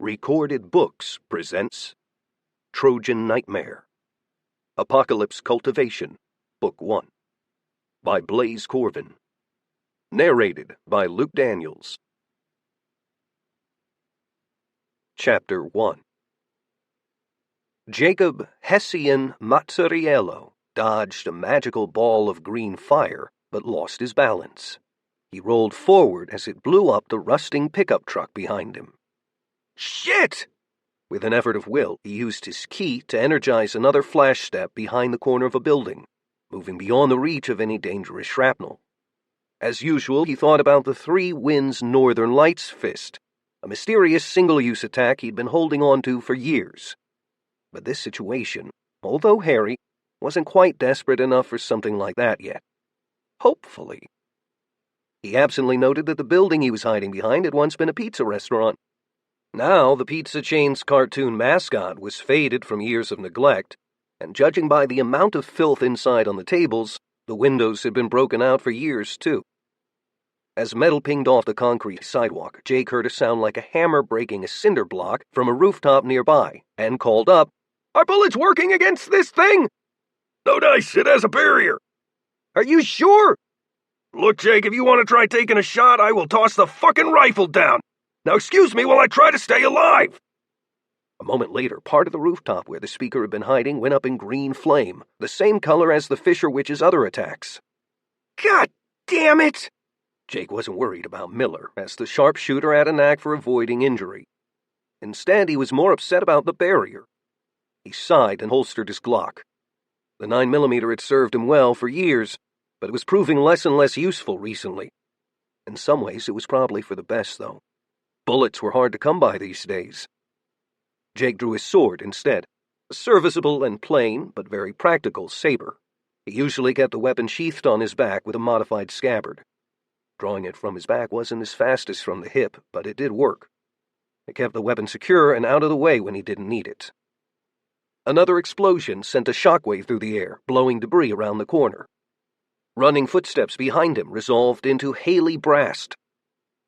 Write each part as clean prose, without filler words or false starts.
Recorded Books presents Trojan Nightmare, Apocalypse Cultivation, Book 1, by Blaise Corvin. Narrated by Luke Daniels. Chapter 1. Jacob Hessian Mazzariello dodged a magical ball of green fire, but lost his balance. He rolled forward as it blew up the rusting pickup truck behind him. Shit! With an effort of will, he used his key to energize another flash step behind the corner of a building, moving beyond the reach of any dangerous shrapnel. As usual, he thought about the Three Winds Northern Lights fist, a mysterious single-use attack he'd been holding on to for years. But this situation, although hairy, wasn't quite desperate enough for something like that yet. Hopefully. He absently noted that the building he was hiding behind had once been a pizza restaurant. Now, the pizza chain's cartoon mascot was faded from years of neglect, and judging by the amount of filth inside on the tables, the windows had been broken out for years, too. As metal pinged off the concrete sidewalk, Jake heard a sound like a hammer breaking a cinder block from a rooftop nearby, and called up, "Are bullets working against this thing?" "No dice, it has a barrier." "Are you sure?" "Look, Jake, if you want to try taking a shot, I will toss the fucking rifle down. Now excuse me while I try to stay alive." A moment later, part of the rooftop where the speaker had been hiding went up in green flame, the same color as the Fisher Witch's other attacks. God damn it! Jake wasn't worried about Miller, as the sharpshooter had a knack for avoiding injury. Instead, he was more upset about the barrier. He sighed and holstered his Glock. The 9mm had served him well for years, but it was proving less and less useful recently. In some ways, it was probably for the best, though. Bullets were hard to come by these days. Jake drew his sword instead, a serviceable and plain, but very practical saber. He usually kept the weapon sheathed on his back with a modified scabbard. Drawing it from his back wasn't as fast as from the hip, but it did work. It kept the weapon secure and out of the way when he didn't need it. Another explosion sent a shockwave through the air, blowing debris around the corner. Running footsteps behind him resolved into Haley Brast.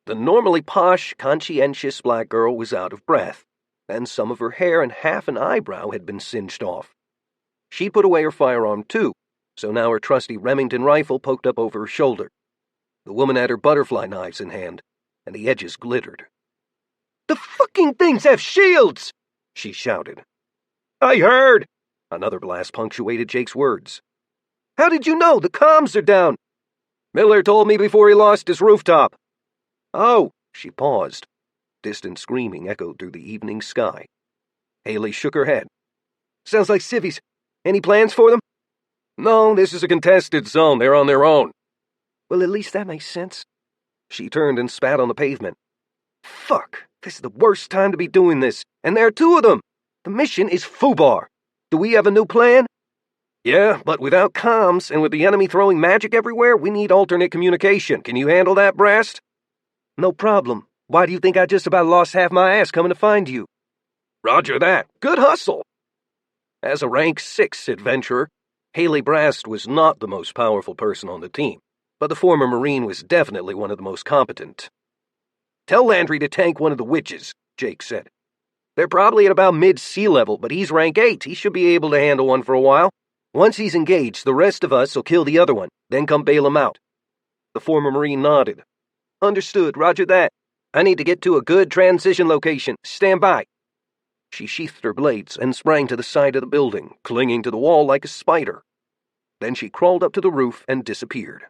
The normally posh, conscientious black girl was out of breath, and some of her hair and half an eyebrow had been singed off. She'd put away her firearm too, so now her trusty Remington rifle poked up over her shoulder. The woman had her butterfly knives in hand, and the edges glittered. "The fucking things have shields!" she shouted. "I heard!" Another blast punctuated Jake's words. "How did you know? The comms are down." "Miller told me before he lost his rooftop." "Oh," she paused. Distant screaming echoed through the evening sky. Haley shook her head. "Sounds like civvies. Any plans for them?" "No, this is a contested zone. They're on their own." "Well, at least that makes sense." She turned and spat on the pavement. "Fuck, this is the worst time to be doing this, and there are two of them. The mission is FUBAR. Do we have a new plan?" "Yeah, but without comms, and with the enemy throwing magic everywhere, we need alternate communication. Can you handle that, Brast?" "No problem. Why do you think I just about lost half my ass coming to find you?" "Roger that. Good hustle." As a rank 6 adventurer, Haley Brast was not the most powerful person on the team, but the former Marine was definitely one of the most competent. "Tell Landry to tank one of the witches," Jake said. "They're probably at about mid-sea level, but he's rank 8. He should be able to handle one for a while. Once he's engaged, the rest of us will kill the other one, then come bail him out." The former Marine nodded. "Understood, roger that. I need to get to a good transition location. Stand by." She sheathed her blades and sprang to the side of the building, clinging to the wall like a spider. Then she crawled up to the roof and disappeared.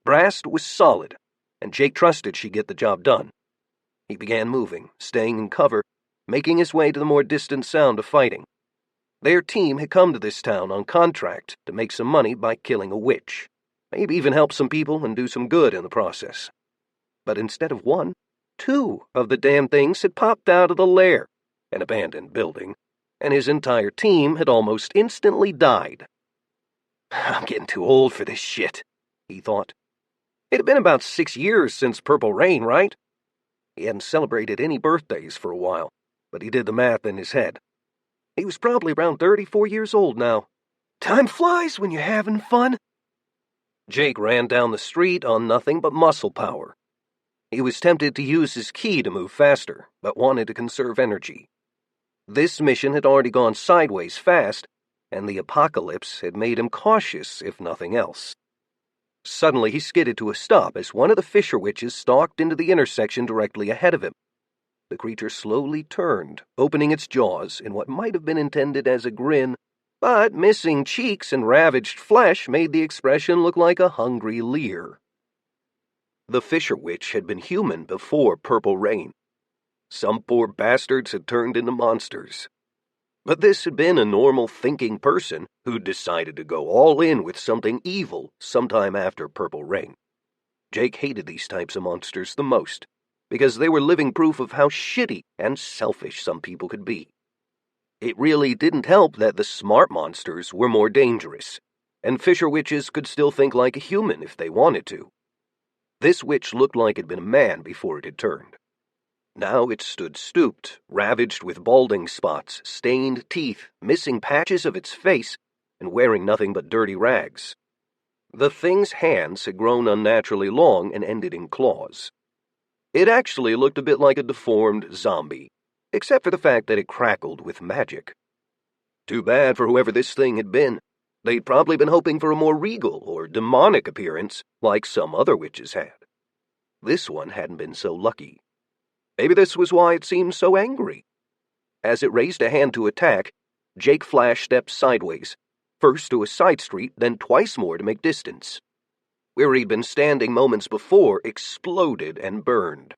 Brast was solid, and Jake trusted she'd get the job done. He began moving, staying in cover, making his way to the more distant sound of fighting. Their team had come to this town on contract to make some money by killing a witch, maybe even help some people and do some good in the process. But instead of one, 2 of the damn things had popped out of the lair, an abandoned building, and his entire team had almost instantly died. "I'm getting too old for this shit," he thought. It had been about 6 years since Purple Rain, right? He hadn't celebrated any birthdays for a while, but he did the math in his head. He was probably around 34 years old now. Time flies when you're having fun. Jake ran down the street on nothing but muscle power. He was tempted to use his key to move faster, but wanted to conserve energy. This mission had already gone sideways fast, and the apocalypse had made him cautious, if nothing else. Suddenly he skidded to a stop as one of the Fisher Witches stalked into the intersection directly ahead of him. The creature slowly turned, opening its jaws in what might have been intended as a grin, but missing cheeks and ravaged flesh made the expression look like a hungry leer. The Fisher Witch had been human before Purple Rain. Some poor bastards had turned into monsters. But this had been a normal thinking person who'd decided to go all in with something evil sometime after Purple Rain. Jake hated these types of monsters the most, because they were living proof of how shitty and selfish some people could be. It really didn't help that the smart monsters were more dangerous, and Fisher Witches could still think like a human if they wanted to. This witch looked like it had been a man before it had turned. Now it stood stooped, ravaged with balding spots, stained teeth, missing patches of its face, and wearing nothing but dirty rags. The thing's hands had grown unnaturally long and ended in claws. It actually looked a bit like a deformed zombie, except for the fact that it crackled with magic. Too bad for whoever this thing had been. They'd probably been hoping for a more regal or demonic appearance, like some other witches had. This one hadn't been so lucky. Maybe this was why it seemed so angry. As it raised a hand to attack, Jake Flash stepped sideways, first to a side street, then twice more to make distance. Where he'd been standing moments before exploded and burned.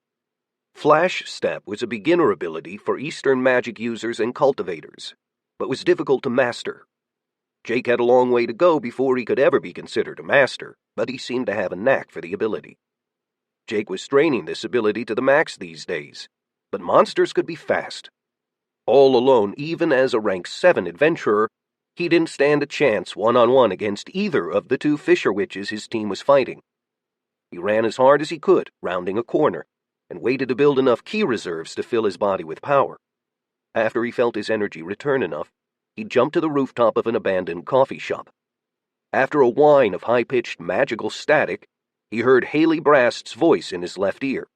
Flash Step was a beginner ability for Eastern magic users and cultivators, but was difficult to master. Jake had a long way to go before he could ever be considered a master, but he seemed to have a knack for the ability. Jake was straining this ability to the max these days, but monsters could be fast. All alone, even as a rank 7 adventurer, he didn't stand a chance one-on-one against either of the two Fisher Witches his team was fighting. He ran as hard as he could, rounding a corner, and waited to build enough key reserves to fill his body with power. After he felt his energy return enough, he jumped to the rooftop of an abandoned coffee shop. After a whine of high-pitched magical static, he heard Haley Brast's voice in his left ear.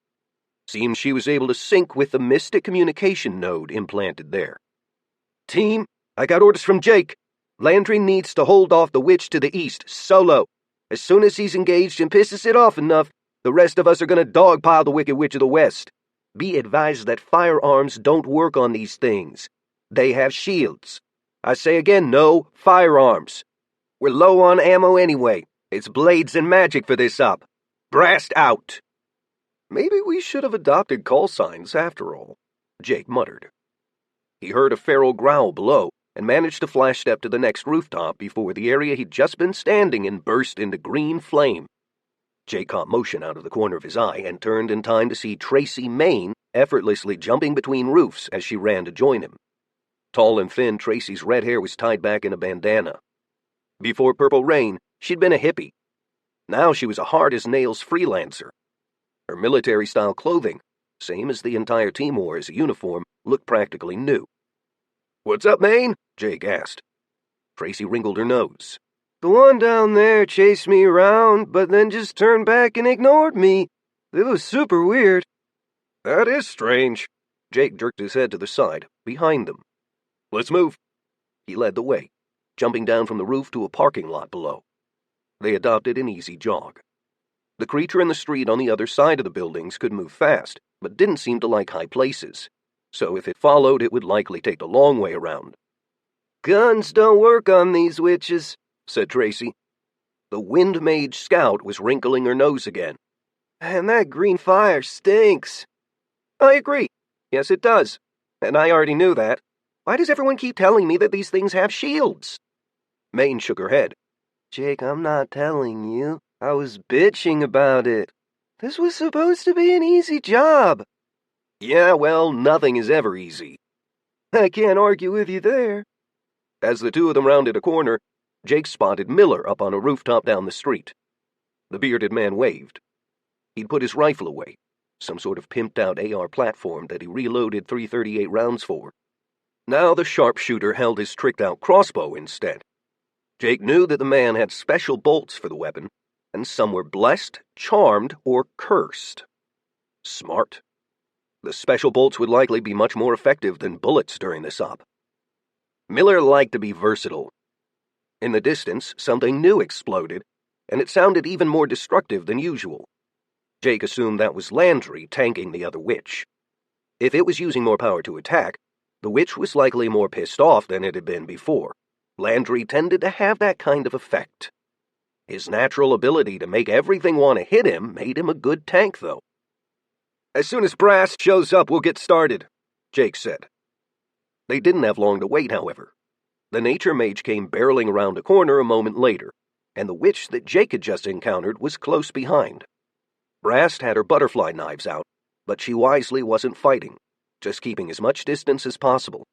Seems she was able to sync with the mystic communication node implanted there. "Team, I got orders from Jake. Landry needs to hold off the witch to the east, solo. As soon as he's engaged and pisses it off enough, the rest of us are going to dogpile the Wicked Witch of the West. Be advised that firearms don't work on these things. They have shields. I say again, no firearms. We're low on ammo anyway. It's blades and magic for this up. Brast out." Maybe we should have adopted call signs after all, Jake muttered. He heard a feral growl below and managed to flash step to the next rooftop before the area he'd just been standing in burst into green flame. Jake caught motion out of the corner of his eye and turned in time to see Tracy Main effortlessly jumping between roofs as she ran to join him. Tall and thin, Tracy's red hair was tied back in a bandana. Before Purple Rain, she'd been a hippie. Now she was a hard-as-nails freelancer. Her military-style clothing, same as the entire team wore as a uniform, looked practically new. "What's up, Maine?" Jake asked. Tracy wrinkled her nose. "The one down there chased me around, but then just turned back and ignored me. It was super weird." "That is strange." Jake jerked his head to the side, behind them. "Let's move." He led the way, jumping down from the roof to a parking lot below. They adopted an easy jog. The creature in the street on the other side of the buildings could move fast, but didn't seem to like high places, so if it followed, it would likely take the long way around. "Guns don't work on these witches," said Tracy. The Wind Mage Scout was wrinkling her nose again. "And that green fire stinks." "I agree. Yes, it does. And I already knew that. Why does everyone keep telling me that these things have shields?" Maine shook her head. "Jake, I'm not telling you. I was bitching about it. This was supposed to be an easy job." "Yeah, well, nothing is ever easy." "I can't argue with you there." As the two of them rounded a corner, Jake spotted Miller up on a rooftop down the street. The bearded man waved. He'd put his rifle away, some sort of pimped-out AR platform that he reloaded .338 rounds for. Now the sharpshooter held his tricked-out crossbow instead. Jake knew that the man had special bolts for the weapon, and some were blessed, charmed, or cursed. Smart. The special bolts would likely be much more effective than bullets during this op. Miller liked to be versatile. In the distance, something new exploded, and it sounded even more destructive than usual. Jake assumed that was Landry tanking the other witch. If it was using more power to attack, the witch was likely more pissed off than it had been before. Landry tended to have that kind of effect. His natural ability to make everything want to hit him made him a good tank, though. "As soon as Brass shows up, we'll get started," Jake said. They didn't have long to wait, however. The nature mage came barreling around a corner a moment later, and the witch that Jake had just encountered was close behind. Brass had her butterfly knives out, but she wisely wasn't fighting, just keeping as much distance as possible.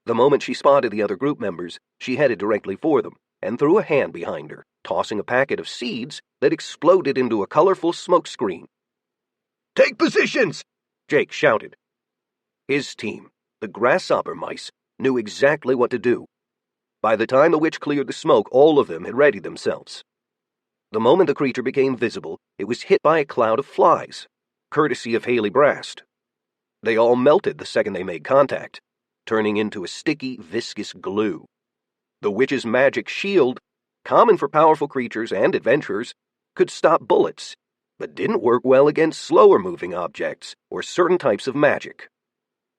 The moment she spotted the other group members, she headed directly for them and threw a hand behind her, tossing a packet of seeds that exploded into a colorful smoke screen. "Take positions!" Jake shouted. His team, the grasshopper mice, knew exactly what to do. By the time the witch cleared the smoke, all of them had readied themselves. The moment the creature became visible, it was hit by a cloud of flies, courtesy of Haley Brast. They all melted the second they made contact, turning into a sticky, viscous glue. The witch's magic shield, common for powerful creatures and adventurers, could stop bullets, but didn't work well against slower-moving objects or certain types of magic.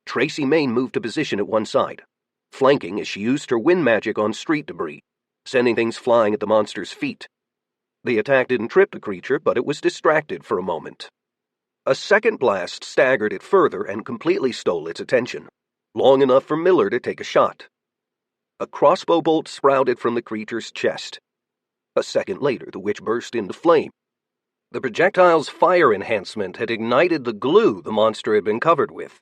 Tracy Main moved to position at one side, flanking as she used her wind magic on street debris, sending things flying at the monster's feet. The attack didn't trip the creature, but it was distracted for a moment. A second blast staggered it further and completely stole its attention, long enough for Miller to take a shot. A crossbow bolt sprouted from the creature's chest. A second later, the witch burst into flame. The projectile's fire enhancement had ignited the glue the monster had been covered with.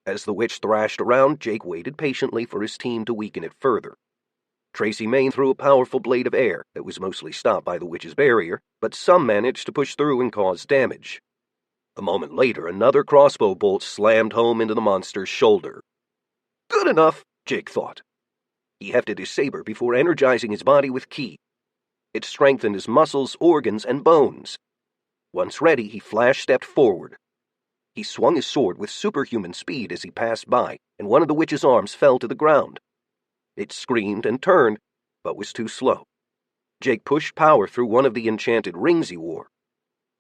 As the witch thrashed around, Jake waited patiently for his team to weaken it further. Tracy Main threw a powerful blade of air that was mostly stopped by the witch's barrier, but some managed to push through and cause damage. A moment later, another crossbow bolt slammed home into the monster's shoulder. Good enough, Jake thought. He hefted his saber before energizing his body with ki. It strengthened his muscles, organs, and bones. Once ready, he flash-stepped forward. He swung his sword with superhuman speed as he passed by, and one of the witch's arms fell to the ground. It screamed and turned, but was too slow. Jake pushed power through one of the enchanted rings he wore.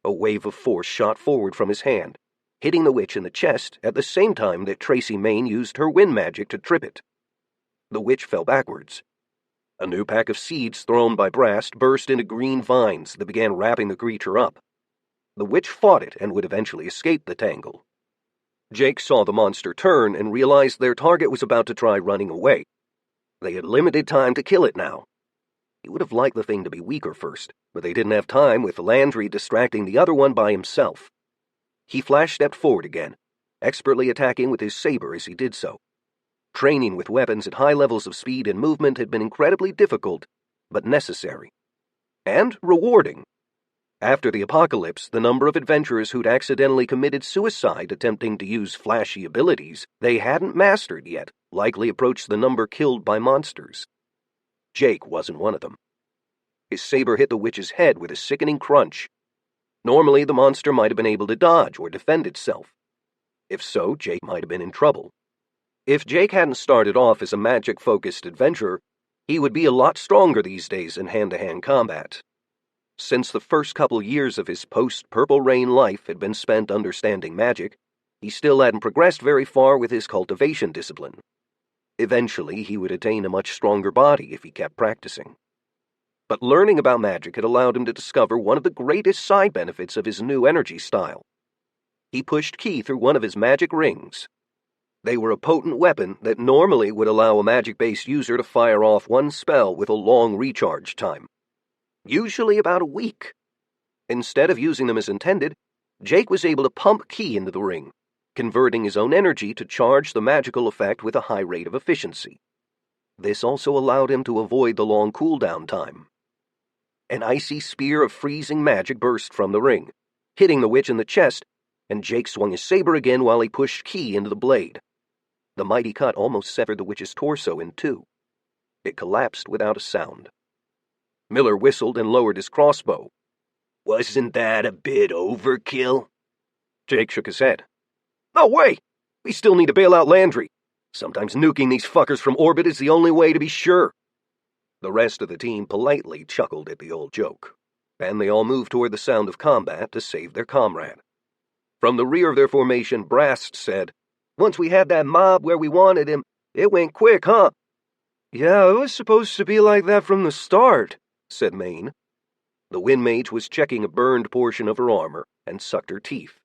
A wave of force shot forward from his hand, hitting the witch in the chest at the same time that Tracy Main used her wind magic to trip it. The witch fell backwards. A new pack of seeds thrown by Brast burst into green vines that began wrapping the creature up. The witch fought it and would eventually escape the tangle. Jake saw the monster turn and realized their target was about to try running away. They had limited time to kill it now. He would have liked the thing to be weaker first, but they didn't have time with Landry distracting the other one by himself. He flash-stepped forward again, expertly attacking with his saber as he did so. Training with weapons at high levels of speed and movement had been incredibly difficult, but necessary. And rewarding. After the apocalypse, the number of adventurers who'd accidentally committed suicide attempting to use flashy abilities they hadn't mastered yet likely approached the number killed by monsters. Jake wasn't one of them. His saber hit the witch's head with a sickening crunch. Normally, the monster might have been able to dodge or defend itself. If so, Jake might have been in trouble. If Jake hadn't started off as a magic-focused adventurer, he would be a lot stronger these days in hand-to-hand combat. Since the first couple years of his post-Purple Rain life had been spent understanding magic, he still hadn't progressed very far with his cultivation discipline. Eventually, he would attain a much stronger body if he kept practicing. But learning about magic had allowed him to discover one of the greatest side benefits of his new energy style. He pushed ki through one of his magic rings. They were a potent weapon that normally would allow a magic-based user to fire off one spell with a long recharge time. Usually about a week. Instead of using them as intended, Jake was able to pump ki into the ring, converting his own energy to charge the magical effect with a high rate of efficiency. This also allowed him to avoid the long cooldown time. An icy spear of freezing magic burst from the ring, hitting the witch in the chest, and Jake swung his saber again while he pushed ki into the blade. The mighty cut almost severed the witch's torso in two. It collapsed without a sound. Miller whistled and lowered his crossbow. "Wasn't that a bit overkill?" Jake shook his head. No way! We still need to bail out Landry. Sometimes nuking these fuckers from orbit is the only way to be sure. The rest of the team politely chuckled at the old joke, and they all moved toward the sound of combat to save their comrade. From the rear of their formation, Brast said, Once we had that mob where we wanted him, it went quick, huh? Yeah, it was supposed to be like that from the start, said Maine. The Wind Mage was checking a burned portion of her armor and sucked her teeth.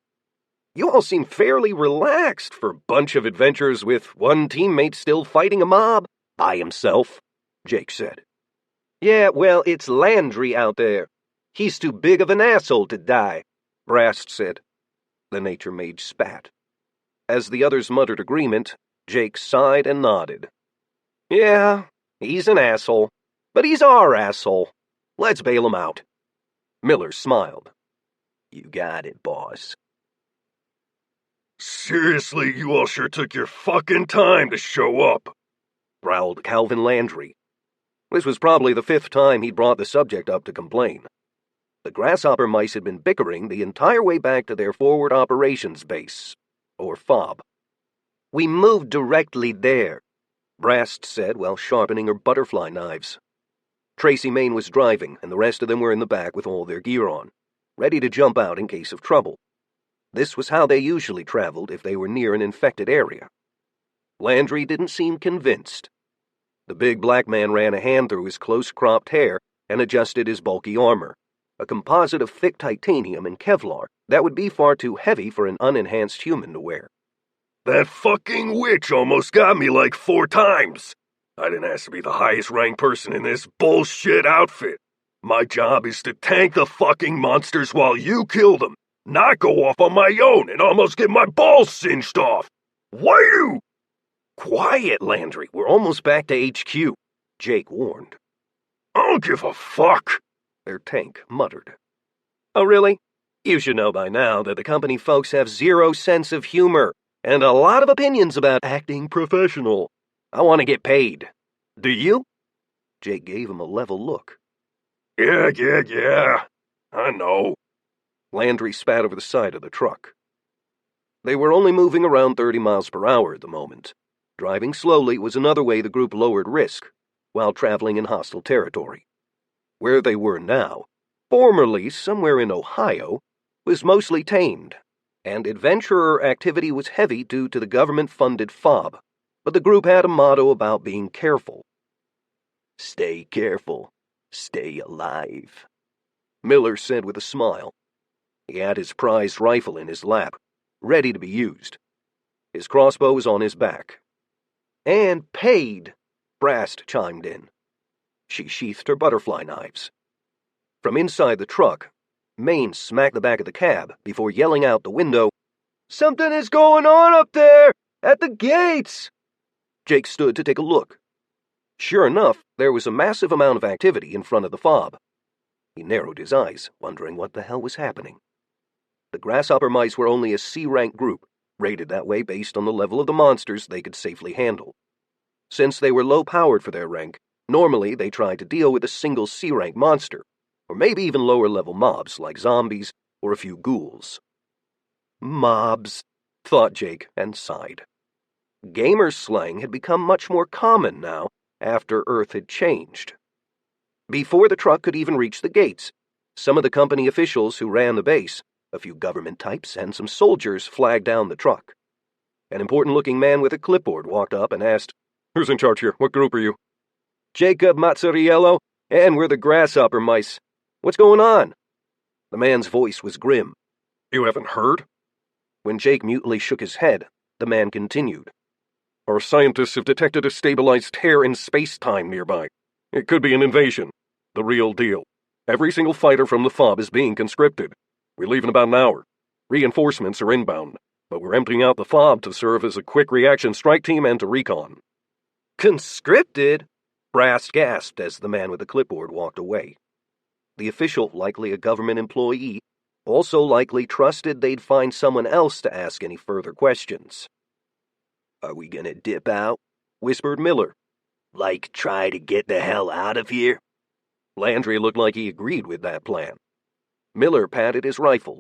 You all seem fairly relaxed for a bunch of adventurers with one teammate still fighting a mob by himself, Jake said. Yeah, well, it's Landry out there. He's too big of an asshole to die, Brast said. The Nature Mage spat. As the others muttered agreement, Jake sighed and nodded. Yeah, he's an asshole, but he's our asshole. Let's bail him out. Miller smiled. You got it, boss. Seriously, you all sure took your fucking time to show up, growled Calvin Landry. This was probably the 5th time he'd brought the subject up to complain. The grasshopper mice had been bickering the entire way back to their forward operations base, or FOB. We moved directly there, Brast said while sharpening her butterfly knives. Tracy Main was driving, and the rest of them were in the back with all their gear on, ready to jump out in case of trouble. This was how they usually traveled if they were near an infected area. Landry didn't seem convinced. The big black man ran a hand through his close-cropped hair and adjusted his bulky armor, a composite of thick titanium and Kevlar that would be far too heavy for an unenhanced human to wear. That fucking witch almost got me like 4 times. I didn't ask to be the highest-ranked person in this bullshit outfit. My job is to tank the fucking monsters while you kill them, not go off on my own and almost get my balls singed off. Why do? Quiet, Landry. We're almost back to HQ, Jake warned. I don't give a fuck, their tank muttered. Oh, really? You should know by now that the company folks have zero sense of humor and a lot of opinions about acting professional. I want to get paid. Do you? Jake gave him a level look. Yeah. I know. Landry spat over the side of the truck. They were only moving around 30 miles per hour at the moment. Driving slowly was another way the group lowered risk, while traveling in hostile territory. Where they were now, formerly somewhere in Ohio, was mostly tamed, and adventurer activity was heavy due to the government-funded FOB, but the group had a motto about being careful. Stay careful, stay alive, Miller said with a smile. He had his prized rifle in his lap, ready to be used. His crossbow was on his back. And paid, Brast chimed in. She sheathed her butterfly knives. From inside the truck, Maine smacked the back of the cab before yelling out the window, Something is going on up there! At the gates! Jake stood to take a look. Sure enough, there was a massive amount of activity in front of the FOB. He narrowed his eyes, wondering what the hell was happening. The grasshopper mice were only a C-rank group, rated that way based on the level of the monsters they could safely handle. Since they were low-powered for their rank, normally they tried to deal with a single C-rank monster, or maybe even lower-level mobs like zombies or a few ghouls. Mobs, thought Jake, and sighed. Gamer slang had become much more common now, after Earth had changed. Before the truck could even reach the gates, some of the company officials who ran the base, a few government types, and some soldiers flagged down the truck. An important-looking man with a clipboard walked up and asked, Who's in charge here? What group are you? Jacob Mazzariello, and we're the grasshopper mice. What's going on? The man's voice was grim. You haven't heard? When Jake mutely shook his head, the man continued. Our scientists have detected a stabilized tear in space-time nearby. It could be an invasion. The real deal. Every single fighter from the FOB is being conscripted. We leave in about an hour. Reinforcements are inbound, but we're emptying out the FOB to serve as a quick reaction strike team and to recon. Conscripted? Brast gasped as the man with the clipboard walked away. The official, likely a government employee, also likely trusted they'd find someone else to ask any further questions. Are we gonna dip out? Whispered Miller. Like try to get the hell out of here? Landry looked like he agreed with that plan. Miller patted his rifle.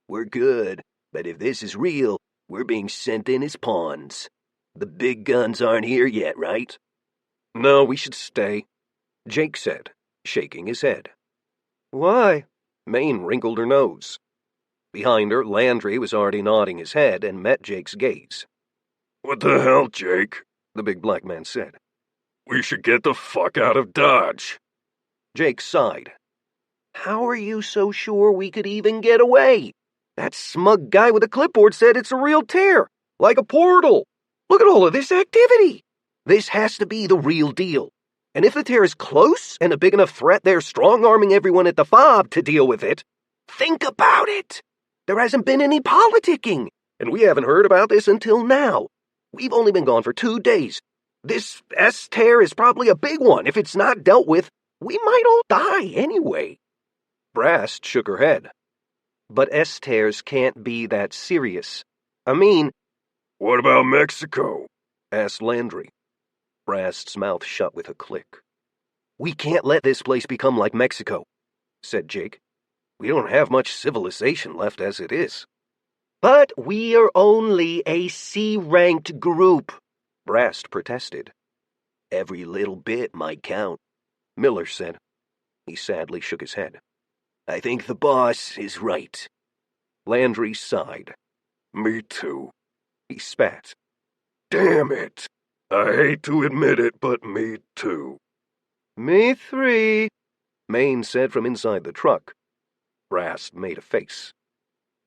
We're good. But if this is real, we're being sent in as pawns. The big guns aren't here yet, right? No, we should stay, Jake said, shaking his head. Why? Maine wrinkled her nose. Behind her, Landry was already nodding his head and met Jake's gaze. What the hell, Jake? The big black man said. We should get the fuck out of Dodge. Jake sighed. How are you so sure we could even get away? That smug guy with a clipboard said it's a real tear, like a portal. Look at all of this activity. This has to be the real deal. And if the tear is close and a big enough threat, they're strong-arming everyone at the FOB to deal with it. Think about it. There hasn't been any politicking, and we haven't heard about this until now. We've only been gone for 2 days. This S-tear is probably a big one. If it's not dealt with, we might all die anyway. Brast shook her head. But S-tears can't be that serious. I mean... What about Mexico? Asked Landry. Brast's mouth shut with a click. We can't let this place become like Mexico, said Jake. We don't have much civilization left as it is. But we are only a C-ranked group, Brast protested. Every little bit might count, Miller said. He sadly shook his head. I think the boss is right. Landry sighed. Me too. He spat. Damn it. I hate to admit it, but me too. Me three, Maine said from inside the truck. Brast made a face.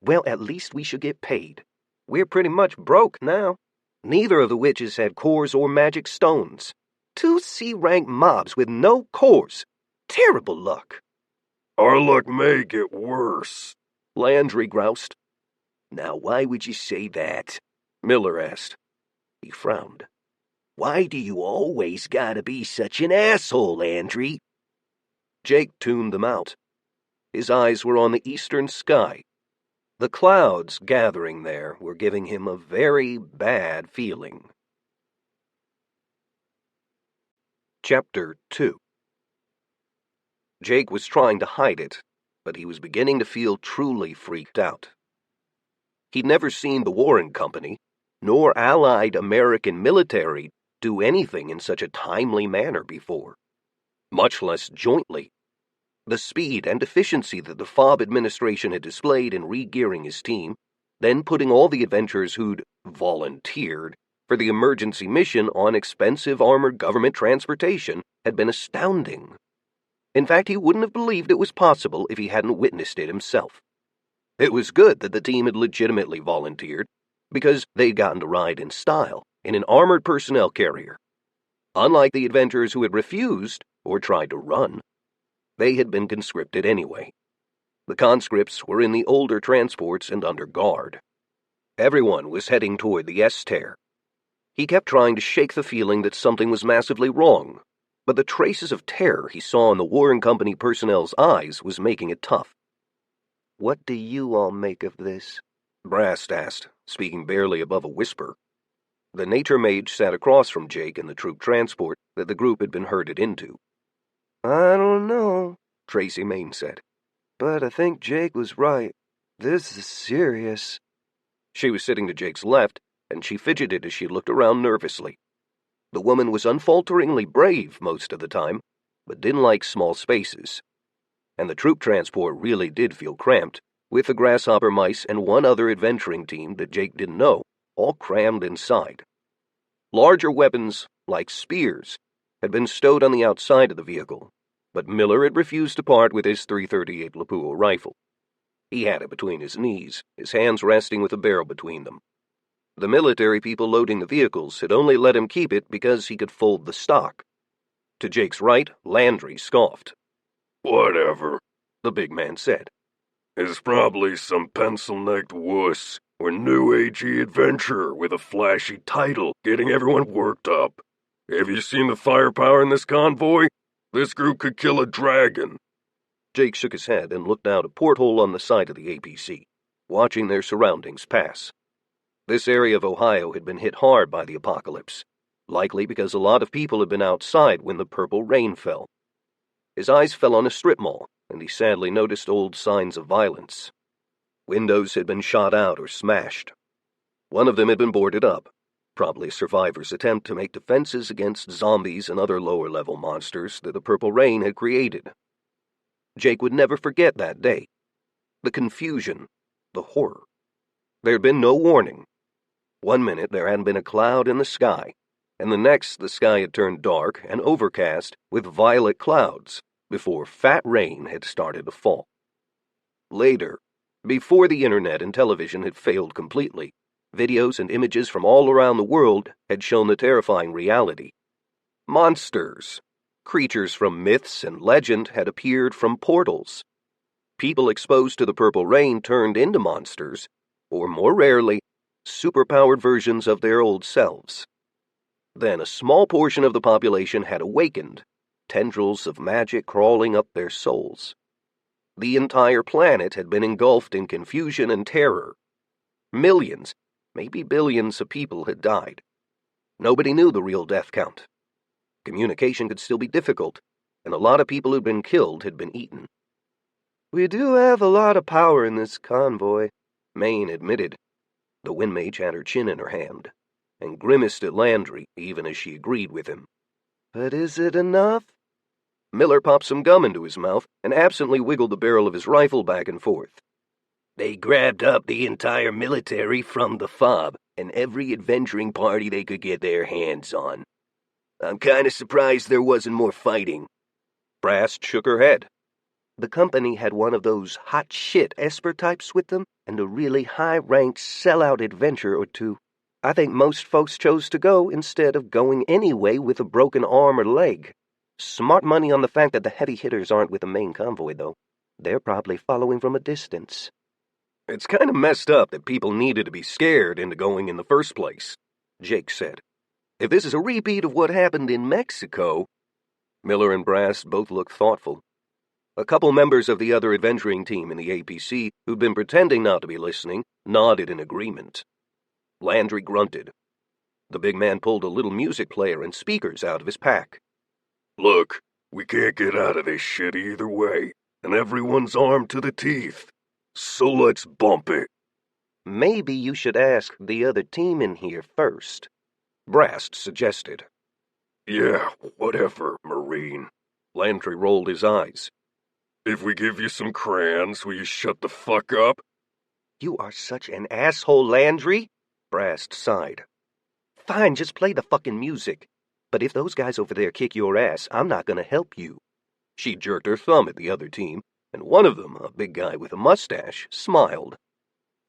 Well, at least we should get paid. We're pretty much broke now. Neither of the witches had cores or magic stones. 2 C-rank mobs with no cores. Terrible luck. Our luck may get worse, Landry groused. Now why would you say that? Miller asked. He frowned. Why do you always gotta be such an asshole, Landry? Jake tuned them out. His eyes were on the eastern sky. The clouds gathering there were giving him a very bad feeling. Chapter 2. Jake was trying to hide it, but he was beginning to feel truly freaked out. He'd never seen the Warren Company, nor Allied American military, do anything in such a timely manner before, much less jointly. The speed and efficiency that the FOB administration had displayed in re-gearing his team, then putting all the adventurers who'd volunteered for the emergency mission on expensive armored government transportation, had been astounding. In fact, he wouldn't have believed it was possible if he hadn't witnessed it himself. It was good that the team had legitimately volunteered, because they'd gotten to ride in style in an armored personnel carrier. Unlike the adventurers who had refused or tried to run, they had been conscripted anyway. The conscripts were in the older transports and under guard. Everyone was heading toward the S-tear. He kept trying to shake the feeling that something was massively wrong, but the traces of terror he saw in the Warren Company personnel's eyes was making it tough. What do you all make of this? Brast asked, speaking barely above a whisper. The nature mage sat across from Jake in the troop transport that the group had been herded into. I don't know, Tracy Maine said. But I think Jake was right. This is serious. She was sitting to Jake's left, and she fidgeted as she looked around nervously. The woman was unfalteringly brave most of the time, but didn't like small spaces. And the troop transport really did feel cramped, with the grasshopper mice and one other adventuring team that Jake didn't know, all crammed inside. Larger weapons, like spears, had been stowed on the outside of the vehicle, but Miller had refused to part with his .338 Lapua rifle. He had it between his knees, his hands resting with the barrel between them. The military people loading the vehicles had only let him keep it because he could fold the stock. To Jake's right, Landry scoffed. Whatever, the big man said. It's probably some pencil-necked wuss or new-agey adventurer with a flashy title getting everyone worked up. Have you seen the firepower in this convoy? This group could kill a dragon. Jake shook his head and looked out a porthole on the side of the APC, watching their surroundings pass. This area of Ohio had been hit hard by the apocalypse, likely because a lot of people had been outside when the purple rain fell. His eyes fell on a strip mall, and he sadly noticed old signs of violence. Windows had been shot out or smashed. One of them had been boarded up, probably a survivor's attempt to make defenses against zombies and other lower-level monsters that the Purple Rain had created. Jake would never forget that day. The confusion, the horror. There had been no warning. One minute there hadn't been a cloud in the sky, and the next the sky had turned dark and overcast with violet clouds before fat rain had started to fall. Later, before the internet and television had failed completely, videos and images from all around the world had shown the terrifying reality. Monsters, creatures from myths and legend, had appeared from portals. People exposed to the Purple Rain turned into monsters, or more rarely, superpowered versions of their old selves. Then a small portion of the population had awakened, tendrils of magic crawling up their souls. The entire planet had been engulfed in confusion and terror. Millions, maybe billions of people had died. Nobody knew the real death count. Communication could still be difficult, and a lot of people who'd been killed had been eaten. "We do have a lot of power in this convoy," Maine admitted. The Wind Mage had her chin in her hand, and grimaced at Landry even as she agreed with him. "But is it enough?" Miller popped some gum into his mouth and absently wiggled the barrel of his rifle back and forth. "They grabbed up the entire military from the FOB and every adventuring party they could get their hands on. I'm kind of surprised there wasn't more fighting." Brast shook her head. "The company had one of those hot shit Esper types with them, and a really high-ranked sellout adventurer or two. I think most folks chose to go instead of going anyway with a broken arm or leg. Smart money on the fact that the heavy hitters aren't with the main convoy, though. They're probably following from a distance." "It's kind of messed up that people needed to be scared into going in the first place," Jake said. "If this is a repeat of what happened in Mexico..." Miller and Brast both looked thoughtful. A couple members of the other adventuring team in the APC, who'd been pretending not to be listening, nodded in agreement. Landry grunted. The big man pulled a little music player and speakers out of his pack. "Look, we can't get out of this shit either way, and everyone's armed to the teeth. So let's bump it." "Maybe you should ask the other team in here first," Brast suggested. "Yeah, whatever, Marine." Landry rolled his eyes. "If we give you some crayons, will you shut the fuck up?" "You are such an asshole, Landry," Brast sighed. "Fine, just play the fucking music. But if those guys over there kick your ass, I'm not gonna help you." She jerked her thumb at the other team, and one of them, a big guy with a mustache, smiled.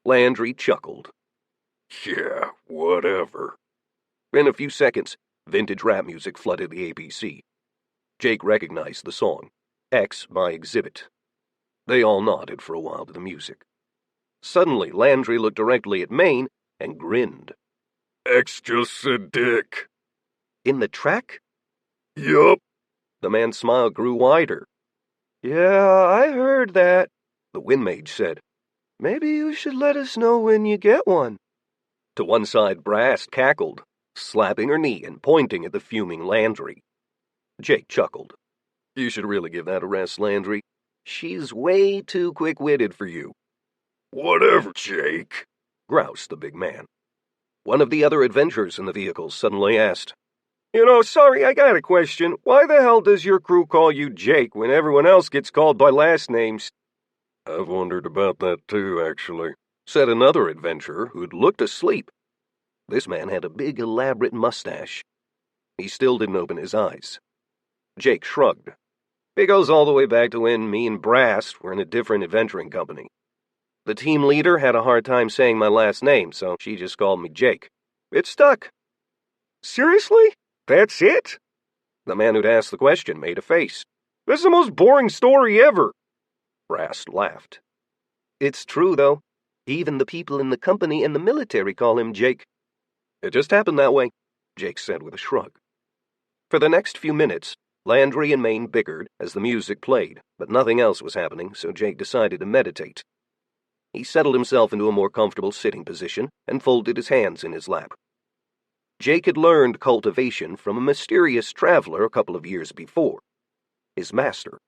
Landry chuckled. "Yeah, whatever." In a few seconds, vintage rap music flooded the APC. Jake recognized the song, X by Exhibit. They all nodded for a while to the music. Suddenly, Landry looked directly at Maine and grinned. "X just said dick." "In the track?" "Yup." The man's smile grew wider. "Yeah, I heard that," the Wind Mage said. "Maybe you should let us know when you get one." To one side, Brast cackled, slapping her knee and pointing at the fuming Landry. Jake chuckled. "You should really give that a rest, Landry. She's way too quick-witted for you." "Whatever, Jake," groused the big man. One of the other adventurers in the vehicle suddenly asked, Sorry, I got a question. Why the hell does your crew call you Jake when everyone else gets called by last names?" "I've wondered about that too, actually," said another adventurer who'd looked asleep. This man had a big, elaborate mustache. He still didn't open his eyes. Jake shrugged. "It goes all the way back to when me and Brast were in a different adventuring company. The team leader had a hard time saying my last name, so she just called me Jake. It stuck." "Seriously? That's it?" The man who'd asked the question made a face. "This is the most boring story ever." Brast laughed. "It's true, though. Even the people in the company and the military call him Jake." "It just happened that way," Jake said with a shrug. For the next few minutes, Landry and Maine bickered as the music played, but nothing else was happening, so Jake decided to meditate. He settled himself into a more comfortable sitting position and folded his hands in his lap. Jake had learned cultivation from a mysterious traveler a couple of years before. His master.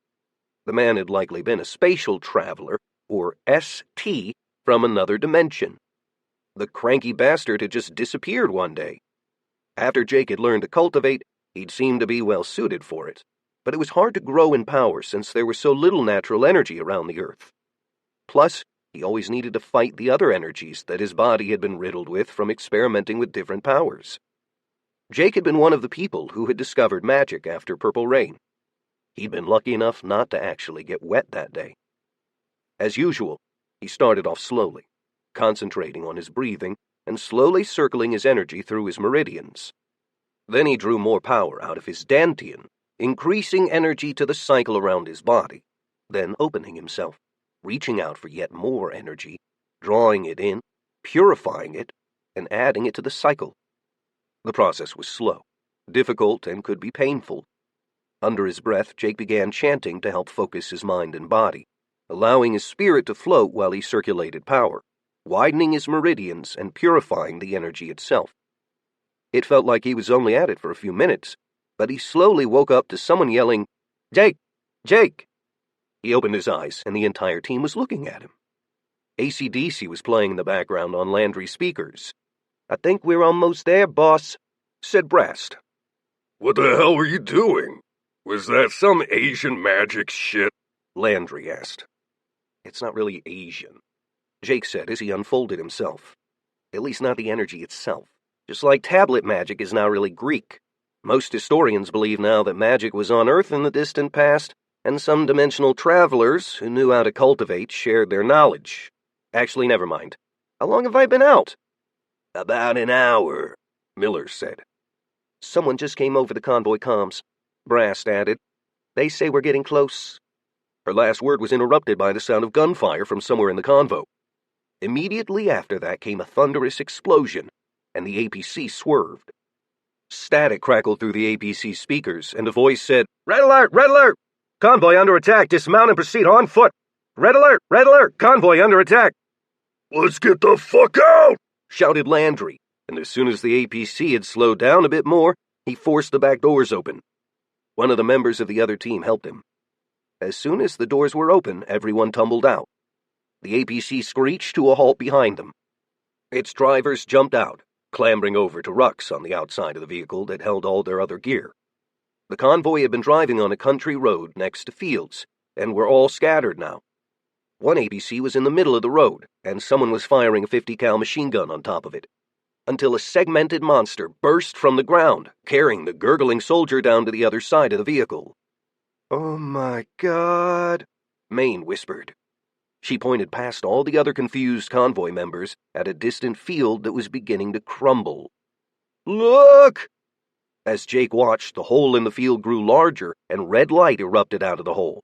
The man had likely been a spatial traveler, or ST, from another dimension. The cranky bastard had just disappeared one day. After Jake had learned to cultivate, he'd seemed to be well suited for it, but it was hard to grow in power since there was so little natural energy around the Earth. Plus, he always needed to fight the other energies that his body had been riddled with from experimenting with different powers. Jake had been one of the people who had discovered magic after Purple Rain. He'd been lucky enough not to actually get wet that day. As usual, he started off slowly, concentrating on his breathing and slowly circling his energy through his meridians. Then he drew more power out of his dantian, increasing energy to the cycle around his body, then opening himself, reaching out for yet more energy, drawing it in, purifying it, and adding it to the cycle. The process was slow, difficult, and could be painful. Under his breath, Jake began chanting to help focus his mind and body, allowing his spirit to float while he circulated power, widening his meridians and purifying the energy itself. It felt like he was only at it for a few minutes, but he slowly woke up to someone yelling, "Jake! Jake!" He opened his eyes, and the entire team was looking at him. AC/DC was playing in the background on Landry's speakers. "I think we're almost there, boss," said Brast. What the hell were you doing? Was that some Asian magic shit? Landry asked. "It's not really Asian," Jake said as he unfolded himself. "At least not the energy itself. Just like tablet magic is now really Greek. Most historians believe now that magic was on Earth in the distant past, and some dimensional travelers who knew how to cultivate shared their knowledge. Actually, never mind. How long have I been out?" About an hour, Miller said. "Someone just came over the convoy comms," Brast added. "They say we're getting close." Her last word was interrupted by the sound of gunfire from somewhere in the convo. Immediately after that came a thunderous explosion, and the APC swerved. Static crackled through the APC speakers, and a voice said, "Red alert! Red alert! Convoy under attack! Dismount and proceed on foot! Red alert! Red alert! Convoy under attack!" Let's get the fuck out! Shouted Landry, and as soon as the APC had slowed down a bit more, he forced the back doors open. One of the members of the other team helped him. As soon as the doors were open, everyone tumbled out. The APC screeched to a halt behind them. Its drivers jumped out, clambering over to rucks on the outside of the vehicle that held all their other gear. The convoy had been driving on a country road next to fields, and were all scattered now. One APC was in the middle of the road, and someone was firing a 50 cal machine gun on top of it, until a segmented monster burst from the ground, carrying the gurgling soldier down to the other side of the vehicle. "Oh my God," Maine whispered. She pointed past all the other confused convoy members at a distant field that was beginning to crumble. "Look!" As Jake watched, the hole in the field grew larger, and red light erupted out of the hole.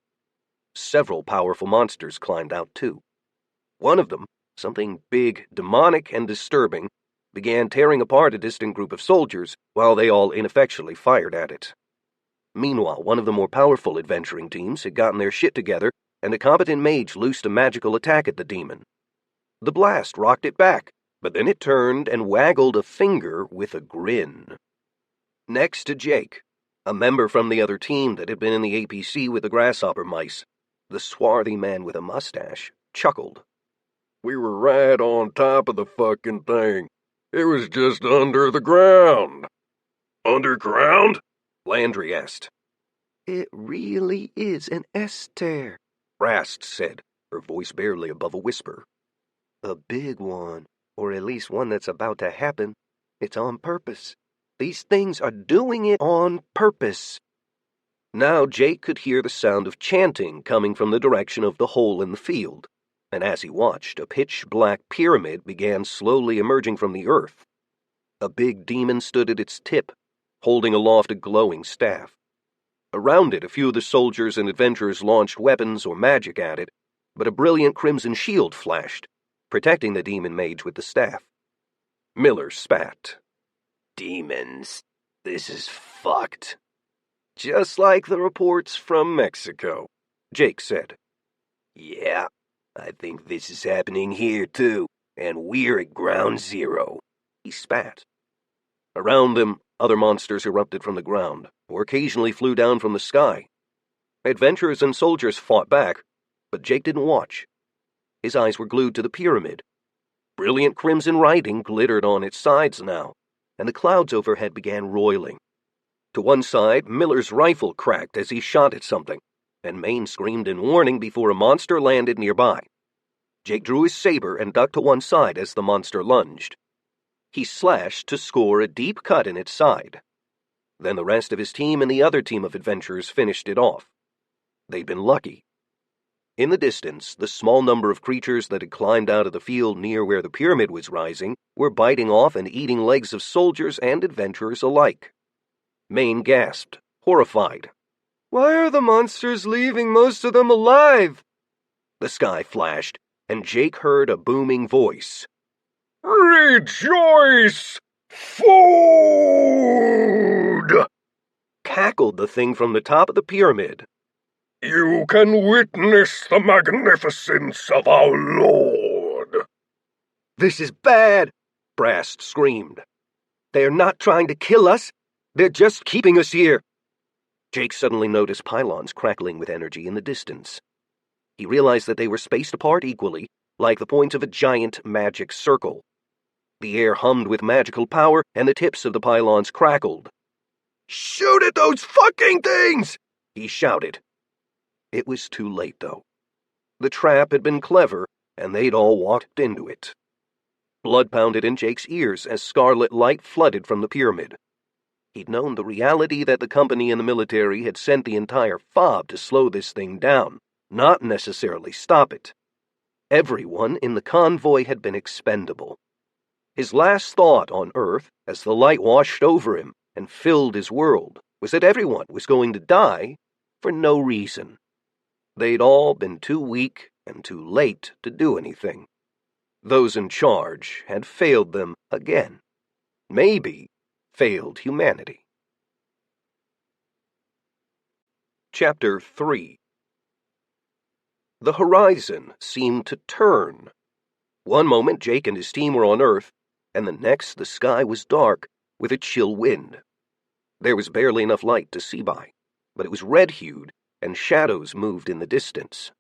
Several powerful monsters climbed out too. One of them, something big, demonic, and disturbing, began tearing apart a distant group of soldiers while they all ineffectually fired at it. Meanwhile, one of the more powerful adventuring teams had gotten their shit together, and a competent mage loosed a magical attack at the demon. The blast rocked it back, but then it turned and waggled a finger with a grin. Next to Jake, a member from the other team that had been in the APC with the grasshopper mice, the swarthy man with a mustache chuckled. We were right on top of the fucking thing. It was just under the ground. Underground? Landry asked. "It really is an S-tear," Brast said, her voice barely above a whisper. "A big one, or at least one that's about to happen. It's on purpose. These things are doing it on purpose." Now Jake could hear the sound of chanting coming from the direction of the hole in the field, and as he watched, a pitch-black pyramid began slowly emerging from the earth. A big demon stood at its tip, holding aloft a glowing staff. Around it, a few of the soldiers and adventurers launched weapons or magic at it, but a brilliant crimson shield flashed, protecting the demon mage with the staff. Miller spat. Demons. This is fucked. "Just like the reports from Mexico," Jake said. "Yeah, I think this is happening here too, and we're at ground zero," he spat. Around them, other monsters erupted from the ground, or occasionally flew down from the sky. Adventurers and soldiers fought back, but Jake didn't watch. His eyes were glued to the pyramid. Brilliant crimson writing glittered on its sides now, and the clouds overhead began roiling. To one side, Miller's rifle cracked as he shot at something, and Maine screamed in warning before a monster landed nearby. Jake drew his saber and ducked to one side as the monster lunged. He slashed to score a deep cut in its side. Then the rest of his team and the other team of adventurers finished it off. They'd been lucky. In the distance, the small number of creatures that had climbed out of the field near where the pyramid was rising were biting off and eating legs of soldiers and adventurers alike. Maine gasped, horrified. Why are the monsters leaving most of them alive? The sky flashed, and Jake heard a booming voice. Rejoice! Food! Cackled the thing from the top of the pyramid. You can witness the magnificence of our Lord. This is bad, Brast screamed. They're not trying to kill us. They're just keeping us here. Jake suddenly noticed pylons crackling with energy in the distance. He realized that they were spaced apart equally, like the points of a giant magic circle. The air hummed with magical power, and the tips of the pylons crackled. Shoot at those fucking things! He shouted. It was too late, though. The trap had been clever, and they'd all walked into it. Blood pounded in Jake's ears as scarlet light flooded from the pyramid. He'd known the reality that the company and the military had sent the entire FOB to slow this thing down, not necessarily stop it. Everyone in the convoy had been expendable. His last thought on Earth, as the light washed over him and filled his world, was that everyone was going to die for no reason. They'd all been too weak and too late to do anything. Those in charge had failed them again. Maybe failed humanity. Chapter 3. The horizon seemed to turn. One moment Jake and his team were on Earth, and the next the sky was dark with a chill wind. There was barely enough light to see by, but it was red-hued, and shadows moved in the distance.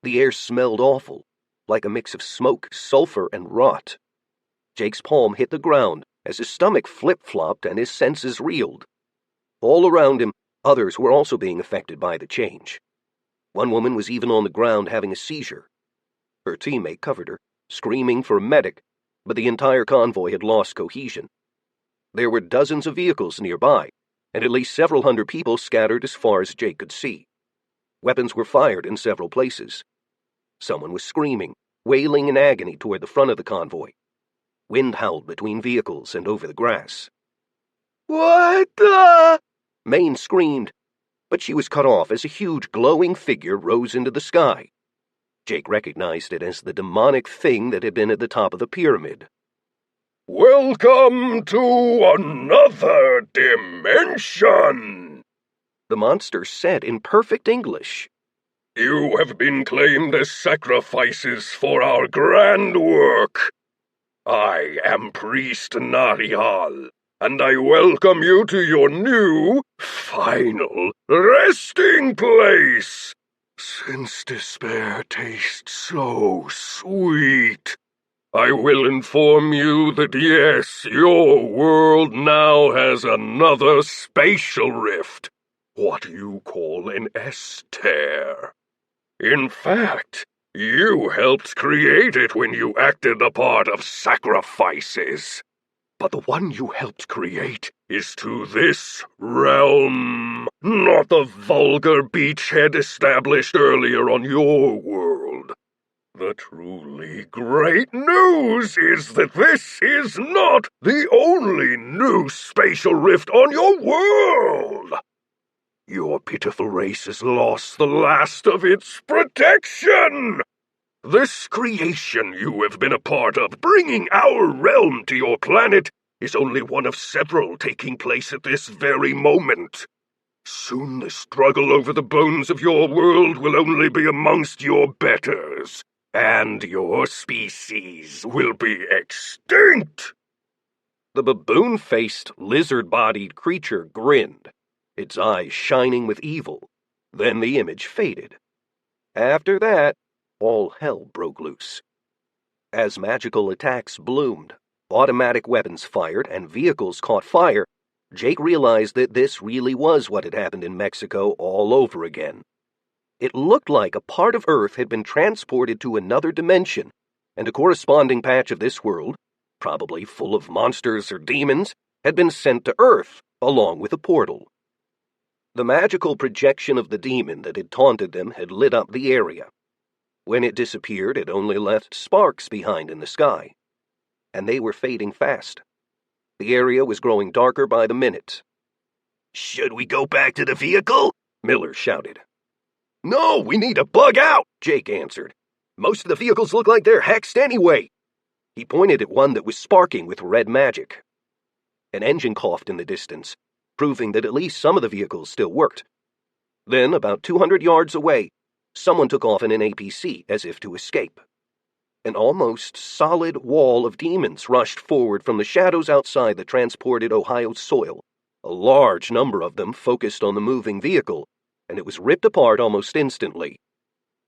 The air smelled awful, like a mix of smoke, sulfur, and rot. Jake's palm hit the ground as his stomach flip-flopped and his senses reeled. All around him, others were also being affected by the change. One woman was even on the ground having a seizure. Her teammate covered her, screaming for a medic, but the entire convoy had lost cohesion. There were dozens of vehicles nearby, and at least several hundred people scattered as far as Jake could see. Weapons were fired in several places. Someone was screaming, wailing in agony toward the front of the convoy. Wind howled between vehicles and over the grass. What the? Maine screamed, but she was cut off as a huge glowing figure rose into the sky. Jake recognized it as the demonic thing that had been at the top of the pyramid. Welcome to another dimension, the monster said in perfect English. You have been claimed as sacrifices for our grand work. I am Priest Narial, and I welcome you to your new, final resting place. Since despair tastes so sweet, I will inform you that yes, your world now has another spatial rift, what you call an S-tear. In fact, you helped create it when you acted the part of sacrifices. But the one you helped create is to this realm, not the vulgar beachhead established earlier on your world. The truly great news is that this is not the only new spatial rift on your world. Your pitiful race has lost the last of its protection. This creation you have been a part of, bringing our realm to your planet, is only one of several taking place at this very moment. Soon the struggle over the bones of your world will only be amongst your betters, and your species will be extinct. The baboon-faced, lizard-bodied creature grinned, its eyes shining with evil. Then the image faded. After that, all hell broke loose. As magical attacks bloomed, automatic weapons fired, and vehicles caught fire, Jake realized that this really was what had happened in Mexico all over again. It looked like a part of Earth had been transported to another dimension, and a corresponding patch of this world, probably full of monsters or demons, had been sent to Earth, along with a portal. The magical projection of the demon that had taunted them had lit up the area. When it disappeared, it only left sparks behind in the sky. And they were fading fast. The area was growing darker by the minute. "Should we go back to the vehicle?" Miller shouted. "No, we need to bug out," Jake answered. "Most of the vehicles look like they're hexed anyway." He pointed at one that was sparking with red magic. An engine coughed in the distance, proving that at least some of the vehicles still worked. Then, about 200 yards away, someone took off in an APC as if to escape. An almost solid wall of demons rushed forward from the shadows outside the transported Ohio soil. A large number of them focused on the moving vehicle, and it was ripped apart almost instantly.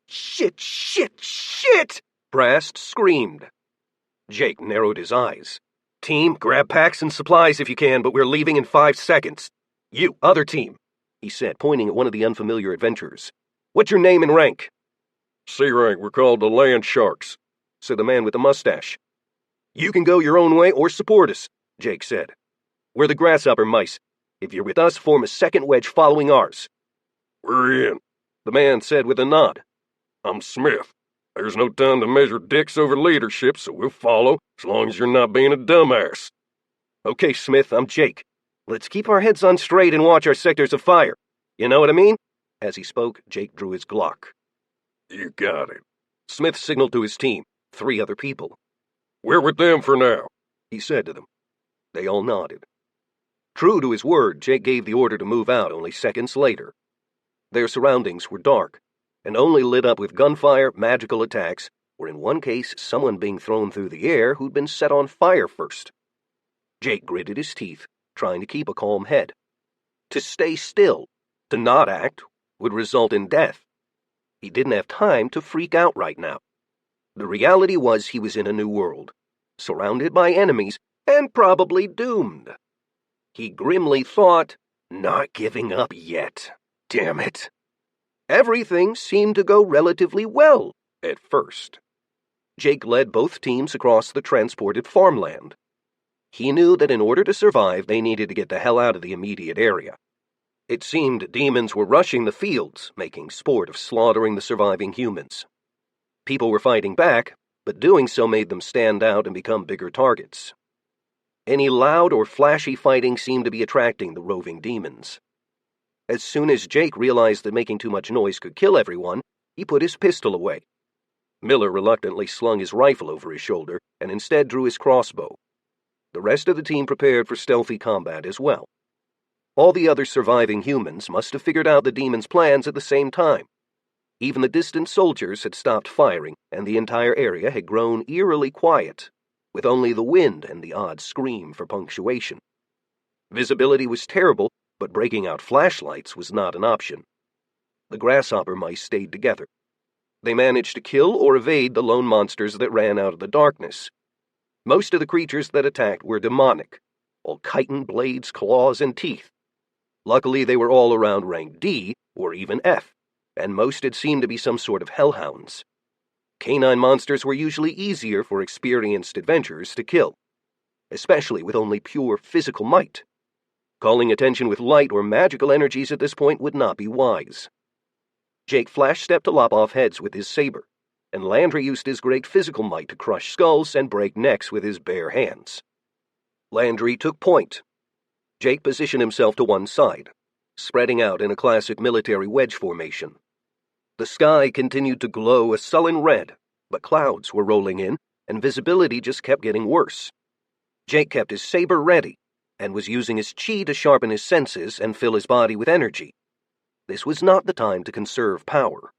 "Shit, shit, shit!" Brast screamed. Jake narrowed his eyes. "Team, grab packs and supplies if you can, but we're leaving in 5 seconds. You, other team," he said, pointing at one of the unfamiliar adventurers. "What's your name and rank?" "C rank, we're called the Land Sharks," said the man with the mustache. "You can go your own way or support us," Jake said. "We're the Grasshopper Mice. If you're with us, form a second wedge following ours." "We're in," the man said with a nod. "I'm Smith. There's no time to measure dicks over leadership, so we'll follow, as long as you're not being a dumbass." "Okay, Smith, I'm Jake. Let's keep our heads on straight and watch our sectors of fire. You know what I mean?" As he spoke, Jake drew his Glock. "You got it." Smith signaled to his team, 3 other people. "We're with them for now," he said to them. They all nodded. True to his word, Jake gave the order to move out only seconds later. Their surroundings were dark, and only lit up with gunfire, magical attacks, or in one case, someone being thrown through the air who'd been set on fire first. Jake gritted his teeth, trying to keep a calm head. To stay still, to not act, would result in death. He didn't have time to freak out right now. The reality was he was in a new world, surrounded by enemies, and probably doomed. He grimly thought, "Not giving up yet. Damn it." Everything seemed to go relatively well at first. Jake led both teams across the transported farmland. He knew that in order to survive, they needed to get the hell out of the immediate area. It seemed demons were rushing the fields, making sport of slaughtering the surviving humans. People were fighting back, but doing so made them stand out and become bigger targets. Any loud or flashy fighting seemed to be attracting the roving demons. As soon as Jake realized that making too much noise could kill everyone, he put his pistol away. Miller reluctantly slung his rifle over his shoulder and instead drew his crossbow. The rest of the team prepared for stealthy combat as well. All the other surviving humans must have figured out the demons' plans at the same time. Even the distant soldiers had stopped firing, and the entire area had grown eerily quiet, with only the wind and the odd scream for punctuation. Visibility was terrible, but breaking out flashlights was not an option. The Grasshopper Mice stayed together. They managed to kill or evade the lone monsters that ran out of the darkness. Most of the creatures that attacked were demonic, all chitin blades, claws, and teeth. Luckily, they were all around rank D, or even F, and most had seemed to be some sort of hellhounds. Canine monsters were usually easier for experienced adventurers to kill, especially with only pure physical might. Calling attention with light or magical energies at this point would not be wise. Jake flash-stepped to lop off heads with his saber, and Landry used his great physical might to crush skulls and break necks with his bare hands. Landry took point. Jake positioned himself to one side, spreading out in a classic military wedge formation. The sky continued to glow a sullen red, but clouds were rolling in, and visibility just kept getting worse. Jake kept his saber ready, and was using his chi to sharpen his senses and fill his body with energy. This was not the time to conserve power.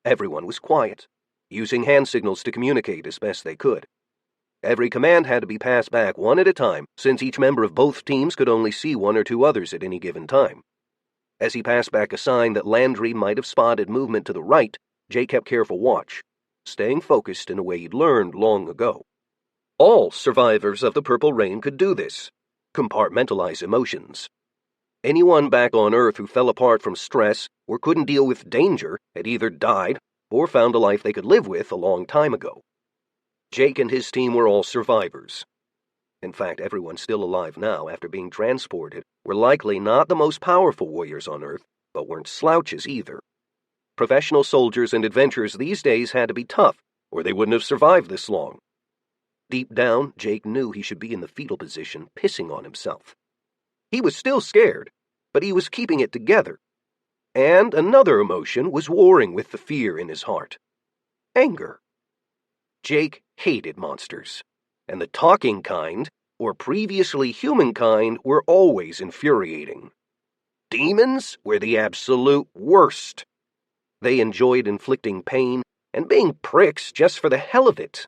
Everyone was quiet, using hand signals to communicate as best they could. Every command had to be passed back one at a time, since each member of both teams could only see 1 or 2 others at any given time. As he passed back a sign that Landry might have spotted movement to the right, Jake kept careful watch, staying focused in a way he'd learned long ago. All survivors of the Purple Rain could do this, compartmentalize emotions. Anyone back on Earth who fell apart from stress or couldn't deal with danger had either died or found a life they could live with a long time ago. Jake and his team were all survivors. In fact, everyone still alive now after being transported were likely not the most powerful warriors on Earth, but weren't slouches either. Professional soldiers and adventurers these days had to be tough, or they wouldn't have survived this long. Deep down, Jake knew he should be in the fetal position, pissing on himself. He was still scared, but he was keeping it together. And another emotion was warring with the fear in his heart. Anger. Jake hated monsters, and the talking kind, or previously human kind, were always infuriating. Demons were the absolute worst. They enjoyed inflicting pain and being pricks just for the hell of it.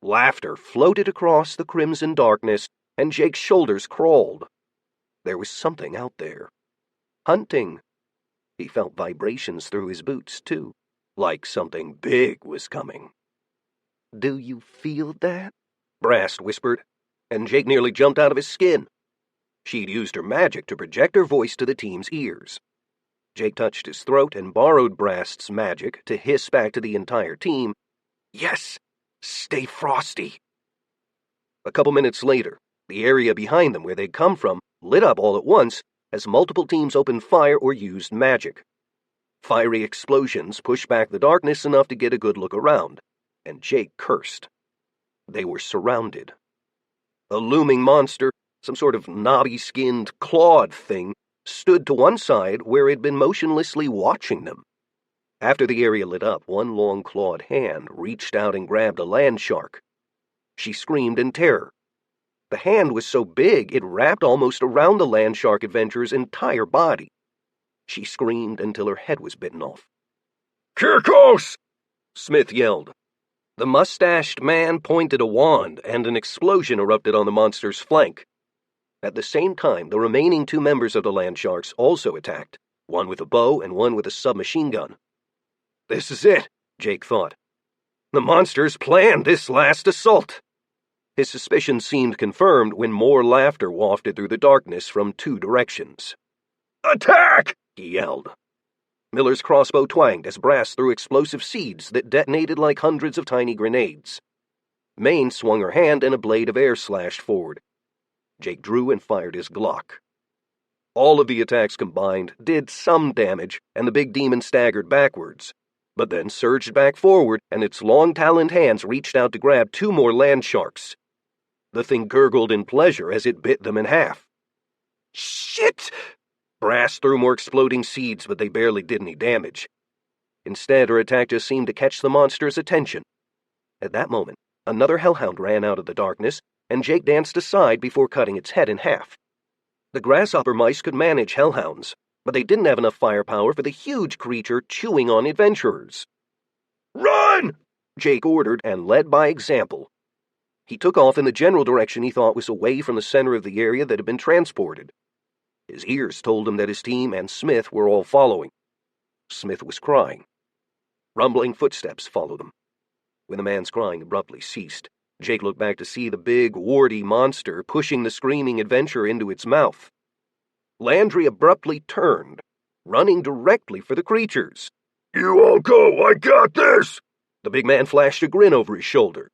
Laughter floated across the crimson darkness, and Jake's shoulders crawled. There was something out there. Hunting. He felt vibrations through his boots, too, like something big was coming. "Do you feel that?" Brast whispered, and Jake nearly jumped out of his skin. She'd used her magic to project her voice to the team's ears. Jake touched his throat and borrowed Brast's magic to hiss back to the entire team, "Yes, stay frosty." A couple minutes later, the area behind them where they'd come from lit up all at once as multiple teams opened fire or used magic. Fiery explosions pushed back the darkness enough to get a good look around, and Jake cursed. They were surrounded. A looming monster, some sort of knobby-skinned, clawed thing, stood to one side where it had been motionlessly watching them. After the area lit up, one long clawed hand reached out and grabbed a land shark. She screamed in terror. The hand was so big it wrapped almost around the land shark adventurer's entire body. She screamed until her head was bitten off. "Kirkos!" Smith yelled. The mustached man pointed a wand, and an explosion erupted on the monster's flank. At the same time, the remaining two members of the land sharks also attacked, one with a bow and one with a submachine gun. This is it, Jake thought. The monsters planned this last assault. His suspicions seemed confirmed when more laughter wafted through the darkness from two directions. "Attack!" he yelled. Miller's crossbow twanged as Brast threw explosive seeds that detonated like hundreds of tiny grenades. Maine swung her hand and a blade of air slashed forward. Jake drew and fired his Glock. All of the attacks combined did some damage, and the big demon staggered backwards, but then surged back forward, and its long-taloned hands reached out to grab two more land sharks. The thing gurgled in pleasure as it bit them in half. Shit! Brast threw more exploding seeds, but they barely did any damage. Instead, her attack just seemed to catch the monster's attention. At that moment, another hellhound ran out of the darkness, and Jake danced aside before cutting its head in half. The grasshopper mice could manage hellhounds, but they didn't have enough firepower for the huge creature chewing on adventurers. "Run!" Jake ordered and led by example. He took off in the general direction he thought was away from the center of the area that had been transported. His ears told him that his team and Smith were all following. Smith was crying. Rumbling footsteps followed him. When the man's crying abruptly ceased, Jake looked back to see the big, warty monster pushing the screaming adventurer into its mouth. Landry abruptly turned, running directly for the creatures. "You all go, I got this!" The big man flashed a grin over his shoulder.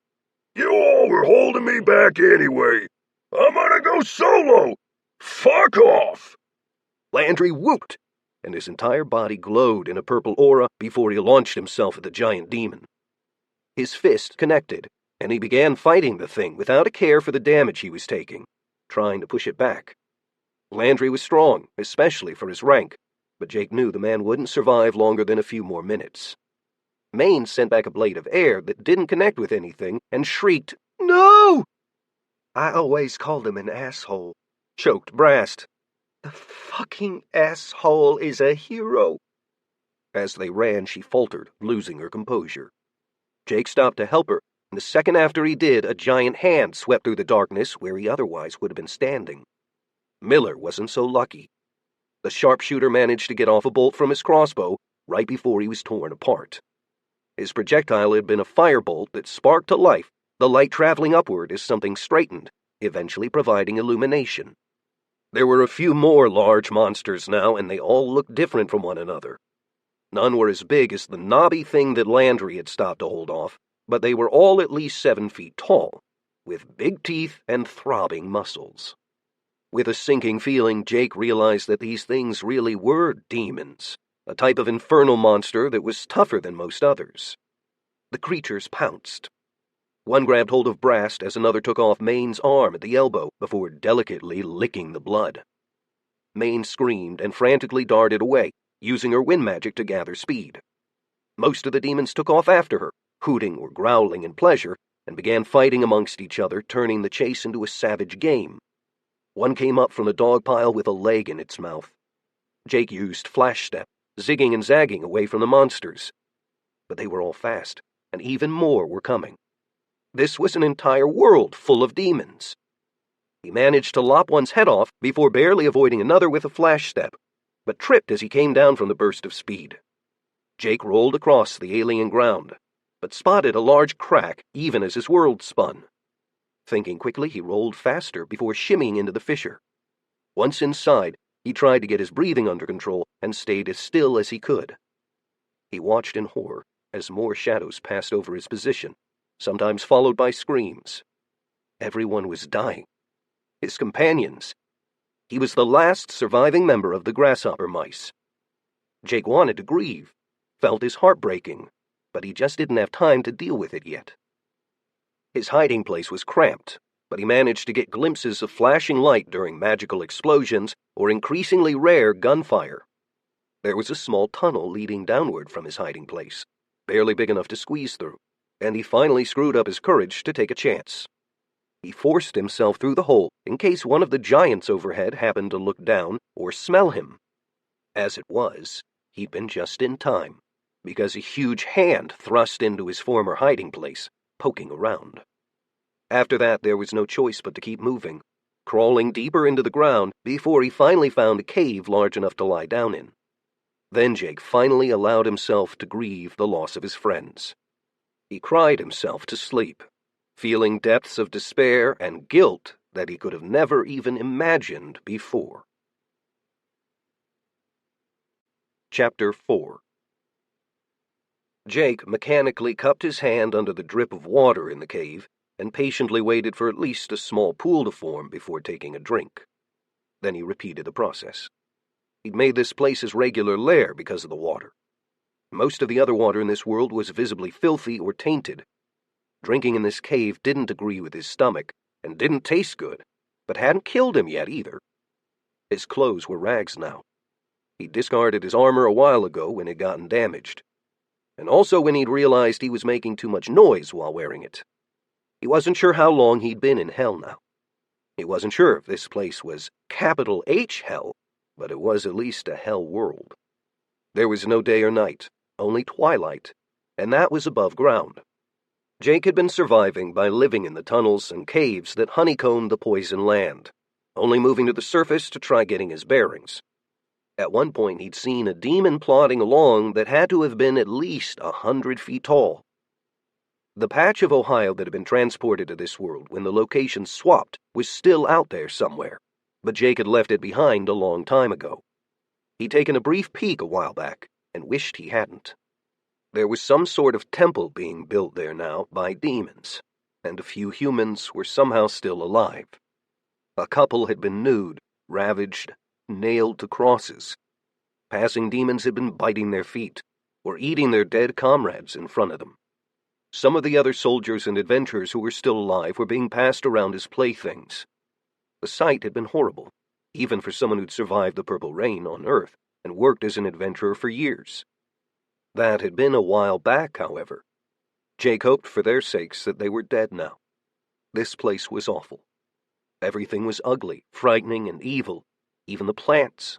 "You all were holding me back anyway. I'm gonna go solo! Fuck off!" Landry whooped, and his entire body glowed in a purple aura before he launched himself at the giant demon. His fist connected, and he began fighting the thing without a care for the damage he was taking, trying to push it back. Landry was strong, especially for his rank, but Jake knew the man wouldn't survive longer than a few more minutes. Maine sent back a blade of air that didn't connect with anything and shrieked, "No!" "I always called him an asshole," choked Brast. "The fucking asshole is a hero." As they ran, she faltered, losing her composure. Jake stopped to help her, and the second after he did, a giant hand swept through the darkness where he otherwise would have been standing. Miller wasn't so lucky. The sharpshooter managed to get off a bolt from his crossbow right before he was torn apart. His projectile had been a firebolt that sparked to life, the light traveling upward as something straightened, eventually providing illumination. There were a few more large monsters now, and they all looked different from one another. None were as big as the knobby thing that Landry had stopped to hold off, but they were all at least 7 feet tall, with big teeth and throbbing muscles. With a sinking feeling, Jake realized that these things really were demons, a type of infernal monster that was tougher than most others. The creatures pounced. One grabbed hold of Brast as another took off Maine's arm at the elbow before delicately licking the blood. Maine screamed and frantically darted away, using her wind magic to gather speed. Most of the demons took off after her, hooting or growling in pleasure, and began fighting amongst each other, turning the chase into a savage game. One came up from the dog pile with a leg in its mouth. Jake used Flash Step, zigging and zagging away from the monsters. But they were all fast, and even more were coming. This was an entire world full of demons. He managed to lop one's head off before barely avoiding another with a Flash Step, but tripped as he came down from the burst of speed. Jake rolled across the alien ground, but spotted a large crack even as his world spun. Thinking quickly, he rolled faster before shimmying into the fissure. Once inside, he tried to get his breathing under control and stayed as still as he could. He watched in horror as more shadows passed over his position, sometimes followed by screams. Everyone was dying. His companions. He was the last surviving member of the grasshopper mice. Jake wanted to grieve, felt his heart breaking, but he just didn't have time to deal with it yet. His hiding place was cramped, but he managed to get glimpses of flashing light during magical explosions or increasingly rare gunfire. There was a small tunnel leading downward from his hiding place, barely big enough to squeeze through, and he finally screwed up his courage to take a chance. He forced himself through the hole in case one of the giants overhead happened to look down or smell him. As it was, he'd been just in time, because a huge hand thrust into his former hiding place, poking around. After that, there was no choice but to keep moving, crawling deeper into the ground before he finally found a cave large enough to lie down in. Then Jake finally allowed himself to grieve the loss of his friends. He cried himself to sleep, feeling depths of despair and guilt that he could have never even imagined before. Chapter 4. Jake mechanically cupped his hand under the drip of water in the cave and patiently waited for at least a small pool to form before taking a drink. Then he repeated the process. He'd made this place his regular lair because of the water. Most of the other water in this world was visibly filthy or tainted. Drinking in this cave didn't agree with his stomach and didn't taste good, but hadn't killed him yet either. His clothes were rags now. He discarded his armor a while ago when it had gotten damaged, and also when he'd realized he was making too much noise while wearing it. He wasn't sure how long he'd been in hell now. He wasn't sure if this place was capital H hell, but it was at least a hell world. There was no day or night, only twilight, and that was above ground. Jake had been surviving by living in the tunnels and caves that honeycombed the poison land, only moving to the surface to try getting his bearings. At one point he'd seen a demon plodding along that had to have been at least 100 feet tall. The patch of Ohio that had been transported to this world when the location swapped was still out there somewhere, but Jake had left it behind a long time ago. He'd taken a brief peek a while back and wished he hadn't. There was some sort of temple being built there now by demons, and a few humans were somehow still alive. A couple had been nude, ravaged, nailed to crosses. Passing demons had been biting their feet, or eating their dead comrades in front of them. Some of the other soldiers and adventurers who were still alive were being passed around as playthings. The sight had been horrible, even for someone who'd survived the Purple Rain on Earth and worked as an adventurer for years. That had been a while back, however. Jake hoped for their sakes that they were dead now. This place was awful. Everything was ugly, frightening, and evil, even the plants.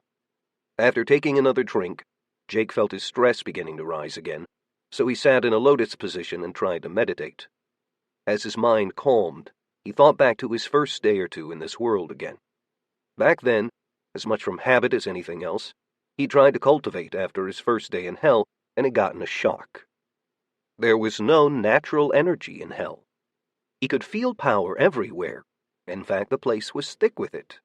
After taking another drink, Jake felt his stress beginning to rise again, so he sat in a lotus position and tried to meditate. As his mind calmed, he thought back to his first day or two in this world again. Back then, as much from habit as anything else, he tried to cultivate after his first day in hell and had gotten a shock. There was no natural energy in hell. He could feel power everywhere. In fact, the place was thick with it.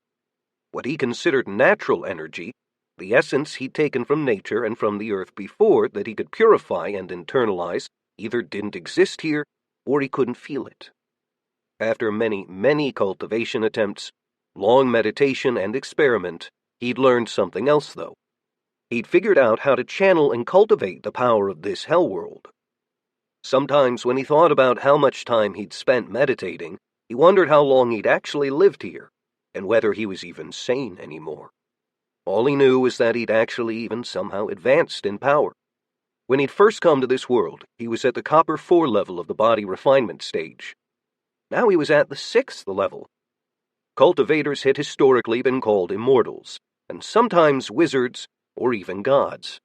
What he considered natural energy, the essence he'd taken from nature and from the earth before that he could purify and internalize, either didn't exist here or he couldn't feel it. After many, many cultivation attempts, long meditation and experiment, he'd learned something else, though. He'd figured out how to channel and cultivate the power of this hell world. Sometimes when he thought about how much time he'd spent meditating, he wondered how long he'd actually lived here, and whether he was even sane anymore. All he knew was that he'd actually even somehow advanced in power. When he'd first come to this world, he was at the Copper 4 level of the body refinement stage. Now he was at the 6th level. Cultivators had historically been called immortals, and sometimes wizards or even gods.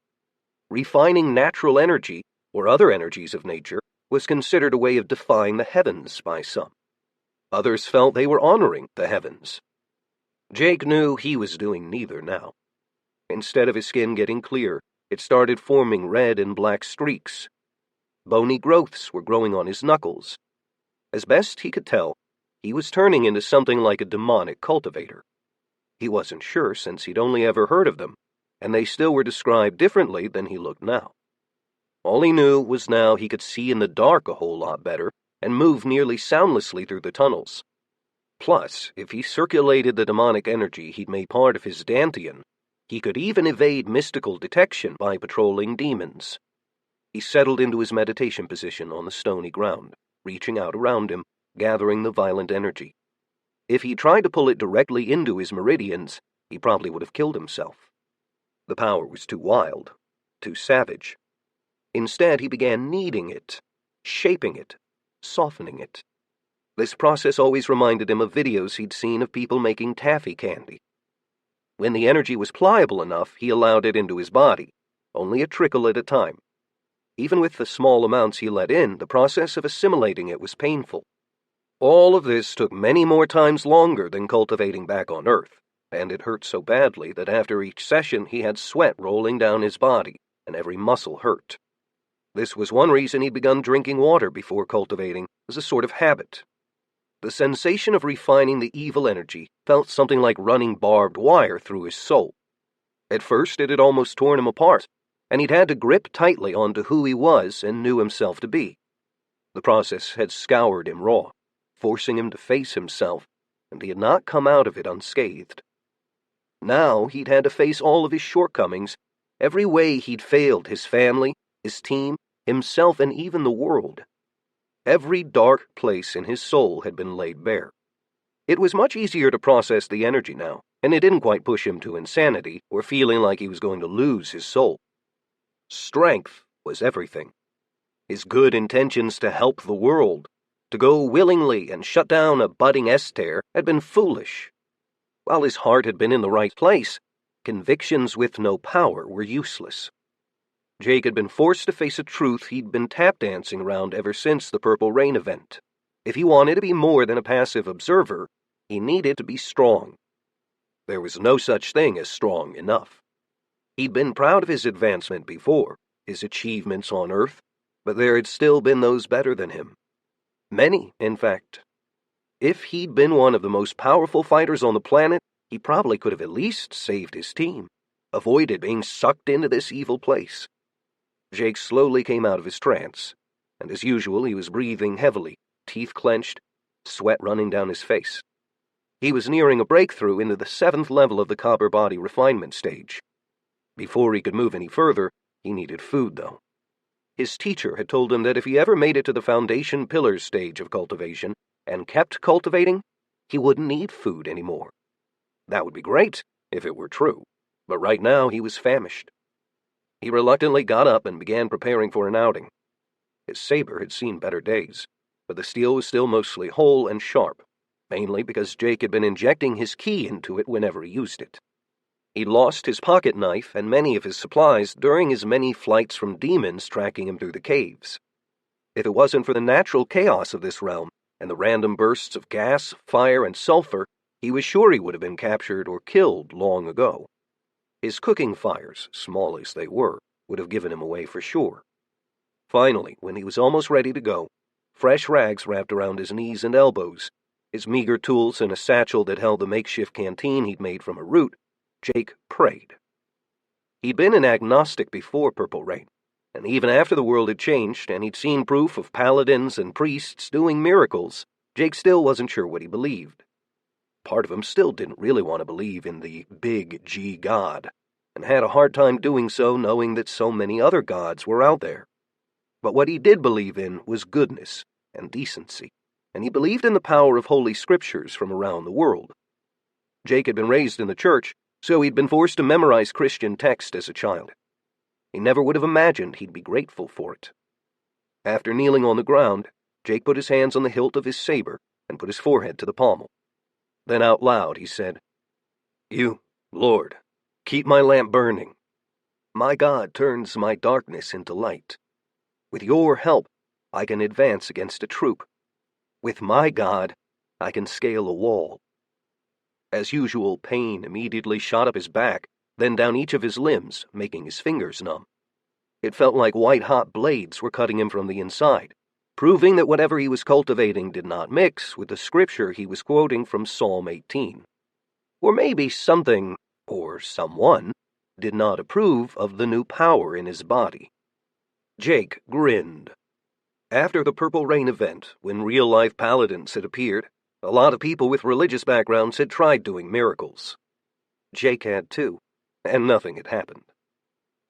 Refining natural energy, or other energies of nature, was considered a way of defying the heavens by some. Others felt they were honoring the heavens. Jake knew he was doing neither now. Instead of his skin getting clear, it started forming red and black streaks. Bony growths were growing on his knuckles. As best he could tell, he was turning into something like a demonic cultivator. He wasn't sure since he'd only ever heard of them, and they still were described differently than he looked now. All he knew was now he could see in the dark a whole lot better and move nearly soundlessly through the tunnels. Plus, if he circulated the demonic energy he'd made part of his dantian, he could even evade mystical detection by patrolling demons. He settled into his meditation position on the stony ground, reaching out around him, gathering the violent energy. If he tried to pull it directly into his meridians, he probably would have killed himself. The power was too wild, too savage. Instead, he began kneading it, shaping it, softening it. This process always reminded him of videos he'd seen of people making taffy candy. When the energy was pliable enough, he allowed it into his body, only a trickle at a time. Even with the small amounts he let in, the process of assimilating it was painful. All of this took many more times longer than cultivating back on Earth, and it hurt so badly that after each session he had sweat rolling down his body, and every muscle hurt. This was one reason he'd begun drinking water before cultivating, as a sort of habit. The sensation of refining the evil energy felt something like running barbed wire through his soul. At first it had almost torn him apart, and he'd had to grip tightly onto who he was and knew himself to be. The process had scoured him raw, forcing him to face himself, and he had not come out of it unscathed. Now he'd had to face all of his shortcomings, every way he'd failed his family, his team, himself, and even the world. Every dark place in his soul had been laid bare. It was much easier to process the energy now, and it didn't quite push him to insanity or feeling like he was going to lose his soul. Strength was everything. His good intentions to help the world, to go willingly and shut down a budding Esther, had been foolish. While his heart had been in the right place, convictions with no power were useless. Jake had been forced to face a truth he'd been tap-dancing around ever since the Purple Rain event. If he wanted to be more than a passive observer, he needed to be strong. There was no such thing as strong enough. He'd been proud of his advancement before, his achievements on Earth, but there had still been those better than him. Many, in fact. If he'd been one of the most powerful fighters on the planet, he probably could have at least saved his team, avoided being sucked into this evil place. Jake slowly came out of his trance, and as usual he was breathing heavily, teeth clenched, sweat running down his face. He was nearing a breakthrough into the 7th level of the copper body refinement stage. Before he could move any further, he needed food, though. His teacher had told him that if he ever made it to the foundation pillars stage of cultivation and kept cultivating, he wouldn't need food anymore. That would be great if it were true, but right now he was famished. He reluctantly got up and began preparing for an outing. His saber had seen better days, but the steel was still mostly whole and sharp, mainly because Jake had been injecting his ki into it whenever he used it. He'd lost his pocket knife and many of his supplies during his many flights from demons tracking him through the caves. If it wasn't for the natural chaos of this realm and the random bursts of gas, fire, and sulfur, he was sure he would have been captured or killed long ago. His cooking fires, small as they were, would have given him away for sure. Finally, when he was almost ready to go, fresh rags wrapped around his knees and elbows, his meager tools in a satchel that held the makeshift canteen he'd made from a root, Jake prayed. He'd been an agnostic before Purple Rain, and even after the world had changed and he'd seen proof of paladins and priests doing miracles, Jake still wasn't sure what he believed. Part of him still didn't really want to believe in the big G God, and had a hard time doing so knowing that so many other gods were out there. But what he did believe in was goodness and decency, and he believed in the power of holy scriptures from around the world. Jake had been raised in the church, so he'd been forced to memorize Christian text as a child. He never would have imagined he'd be grateful for it. After kneeling on the ground, Jake put his hands on the hilt of his saber and put his forehead to the pommel. Then out loud he said, "You, Lord, keep my lamp burning. My God turns my darkness into light. With your help, I can advance against a troop. With my God, I can scale a wall." As usual, pain immediately shot up his back, then down each of his limbs, making his fingers numb. It felt like white-hot blades were cutting him from the inside, proving that whatever he was cultivating did not mix with the scripture he was quoting from Psalm 18. Or maybe something, or someone, did not approve of the new power in his body. Jake grinned. After the Purple Rain event, when real-life paladins had appeared, a lot of people with religious backgrounds had tried doing miracles. Jake had too, and nothing had happened.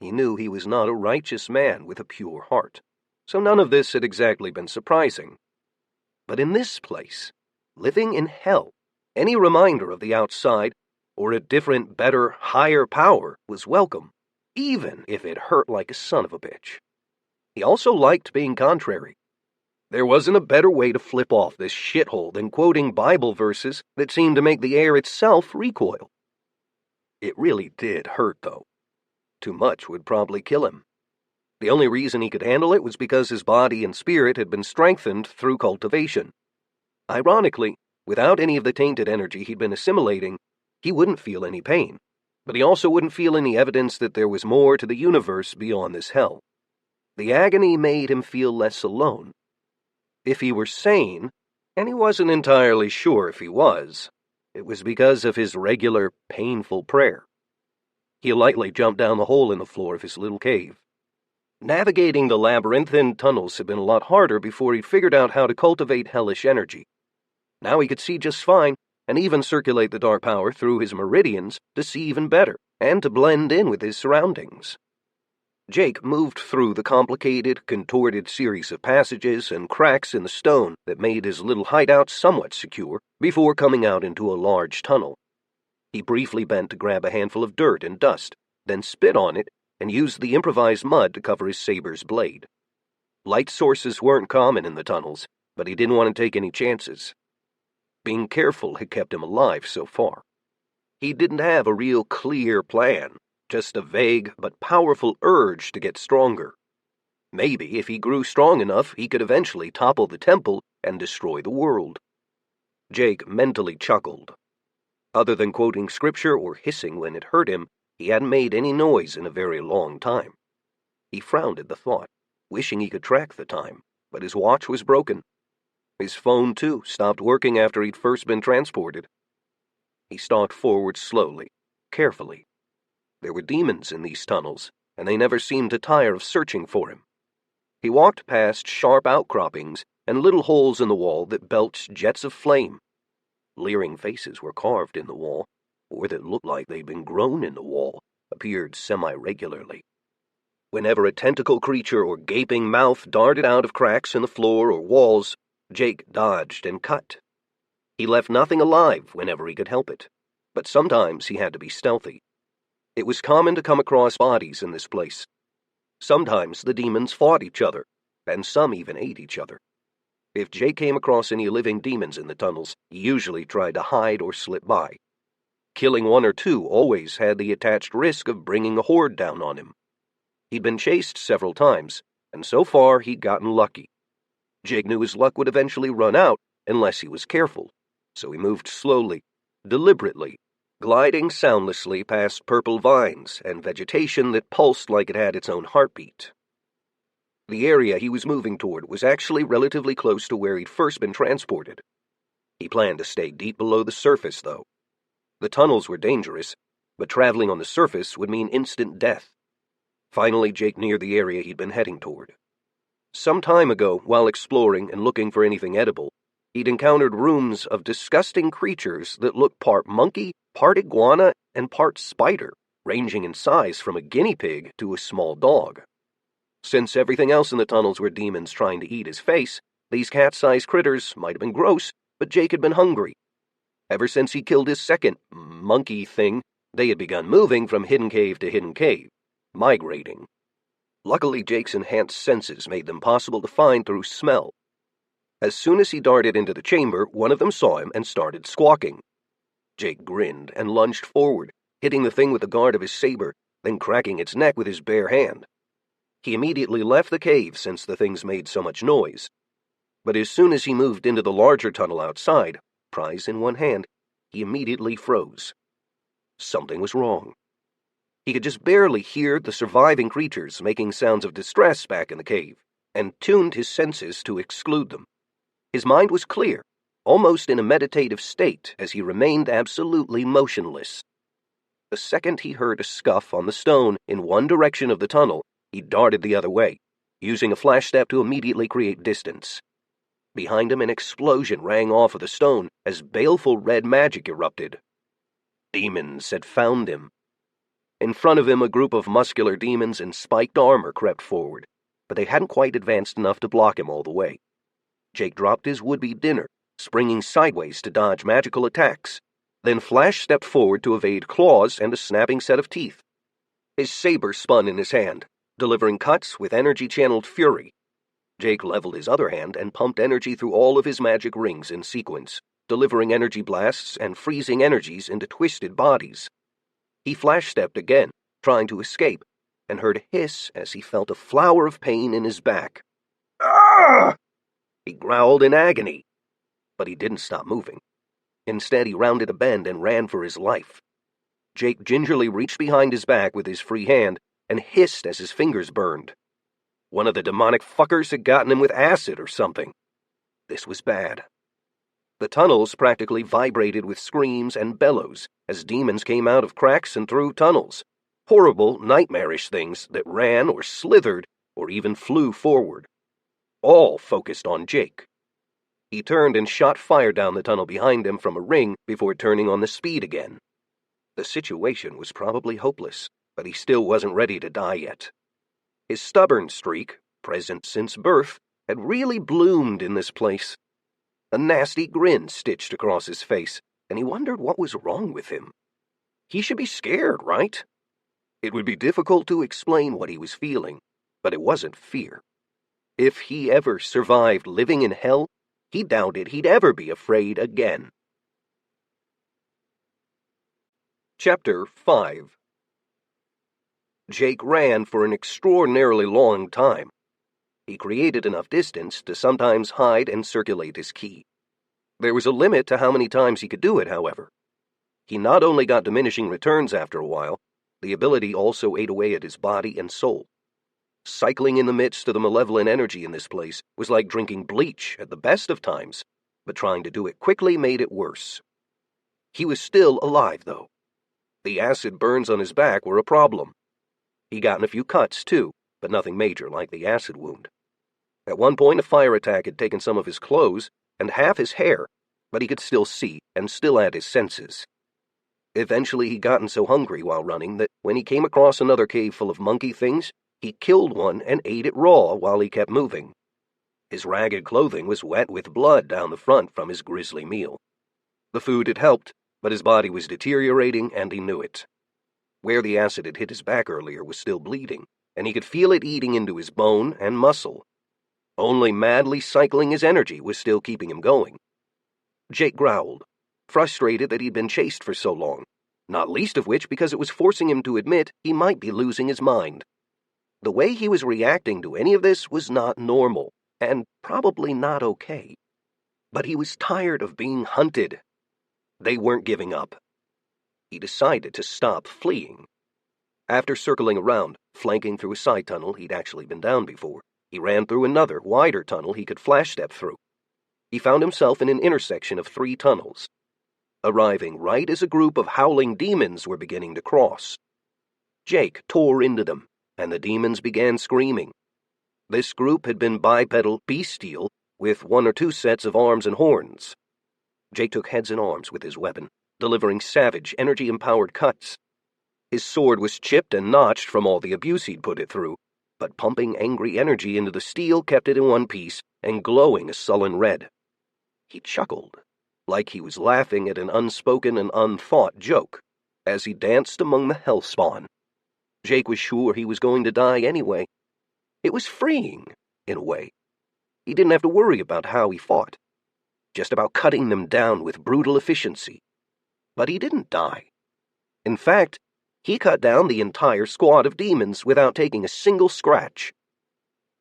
He knew he was not a righteous man with a pure heart, so none of this had exactly been surprising. But in this place, living in hell, any reminder of the outside, or a different, better, higher power was welcome, even if it hurt like a son of a bitch. He also liked being contrary. There wasn't a better way to flip off this shithole than quoting Bible verses that seemed to make the air itself recoil. It really did hurt, though. Too much would probably kill him. The only reason he could handle it was because his body and spirit had been strengthened through cultivation. Ironically, without any of the tainted energy he'd been assimilating, he wouldn't feel any pain, but he also wouldn't feel any evidence that there was more to the universe beyond this hell. The agony made him feel less alone. If he were sane, and he wasn't entirely sure if he was, it was because of his regular, painful prayer. He lightly jumped down the hole in the floor of his little cave. Navigating the labyrinthine tunnels had been a lot harder before he'd figured out how to cultivate hellish energy. Now he could see just fine, and even circulate the dark power through his meridians to see even better, and to blend in with his surroundings. Jake moved through the complicated, contorted series of passages and cracks in the stone that made his little hideout somewhat secure before coming out into a large tunnel. He briefly bent to grab a handful of dirt and dust, then spit on it and used the improvised mud to cover his saber's blade. Light sources weren't common in the tunnels, but he didn't want to take any chances. Being careful had kept him alive so far. He didn't have a real clear plan, just a vague but powerful urge to get stronger. Maybe if he grew strong enough, he could eventually topple the temple and destroy the world. Jake mentally chuckled. Other than quoting scripture or hissing when it hurt him, he hadn't made any noise in a very long time. He frowned at the thought, wishing he could track the time, but his watch was broken. His phone, too, stopped working after he'd first been transported. He stalked forward slowly, carefully. There were demons in these tunnels, and they never seemed to tire of searching for him. He walked past sharp outcroppings and little holes in the wall that belched jets of flame. Leering faces were carved in the wall, or that looked like they'd been grown in the wall, appeared semi-regularly. Whenever a tentacle creature or gaping mouth darted out of cracks in the floor or walls, Jake dodged and cut. He left nothing alive whenever he could help it, but sometimes he had to be stealthy. It was common to come across bodies in this place. Sometimes the demons fought each other, and some even ate each other. If Jake came across any living demons in the tunnels, he usually tried to hide or slip by. Killing one or two always had the attached risk of bringing a horde down on him. He'd been chased several times, and so far he'd gotten lucky. Jake knew his luck would eventually run out unless he was careful, so he moved slowly, deliberately, gliding soundlessly past purple vines and vegetation that pulsed like it had its own heartbeat. The area he was moving toward was actually relatively close to where he'd first been transported. He planned to stay deep below the surface, though. The tunnels were dangerous, but traveling on the surface would mean instant death. Finally, Jake neared the area he'd been heading toward. Some time ago, while exploring and looking for anything edible, he'd encountered rooms of disgusting creatures that looked part monkey, part iguana, and part spider, ranging in size from a guinea pig to a small dog. Since everything else in the tunnels were demons trying to eat his face, these cat-sized critters might have been gross, but Jake had been hungry. Ever since he killed his second monkey thing, they had begun moving from hidden cave to hidden cave, migrating. Luckily, Jake's enhanced senses made them possible to find through smell. As soon as he darted into the chamber, one of them saw him and started squawking. Jake grinned and lunged forward, hitting the thing with the guard of his saber, then cracking its neck with his bare hand. He immediately left the cave since the things made so much noise. But as soon as he moved into the larger tunnel outside, prize in one hand, he immediately froze. Something was wrong. He could just barely hear the surviving creatures making sounds of distress back in the cave, and tuned his senses to exclude them. His mind was clear, almost in a meditative state, as he remained absolutely motionless. The second he heard a scuff on the stone in one direction of the tunnel, he darted the other way, using a flash step to immediately create distance. Behind him, an explosion rang off of the stone as baleful red magic erupted. Demons had found him. In front of him, a group of muscular demons in spiked armor crept forward, but they hadn't quite advanced enough to block him all the way. Jake dropped his would-be dinner, springing sideways to dodge magical attacks, then Flash stepped forward to evade claws and a snapping set of teeth. His saber spun in his hand, delivering cuts with energy-channeled fury. Jake leveled his other hand and pumped energy through all of his magic rings in sequence, delivering energy blasts and freezing energies into twisted bodies. He flash-stepped again, trying to escape, and heard a hiss as he felt a flower of pain in his back. Ah! He growled in agony, but he didn't stop moving. Instead, he rounded a bend and ran for his life. Jake gingerly reached behind his back with his free hand and hissed as his fingers burned. One of the demonic fuckers had gotten him with acid or something. This was bad. The tunnels practically vibrated with screams and bellows as demons came out of cracks and through tunnels. Horrible, nightmarish things that ran or slithered or even flew forward. All focused on Jake. He turned and shot fire down the tunnel behind him from a ring before turning on the speed again. The situation was probably hopeless, but he still wasn't ready to die yet. His stubborn streak, present since birth, had really bloomed in this place. A nasty grin stitched across his face, and he wondered what was wrong with him. He should be scared, right? It would be difficult to explain what he was feeling, but it wasn't fear. If he ever survived living in hell, he doubted he'd ever be afraid again. Chapter 5. Jake ran for an extraordinarily long time. He created enough distance to sometimes hide and circulate his ki. There was a limit to how many times he could do it, however. He not only got diminishing returns after a while, the ability also ate away at his body and soul. Cycling in the midst of the malevolent energy in this place was like drinking bleach at the best of times, but trying to do it quickly made it worse. He was still alive, though. The acid burns on his back were a problem. He'd gotten a few cuts, too, but nothing major like the acid wound. At one point, a fire attack had taken some of his clothes and half his hair, but he could still see and still had his senses. Eventually, he'd gotten so hungry while running that when he came across another cave full of monkey things, he killed one and ate it raw while he kept moving. His ragged clothing was wet with blood down the front from his grisly meal. The food had helped, but his body was deteriorating and he knew it. Where the acid had hit his back earlier was still bleeding, and he could feel it eating into his bone and muscle. Only madly cycling his energy was still keeping him going. Jake growled, frustrated that he'd been chased for so long, not least of which because it was forcing him to admit he might be losing his mind. The way he was reacting to any of this was not normal, and probably not okay. But he was tired of being hunted. They weren't giving up. He decided to stop fleeing. After circling around, flanking through a side tunnel he'd actually been down before, He ran through another, wider tunnel he could flash step through. He found himself in an intersection of 3 tunnels, arriving right as a group of howling demons were beginning to cross. Jake tore into them, and the demons began screaming. This group had been bipedal bestial, with 1 or 2 sets of arms and horns. Jake took heads and arms with his weapon, delivering savage, energy-empowered cuts. His sword was chipped and notched from all the abuse he'd put it through, but pumping angry energy into the steel kept it in one piece and glowing a sullen red. He chuckled, like he was laughing at an unspoken and unthought joke, as he danced among the hellspawn. Jake was sure he was going to die anyway. It was freeing, in a way. He didn't have to worry about how he fought, just about cutting them down with brutal efficiency. But he didn't die. In fact, he cut down the entire squad of demons without taking a single scratch.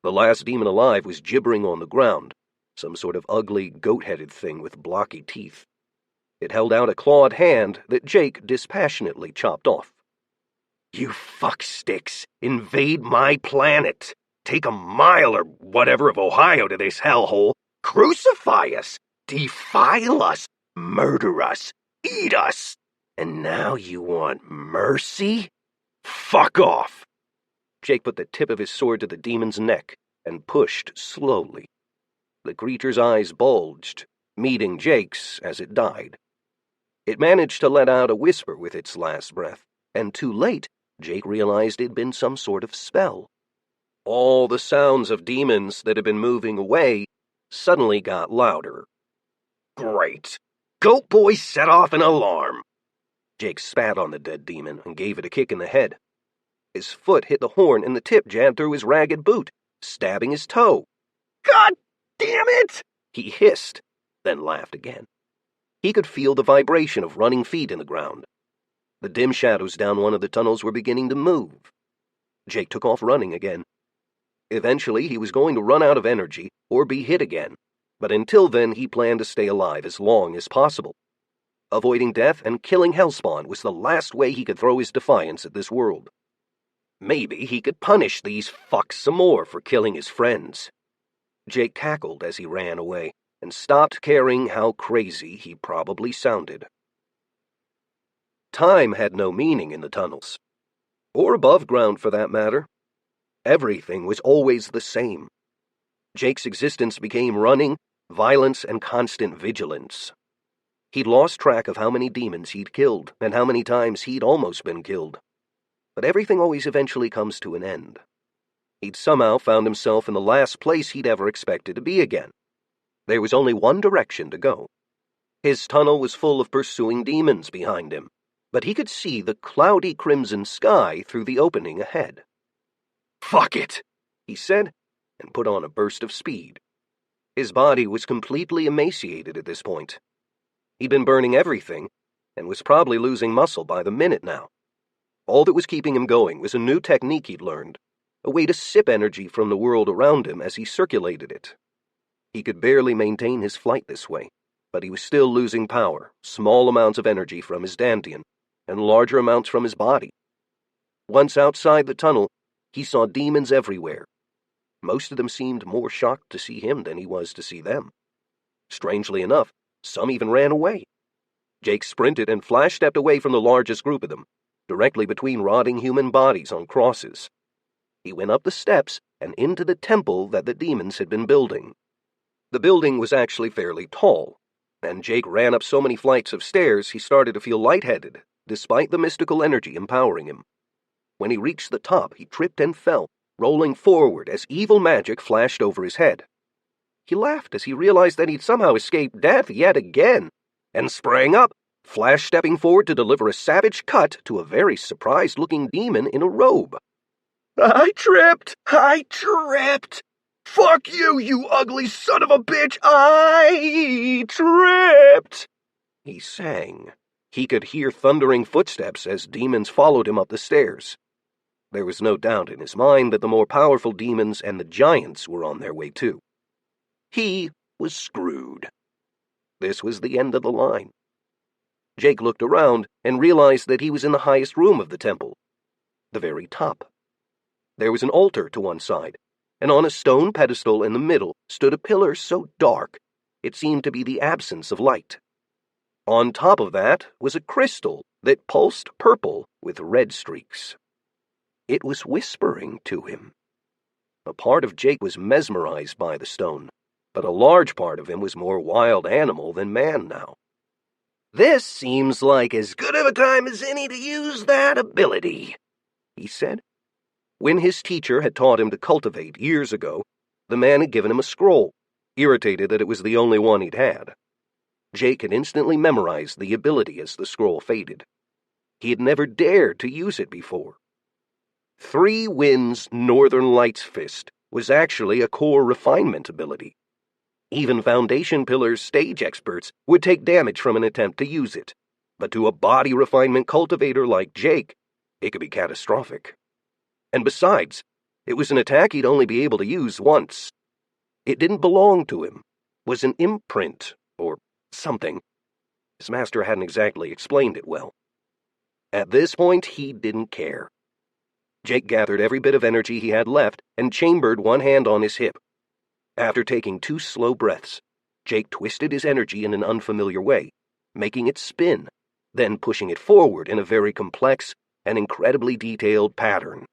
The last demon alive was gibbering on the ground, some sort of ugly, goat-headed thing with blocky teeth. It held out a clawed hand that Jake dispassionately chopped off. You fucksticks, invade my planet. Take a mile or whatever of Ohio to this hellhole. Crucify us, defile us, murder us, eat us. And now you want mercy? Fuck off! Jake put the tip of his sword to the demon's neck and pushed slowly. The creature's eyes bulged, meeting Jake's as it died. It managed to let out a whisper with its last breath, and too late, Jake realized it'd been some sort of spell. All the sounds of demons that had been moving away suddenly got louder. Great! Goat Boy set off an alarm. Jake spat on the dead demon and gave it a kick in the head. His foot hit the horn and the tip jabbed through his ragged boot, stabbing his toe. God damn it! He hissed, then laughed again. He could feel the vibration of running feet in the ground. The dim shadows down one of the tunnels were beginning to move. Jake took off running again. Eventually, he was going to run out of energy or be hit again, but until then he planned to stay alive as long as possible. Avoiding death and killing Hellspawn was the last way he could throw his defiance at this world. Maybe he could punish these fucks some more for killing his friends. Jake cackled as he ran away and stopped caring how crazy he probably sounded. Time had no meaning in the tunnels, or above ground for that matter. Everything was always the same. Jake's existence became running, violence, and constant vigilance. He'd lost track of how many demons he'd killed and how many times he'd almost been killed. But everything always eventually comes to an end. He'd somehow found himself in the last place he'd ever expected to be again. There was only one direction to go. His tunnel was full of pursuing demons behind him, but he could see the cloudy crimson sky through the opening ahead. Fuck it, he said, and put on a burst of speed. His body was completely emaciated at this point. He'd been burning everything, and was probably losing muscle by the minute now. All that was keeping him going was a new technique he'd learned, a way to sip energy from the world around him as he circulated it. He could barely maintain his flight this way, but he was still losing power, small amounts of energy from his dantian, and larger amounts from his body. Once outside the tunnel, he saw demons everywhere. Most of them seemed more shocked to see him than he was to see them. Strangely enough, some even ran away. Jake sprinted and flash-stepped away from the largest group of them, directly between rotting human bodies on crosses. He went up the steps and into the temple that the demons had been building. The building was actually fairly tall, and Jake ran up so many flights of stairs he started to feel lightheaded, despite the mystical energy empowering him. When he reached the top, he tripped and fell, rolling forward as evil magic flashed over his head. He laughed as he realized that he'd somehow escaped death yet again, and sprang up, flash-stepping forward to deliver a savage cut to a very surprised-looking demon in a robe. I tripped! Fuck you, you ugly son of a bitch! I tripped! He sang. He could hear thundering footsteps as demons followed him up the stairs. There was no doubt in his mind that the more powerful demons and the giants were on their way too. He was screwed. This was the end of the line. Jake looked around and realized that he was in the highest room of the temple, the very top. There was an altar to one side, and on a stone pedestal in the middle stood a pillar so dark it seemed to be the absence of light. On top of that was a crystal that pulsed purple with red streaks. It was whispering to him. A part of Jake was mesmerized by the stone, but a large part of him was more wild animal than man now. "This seems like as good of a time as any to use that ability," he said. When his teacher had taught him to cultivate years ago, the man had given him a scroll, irritated that it was the only one he'd had. Jake had instantly memorized the ability as the scroll faded. He had never dared to use it before. 3 Winds Northern Lights Fist was actually a core refinement ability. Even Foundation Pillar's stage experts would take damage from an attempt to use it, but to a body refinement cultivator like Jake, it could be catastrophic. And besides, it was an attack he'd only be able to use once. It didn't belong to him, was an imprint, or something. His master hadn't exactly explained it well. At this point, he didn't care. Jake gathered every bit of energy he had left and chambered one hand on his hip. After taking 2 slow breaths, Jake twisted his energy in an unfamiliar way, making it spin, then pushing it forward in a very complex and incredibly detailed pattern.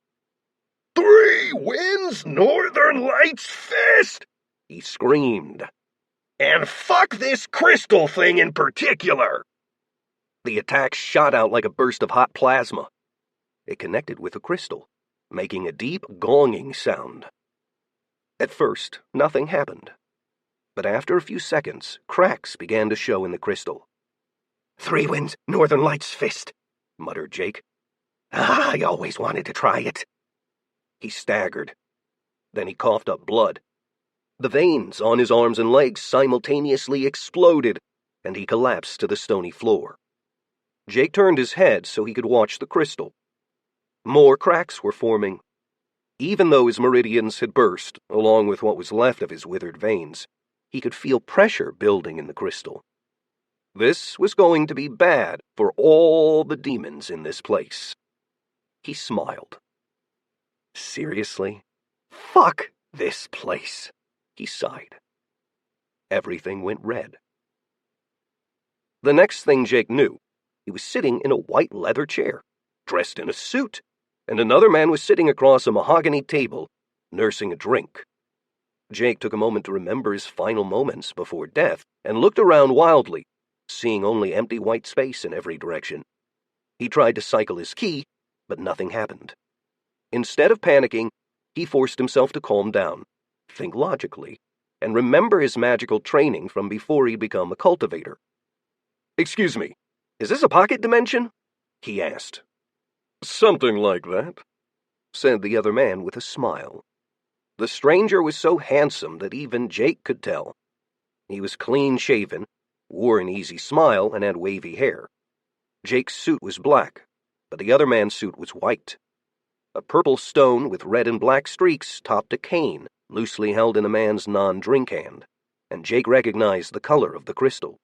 3 Winds Northern Lights Fist! He screamed. And fuck this crystal thing in particular! The attack shot out like a burst of hot plasma. It connected with the crystal, making a deep gonging sound. At first, nothing happened. But after a few seconds, cracks began to show in the crystal. 3 Winds Northern Lights Fist, muttered Jake. I always wanted to try it. He staggered. Then he coughed up blood. The veins on his arms and legs simultaneously exploded, and he collapsed to the stony floor. Jake turned his head so he could watch the crystal. More cracks were forming. Even though his meridians had burst, along with what was left of his withered veins, he could feel pressure building in the crystal. This was going to be bad for all the demons in this place. He smiled. Seriously? Fuck this place, he sighed. Everything went red. The next thing Jake knew, he was sitting in a white leather chair, dressed in a suit, and another man was sitting across a mahogany table, nursing a drink. Jake took a moment to remember his final moments before death and looked around wildly, seeing only empty white space in every direction. He tried to cycle his key, but nothing happened. Instead of panicking, he forced himself to calm down, think logically, and remember his magical training from before he'd become a cultivator. "Excuse me, is this a pocket dimension?" he asked. "Something like that," said the other man with a smile. The stranger was so handsome that even Jake could tell. He was clean-shaven, wore an easy smile, and had wavy hair. Jake's suit was black, but the other man's suit was white. A purple stone with red and black streaks topped a cane, loosely held in a man's non-drink hand, and Jake recognized the color of the crystal.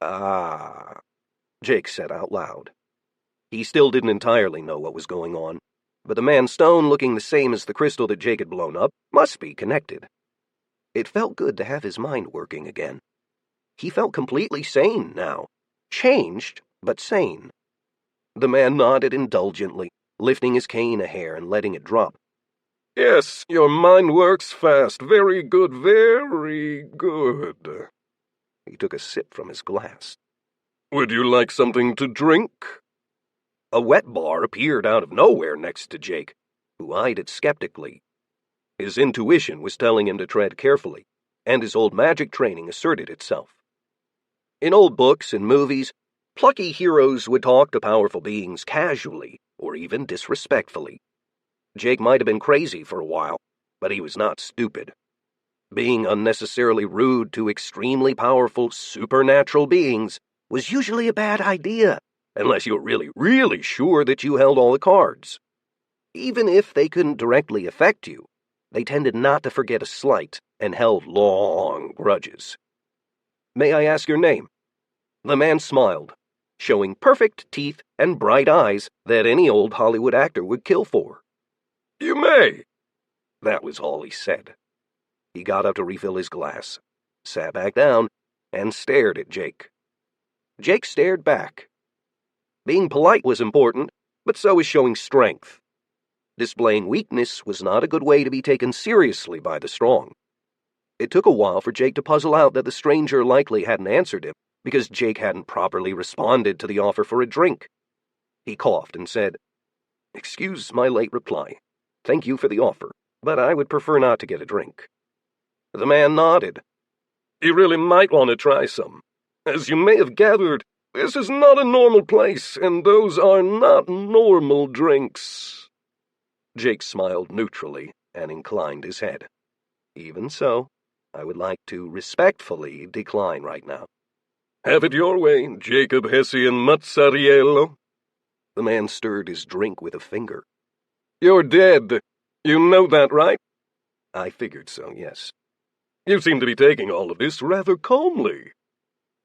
"Ah," Jake said out loud. He still didn't entirely know what was going on, but the man's stone, looking the same as the crystal that Jake had blown up, must be connected. It felt good to have his mind working again. He felt completely sane now. Changed, but sane. The man nodded indulgently, lifting his cane a hair and letting it drop. "Yes, your mind works fast. Very good, very good." He took a sip from his glass. "Would you like something to drink?" A wet bar appeared out of nowhere next to Jake, who eyed it skeptically. His intuition was telling him to tread carefully, and his old magic training asserted itself. In old books and movies, plucky heroes would talk to powerful beings casually, or even disrespectfully. Jake might have been crazy for a while, but he was not stupid. Being unnecessarily rude to extremely powerful supernatural beings was usually a bad idea, unless you were really, really sure that you held all the cards. Even if they couldn't directly affect you, they tended not to forget a slight and held long grudges. "May I ask your name?" The man smiled, showing perfect teeth and bright eyes that any old Hollywood actor would kill for. "You may." That was all he said. He got up to refill his glass, sat back down, and stared at Jake. Jake stared back. Being polite was important, but so was showing strength. Displaying weakness was not a good way to be taken seriously by the strong. It took a while for Jake to puzzle out that the stranger likely hadn't answered him because Jake hadn't properly responded to the offer for a drink. He coughed and said, "Excuse my late reply. Thank you for the offer, but I would prefer not to get a drink." The man nodded. "You really might want to try some. As you may have gathered, this is not a normal place, and those are not normal drinks." Jake smiled neutrally and inclined his head. "Even so, I would like to respectfully decline right now." "Have it your way, Jacob Hessian Mazzariello." The man stirred his drink with a finger. "You're dead. You know that, right?" "I figured so, yes." "You seem to be taking all of this rather calmly."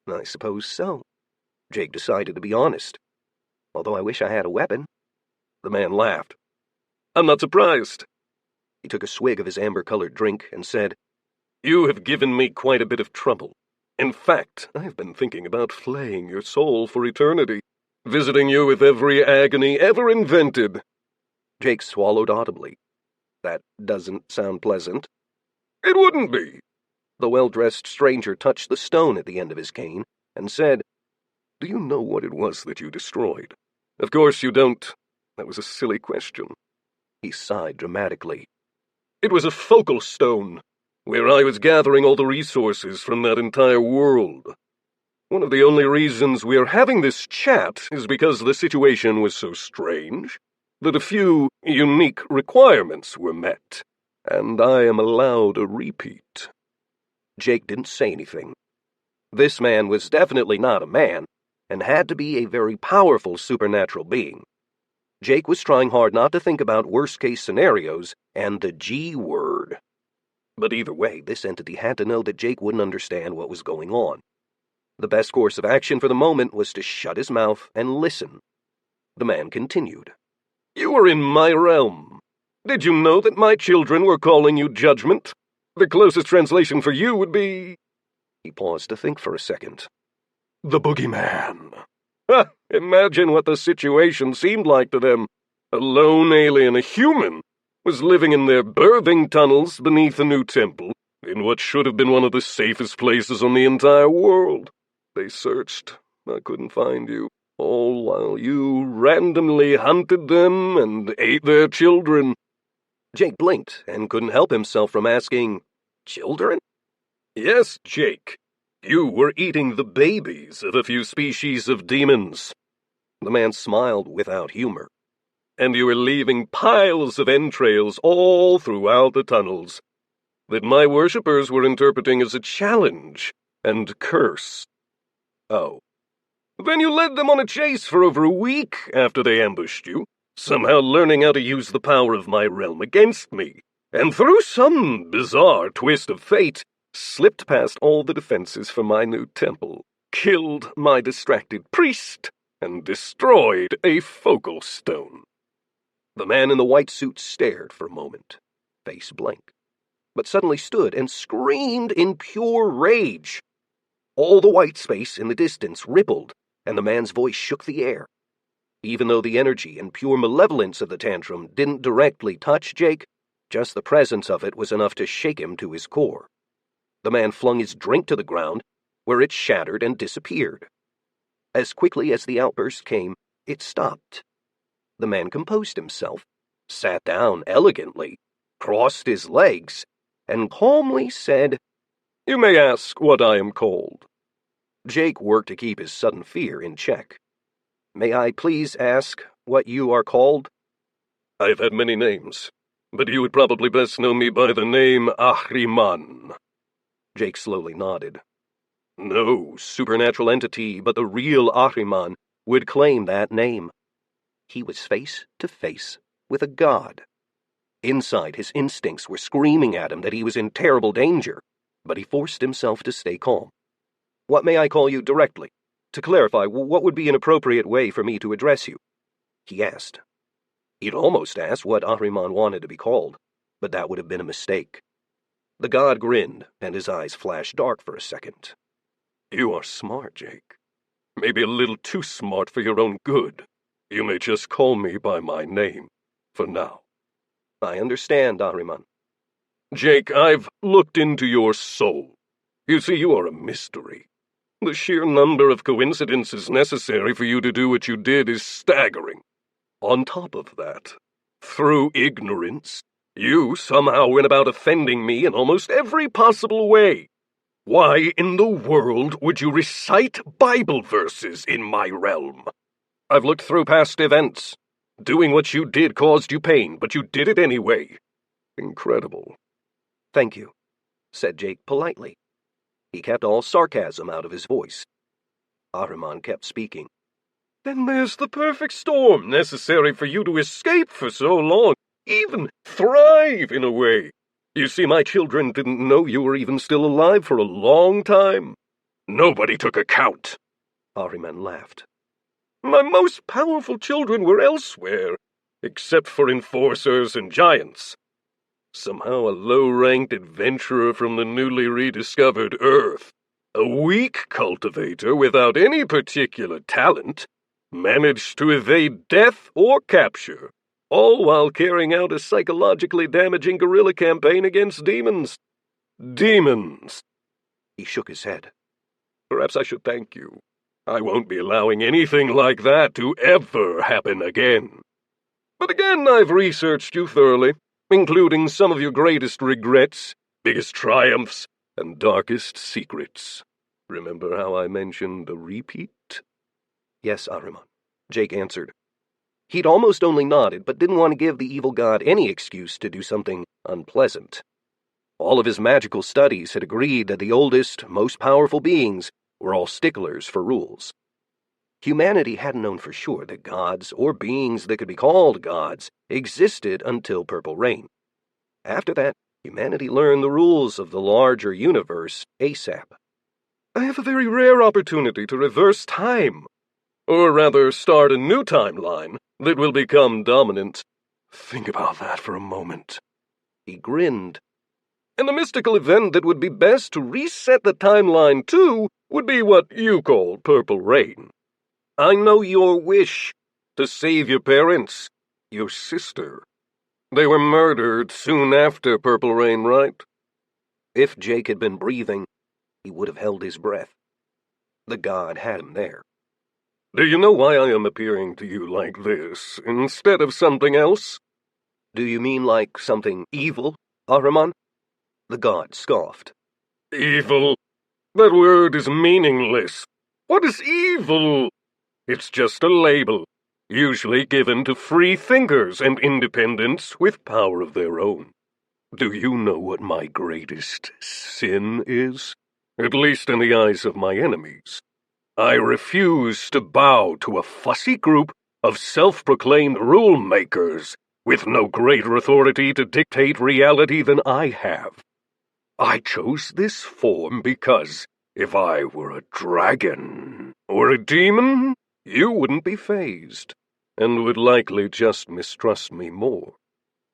"I suppose so." Jake decided to be honest. "Although I wish I had a weapon." The man laughed. "I'm not surprised." He took a swig of his amber-colored drink and said, "You have given me quite a bit of trouble. In fact, I have been thinking about flaying your soul for eternity, visiting you with every agony ever invented." Jake swallowed audibly. "That doesn't sound pleasant." "It wouldn't be." The well-dressed stranger touched the stone at the end of his cane and said, "Do you know what it was that you destroyed?" "Of course you don't. That was a silly question." He sighed dramatically. "It was a focal stone, where I was gathering all the resources from that entire world. One of the only reasons we're having this chat is because the situation was so strange that a few unique requirements were met, and I am allowed a repeat." Jake didn't say anything. This man was definitely not a man, and had to be a very powerful supernatural being. Jake was trying hard not to think about worst-case scenarios and the G word. But either way, this entity had to know that Jake wouldn't understand what was going on. The best course of action for the moment was to shut his mouth and listen. The man continued. "You were in my realm. Did you know that my children were calling you Judgment? The closest translation for you would be..." He paused to think for a second. "The Boogeyman." Ha! Imagine what the situation seemed like to them. A lone alien, a human, was living in their birthing tunnels beneath a new temple, in what should have been one of the safest places on the entire world. They searched, but couldn't find you, all while you randomly hunted them and ate their children. Jake blinked and couldn't help himself from asking, "Children?" "Yes, Jake. You were eating the babies of a few species of demons." The man smiled without humor. "And you were leaving piles of entrails all throughout the tunnels that my worshippers were interpreting as a challenge and curse." "Oh." "Then you led them on a chase for over a week after they ambushed you, somehow learning how to use the power of my realm against me, and through some bizarre twist of fate, slipped past all the defenses for my new temple, killed my distracted priest, and destroyed a focal stone." The man in the white suit stared for a moment, face blank, but suddenly stood and screamed in pure rage. All the white space in the distance rippled, and the man's voice shook the air. Even though the energy and pure malevolence of the tantrum didn't directly touch Jake, just the presence of it was enough to shake him to his core. The man flung his drink to the ground, where it shattered and disappeared. As quickly as the outburst came, it stopped. The man composed himself, sat down elegantly, crossed his legs, and calmly said, "You may ask what I am called." Jake worked to keep his sudden fear in check. "May I please ask what you are called?" "I've had many names, but you would probably best know me by the name Ahriman." Jake slowly nodded. No supernatural entity but the real Ahriman would claim that name. He was face to face with a god. Inside, his instincts were screaming at him that he was in terrible danger, but he forced himself to stay calm. "What may I call you directly? To clarify, what would be an appropriate way for me to address you?" he asked. He'd almost asked what Ahriman wanted to be called. but that would have been a mistake. The god grinned, and his eyes flashed dark for a second. You are smart, Jake. Maybe a little too smart for your own good. You may just call me by my name, for now. I understand, Ahriman. Jake, I've looked into your soul. You see, you are a mystery. The sheer number of coincidences necessary for you to do what you did is staggering. On top of that, through ignorance, you somehow went about offending me in almost every possible way. Why in the world would you recite Bible verses in my realm? I've looked through past events. Doing what you did caused you pain, but you did it anyway. Incredible. Thank you, said Jake politely. He kept all sarcasm out of his voice. Ahriman kept speaking. Then there's the perfect storm necessary for you to escape for so long, even thrive in a way. You see, my children didn't know you were even still alive for a long time. Nobody took account. Ahriman laughed. My most powerful children were elsewhere, except for enforcers and giants. Somehow a low-ranked adventurer from the newly rediscovered Earth, a weak cultivator without any particular talent, managed to evade death or capture, all while carrying out a psychologically damaging guerrilla campaign against demons. Demons! He shook his head. Perhaps I should thank you. I won't be allowing anything like that to ever happen again. But again, I've researched you thoroughly, including some of your greatest regrets, biggest triumphs, and darkest secrets. Remember how I mentioned a repeat? Yes, Ahriman, Jake answered. He'd almost only nodded, but didn't want to give the evil god any excuse to do something unpleasant. All of his magical studies had agreed that the oldest, most powerful beings were all sticklers for rules. Humanity hadn't known for sure that gods, or beings that could be called gods, existed until Purple Rain. After that, humanity learned the rules of the larger universe ASAP. I have a very rare opportunity to reverse time, or rather start a new timeline that will become dominant. Think about that for a moment. He grinned. And the mystical event that would be best to reset the timeline to would be what you call Purple Rain. I know your wish to save your parents, your sister. They were murdered soon after Purple Rain, right? If Jake had been breathing, he would have held his breath. The god had him there. Do you know why I am appearing to you like this, instead of something else? Do you mean like something evil, Ahriman? The god scoffed. Evil? That word is meaningless. What is evil? It's just a label, usually given to free thinkers and independents with power of their own. Do you know what my greatest sin is? At least in the eyes of my enemies. I refuse to bow to a fussy group of self-proclaimed rule-makers with no greater authority to dictate reality than I have. I chose this form because if I were a dragon or a demon, you wouldn't be fazed, and would likely just mistrust me more.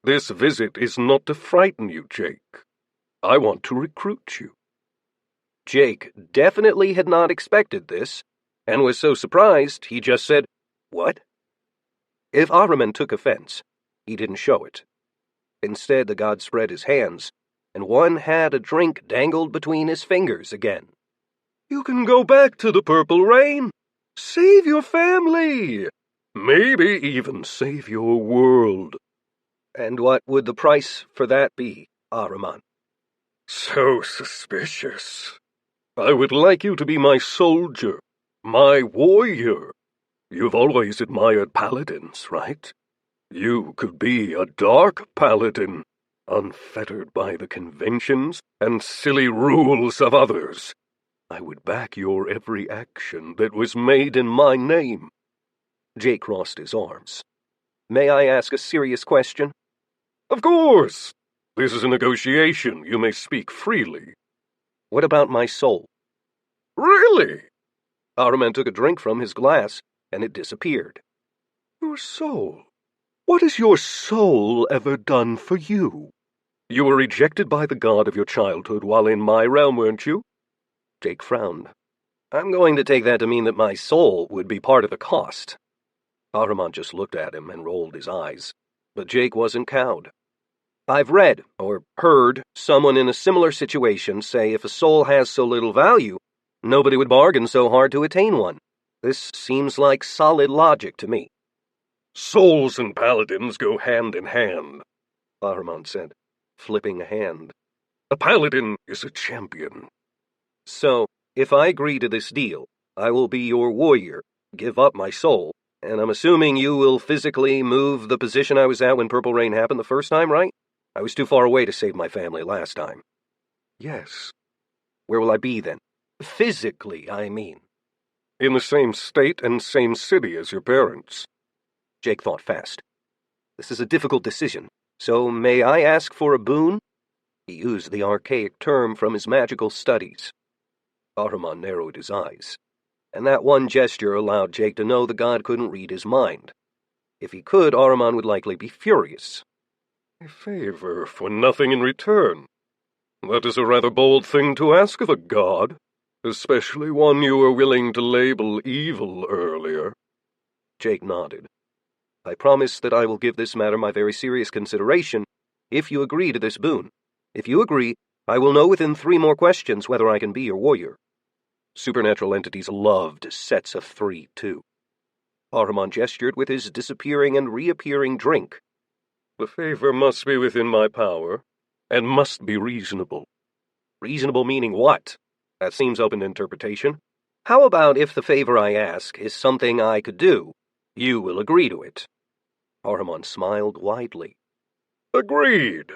This visit is not to frighten you, Jake. I want to recruit you. Jake definitely had not expected this, and was so surprised he just said, "What?" If Ahriman took offense, he didn't show it. Instead, the god spread his hands, and one had a drink dangled between his fingers again. You can go back to the Purple Rain. Save your family. Maybe even save your world. And what would the price for that be, Ahriman? So suspicious. I would like you to be my soldier, my warrior. You've always admired paladins, right? You could be a dark paladin, unfettered by the conventions and silly rules of others. I would back your every action that was made in my name. Jake crossed his arms. May I ask a serious question? Of course. This is a negotiation. You may speak freely. What about my soul? Really? Ahriman took a drink from his glass, and it disappeared. Your soul? What has your soul ever done for you? You were rejected by the god of your childhood while in my realm, weren't you? Jake frowned. I'm going to take that to mean that my soul would be part of the cost. Ahriman just looked at him and rolled his eyes, but Jake wasn't cowed. I've read, or heard, someone in a similar situation say if a soul has so little value, nobody would bargain so hard to attain one. This seems like solid logic to me. Souls and paladins go hand in hand, Ahriman said, flipping a hand. A paladin is a champion. So, if I agree to this deal, I will be your warrior, give up my soul, and I'm assuming you will physically move the position I was at when Purple Rain happened the first time, right? I was too far away to save my family last time. Yes. Where will I be then? Physically, I mean. In the same state and same city as your parents. Jake thought fast. This is a difficult decision, so may I ask for a boon? He used the archaic term from his magical studies. Ahriman narrowed his eyes, and that one gesture allowed Jake to know the god couldn't read his mind. If he could, Ahriman would likely be furious. A favor for nothing in return. That is a rather bold thing to ask of a god, especially one you were willing to label evil earlier. Jake nodded. I promise that I will give this matter my very serious consideration if you agree to this boon. If you agree, I will know within 3 more questions whether I can be your warrior. Supernatural entities loved sets of 3, too. Ahriman gestured with his disappearing and reappearing drink. The favor must be within my power, and must be reasonable. Reasonable meaning what? That seems open to interpretation. How about if the favor I ask is something I could do? You will agree to it. Ahriman smiled widely. Agreed.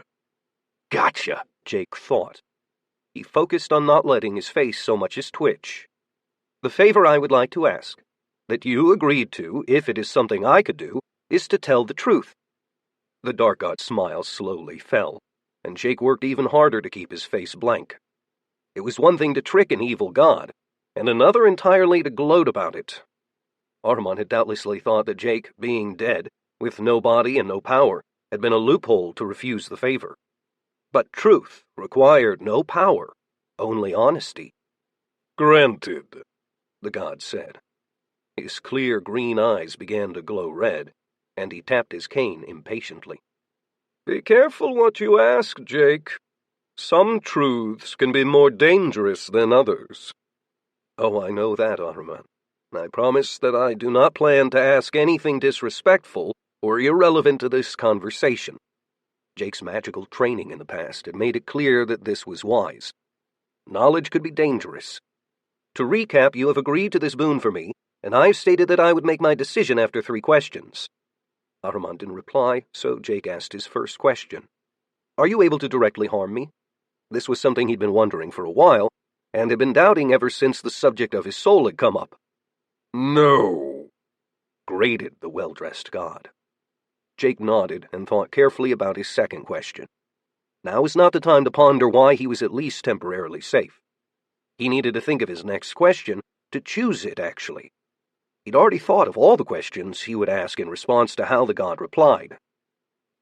Gotcha, Jake thought. He focused on not letting his face so much as twitch. The favor I would like to ask, that you agreed to, if it is something I could do, is to tell the truth. The dark god's smile slowly fell, and Jake worked even harder to keep his face blank. It was one thing to trick an evil god, and another entirely to gloat about it. Ahriman had doubtlessly thought that Jake, being dead, with no body and no power, had been a loophole to refuse the favor. But truth required no power, only honesty. Granted, the god said. His clear green eyes began to glow red, and he tapped his cane impatiently. Be careful what you ask, Jake. Some truths can be more dangerous than others. Oh, I know that, Ahriman. I promise that I do not plan to ask anything disrespectful or irrelevant to this conversation. Jake's magical training in the past had made it clear that this was wise. Knowledge could be dangerous. To recap, you have agreed to this boon for me, and I have stated that I would make my decision after 3 questions. Ahriman didn't reply, so Jake asked his first question. Are you able to directly harm me? This was something he'd been wondering for a while, and had been doubting ever since the subject of his soul had come up. No, grated the well-dressed god. Jake nodded and thought carefully about his second question. Now was not the time to ponder why he was at least temporarily safe. He needed to think of his next question, to choose it, actually. He'd already thought of all the questions he would ask in response to how the god replied.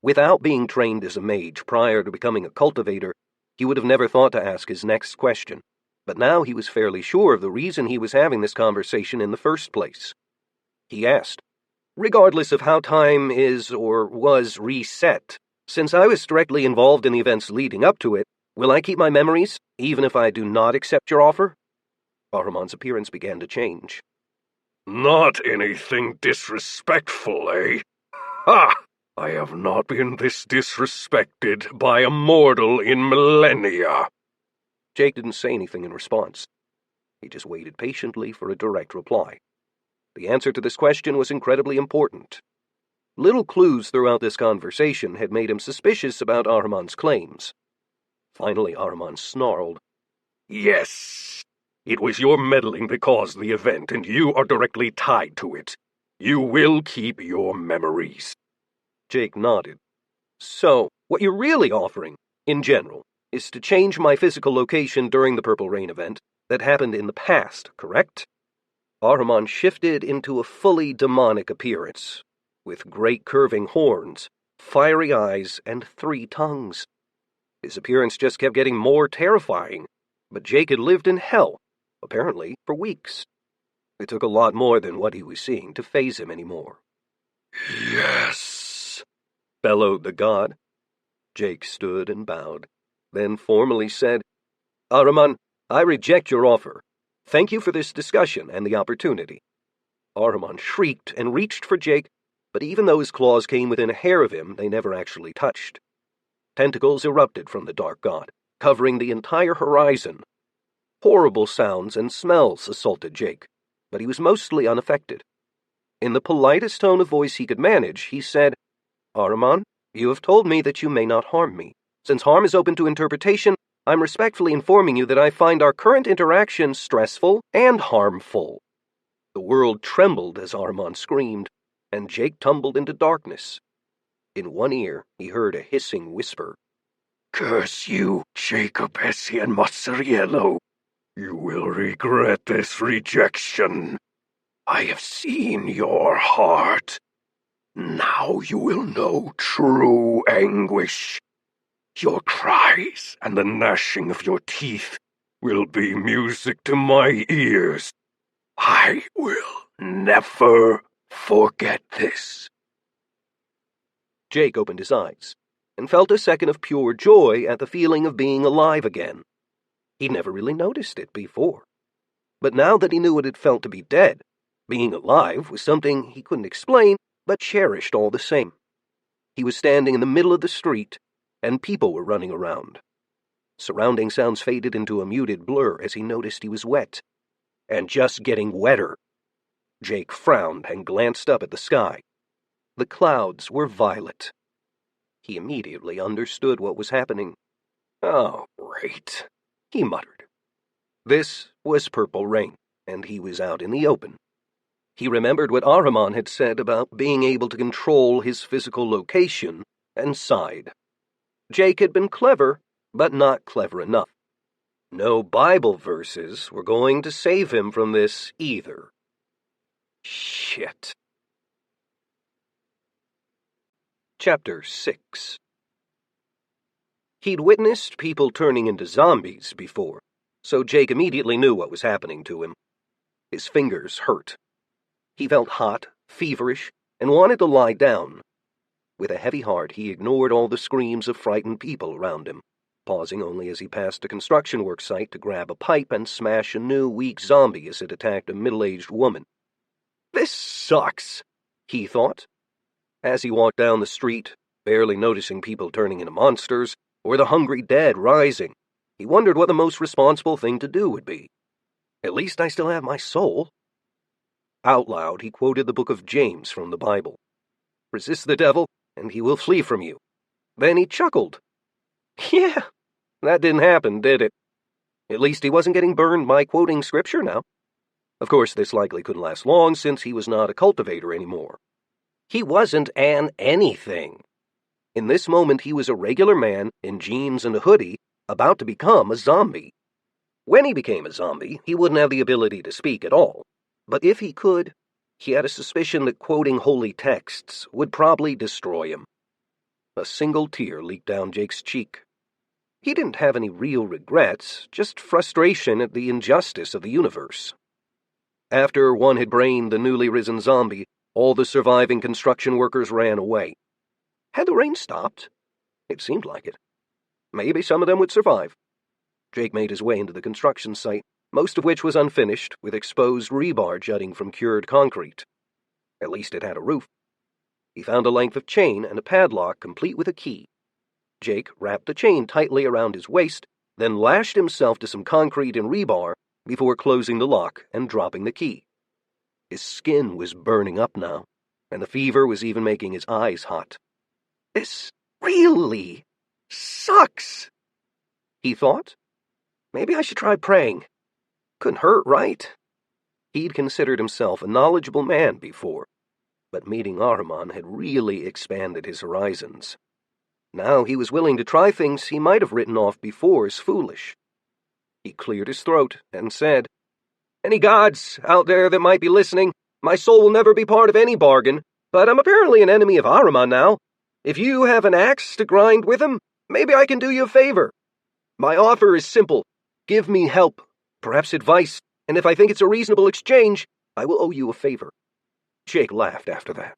Without being trained as a mage prior to becoming a cultivator, he would have never thought to ask his next question, but now he was fairly sure of the reason he was having this conversation in the first place. He asked, regardless of how time is or was reset, since I was directly involved in the events leading up to it, will I keep my memories, even if I do not accept your offer? Ahriman's appearance began to change. Not anything disrespectful, eh? Ha! I have not been this disrespected by a mortal in millennia. Jake didn't say anything in response. He just waited patiently for a direct reply. The answer to this question was incredibly important. Little clues throughout this conversation had made him suspicious about Ahriman's claims. Finally, Ahriman snarled. Yes, it was your meddling that caused the event, and you are directly tied to it. You will keep your memories. Jake nodded. So, what you're really offering, in general, is to change my physical location during the Purple Rain event that happened in the past, correct? Ahriman shifted into a fully demonic appearance, with great curving horns, fiery eyes, and 3 tongues. His appearance just kept getting more terrifying, but Jake had lived in hell, apparently, for weeks. It took a lot more than what he was seeing to faze him anymore. "Yes," bellowed the god. Jake stood and bowed, then formally said, Ahriman, I reject your offer. Thank you for this discussion and the opportunity. Ahriman shrieked and reached for Jake, but even though his claws came within a hair of him, they never actually touched. Tentacles erupted from the dark god, covering the entire horizon. Horrible sounds and smells assaulted Jake, but he was mostly unaffected. In the politest tone of voice he could manage, he said, Ahriman, you have told me that you may not harm me. Since harm is open to interpretation, I'm respectfully informing you that I find our current interaction stressful and harmful. The world trembled as Ahriman screamed, and Jake tumbled into darkness. In one ear, he heard a hissing whisper. "Curse you, Jacob Hessian Mozzariello. You will regret this rejection. I have seen your heart. Now you will know true anguish. Your cries and the gnashing of your teeth will be music to my ears. I will never forget this." Jake opened his eyes and felt a second of pure joy at the feeling of being alive again. He'd never really noticed it before. But now that he knew what it felt to be dead, being alive was something he couldn't explain, but cherished all the same. He was standing in the middle of the street, and people were running around. Surrounding sounds faded into a muted blur as he noticed he was wet, and just getting wetter. Jake frowned and glanced up at the sky. The clouds were violet. He immediately understood what was happening. Oh, great, he muttered. This was purple rain, and he was out in the open. He remembered what Ahriman had said about being able to control his physical location, and sighed. Jake had been clever, but not clever enough. No Bible verses were going to save him from this either. Shit. Chapter 6. He'd witnessed people turning into zombies before, so Jake immediately knew what was happening to him. His fingers hurt. He felt hot, feverish, and wanted to lie down. With a heavy heart, he ignored all the screams of frightened people around him, pausing only as he passed a construction work site to grab a pipe and smash a new, weak zombie as it attacked a middle-aged woman. This sucks, he thought. As he walked down the street, barely noticing people turning into monsters, or the hungry dead rising, he wondered what the most responsible thing to do would be. At least I still have my soul. Out loud, he quoted the book of James from the Bible. Resist the devil, and he will flee from you. Then he chuckled. Yeah, that didn't happen, did it? At least he wasn't getting burned by quoting scripture now. Of course, this likely couldn't last long since he was not a cultivator anymore. He wasn't an anything. In this moment, he was a regular man in jeans and a hoodie, about to become a zombie. When he became a zombie, he wouldn't have the ability to speak at all. But if he could, he had a suspicion that quoting holy texts would probably destroy him. A single tear leaked down Jake's cheek. He didn't have any real regrets, just frustration at the injustice of the universe. After one had brained the newly risen zombie, all the surviving construction workers ran away. Had the rain stopped? It seemed like it. Maybe some of them would survive. Jake made his way into the construction site, most of which was unfinished, with exposed rebar jutting from cured concrete. At least it had a roof. He found a length of chain and a padlock complete with a key. Jake wrapped the chain tightly around his waist, then lashed himself to some concrete and rebar before closing the lock and dropping the key. His skin was burning up now, and the fever was even making his eyes hot. This really sucks, he thought. Maybe I should try praying. Couldn't hurt, right? He'd considered himself a knowledgeable man before, but meeting Ahriman had really expanded his horizons. Now he was willing to try things he might have written off before as foolish. He cleared his throat and said, Any gods out there that might be listening, my soul will never be part of any bargain, but I'm apparently an enemy of Ahriman now. If you have an axe to grind with him, Maybe I can do you a favor. My offer is simple. Give me help, perhaps advice, and if I think it's a reasonable exchange, I will owe you a favor." Jake laughed after that.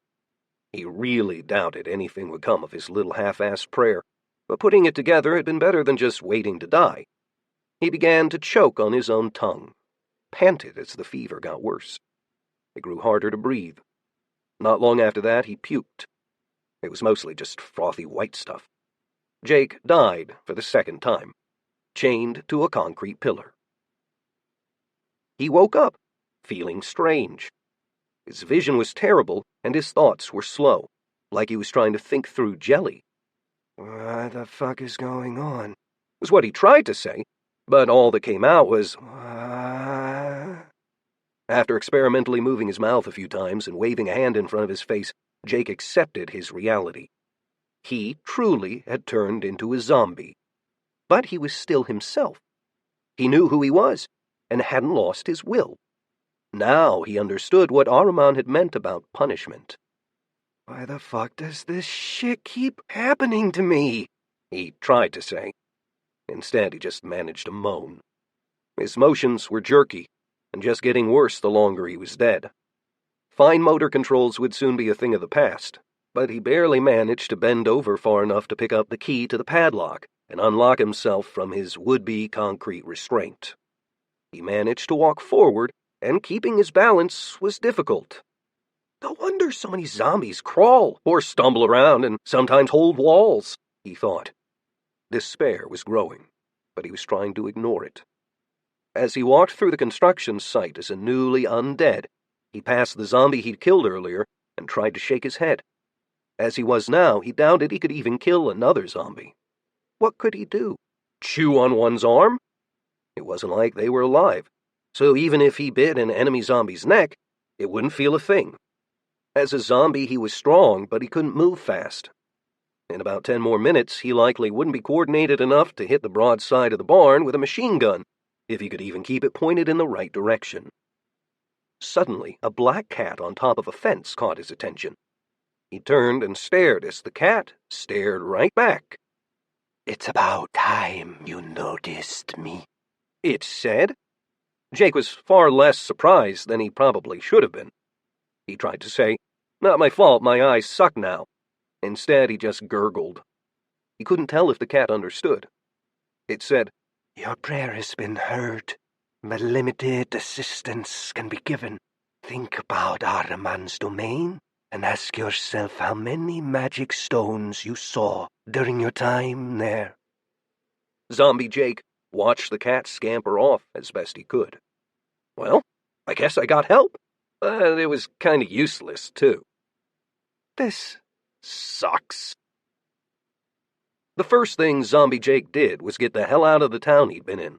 He really doubted anything would come of his little half-assed prayer, but putting it together had been better than just waiting to die. He began to choke on his own tongue, panted as the fever got worse. It grew harder to breathe. Not long after that, he puked. It was mostly just frothy white stuff. Jake died for the second time, chained to a concrete pillar. He woke up, feeling strange. His vision was terrible, and his thoughts were slow, like he was trying to think through jelly. "What the fuck is going on?" Was what he tried to say, but all that came out was, After experimentally moving his mouth a few times and waving a hand in front of his face, Jake accepted his reality. He truly had turned into a zombie. But he was still himself. He knew who he was, and hadn't lost his will. Now he understood what Ahriman had meant about punishment. "Why the fuck does this shit keep happening to me?" He tried to say. Instead, he just managed to moan. His motions were jerky, and just getting worse the longer he was dead. Fine motor controls would soon be a thing of the past, but he barely managed to bend over far enough to pick up the key to the padlock and unlock himself from his would-be concrete restraint. He managed to walk forward, and keeping his balance was difficult. No wonder so many zombies crawl or stumble around and sometimes hold walls, he thought. Despair was growing, but he was trying to ignore it. As he walked through the construction site as a newly undead, he passed the zombie he'd killed earlier and tried to shake his head. As he was now, he doubted he could even kill another zombie. What could he do? Chew on one's arm? It wasn't like they were alive, so even if he bit an enemy zombie's neck, it wouldn't feel a thing. As a zombie, he was strong, but he couldn't move fast. In about 10 more minutes, he likely wouldn't be coordinated enough to hit the broad side of the barn with a machine gun, if he could even keep it pointed in the right direction. Suddenly, a black cat on top of a fence caught his attention. He turned and stared as the cat stared right back. "It's about time you noticed me," it said. Jake was far less surprised than he probably should have been. He tried to say, "Not my fault, my eyes suck now." Instead, he just gurgled. He couldn't tell if the cat understood. It said, "Your prayer has been heard, but limited assistance can be given. Think about Ahriman's domain and ask yourself how many magic stones you saw during your time there." Zombie Jake watched the cat scamper off as best he could. Well, I guess I got help. But it was kind of useless, too. This sucks. The first thing Zombie Jake did was get the hell out of the town he'd been in.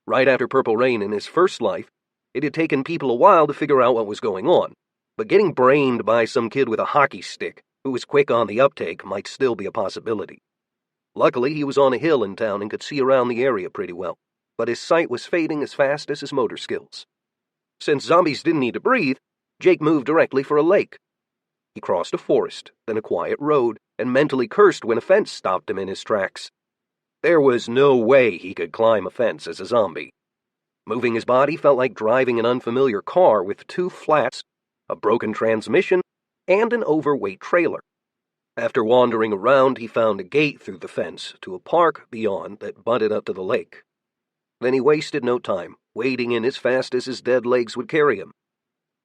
Right after Purple Rain in his first life, it had taken people a while to figure out what was going on, but getting brained by some kid with a hockey stick who was quick on the uptake might still be a possibility. Luckily, he was on a hill in town and could see around the area pretty well, but his sight was fading as fast as his motor skills. Since zombies didn't need to breathe, Jake moved directly for a lake. He crossed a forest, then a quiet road, and mentally cursed when a fence stopped him in his tracks. There was no way he could climb a fence as a zombie. Moving his body felt like driving an unfamiliar car with 2 flats, a broken transmission, and an overweight trailer. After wandering around, he found a gate through the fence to a park beyond that butted up to the lake. Then he wasted no time, wading in as fast as his dead legs would carry him.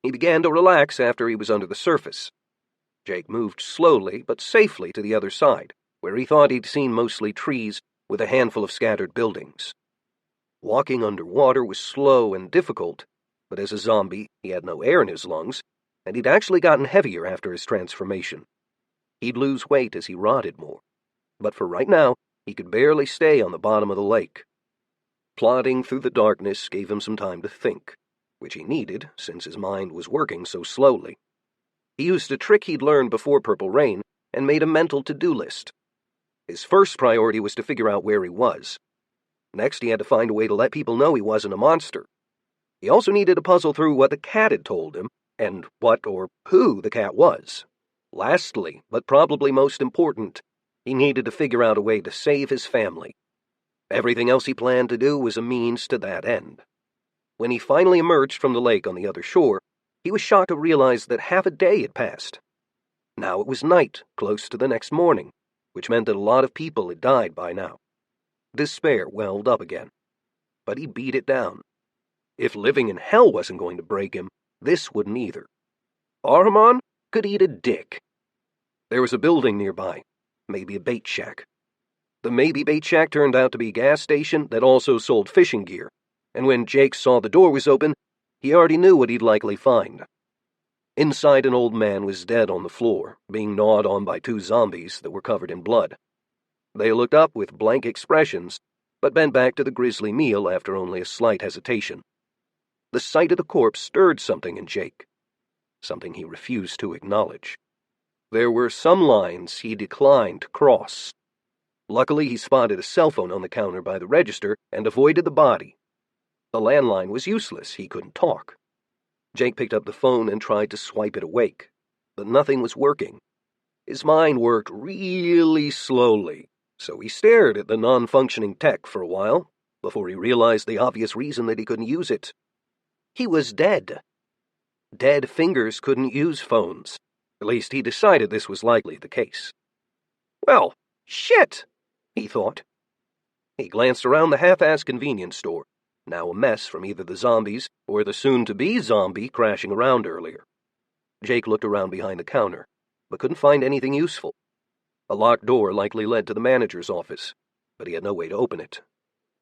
He began to relax after he was under the surface. Jake moved slowly but safely to the other side, where he thought he'd seen mostly trees with a handful of scattered buildings. Walking underwater was slow and difficult, but as a zombie, he had no air in his lungs, and he'd actually gotten heavier after his transformation. He'd lose weight as he rotted more, but for right now, he could barely stay on the bottom of the lake. Plodding through the darkness gave him some time to think, which he needed since his mind was working so slowly. He used a trick he'd learned before Purple Rain and made a mental to-do list. His first priority was to figure out where he was. Next, he had to find a way to let people know he wasn't a monster. He also needed to puzzle through what the cat had told him and what or who the cat was. Lastly, but probably most important, He needed to figure out a way to save his family. Everything else he planned to do was a means to that end. When he finally emerged from the lake on the other shore, he was shocked to realize that half a day had passed. Now it was night, close to the next morning, which meant that a lot of people had died by now. Despair welled up again, but he beat it down. If living in hell wasn't going to break him, this wouldn't either. Ahriman could eat a dick. There was a building nearby, maybe a bait shack. The maybe bait shack turned out to be a gas station that also sold fishing gear, and when Jake saw the door was open, he already knew what he'd likely find. Inside, an old man was dead on the floor, being gnawed on by 2 zombies that were covered in blood. They looked up with blank expressions, but bent back to the grisly meal after only a slight hesitation. The sight of the corpse stirred something in Jake, something he refused to acknowledge. There were some lines he declined to cross. Luckily, he spotted a cell phone on the counter by the register and avoided the body. The landline was useless, he couldn't talk. Jake picked up the phone and tried to swipe it awake, but nothing was working. His mind worked really slowly, so he stared at the non-functioning tech for a while, before he realized the obvious reason that he couldn't use it. He was dead. Dead fingers couldn't use phones. At least he decided this was likely the case. Well, shit, he thought. He glanced around the half-assed convenience store, now a mess from either the zombies or the soon-to-be zombie crashing around earlier. Jake looked around behind the counter, but couldn't find anything useful. A locked door likely led to the manager's office, but he had no way to open it.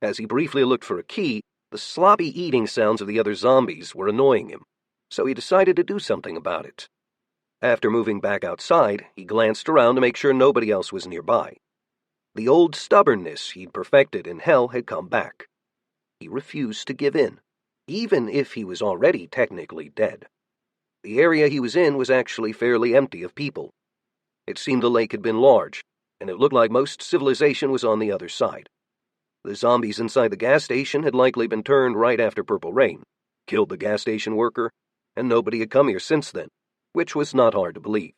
As he briefly looked for a key, the sloppy eating sounds of the other zombies were annoying him, so he decided to do something about it. After moving back outside, he glanced around to make sure nobody else was nearby. The old stubbornness he'd perfected in hell had come back. He refused to give in, even if he was already technically dead. The area he was in was actually fairly empty of people. It seemed the lake had been large, and it looked like most civilization was on the other side. The zombies inside the gas station had likely been turned right after Purple Rain, killed the gas station worker, and nobody had come here since then, which was not hard to believe.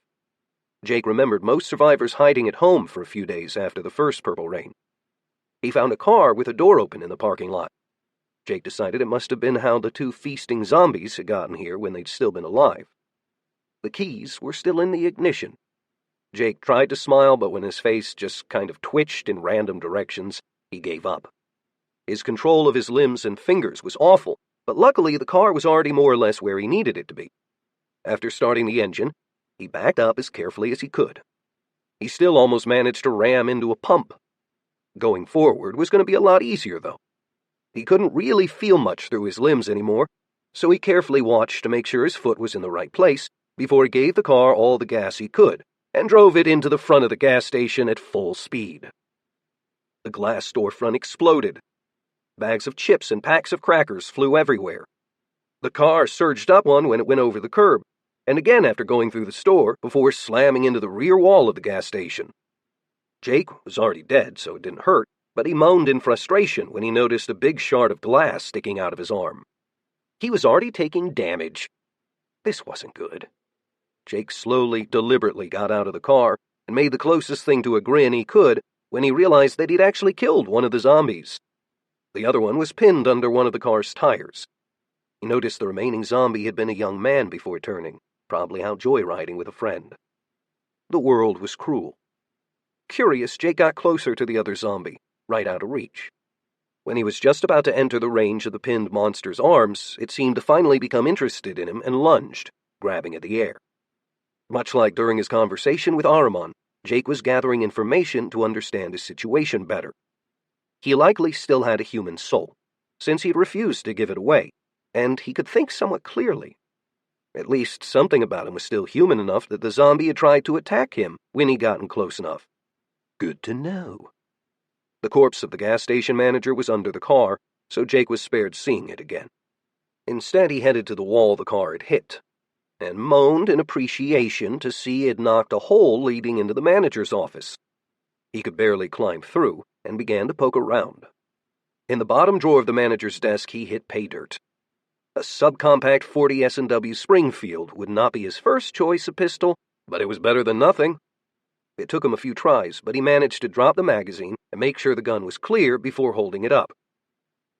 Jake remembered most survivors hiding at home for a few days after the first Purple Rain. He found a car with a door open in the parking lot. Jake decided it must have been how the 2 feasting zombies had gotten here when they'd still been alive. The keys were still in the ignition. Jake tried to smile, but when his face just kind of twitched in random directions, he gave up. His control of his limbs and fingers was awful, but luckily the car was already more or less where he needed it to be. After starting the engine, he backed up as carefully as he could. He still almost managed to ram into a pump. Going forward was going to be a lot easier, though. He couldn't really feel much through his limbs anymore, so he carefully watched to make sure his foot was in the right place before he gave the car all the gas he could and drove it into the front of the gas station at full speed. The glass storefront exploded. Bags of chips and packs of crackers flew everywhere. The car surged up one when it went over the curb, and again after going through the store before slamming into the rear wall of the gas station. Jake was already dead, so it didn't hurt, but he moaned in frustration when he noticed a big shard of glass sticking out of his arm. He was already taking damage. This wasn't good. Jake slowly, deliberately got out of the car and made the closest thing to a grin he could when he realized that he'd actually killed one of the zombies. The other one was pinned under one of the car's tires. He noticed the remaining zombie had been a young man before turning, probably out joyriding with a friend. The world was cruel. Curious, Jake got closer to the other zombie, right out of reach. When he was just about to enter the range of the pinned monster's arms, it seemed to finally become interested in him and lunged, grabbing at the air. Much like during his conversation with Ahriman, Jake was gathering information to understand his situation better. He likely still had a human soul, since he'd refused to give it away, and he could think somewhat clearly. At least something about him was still human enough that the zombie had tried to attack him when he'd gotten close enough. Good to know. The corpse of the gas station manager was under the car, so Jake was spared seeing it again. Instead, he headed to the wall the car had hit, and moaned in appreciation to see it knocked a hole leading into the manager's office. He could barely climb through, and began to poke around. In the bottom drawer of the manager's desk, he hit pay dirt. A subcompact 40 S&W Springfield would not be his first choice of pistol, but it was better than nothing. It took him a few tries, but he managed to drop the magazine and make sure the gun was clear before holding it up.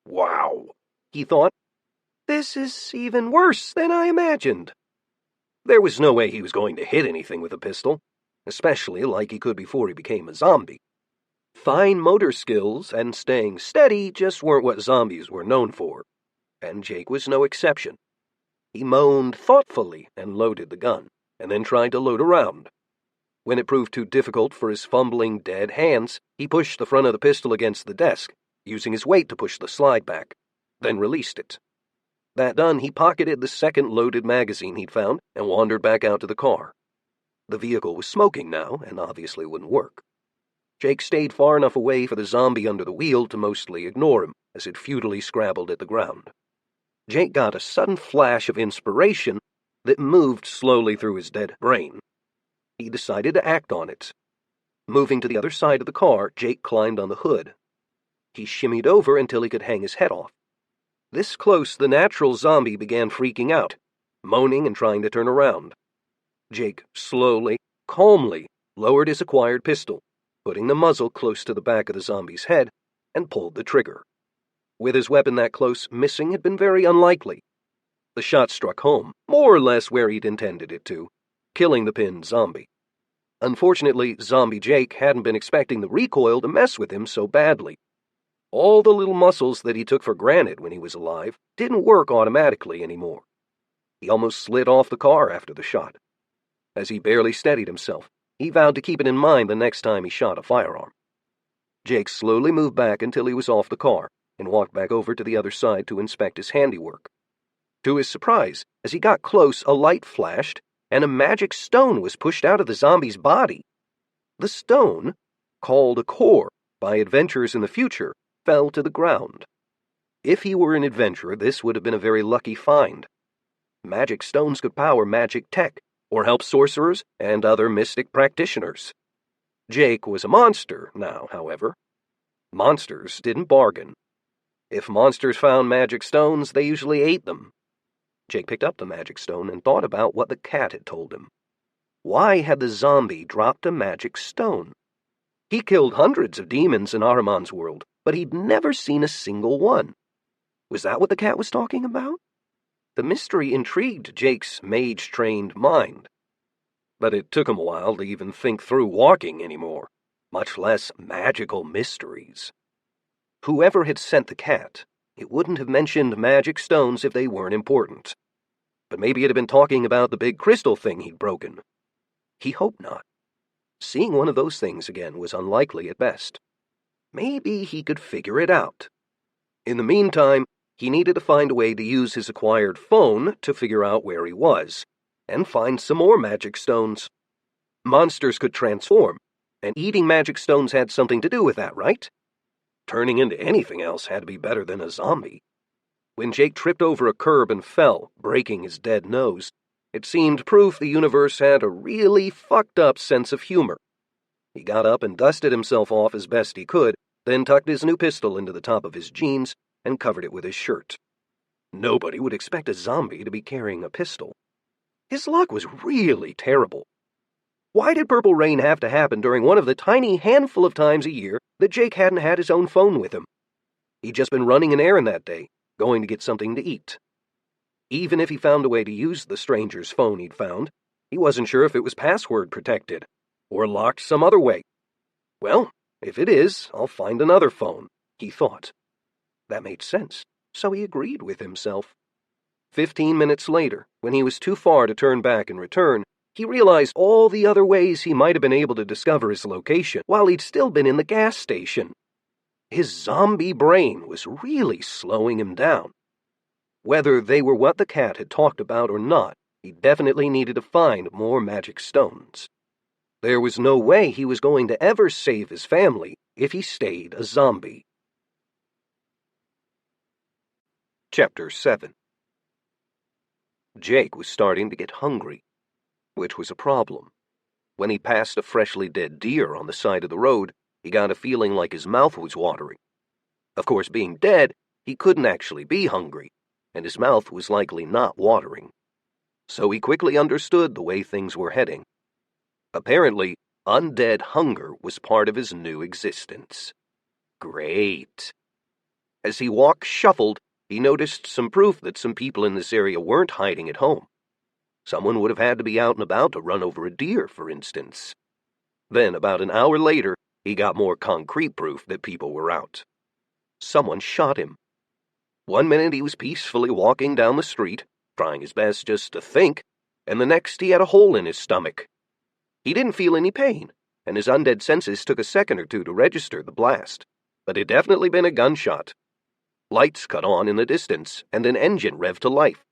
Wow, he thought. This is even worse than I imagined. There was no way he was going to hit anything with a pistol, especially like he could before he became a zombie. Fine motor skills and staying steady just weren't what zombies were known for, and Jake was no exception. He moaned thoughtfully and loaded the gun, and then tried to load a round. When it proved too difficult for his fumbling, dead hands, he pushed the front of the pistol against the desk, using his weight to push the slide back, then released it. That done, he pocketed the second loaded magazine he'd found and wandered back out to the car. The vehicle was smoking now and obviously wouldn't work. Jake stayed far enough away for the zombie under the wheel to mostly ignore him as it futilely scrabbled at the ground. Jake got a sudden flash of inspiration that moved slowly through his dead brain. He decided to act on it. Moving to the other side of the car, Jake climbed on the hood. He shimmied over until he could hang his head off. This close, the natural zombie began freaking out, moaning and trying to turn around. Jake slowly, calmly lowered his acquired pistol, putting the muzzle close to the back of the zombie's head, and pulled the trigger. With his weapon that close, missing had been very unlikely. The shot struck home, more or less where he'd intended it to, killing the pinned zombie. Unfortunately, Zombie Jake hadn't been expecting the recoil to mess with him so badly. All the little muscles that he took for granted when he was alive didn't work automatically anymore. He almost slid off the car after the shot. As he barely steadied himself, he vowed to keep it in mind the next time he shot a firearm. Jake slowly moved back until he was off the car and walked back over to the other side to inspect his handiwork. To his surprise, as he got close, a light flashed and a magic stone was pushed out of the zombie's body. The stone, called a core by adventurers in the future, fell to the ground. If he were an adventurer, this would have been a very lucky find. Magic stones could power magic tech, or help sorcerers and other mystic practitioners. Jake was a monster now, however. Monsters didn't bargain. If monsters found magic stones, they usually ate them. Jake picked up the magic stone and thought about what the cat had told him. Why had the zombie dropped a magic stone? He killed hundreds of demons in Ahriman's world, but he'd never seen a single one. Was that what the cat was talking about? The mystery intrigued Jake's mage-trained mind. But it took him a while to even think through walking anymore, much less magical mysteries. Whoever had sent the cat, it wouldn't have mentioned magic stones if they weren't important. But maybe it had been talking about the big crystal thing he'd broken. He hoped not. Seeing one of those things again was unlikely at best. Maybe he could figure it out. In the meantime, he needed to find a way to use his acquired phone to figure out where he was, and find some more magic stones. Monsters could transform, and eating magic stones had something to do with that, right? Turning into anything else had to be better than a zombie. When Jake tripped over a curb and fell, breaking his dead nose, it seemed proof the universe had a really fucked up sense of humor. He got up and dusted himself off as best he could, then tucked his new pistol into the top of his jeans and covered it with his shirt. Nobody would expect a zombie to be carrying a pistol. His luck was really terrible. Why did Purple Rain have to happen during one of the tiny handful of times a year that Jake hadn't had his own phone with him? He'd just been running an errand that day, going to get something to eat. Even if he found a way to use the stranger's phone he'd found, he wasn't sure if it was password protected, or locked some other way. Well, if it is, I'll find another phone, he thought. That made sense, so he agreed with himself. 15 minutes later, when he was too far to turn back and return, he realized all the other ways he might have been able to discover his location while he'd still been in the gas station. His zombie brain was really slowing him down. Whether they were what the cat had talked about or not, he definitely needed to find more magic stones. There was no way he was going to ever save his family if he stayed a zombie. Chapter 7. Jake was starting to get hungry, which was a problem. When he passed a freshly dead deer on the side of the road, he got a feeling like his mouth was watering. Of course, being dead, he couldn't actually be hungry, and his mouth was likely not watering. So he quickly understood the way things were heading. Apparently, Undead hunger was part of his new existence. Great. As he walked shuffled, he noticed some proof that some people in this area weren't hiding at home. Someone would have had to be out and about to run over a deer, for instance. Then, about an hour later, he got more concrete proof that people were out. Someone shot him. One minute he was peacefully walking down the street, trying his best just to think, and the next he had a hole in his stomach. He didn't feel any pain, and his undead senses took a second or two to register the blast, but it had definitely been a gunshot. Lights cut on in the distance, and an engine revved to life.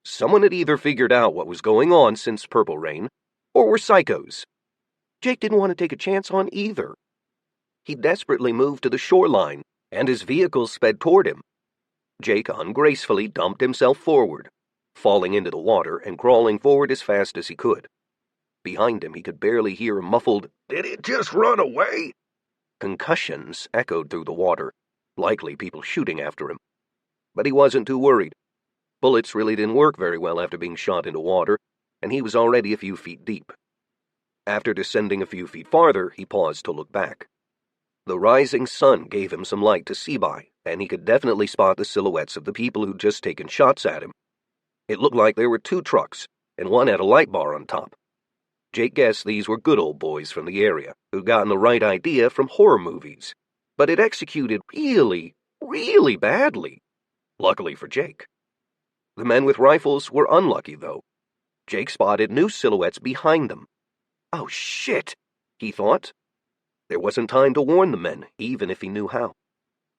Someone had either figured out what was going on since Purple Rain, or were psychos. Jake didn't want to take a chance on either. He desperately moved to the shoreline, and his vehicle sped toward him. Jake ungracefully dumped himself forward, falling into the water and crawling forward as fast as he could. Behind him he could barely hear a muffled, "Did it just run away?" Concussions echoed through the water, likely people shooting after him. But he wasn't too worried. Bullets really didn't work very well after being shot into water, and he was already a few feet deep. After descending a few feet farther, he paused to look back. The rising sun gave him some light to see by, and he could definitely spot the silhouettes of the people who'd just taken shots at him. It looked like there were 2 trucks, and one had a light bar on top. Jake guessed these were good old boys from the area, who'd gotten the right idea from horror movies, but had executed really, really badly. Luckily for Jake. The men with rifles were unlucky, though. Jake spotted new silhouettes behind them. Oh, shit, he thought. There wasn't time to warn the men, even if he knew how.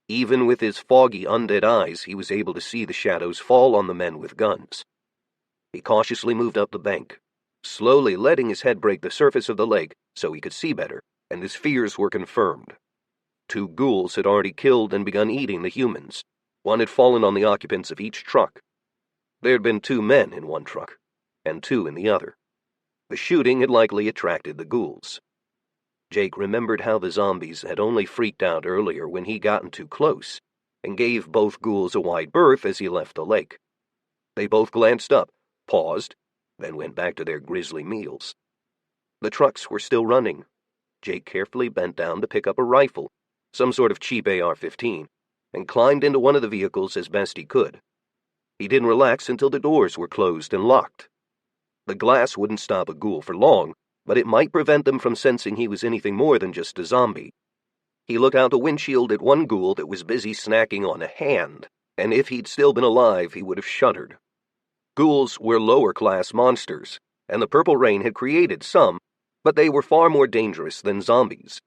Even with his foggy, undead eyes, he was able to see the shadows fall on the men with guns. He cautiously moved up the bank, slowly letting his head break the surface of the lake so he could see better, and his fears were confirmed. 2 ghouls had already killed and begun eating the humans. One had fallen on the occupants of each truck. There had been 2 men in one truck, and 2 in the other. The shooting had likely attracted the ghouls. Jake remembered how the zombies had only freaked out earlier when he gotten too close, and gave both ghouls a wide berth as he left the lake. They both glanced up, paused, then went back to their grisly meals. The trucks were still running. Jake carefully bent down to pick up a rifle, some sort of cheap AR-15, and climbed into one of the vehicles as best he could. He didn't relax until the doors were closed and locked. The glass wouldn't stop a ghoul for long, but it might prevent them from sensing he was anything more than just a zombie. He looked out the windshield at one ghoul that was busy snacking on a hand, and if he'd still been alive, he would have shuddered. Ghouls were lower-class monsters, and the Purple Rain had created some, but they were far more dangerous than zombies.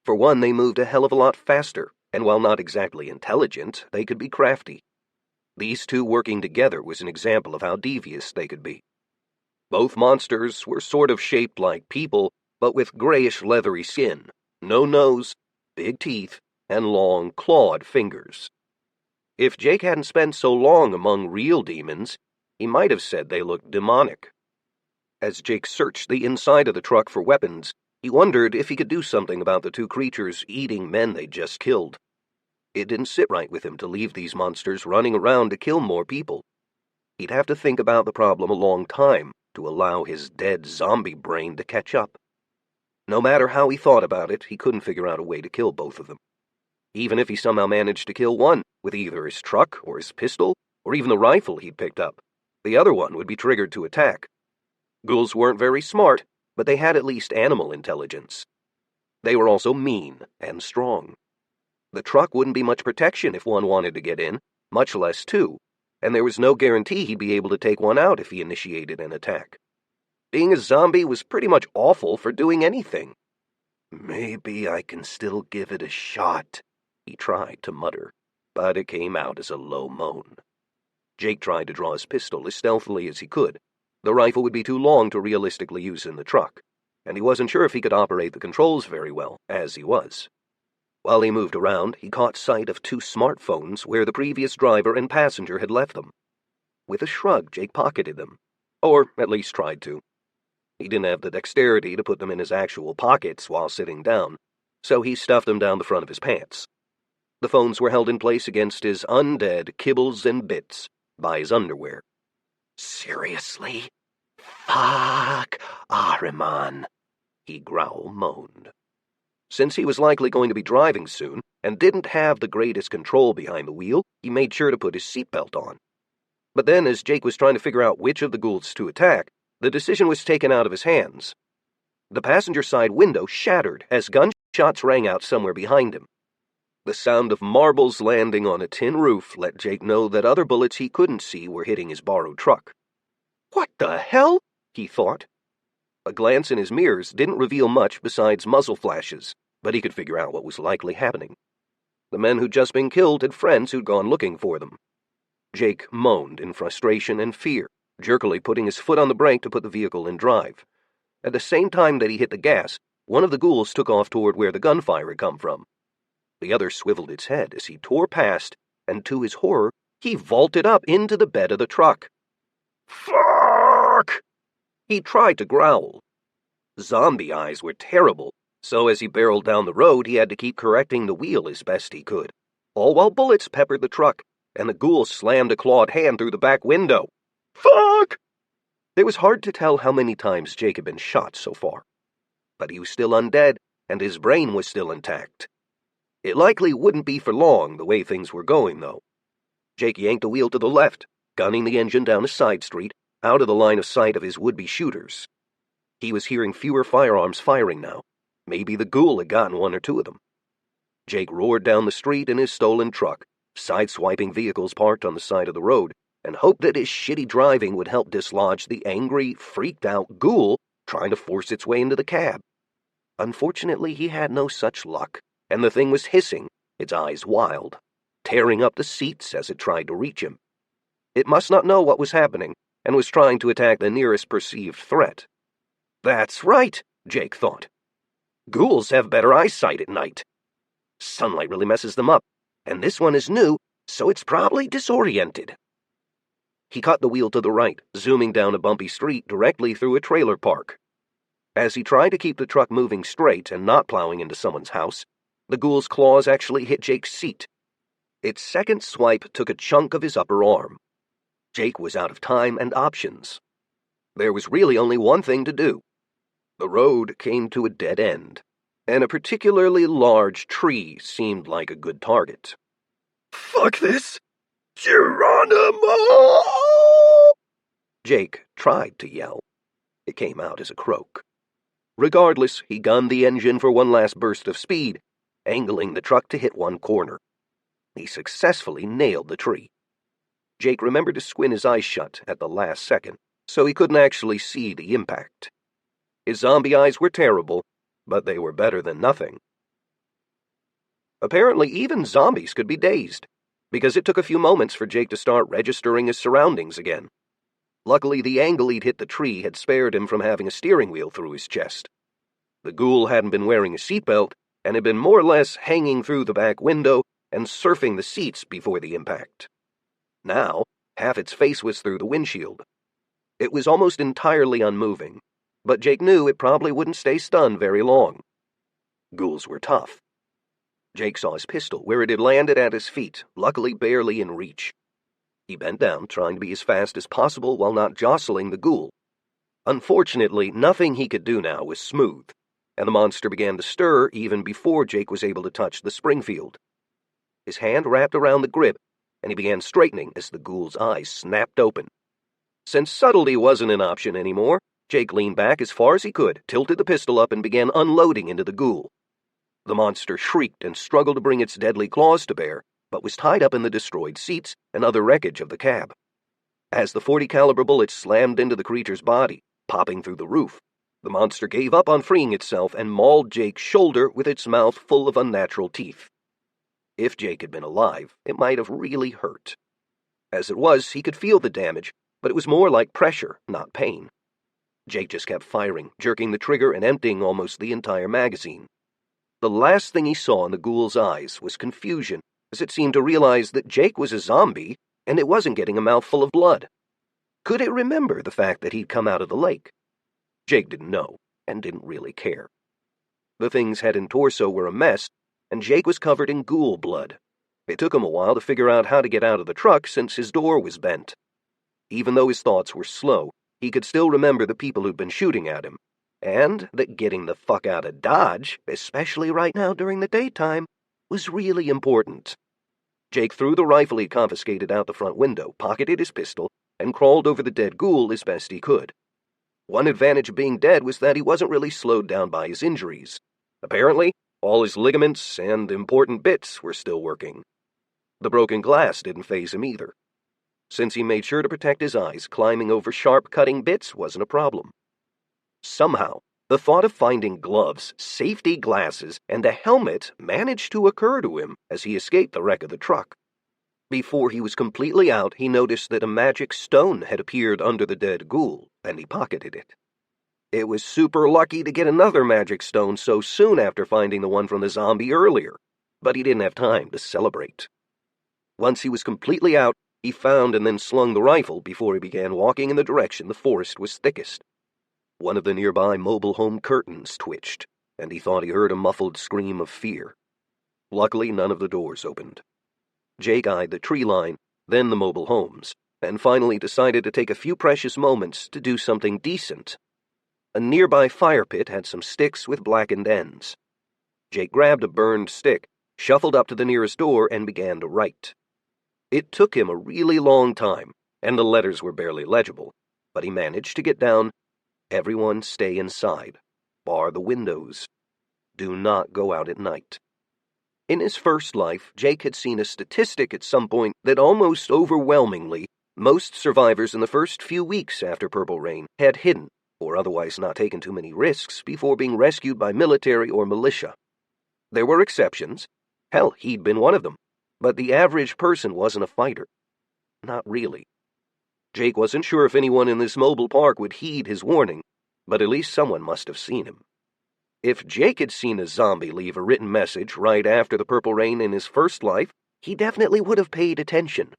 For one, they moved a hell of a lot faster, and while not exactly intelligent, they could be crafty. These 2 working together was an example of how devious they could be. Both monsters were sort of shaped like people, but with grayish leathery skin, no nose, big teeth, and long, clawed fingers. If Jake hadn't spent so long among real demons, he might have said they looked demonic. As Jake searched the inside of the truck for weapons, he wondered if he could do something about the 2 creatures eating men they'd just killed. It didn't sit right with him to leave these monsters running around to kill more people. He'd have to think about the problem a long time to allow his dead zombie brain to catch up. No matter how he thought about it, he couldn't figure out a way to kill both of them. Even if he somehow managed to kill one with either his truck or his pistol, or even the rifle he'd picked up, the other one would be triggered to attack. Ghouls weren't very smart, but they had at least animal intelligence. They were also mean and strong. The truck wouldn't be much protection if one wanted to get in, much less 2, and there was no guarantee he'd be able to take one out if he initiated an attack. Being a zombie was pretty much awful for doing anything. "Maybe I can still give it a shot," he tried to mutter, but it came out as a low moan. Jake tried to draw his pistol as stealthily as he could. The rifle would be too long to realistically use in the truck, and he wasn't sure if he could operate the controls very well, as he was. While he moved around, he caught sight of 2 smartphones where the previous driver and passenger had left them. With a shrug, Jake pocketed them, or at least tried to. He didn't have the dexterity to put them in his actual pockets while sitting down, so he stuffed them down the front of his pants. The phones were held in place against his undead kibbles and bits by his underwear. "Seriously? Fuck, Ahriman," he growl-moaned. Since he was likely going to be driving soon and didn't have the greatest control behind the wheel, he made sure to put his seatbelt on. But then, as Jake was trying to figure out which of the ghouls to attack, the decision was taken out of his hands. The passenger side window shattered as gunshots rang out somewhere behind him. The sound of marbles landing on a tin roof let Jake know that other bullets he couldn't see were hitting his borrowed truck. "What the hell?" he thought. A glance in his mirrors didn't reveal much besides muzzle flashes, but he could figure out what was likely happening. The men who'd just been killed had friends who'd gone looking for them. Jake moaned in frustration and fear, jerkily putting his foot on the brake to put the vehicle in drive. At the same time that he hit the gas, one of the ghouls took off toward where the gunfire had come from. The other swiveled its head as he tore past, and to his horror, he vaulted up into the bed of the truck. Fuck! He tried to growl. Zombie eyes were terrible, so as he barreled down the road, he had to keep correcting the wheel as best he could, all while bullets peppered the truck, and the ghoul slammed a clawed hand through the back window. Fuck! It was hard to tell how many times Jake had been shot so far, but he was still undead, and his brain was still intact. It likely wouldn't be for long, the way things were going, though. Jake yanked the wheel to the left, gunning the engine down a side street, out of the line of sight of his would-be shooters. He was hearing fewer firearms firing now. Maybe the ghoul had gotten one or two of them. Jake roared down the street in his stolen truck, sideswiping vehicles parked on the side of the road, and hoped that his shitty driving would help dislodge the angry, freaked-out ghoul trying to force its way into the cab. Unfortunately, he had no such luck, and the thing was hissing, its eyes wild, tearing up the seats as it tried to reach him. It must not know what was happening, and was trying to attack the nearest perceived threat. That's right, Jake thought. Ghouls have better eyesight at night. Sunlight really messes them up, and this one is new, so it's probably disoriented. He cut the wheel to the right, zooming down a bumpy street directly through a trailer park. As he tried to keep the truck moving straight and not plowing into someone's house, the ghoul's claws actually hit Jake's seat. Its second swipe took a chunk of his upper arm. Jake was out of time and options. There was really only one thing to do. The road came to a dead end, and a particularly large tree seemed like a good target. Fuck this! Geronimo! Jake tried to yell. It came out as a croak. Regardless, he gunned the engine for one last burst of speed, angling the truck to hit one corner. He successfully nailed the tree. Jake remembered to squint his eyes shut at the last second, so he couldn't actually see the impact. His zombie eyes were terrible, but they were better than nothing. Apparently, even zombies could be dazed, because it took a few moments for Jake to start registering his surroundings again. Luckily, the angle he'd hit the tree had spared him from having a steering wheel through his chest. The ghoul hadn't been wearing a seatbelt, and had been more or less hanging through the back window and surfing the seats before the impact. Now, half its face was through the windshield. It was almost entirely unmoving, but Jake knew it probably wouldn't stay stunned very long. Ghouls were tough. Jake saw his pistol where it had landed at his feet, luckily barely in reach. He bent down, trying to be as fast as possible while not jostling the ghoul. Unfortunately, nothing he could do now was smooth, and the monster began to stir even before Jake was able to touch the Springfield. His hand wrapped around the grip, and he began straightening as the ghoul's eyes snapped open. Since subtlety wasn't an option anymore, Jake leaned back as far as he could, tilted the pistol up, and began unloading into the ghoul. The monster shrieked and struggled to bring its deadly claws to bear, but was tied up in the destroyed seats and other wreckage of the cab. As the .40 caliber bullet slammed into the creature's body, popping through the roof, the monster gave up on freeing itself and mauled Jake's shoulder with its mouth full of unnatural teeth. If Jake had been alive, it might have really hurt. As it was, he could feel the damage, but it was more like pressure, not pain. Jake just kept firing, jerking the trigger and emptying almost the entire magazine. The last thing he saw in the ghoul's eyes was confusion, as it seemed to realize that Jake was a zombie, and it wasn't getting a mouthful of blood. Could it remember the fact that he'd come out of the lake? Jake didn't know, and didn't really care. The thing's head and torso were a mess, and Jake was covered in ghoul blood. It took him a while to figure out how to get out of the truck since his door was bent. Even though his thoughts were slow, he could still remember the people who'd been shooting at him. and that getting the fuck out of Dodge, especially right now during the daytime, was really important. Jake threw the rifle he'd confiscated out the front window, pocketed his pistol, and crawled over the dead ghoul as best he could. One advantage of being dead was that he wasn't really slowed down by his injuries. Apparently, all his ligaments and important bits were still working. The broken glass didn't faze him either. Since he made sure to protect his eyes, climbing over sharp cutting bits wasn't a problem. Somehow, the thought of finding gloves, safety glasses, and a helmet managed to occur to him as he escaped the wreck of the truck. Before he was completely out, he noticed that a magic stone had appeared under the dead ghoul, and he pocketed it. It was super lucky to get another magic stone so soon after finding the one from the zombie earlier, but he didn't have time to celebrate. Once he was completely out, he found and then slung the rifle before he began walking in the direction the forest was thickest. One of the nearby mobile home curtains twitched, and he thought he heard a muffled scream of fear. Luckily, none of the doors opened. Jake eyed the tree line, then the mobile homes, and finally decided to take a few precious moments to do something decent. A nearby fire pit had some sticks with blackened ends. Jake grabbed a burned stick, shuffled up to the nearest door, and began to write. It took him a really long time, and the letters were barely legible, but he managed to get down, "Everyone stay inside. Bar the windows. Do not go out at night." In his first life, Jake had seen a statistic at some point that almost overwhelmingly, most survivors in the first few weeks after Purple Rain had hidden or otherwise not taken too many risks before being rescued by military or militia. There were exceptions. Hell, he'd been one of them. But the average person wasn't a fighter. Not really. Jake wasn't sure if anyone in this mobile park would heed his warning, but at least someone must have seen him. If Jake had seen a zombie leave a written message right after the Purple Rain in his first life, he definitely would have paid attention.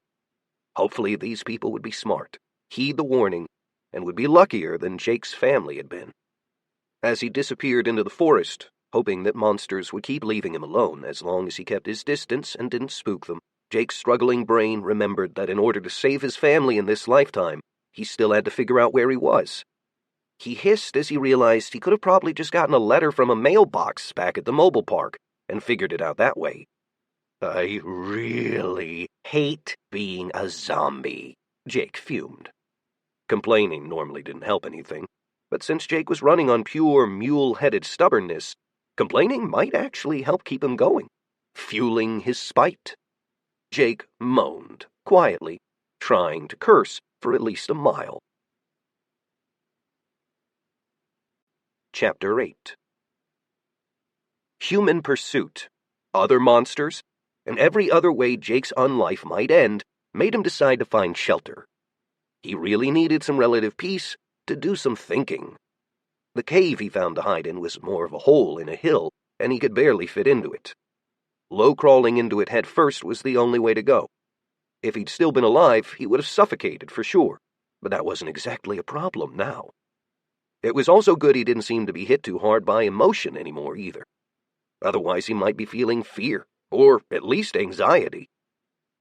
Hopefully these people would be smart, heed the warning, and would be luckier than Jake's family had been. As he disappeared into the forest, hoping that monsters would keep leaving him alone as long as he kept his distance and didn't spook them, Jake's struggling brain remembered that in order to save his family in this lifetime, he still had to figure out where he was. He hissed as he realized he could have probably just gotten a letter from a mailbox back at the mobile park and figured it out that way. "I really hate being a zombie," Jake fumed. Complaining normally didn't help anything, but since Jake was running on pure mule-headed stubbornness, complaining might actually help keep him going, fueling his spite. Jake moaned, quietly, trying to curse for at least a mile. Chapter 8. Human pursuit, other monsters, and every other way Jake's unlife might end made him decide to find shelter. He really needed some relative peace to do some thinking. The cave he found to hide in was more of a hole in a hill, and he could barely fit into it. Low-crawling into it head first was the only way to go. If he'd still been alive, he would have suffocated for sure, but that wasn't exactly a problem now. It was also good he didn't seem to be hit too hard by emotion anymore either. Otherwise he might be feeling fear, or at least anxiety.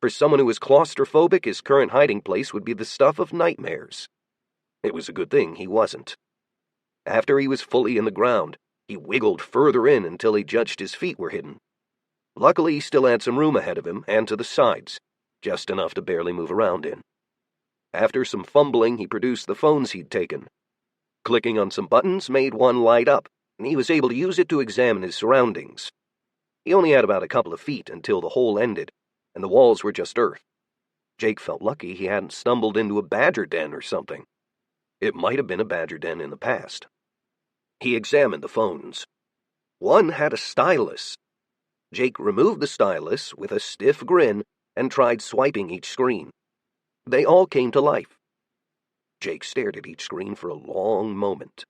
For someone who was claustrophobic, his current hiding place would be the stuff of nightmares. It was a good thing he wasn't. After he was fully in the ground, he wiggled further in until he judged his feet were hidden. Luckily, he still had some room ahead of him and to the sides, just enough to barely move around in. After some fumbling, he produced the phones he'd taken. Clicking on some buttons made one light up, and he was able to use it to examine his surroundings. He only had about a couple of feet until the hole ended, and the walls were just earth. Jake felt lucky he hadn't stumbled into a badger den or something. It might have been a badger den in the past. He examined the phones. One had a stylus. Jake removed the stylus with a stiff grin and tried swiping each screen. They all came to life. Jake stared at each screen for a long moment.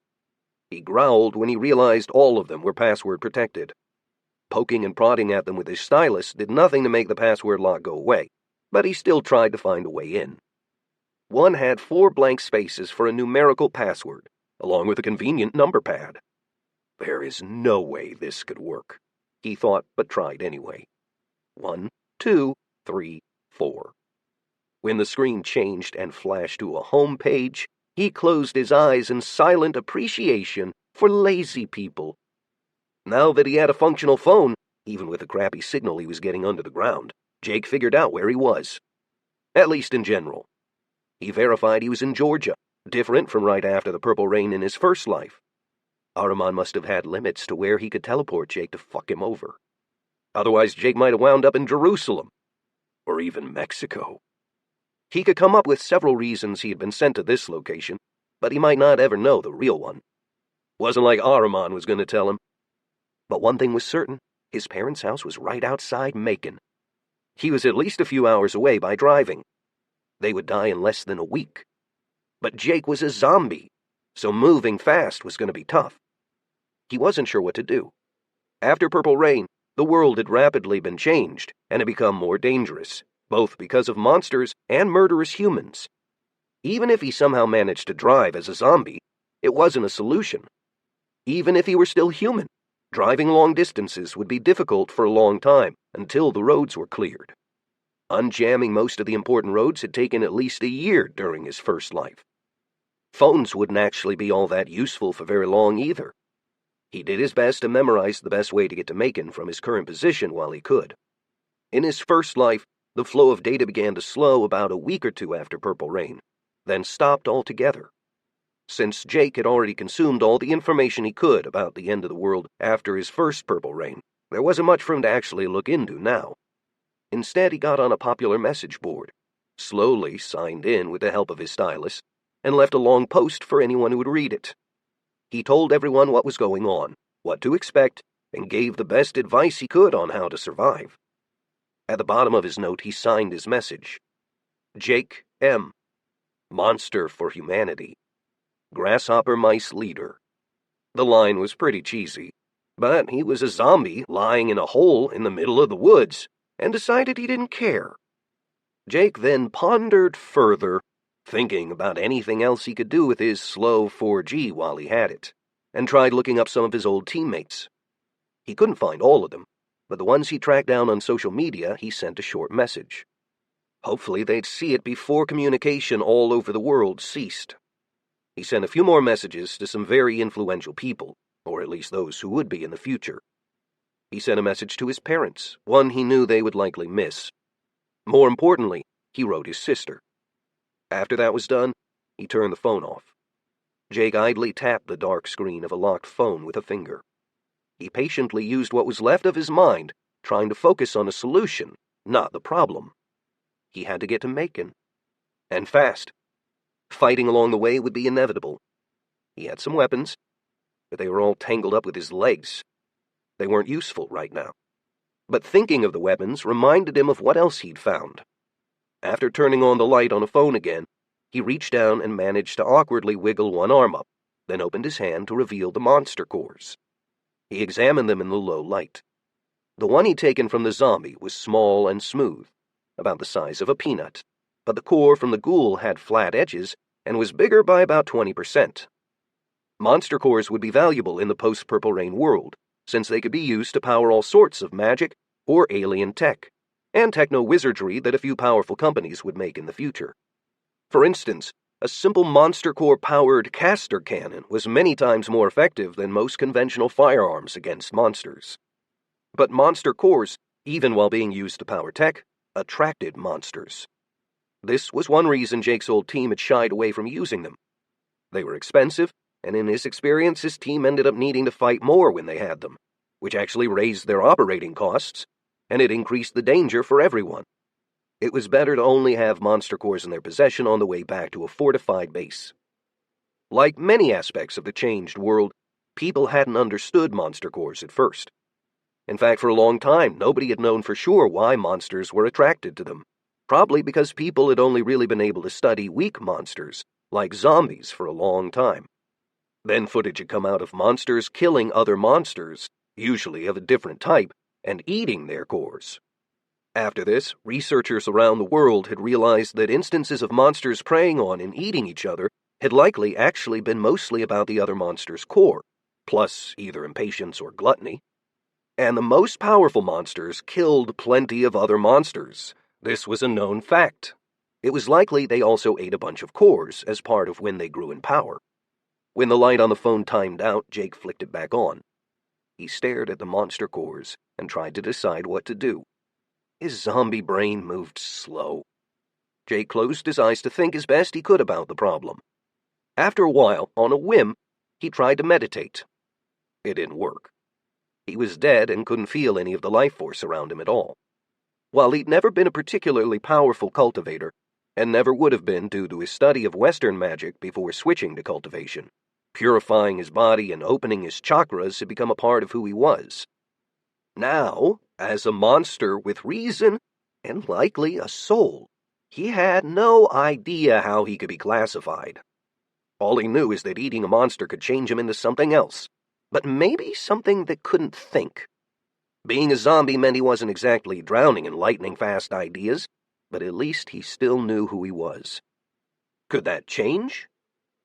He growled when he realized all of them were password protected. Poking and prodding at them with his stylus did nothing to make the password lock go away, but he still tried to find a way in. One had 4 blank spaces for a numerical password, along with a convenient number pad. There is no way this could work, he thought, but tried anyway. 1, 2, 3, 4. When the screen changed and flashed to a home page, he closed his eyes in silent appreciation For lazy people. Now that he had a functional phone, even with the crappy signal he was getting under the ground, Jake figured out where he was. At least in general. He verified he was in Georgia, different from right after the Purple Rain in his first life. Ahriman must have had limits to where he could teleport Jake to fuck him over. Otherwise, Jake might have wound up in Jerusalem. Or even Mexico. He could come up with several reasons he had been sent to this location, but he might not ever know the real one. Wasn't like Ahriman was going to tell him. But one thing was certain, his parents' house was right outside Macon. He was at least a few hours away by driving. They would die in less than a week. But Jake was a zombie, so moving fast was going to be tough. He wasn't sure what to do. After Purple Rain, the world had rapidly been changed and had become more dangerous, both because of monsters and murderous humans. Even if he somehow managed to drive as a zombie, it wasn't a solution. Even if he were still human, driving long distances would be difficult for a long time until the roads were cleared. Unjamming most of the important roads had taken at least a year during his first life. Phones wouldn't actually be all that useful for very long either. He did his best to memorize the best way to get to Macon from his current position while he could. In his first life, the flow of data began to slow about a week or two after Purple Rain, then stopped altogether. Since Jake had already consumed all the information he could about the end of the world after his first Purple Rain, there wasn't much for him to actually look into now. Instead, he got on a popular message board, slowly signed in with the help of his stylus, and left a long post for anyone who would read it. He told everyone what was going on, what to expect, and gave the best advice he could on how to survive. At the bottom of his note, he signed his message. Jake M. Monster for Humanity. Grasshopper Mice Leader. The line was pretty cheesy, but he was a zombie lying in a hole in the middle of the woods, and decided he didn't care. Jake then pondered further, thinking about anything else he could do with his slow 4G while he had it, and tried looking up some of his old teammates. He couldn't find all of them, but the ones he tracked down on social media, he sent a short message. Hopefully they'd see it before communication all over the world ceased. He sent a few more messages to some very influential people, or at least those who would be in the future. He sent a message to his parents, one he knew they would likely miss. More importantly, he wrote his sister. After that was done, he turned the phone off. Jake idly tapped the dark screen of a locked phone with a finger. He patiently used what was left of his mind, trying to focus on a solution, not the problem. He had to get to Macon. And fast. Fighting along the way would be inevitable. He had some weapons, but they were all tangled up with his legs. They weren't useful right now. But thinking of the weapons reminded him of what else he'd found. After turning on the light on a phone again, he reached down and managed to awkwardly wiggle one arm up, then opened his hand to reveal the monster cores. He examined them in the low light. The one he'd taken from the zombie was small and smooth, about the size of a peanut, but the core from the ghoul had flat edges and was bigger by about 20%. Monster cores would be valuable in the post-Purple Rain world, since they could be used to power all sorts of magic or alien tech, and techno-wizardry that a few powerful companies would make in the future. For instance, a simple monster core-powered caster cannon was many times more effective than most conventional firearms against monsters. But monster cores, even while being used to power tech, attracted monsters. This was one reason Jake's old team had shied away from using them. They were expensive, and in his experience, his team ended up needing to fight more when they had them, which actually raised their operating costs, and it increased the danger for everyone. It was better to only have monster cores in their possession on the way back to a fortified base. Like many aspects of the changed world, people hadn't understood monster cores at first. In fact, for a long time, nobody had known for sure why monsters were attracted to them, probably because people had only really been able to study weak monsters, like zombies, for a long time. Then footage had come out of monsters killing other monsters, usually of a different type, and eating their cores. After this, researchers around the world had realized that instances of monsters preying on and eating each other had likely actually been mostly about the other monster's core, plus either impatience or gluttony. And the most powerful monsters killed plenty of other monsters. This was a known fact. It was likely they also ate a bunch of cores as part of when they grew in power. When the light on the phone timed out, Jake flicked it back on. He stared at the monster cores and tried to decide what to do. His zombie brain moved slow. Jake closed his eyes to think as best he could about the problem. After a while, on a whim, he tried to meditate. It didn't work. He was dead and couldn't feel any of the life force around him at all. While he'd never been a particularly powerful cultivator, and never would have been due to his study of Western magic before switching to cultivation, purifying his body and opening his chakras had become a part of who he was. Now, as a monster with reason, and likely a soul, he had no idea how he could be classified. All he knew is that eating a monster could change him into something else, but maybe something that couldn't think. Being a zombie meant he wasn't exactly drowning in lightning-fast ideas, but at least he still knew who he was. Could that change?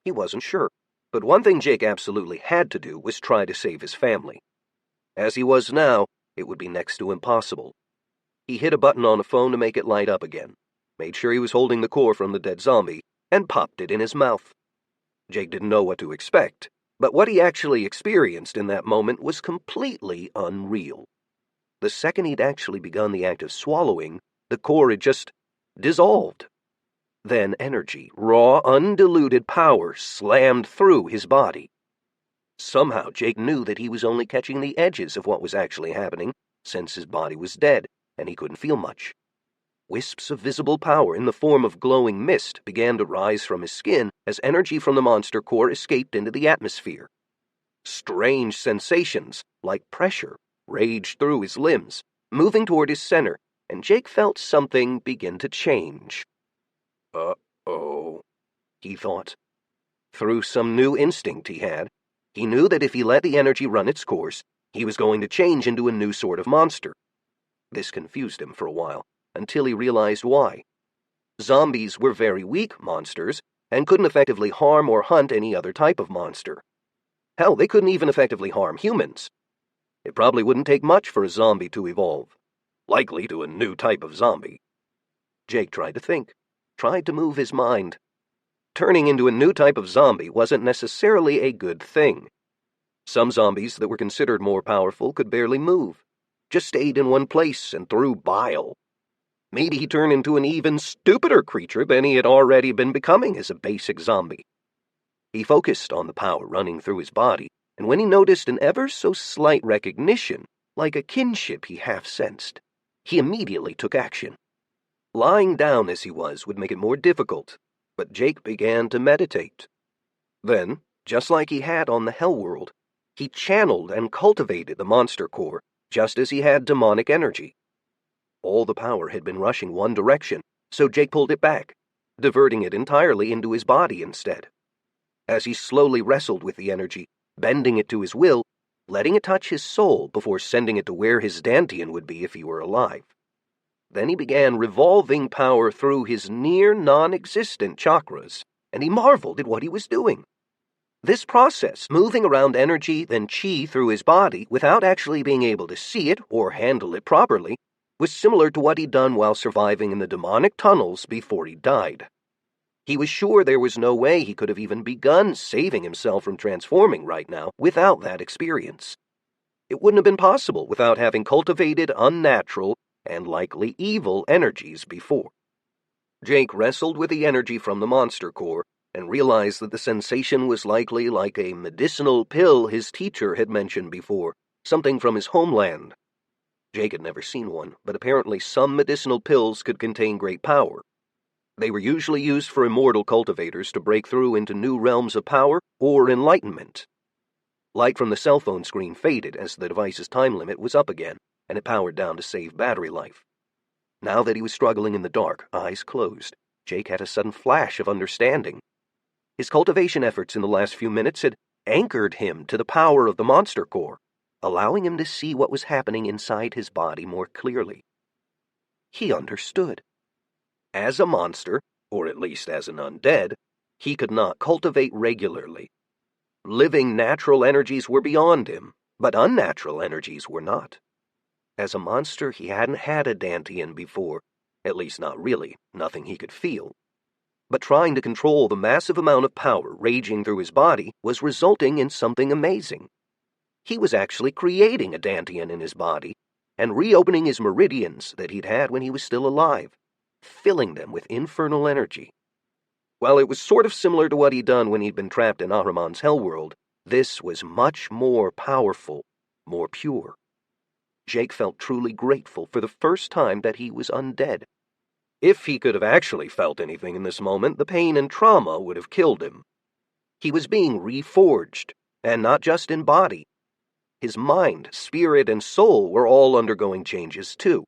He wasn't sure, but one thing Jake absolutely had to do was try to save his family. As he was now, it would be next to impossible. He hit a button on the phone to make it light up again, made sure he was holding the core from the dead zombie, and popped it in his mouth. Jake didn't know what to expect, but what he actually experienced in that moment was completely unreal. The second he'd actually begun the act of swallowing, the core had just dissolved. Then energy, raw, undiluted power, slammed through his body. Somehow Jake knew that he was only catching the edges of what was actually happening, since his body was dead, and he couldn't feel much. Wisps of visible power in the form of glowing mist began to rise from his skin as energy from the monster core escaped into the atmosphere. Strange sensations, like pressure, raged through his limbs, moving toward his center, and Jake felt something begin to change. Uh-oh, he thought. Through some new instinct he had, he knew that if he let the energy run its course, he was going to change into a new sort of monster. This confused him for a while, until he realized why. Zombies were very weak monsters, and couldn't effectively harm or hunt any other type of monster. Hell, they couldn't even effectively harm humans. It probably wouldn't take much for a zombie to evolve, likely to a new type of zombie. Jake tried to think, tried to move his mind. Turning into a new type of zombie wasn't necessarily a good thing. Some zombies that were considered more powerful could barely move, just stayed in one place and threw bile. Maybe he turned into an even stupider creature than he had already been becoming as a basic zombie. He focused on the power running through his body, and when he noticed an ever so slight recognition, like a kinship he half-sensed, he immediately took action. Lying down as he was would make it more difficult, but Jake began to meditate. Then, just like he had on the Hell World, he channeled and cultivated the monster core, just as he had demonic energy. All the power had been rushing one direction, so Jake pulled it back, diverting it entirely into his body instead. As he slowly wrestled with the energy, bending it to his will, letting it touch his soul before sending it to where his Dantian would be if he were alive. Then he began revolving power through his near non-existent chakras, and he marveled at what he was doing. This process, moving around energy, then chi through his body without actually being able to see it or handle it properly, was similar to what he'd done while surviving in the demonic tunnels before he died. He was sure there was no way he could have even begun saving himself from transforming right now without that experience. It wouldn't have been possible without having cultivated unnatural and likely evil energies before. Jake wrestled with the energy from the monster core and realized that the sensation was likely like a medicinal pill his teacher had mentioned before, something from his homeland. Jake had never seen one, but apparently some medicinal pills could contain great power. They were usually used for immortal cultivators to break through into new realms of power or enlightenment. Light from the cell phone screen faded as the device's time limit was up again, and it powered down to save battery life. Now that he was struggling in the dark, eyes closed, Jake had a sudden flash of understanding. His cultivation efforts in the last few minutes had anchored him to the power of the monster core, allowing him to see what was happening inside his body more clearly. He understood. As a monster, or at least as an undead, he could not cultivate regularly. Living natural energies were beyond him, but unnatural energies were not. As a monster, he hadn't had a Dantian before, at least not really, nothing he could feel. But trying to control the massive amount of power raging through his body was resulting in something amazing. He was actually creating a Dantian in his body and reopening his meridians that he'd had when he was still alive, filling them with infernal energy. While it was sort of similar to what he'd done when he'd been trapped in Ahriman's hellworld, this was much more powerful, more pure. Jake felt truly grateful for the first time that he was undead. If he could have actually felt anything in this moment, the pain and trauma would have killed him. He was being reforged, and not just in body. His mind, spirit, and soul were all undergoing changes too.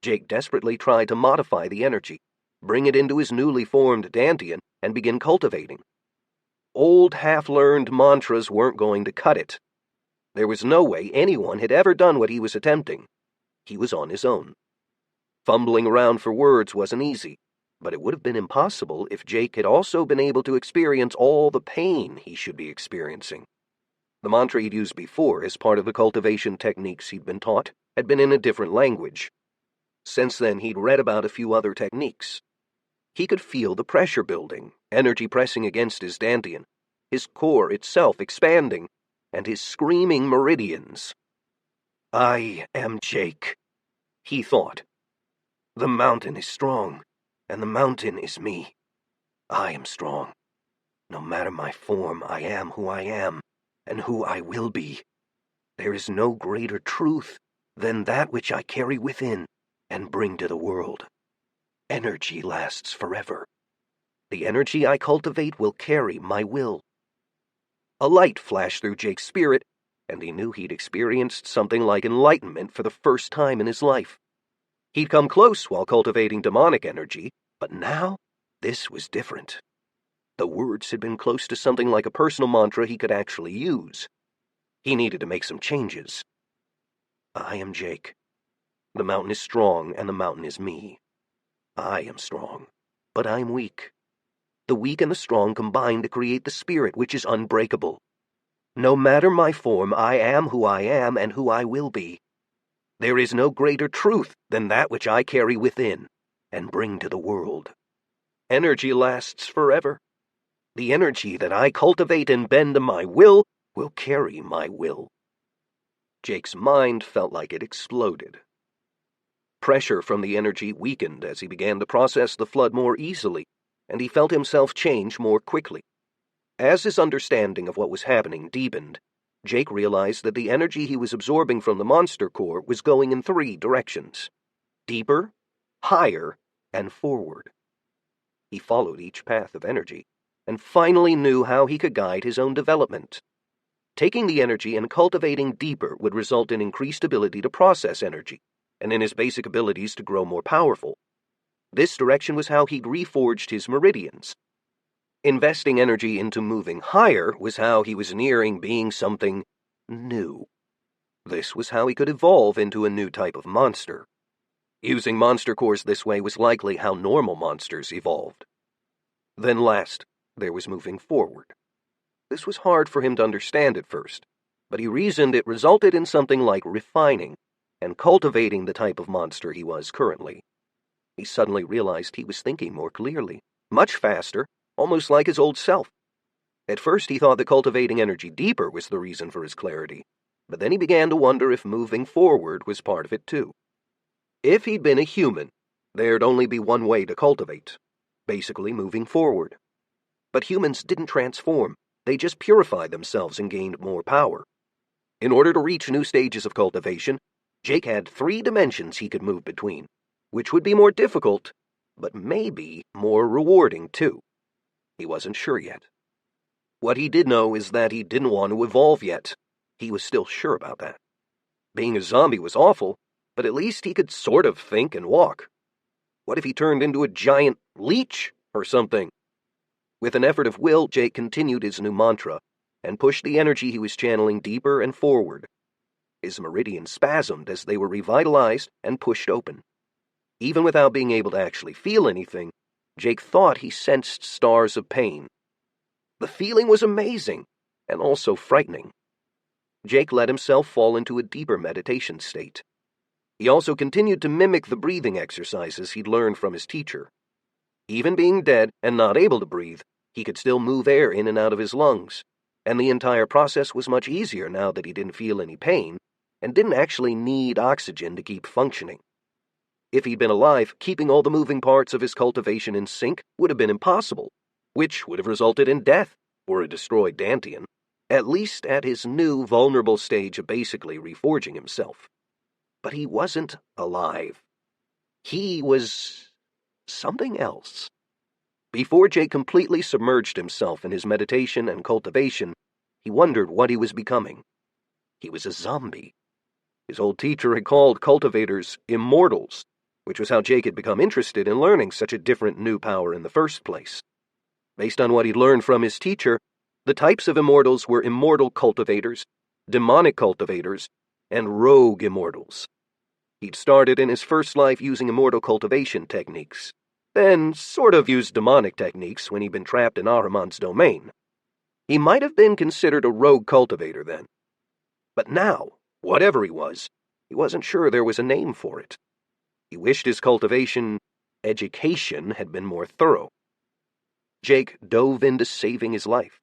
Jake desperately tried to modify the energy, bring it into his newly formed Dantian, and begin cultivating. Old half-learned mantras weren't going to cut it. There was no way anyone had ever done what he was attempting. He was on his own. Fumbling around for words wasn't easy, but it would have been impossible if Jake had also been able to experience all the pain he should be experiencing. The mantra he'd used before as part of the cultivation techniques he'd been taught had been in a different language. Since then, he'd read about a few other techniques. He could feel the pressure building, energy pressing against his Dantian, his core itself expanding, and his screaming meridians. "I am Jake," he thought. "The mountain is strong, and the mountain is me. I am strong. No matter my form, I am who I am, and who I will be. There is no greater truth than that which I carry within and bring to the world. Energy lasts forever. The energy I cultivate will carry my will." A light flashed through Jake's spirit, and he knew he'd experienced something like enlightenment for the first time in his life. He'd come close while cultivating demonic energy, but now this was different. The words had been close to something like a personal mantra he could actually use. He needed to make some changes. "I am Jake. The mountain is strong, and the mountain is me. I am strong, but I'm weak. The weak and the strong combine to create the spirit which is unbreakable. No matter my form, I am who I am and who I will be. There is no greater truth than that which I carry within and bring to the world. Energy lasts forever. The energy that I cultivate and bend to my will carry my will." Jake's mind felt like it exploded. Pressure from the energy weakened as he began to process the flood more easily, and he felt himself change more quickly. As his understanding of what was happening deepened, Jake realized that the energy he was absorbing from the monster core was going in 3 directions: deeper, higher, and forward. He followed each path of energy, and finally knew how he could guide his own development. Taking the energy and cultivating deeper would result in increased ability to process energy, and in his basic abilities to grow more powerful. This direction was how he'd reforged his meridians. Investing energy into moving higher was how he was nearing being something new. This was how he could evolve into a new type of monster. Using monster cores this way was likely how normal monsters evolved. Then last, there was moving forward. This was hard for him to understand at first, but he reasoned it resulted in something like refining and cultivating the type of monster he was currently. He suddenly realized he was thinking more clearly, much faster, almost like his old self. At first he thought that cultivating energy deeper was the reason for his clarity, but then he began to wonder if moving forward was part of it too. If he'd been a human, there'd only be one way to cultivate, basically moving forward. But humans didn't transform, they just purified themselves and gained more power. In order to reach new stages of cultivation, Jake had 3 dimensions he could move between, which would be more difficult, but maybe more rewarding too. He wasn't sure yet. What he did know is that he didn't want to evolve yet. He was still sure about that. Being a zombie was awful, but at least he could sort of think and walk. What if he turned into a giant leech or something? With an effort of will, Jake continued his new mantra and pushed the energy he was channeling deeper and forward. His meridians spasmed as they were revitalized and pushed open. Even without being able to actually feel anything, Jake thought he sensed stars of pain. The feeling was amazing, and also frightening. Jake let himself fall into a deeper meditation state. He also continued to mimic the breathing exercises he'd learned from his teacher. Even being dead and not able to breathe, he could still move air in and out of his lungs, and the entire process was much easier now that he didn't feel any pain and didn't actually need oxygen to keep functioning. If he'd been alive, keeping all the moving parts of his cultivation in sync would have been impossible, which would have resulted in death or a destroyed Dantean, at least at his new, vulnerable stage of basically reforging himself. But he wasn't alive. He was something else. Before Jake completely submerged himself in his meditation and cultivation, he wondered what he was becoming. He was a zombie. His old teacher had called cultivators immortals, which was how Jake had become interested in learning such a different new power in the first place. Based on what he'd learned from his teacher, the types of immortals were immortal cultivators, demonic cultivators, and rogue immortals. He'd started in his first life using immortal cultivation techniques, then sort of used demonic techniques when he'd been trapped in Ahriman's domain. He might have been considered a rogue cultivator then. But now, whatever he wasn't sure there was a name for it. He wished his cultivation education had been more thorough. Jake dove into saving his life.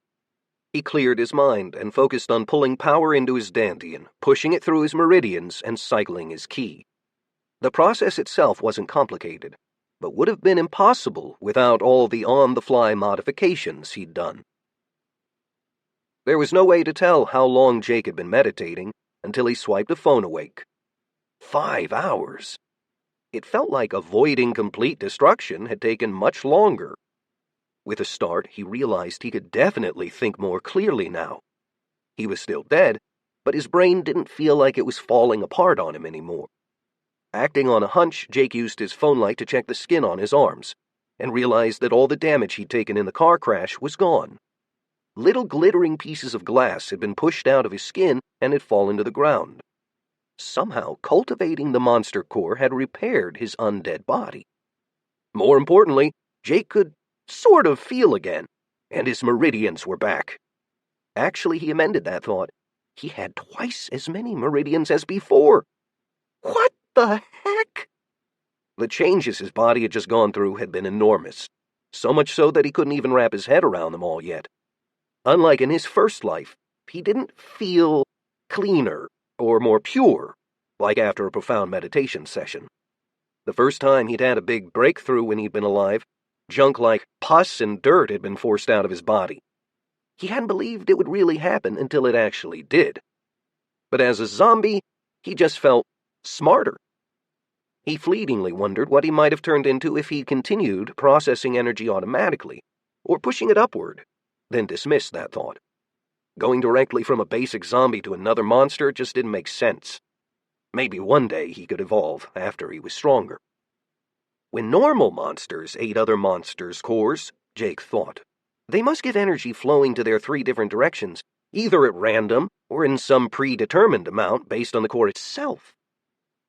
He cleared his mind and focused on pulling power into his Dantean, pushing it through his meridians, and cycling his ki. The process itself wasn't complicated, but would have been impossible without all the on-the-fly modifications he'd done. There was no way to tell how long Jake had been meditating until he swiped a phone awake. 5 hours. It felt like avoiding complete destruction had taken much longer. With a start, he realized he could definitely think more clearly now. He was still dead, but his brain didn't feel like it was falling apart on him anymore. Acting on a hunch, Jake used his phone light to check the skin on his arms, and realized that all the damage he'd taken in the car crash was gone. Little glittering pieces of glass had been pushed out of his skin and had fallen to the ground. Somehow, cultivating the monster core had repaired his undead body. More importantly, Jake could sort of feel again, and his meridians were back. Actually, he amended that thought. He had twice as many meridians as before. What the heck? The changes his body had just gone through had been enormous, so much so that he couldn't even wrap his head around them all yet. Unlike in his first life, he didn't feel cleaner or more pure, like after a profound meditation session. The first time he'd had a big breakthrough when he'd been alive, junk like pus and dirt had been forced out of his body. He hadn't believed it would really happen until it actually did. But as a zombie, he just felt smarter. He fleetingly wondered what he might have turned into if he'd continued processing energy automatically, or pushing it upward, then dismissed that thought. Going directly from a basic zombie to another monster just didn't make sense. Maybe one day he could evolve after he was stronger. When normal monsters ate other monsters' cores, Jake thought, they must get energy flowing to their 3 different directions, either at random or in some predetermined amount based on the core itself.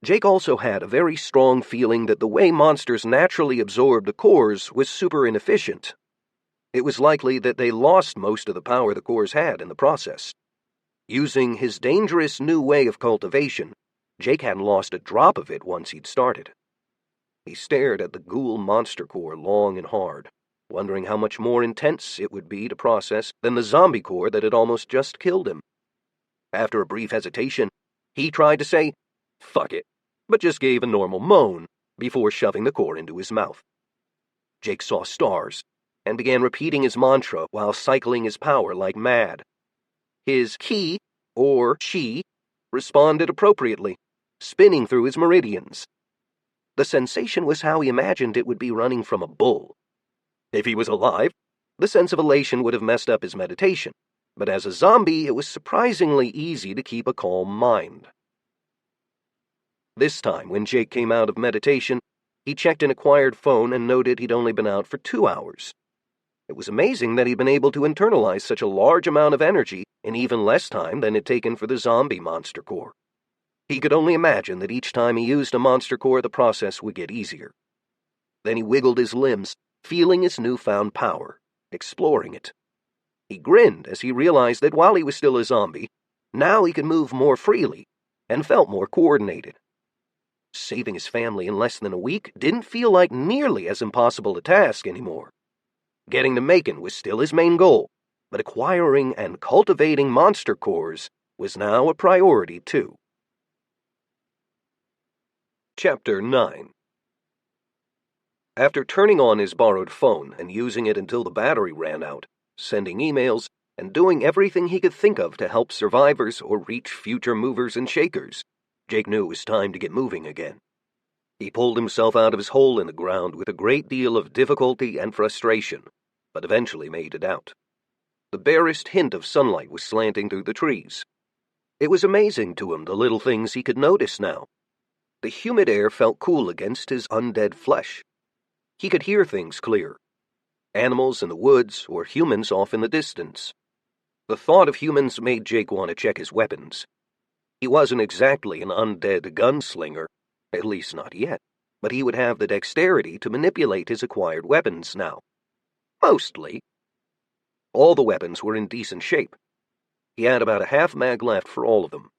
Jake also had a very strong feeling that the way monsters naturally absorbed the cores was super inefficient. It was likely that they lost most of the power the cores had in the process. Using his dangerous new way of cultivation, Jake hadn't lost a drop of it once he'd started. He stared at the ghoul monster core long and hard, wondering how much more intense it would be to process than the zombie core that had almost just killed him. After a brief hesitation, he tried to say, "Fuck it," but just gave a normal moan before shoving the core into his mouth. Jake saw stars and began repeating his mantra while cycling his power like mad. His ki, or chi, responded appropriately, spinning through his meridians. The sensation was how he imagined it would be running from a bull. If he was alive, the sense of elation would have messed up his meditation, but as a zombie, it was surprisingly easy to keep a calm mind. This time, when Jake came out of meditation, he checked an acquired phone and noted he'd only been out for 2 hours. It was amazing that he'd been able to internalize such a large amount of energy in even less time than it'd taken for the zombie monster core. He could only imagine that each time he used a monster core, the process would get easier. Then he wiggled his limbs, feeling his newfound power, exploring it. He grinned as he realized that while he was still a zombie, now he could move more freely and felt more coordinated. Saving his family in less than a week didn't feel like nearly as impossible a task anymore. Getting to Macon was still his main goal, but acquiring and cultivating monster cores was now a priority too. Chapter 9. After turning on his borrowed phone and using it until the battery ran out, sending emails, and doing everything he could think of to help survivors or reach future movers and shakers, Jake knew it was time to get moving again. He pulled himself out of his hole in the ground with a great deal of difficulty and frustration, but eventually made it out. The barest hint of sunlight was slanting through the trees. It was amazing to him the little things he could notice now. The humid air felt cool against his undead flesh. He could hear things clear. Animals in the woods or humans off in the distance. The thought of humans made Jake want to check his weapons. He wasn't exactly an undead gunslinger, at least not yet, but he would have the dexterity to manipulate his acquired weapons now. Mostly. All the weapons were in decent shape. He had about a half mag left for all of them.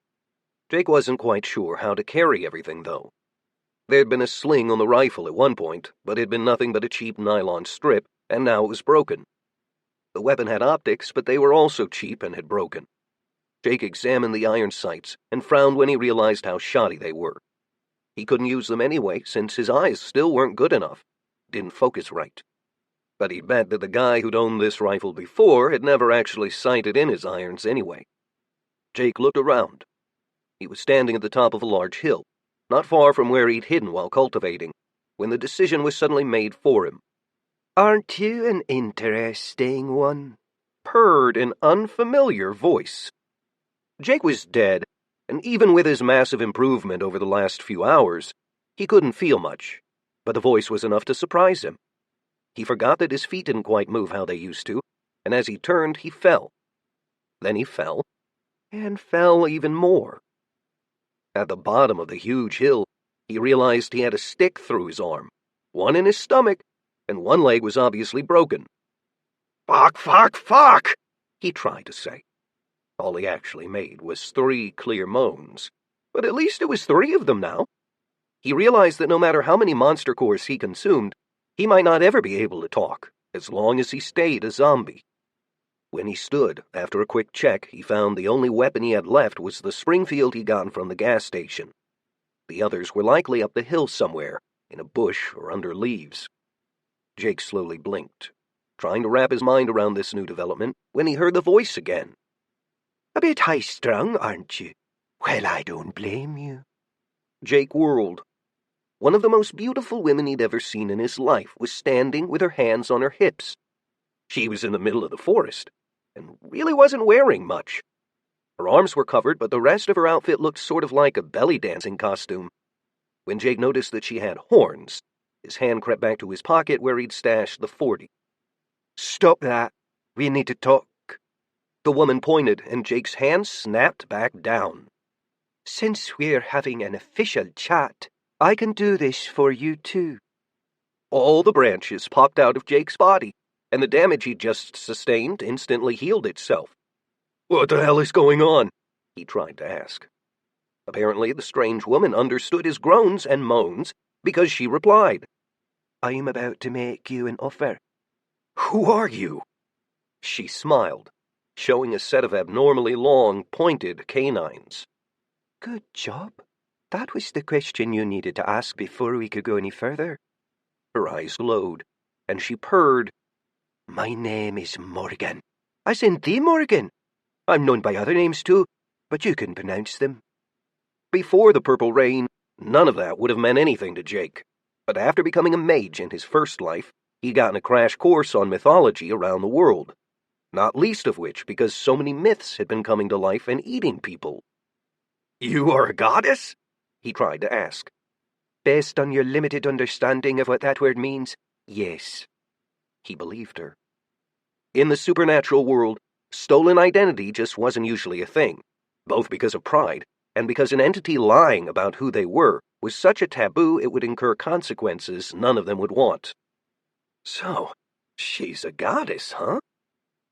Jake wasn't quite sure how to carry everything, though. There'd been a sling on the rifle at one point, but it had been nothing but a cheap nylon strip, and now it was broken. The weapon had optics, but they were also cheap and had broken. Jake examined the iron sights and frowned when he realized how shoddy they were. He couldn't use them anyway, since his eyes still weren't good enough. Didn't focus right. But he'd bet that the guy who'd owned this rifle before had never actually sighted in his irons anyway. Jake looked around. He was standing at the top of a large hill, not far from where he'd hidden while cultivating, when the decision was suddenly made for him. "Aren't you an interesting one?" purred an unfamiliar voice. Jake was dead, and even with his massive improvement over the last few hours, he couldn't feel much, but the voice was enough to surprise him. He forgot that his feet didn't quite move how they used to, and as he turned, he fell. Then he fell, and fell even more. At the bottom of the huge hill, he realized he had a stick through his arm, one in his stomach, and one leg was obviously broken. Fuck, fuck, fuck! He tried to say. All he actually made was 3 clear moans, but at least it was 3 of them now. He realized that no matter how many monster cores he consumed, he might not ever be able to talk, as long as he stayed a zombie. When he stood, after a quick check, he found the only weapon he had left was the Springfield he'd gotten from the gas station. The others were likely up the hill somewhere, in a bush or under leaves. Jake slowly blinked, trying to wrap his mind around this new development, when he heard the voice again. "A bit high-strung, aren't you? Well, I don't blame you." Jake whirled. One of the most beautiful women he'd ever seen in his life was standing with her hands on her hips. She was in the middle of the forest, and really wasn't wearing much. Her arms were covered, but the rest of her outfit looked sort of like a belly dancing costume. When Jake noticed that she had horns, his hand crept back to his pocket where he'd stashed the .40. "Stop that. We need to talk." The woman pointed, and Jake's hand snapped back down. "Since we're having an official chat, I can do this for you too." All the branches popped out of Jake's body, and the damage he'd just sustained instantly healed itself. What the hell is going on? He tried to ask. Apparently, the strange woman understood his groans and moans, because she replied, "I'm about to make you an offer." "Who are you?" She smiled, showing a set of abnormally long, pointed canines. "Good job. That was the question you needed to ask before we could go any further." Her eyes glowed, and she purred, "My name is Morgan, as in the Morgan. I'm known by other names too, but you can pronounce them." Before the Purple Rain, none of that would have meant anything to Jake. But after becoming a mage in his first life, he'd gotten a crash course on mythology around the world, not least of which because so many myths had been coming to life and eating people. "You are a goddess?" He tried to ask. "Based on your limited understanding of what that word means, yes." He believed her. In the supernatural world, stolen identity just wasn't usually a thing, both because of pride and because an entity lying about who they were was such a taboo it would incur consequences none of them would want. So, she's a goddess, huh?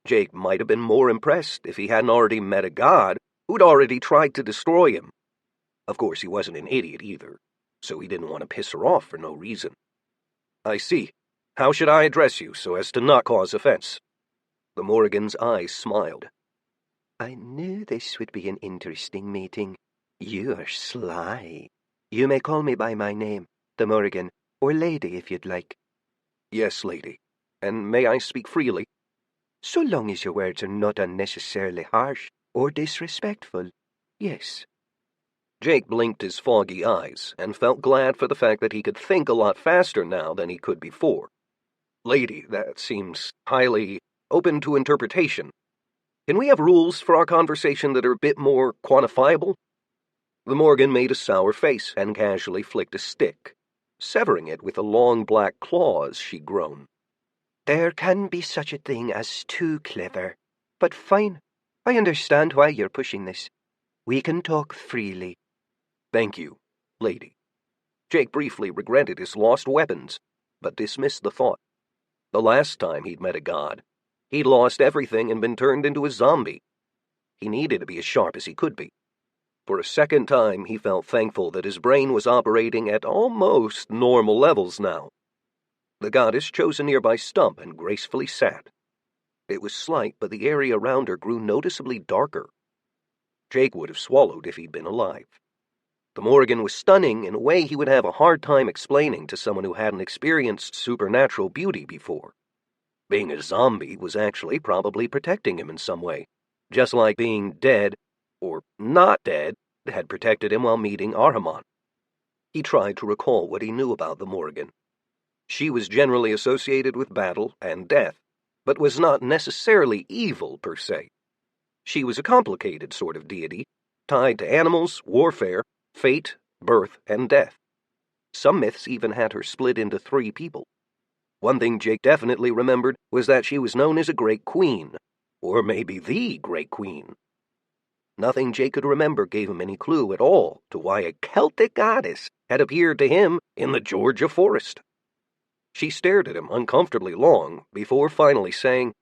Jake might have been more impressed if he hadn't already met a god who'd already tried to destroy him. Of course, he wasn't an idiot either. so he didn't want to piss her off for no reason. I see. How should I address you so as to not cause offense? The Morrigan's eyes smiled. I knew this would be an interesting meeting. You are sly. You may call me by my name, the Morrigan, or lady if you'd like. Yes, lady. And may I speak freely? So long as your words are not unnecessarily harsh or disrespectful, yes. Jake blinked his foggy eyes and felt glad for the fact that he could think a lot faster now than he could before. Lady, that seems highly open to interpretation. Can we have rules for our conversation that are a bit more quantifiable? The Morgan made a sour face and casually flicked a stick, severing it with the long black claws she'd grown. There can be such a thing as too clever, but fine. I understand why you're pushing this. We can talk freely. Thank you, lady. Jake briefly regretted his lost weapons, but dismissed the thought. The last time he'd met a god, he'd lost everything and been turned into a zombie. He needed to be as sharp as he could be. For a second time, he felt thankful that his brain was operating at almost normal levels now. The goddess chose a nearby stump and gracefully sat. It was slight, but the area around her grew noticeably darker. Jake would have swallowed if he'd been alive. The Morrigan was stunning in a way he would have a hard time explaining to someone who hadn't experienced supernatural beauty before. Being a zombie was actually probably protecting him in some way, just like being dead, or not dead, had protected him while meeting Ahriman. He tried to recall what he knew about the Morrigan. She was generally associated with battle and death, but was not necessarily evil per se. She was a complicated sort of deity, tied to animals, warfare, fate, birth, and death. Some myths even had her split into 3 people. One thing Jake definitely remembered was that she was known as a Great Queen, or maybe the Great Queen. Nothing Jake could remember gave him any clue at all to why a Celtic goddess had appeared to him in the Georgia forest. She stared at him uncomfortably long before finally saying,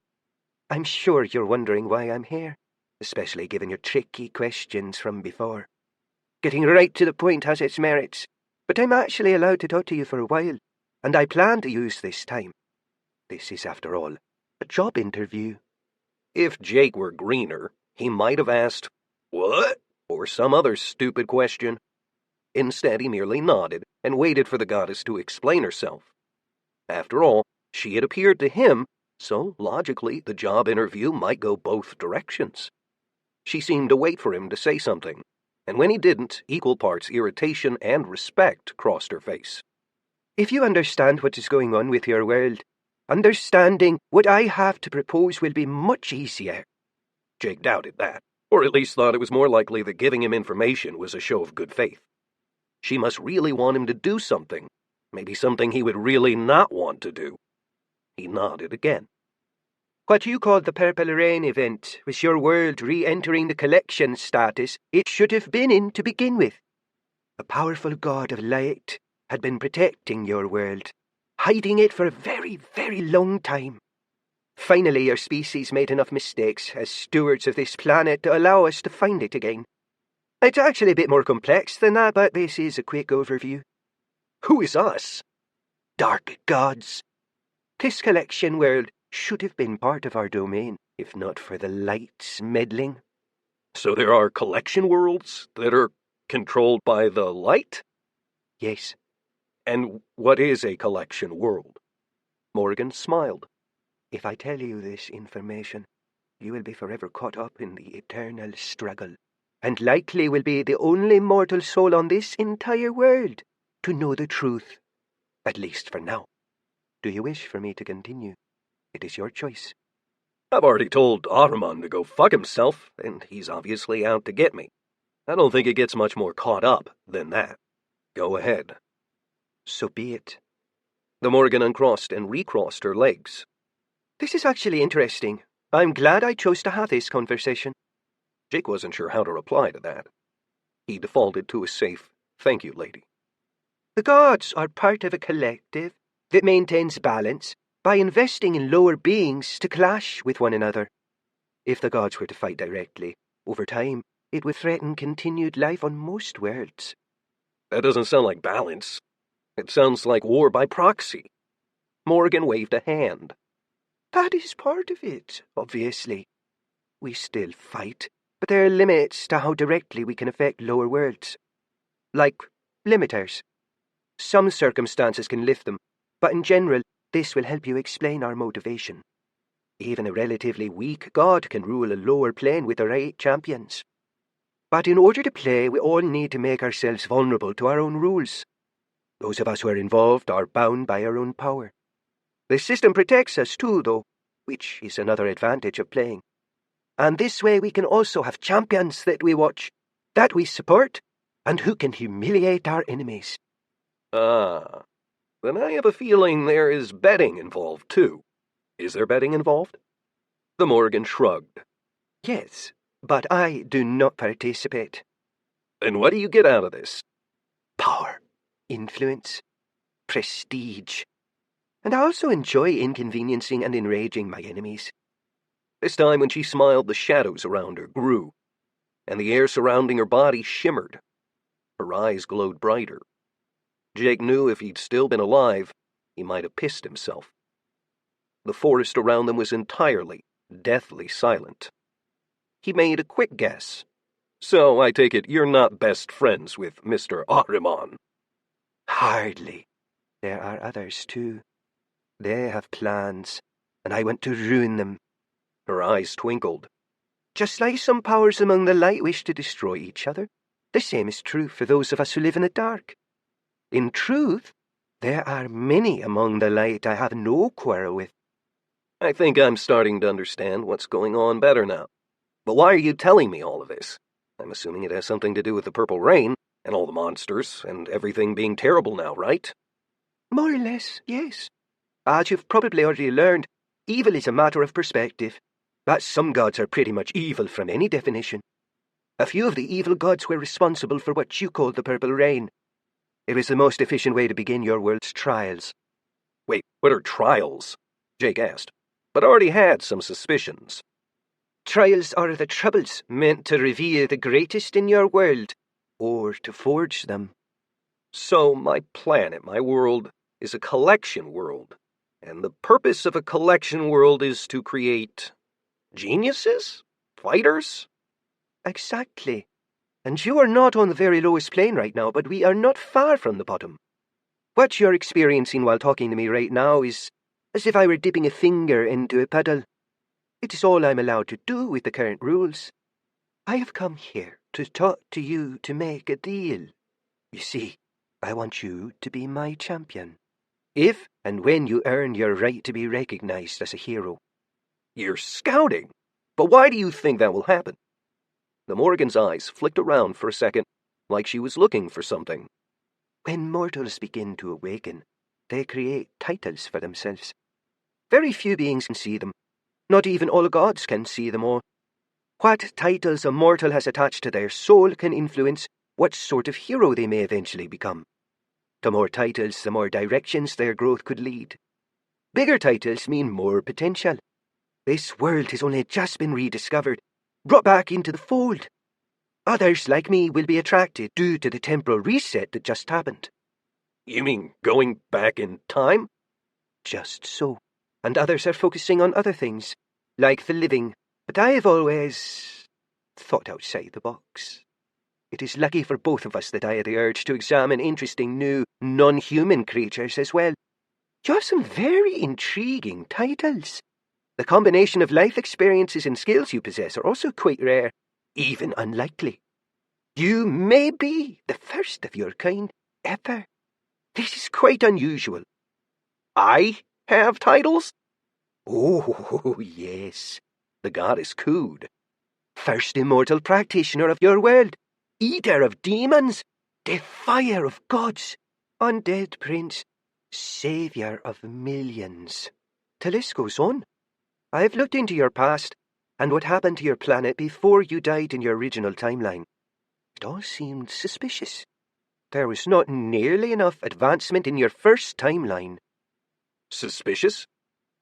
I'm sure you're wondering why I'm here, especially given your tricky questions from before. Getting right to the point has its merits, but I'm actually allowed to talk to you for a while, and I plan to use this time. This is, after all, a job interview. If Jake were greener, he might have asked, What? Or some other stupid question. Instead, he merely nodded and waited for the goddess to explain herself. After all, she had appeared to him, so logically the job interview might go both directions. She seemed to wait for him to say something, and when he didn't, equal parts irritation and respect crossed her face. If you understand what is going on with your world, understanding what I have to propose will be much easier. Jake doubted that, or at least thought it was more likely that giving him information was a show of good faith. She must really want him to do something, maybe something he would really not want to do. He nodded again. What you called the Purple Rain event was your world re-entering the collection status it should have been in to begin with. A powerful god of light had been protecting your world, hiding it for a very, very long time. Finally, your species made enough mistakes as stewards of this planet to allow us to find it again. It's actually a bit more complex than that, but this is a quick overview. Who is us? Dark gods. This collection world should have been part of our domain, if not for the light's meddling. So there are collection worlds that are controlled by the light? Yes. And what is a collection world? Morgan smiled. If I tell you this information, you will be forever caught up in the eternal struggle, and likely will be the only mortal soul on this entire world to know the truth, at least for now. Do you wish for me to continue? It is your choice. I've already told Ahriman to go fuck himself, and he's obviously out to get me. I don't think it gets much more caught up than that. Go ahead. So be it. The Morgan uncrossed and recrossed her legs. This is actually interesting. I'm glad I chose to have this conversation. Jake wasn't sure how to reply to that. He defaulted to a safe, thank you, lady. The gods are part of a collective that maintains balance by investing in lower beings to clash with one another. If the gods were to fight directly, over time, it would threaten continued life on most worlds. That doesn't sound like balance. It sounds like war by proxy. Morgan waved a hand. That is part of it, obviously. We still fight, but there are limits to how directly we can affect lower worlds. Like limiters. Some circumstances can lift them, but in general, this will help you explain our motivation. Even a relatively weak god can rule a lower plane with the right champions. But in order to play, we all need to make ourselves vulnerable to our own rules. Those of us who are involved are bound by our own power. The system protects us too, though, which is another advantage of playing. And this way we can also have champions that we watch, that we support, and who can humiliate our enemies. Ah, then I have a feeling there is betting involved too. Is there betting involved? The Morgan shrugged. Yes, but I do not participate. Then what do you get out of this? Power, influence, prestige. And I also enjoy inconveniencing and enraging my enemies. This time when she smiled, the shadows around her grew, and the air surrounding her body shimmered. Her eyes glowed brighter. Jake knew if he'd still been alive, he might have pissed himself. The forest around them was entirely, deathly silent. He made a quick guess. So I take it you're not best friends with Mr. Ahriman? Hardly. There are others too. They have plans, and I want to ruin them. Her eyes twinkled. Just like some powers among the light wish to destroy each other, the same is true for those of us who live in the dark. In truth, there are many among the light I have no quarrel with. I think I'm starting to understand what's going on better now. But why are you telling me all of this? I'm assuming it has something to do with the Purple Rain, and all the monsters, and everything being terrible now, right? More or less, yes. As you've probably already learned, evil is a matter of perspective. But some gods are pretty much evil from any definition. A few of the evil gods were responsible for what you called the Purple Rain. It was the most efficient way to begin your world's trials. Wait, what are trials? Jake asked, but already had some suspicions. Trials are the troubles meant to reveal the greatest in your world, or to forge them. So my planet, my world, is a collection world, and the purpose of a collection world is to create geniuses? Fighters? Exactly. And you are not on the very lowest plane right now, but we are not far from the bottom. What you're experiencing while talking to me right now is as if I were dipping a finger into a puddle. It is all I'm allowed to do with the current rules. I have come here to talk to you to make a deal. You see, I want you to be my champion. If and when you earn your right to be recognized as a hero. You're scouting? But why do you think that will happen? The Morgan's eyes flicked around for a second, like she was looking for something. When mortals begin to awaken, they create titles for themselves. Very few beings can see them. Not even all gods can see them all. What titles a mortal has attached to their soul can influence what sort of hero they may eventually become. The more titles, the more directions their growth could lead. Bigger titles mean more potential. This world has only just been rediscovered, brought back into the fold. Others, like me, will be attracted due to the temporal reset that just happened. You mean going back in time? Just so. And others are focusing on other things, like the living. But I have always thought outside the box. It is lucky for both of us that I had the urge to examine interesting new, non-human creatures as well. You have some very intriguing titles. The combination of life experiences and skills you possess are also quite rare, even unlikely. You may be the first of your kind ever. This is quite unusual. I have titles? Oh, yes. The goddess cooed. First immortal practitioner of your world, eater of demons, defier of gods, undead prince, saviour of millions. The list goes on. I've looked into your past and what happened to your planet before you died in your original timeline. It all seemed suspicious. There was not nearly enough advancement in your first timeline. Suspicious?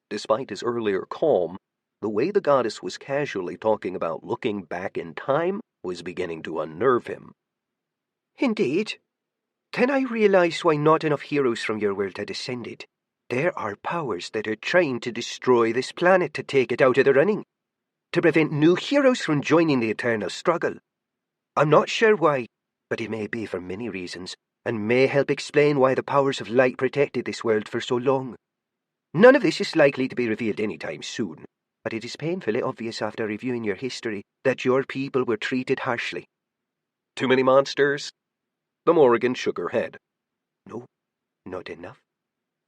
Despite his earlier calm, the way the goddess was casually talking about looking back in time was beginning to unnerve him. Indeed. Then I realised why not enough heroes from your world had ascended. There are powers that are trying to destroy this planet to take it out of the running, to prevent new heroes from joining the eternal struggle. I'm not sure why, but it may be for many reasons, and may help explain why the powers of light protected this world for so long. None of this is likely to be revealed anytime soon, but it is painfully obvious after reviewing your history that your people were treated harshly. Too many monsters? The Morrigan shook her head. No, not enough.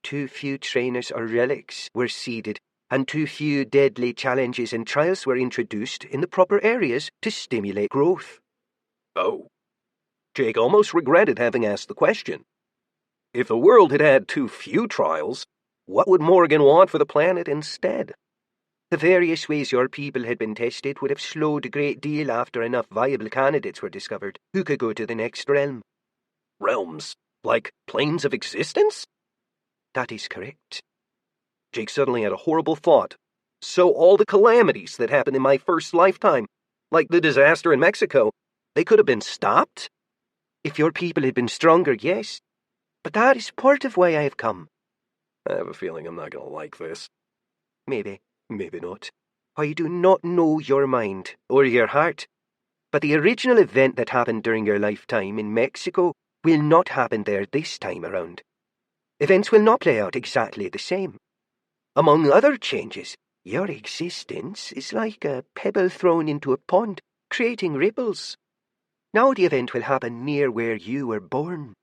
Too few trainers or relics were seeded, and too few deadly challenges and trials were introduced in the proper areas to stimulate growth. Oh. Jake almost regretted having asked the question. If the world had had too few trials, what would Morrigan want for the planet instead? The various ways your people had been tested would have slowed a great deal after enough viable candidates were discovered who could go to the next realm. Realms? Like planes of existence? That is correct. Jake suddenly had a horrible thought. So all the calamities that happened in my first lifetime, like the disaster in Mexico, they could have been stopped? If your people had been stronger, yes. But that is part of why I have come. I have a feeling I'm not going to like this. Maybe, maybe not. I do not know your mind or your heart. But the original event that happened during your lifetime in Mexico will not happen there this time around. Events will not play out exactly the same. Among other changes, your existence is like a pebble thrown into a pond, creating ripples. Now the event will happen near where you were born.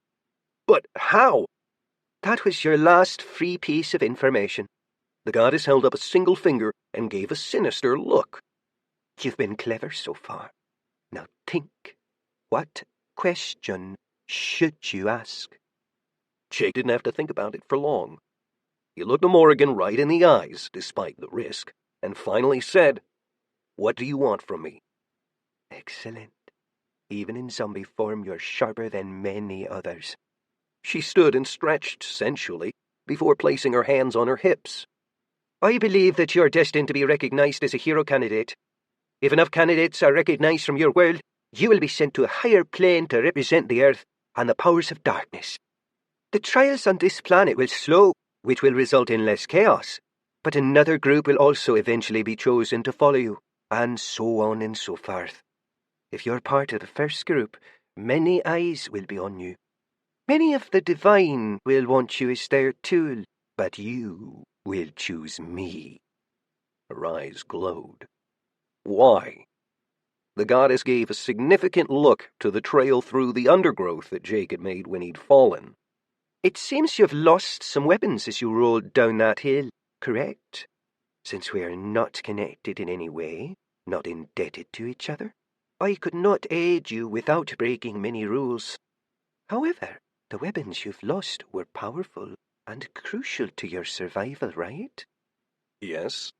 But how? That was your last free piece of information. The goddess held up a single finger and gave a sinister look. You've been clever so far. Now think. What question should you ask? Jake didn't have to think about it for long. He looked Morrigan right in the eyes, despite the risk, and finally said, "What do you want from me?" Excellent. Even in zombie form, you're sharper than many others. She stood and stretched sensually before placing her hands on her hips. I believe that you're destined to be recognized as a hero candidate. If enough candidates are recognized from your world, you will be sent to a higher plane to represent the Earth and the powers of darkness. The trials on this planet will slow, which will result in less chaos, but another group will also eventually be chosen to follow you, and so on and so forth. If you're part of the first group, many eyes will be on you. Many of the divine will want you as their tool, but you will choose me. Her eyes glowed. Why? The goddess gave a significant look to the trail through the undergrowth that Jake had made when he'd fallen. It seems you've lost some weapons as you rolled down that hill, correct? Since we are not connected in any way, not indebted to each other, I could not aid you without breaking many rules. However, the weapons you've lost were powerful and crucial to your survival, right? Yes.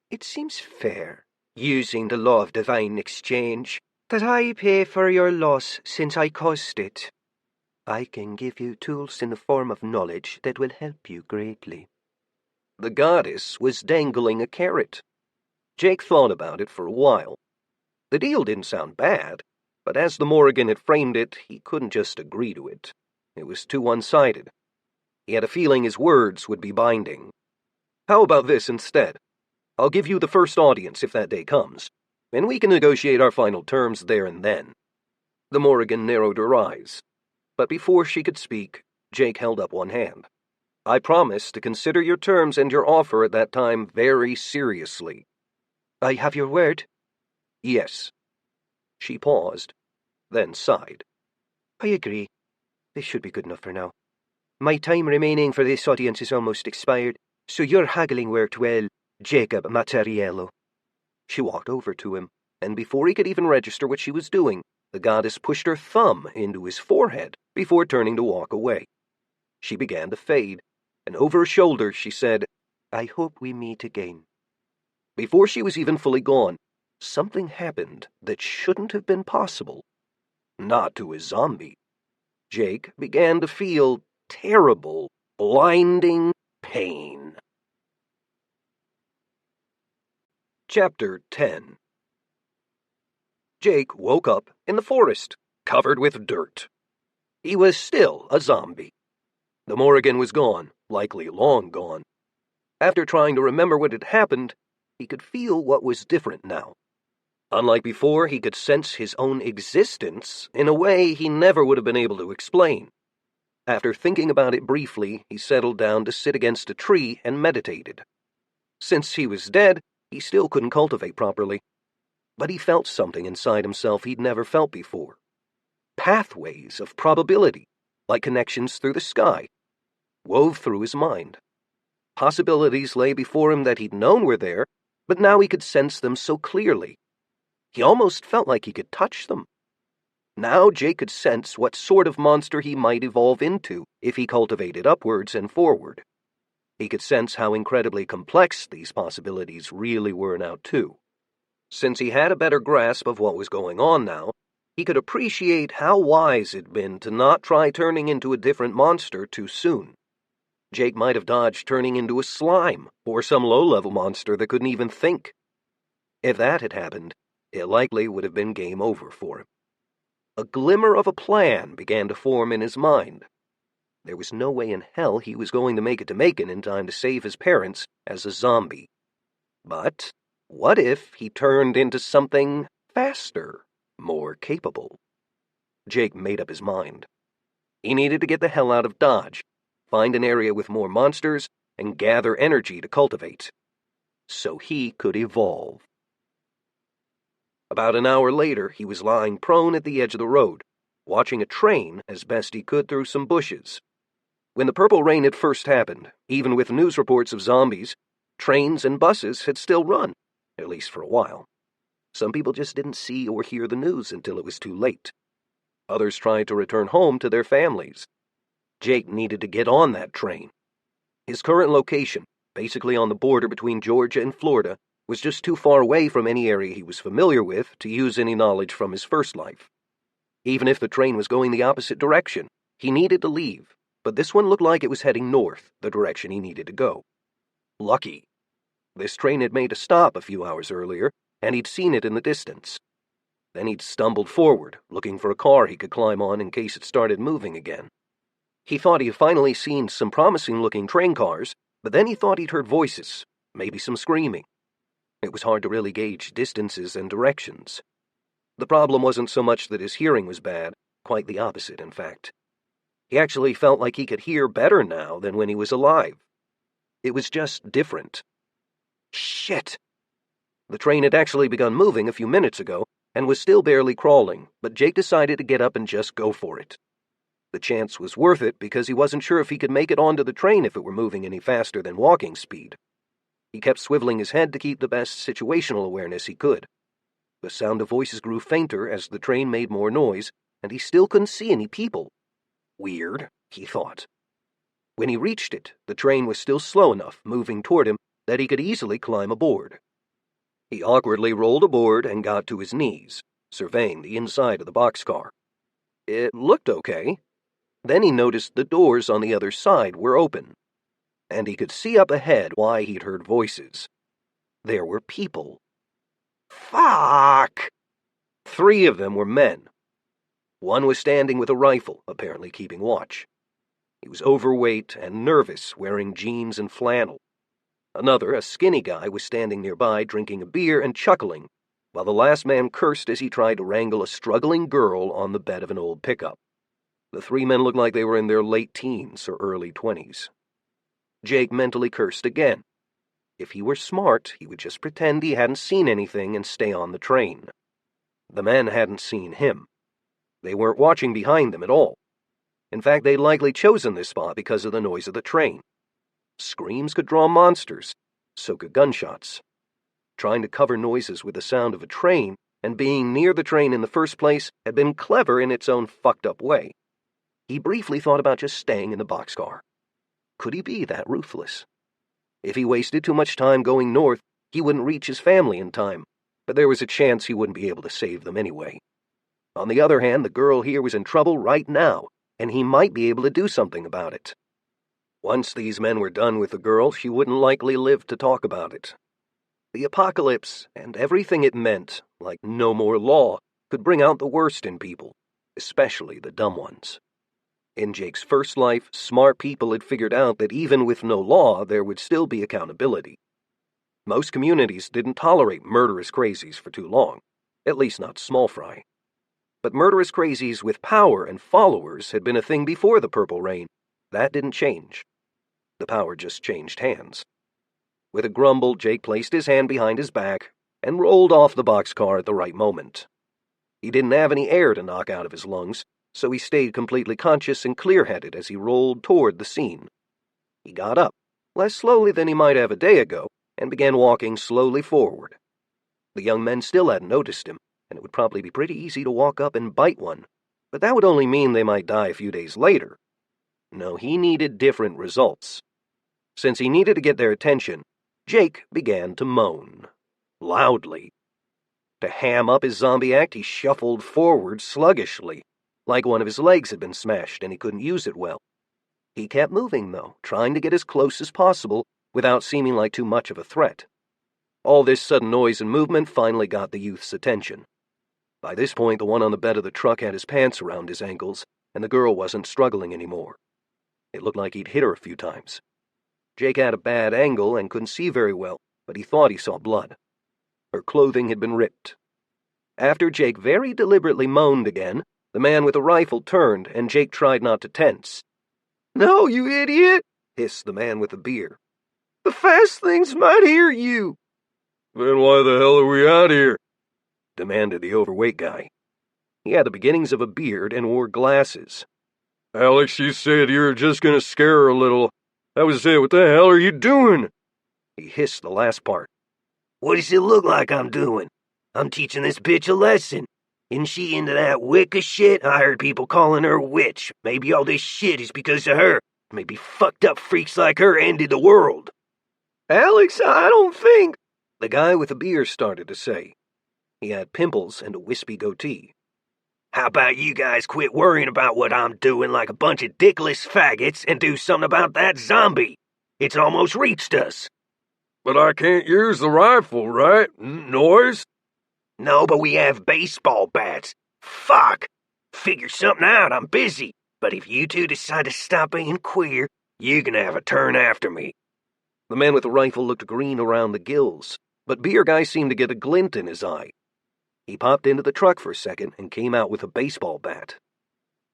It seems fair, using the law of divine exchange, that I pay for your loss since I caused it. I can give you tools in the form of knowledge that will help you greatly. The goddess was dangling a carrot. Jake thought about it for a while. The deal didn't sound bad, but as the Morrigan had framed it, he couldn't just agree to it. It was too one-sided. He had a feeling his words would be binding. How about this instead? I'll give you the first audience if that day comes, and we can negotiate our final terms there and then. The Morrigan narrowed her eyes, but before she could speak, Jake held up one hand. I promise to consider your terms and your offer at that time very seriously. I have your word? Yes. She paused, then sighed. I agree. This should be good enough for now. My time remaining for this audience is almost expired, so your haggling worked well, Jacob Matariello. She walked over to him, and before he could even register what she was doing, the goddess pushed her thumb into his forehead before turning to walk away. She began to fade, and over her shoulder she said, I hope we meet again. Before she was even fully gone, something happened that shouldn't have been possible. Not to a zombie. Jake began to feel terrible, blinding pain. Chapter 10. Jake woke up in the forest, covered with dirt. He was still a zombie. The Morrigan was gone, likely long gone. After trying to remember what had happened, he could feel what was different now. Unlike before, he could sense his own existence in a way he never would have been able to explain. After thinking about it briefly, he settled down to sit against a tree and meditated. Since he was dead, he still couldn't cultivate properly. But he felt something inside himself he'd never felt before. Pathways of probability, like connections through the sky, wove through his mind. Possibilities lay before him that he'd known were there, but now he could sense them so clearly. He almost felt like he could touch them. Now Jake could sense what sort of monster he might evolve into if he cultivated upwards and forward. He could sense how incredibly complex these possibilities really were now, too. Since he had a better grasp of what was going on now, he could appreciate how wise it'd been to not try turning into a different monster too soon. Jake might have dodged turning into a slime or some low-level monster that couldn't even think. If that had happened, it likely would have been game over for him. A glimmer of a plan began to form in his mind. There was no way in hell he was going to make it to Macon in time to save his parents as a zombie. But what if he turned into something faster, more capable? Jake made up his mind. He needed to get the hell out of Dodge, find an area with more monsters, and gather energy to cultivate, so he could evolve. About an hour later, he was lying prone at the edge of the road, watching a train as best he could through some bushes. When the purple rain had first happened, even with news reports of zombies, trains and buses had still run, at least for a while. Some people just didn't see or hear the news until it was too late. Others tried to return home to their families. Jake needed to get on that train. His current location, basically on the border between Georgia and Florida, was just too far away from any area he was familiar with to use any knowledge from his first life. Even if the train was going the opposite direction, he needed to leave, but this one looked like it was heading north, the direction he needed to go. Lucky. This train had made a stop a few hours earlier, and he'd seen it in the distance. Then he'd stumbled forward, looking for a car he could climb on in case it started moving again. He thought he had finally seen some promising-looking train cars, but then he thought he'd heard voices, maybe some screaming. It was hard to really gauge distances and directions. The problem wasn't so much that his hearing was bad, quite the opposite, in fact. He actually felt like he could hear better now than when he was alive. It was just different. Shit! The train had actually begun moving a few minutes ago and was still barely crawling, but Jake decided to get up and just go for it. The chance was worth it because he wasn't sure if he could make it onto the train if it were moving any faster than walking speed. He kept swiveling his head to keep the best situational awareness he could. The sound of voices grew fainter as the train made more noise, and he still couldn't see any people. Weird, he thought. When he reached it, the train was still slow enough, moving toward him, that he could easily climb aboard. He awkwardly rolled aboard and got to his knees, surveying the inside of the boxcar. It looked okay. Then he noticed the doors on the other side were open, and he could see up ahead why he'd heard voices. There were people. Fuck! 3 of them were men. One was standing with a rifle, apparently keeping watch. He was overweight and nervous, wearing jeans and flannel. Another, a skinny guy, was standing nearby drinking a beer and chuckling, while the last man cursed as he tried to wrangle a struggling girl on the bed of an old pickup. The 3 men looked like they were in their late teens or early 20s. Jake mentally cursed again. If he were smart, he would just pretend he hadn't seen anything and stay on the train. The men hadn't seen him. They weren't watching behind them at all. In fact, they'd likely chosen this spot because of the noise of the train. Screams could draw monsters, so could gunshots. Trying to cover noises with the sound of a train and being near the train in the first place had been clever in its own fucked-up way. He briefly thought about just staying in the boxcar. Could he be that ruthless? If he wasted too much time going north, he wouldn't reach his family in time, but there was a chance he wouldn't be able to save them anyway. On the other hand, the girl here was in trouble right now, and he might be able to do something about it. Once these men were done with the girl, she wouldn't likely live to talk about it. The apocalypse, and everything it meant, like no more law, could bring out the worst in people, especially the dumb ones. In Jake's first life, smart people had figured out that even with no law, there would still be accountability. Most communities didn't tolerate murderous crazies for too long, at least not small fry. But murderous crazies with power and followers had been a thing before the Purple Rain. That didn't change. The power just changed hands. With a grumble, Jake placed his hand behind his back and rolled off the boxcar at the right moment. He didn't have any air to knock out of his lungs, so he stayed completely conscious and clear-headed as he rolled toward the scene. He got up, less slowly than he might have a day ago, and began walking slowly forward. The young men still hadn't noticed him, and it would probably be pretty easy to walk up and bite one, but that would only mean they might die a few days later. No, he needed different results. Since he needed to get their attention, Jake began to moan, loudly. To ham up his zombie act, he shuffled forward sluggishly, like one of his legs had been smashed and he couldn't use it well. He kept moving, though, trying to get as close as possible without seeming like too much of a threat. All this sudden noise and movement finally got the youth's attention. By this point, the one on the bed of the truck had his pants around his ankles, and the girl wasn't struggling anymore. It looked like he'd hit her a few times. Jake had a bad angle and couldn't see very well, but he thought he saw blood. Her clothing had been ripped. After Jake very deliberately moaned again, the man with the rifle turned, and Jake tried not to tense. "No, you idiot!" hissed the man with the beer. "The fast things might hear you." "Then why the hell are we out here?" demanded the overweight guy. He had the beginnings of a beard and wore glasses. "Alex, you said you were just gonna scare her a little. That was it. What the hell are you doing?" He hissed the last part. "What does it look like I'm doing? I'm teaching this bitch a lesson. Isn't she into that Wicca shit? I heard people calling her a witch. Maybe all this shit is because of her. Maybe fucked up freaks like her ended the world." "Alex, I don't think," the guy with the beard started to say. He had pimples and a wispy goatee. "How about you guys quit worrying about what I'm doing like a bunch of dickless faggots and do something about that zombie? It's almost reached us." "But I can't use the rifle, right? Noise?" "No, but we have baseball bats. Fuck! Figure something out, I'm busy. But if you two decide to stop being queer, you can have a turn after me." The man with the rifle looked green around the gills, but Beer Guy seemed to get a glint in his eye. He popped into the truck for a second and came out with a baseball bat.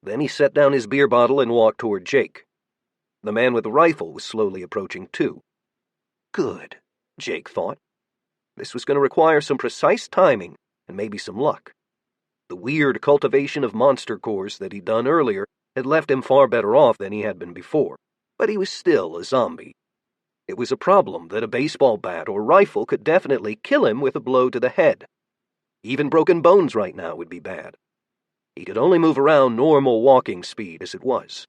Then he set down his beer bottle and walked toward Jake. The man with the rifle was slowly approaching too. Good, Jake thought. This was going to require some precise timing and maybe some luck. The weird cultivation of monster cores that he'd done earlier had left him far better off than he had been before, but he was still a zombie. It was a problem that a baseball bat or rifle could definitely kill him with a blow to the head. Even broken bones right now would be bad. He could only move around normal walking speed as it was.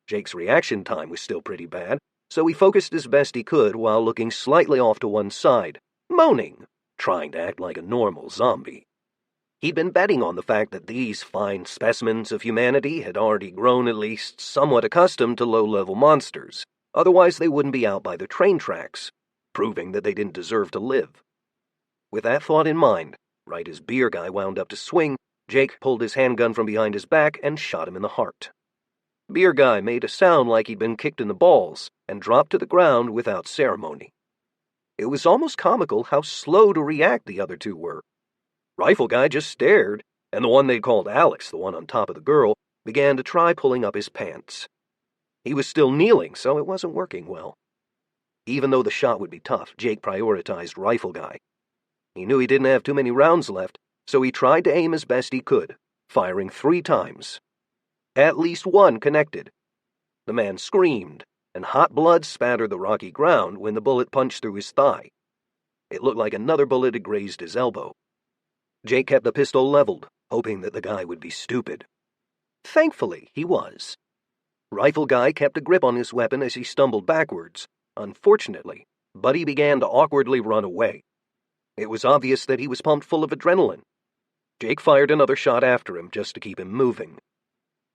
Jake's reaction time was still pretty bad, so he focused as best he could while looking slightly off to one side, moaning, trying to act like a normal zombie. He'd been betting on the fact that these fine specimens of humanity had already grown at least somewhat accustomed to low-level monsters, otherwise they wouldn't be out by the train tracks, proving that they didn't deserve to live. With that thought in mind, right as Beer Guy wound up to swing, Jake pulled his handgun from behind his back and shot him in the heart. Beer Guy made a sound like he'd been kicked in the balls and dropped to the ground without ceremony. It was almost comical how slow to react the other two were. Rifle Guy just stared, and the one they'd called Alex, the one on top of the girl, began to try pulling up his pants. He was still kneeling, so it wasn't working well. Even though the shot would be tough, Jake prioritized Rifle Guy. He knew he didn't have too many rounds left, so he tried to aim as best he could, firing 3 times. At least one connected. The man screamed, and hot blood spattered the rocky ground when the bullet punched through his thigh. It looked like another bullet had grazed his elbow. Jake kept the pistol leveled, hoping that the guy would be stupid. Thankfully, he was. Rifle Guy kept a grip on his weapon as he stumbled backwards. Unfortunately, Buddy began to awkwardly run away. It was obvious that he was pumped full of adrenaline. Jake fired another shot after him just to keep him moving.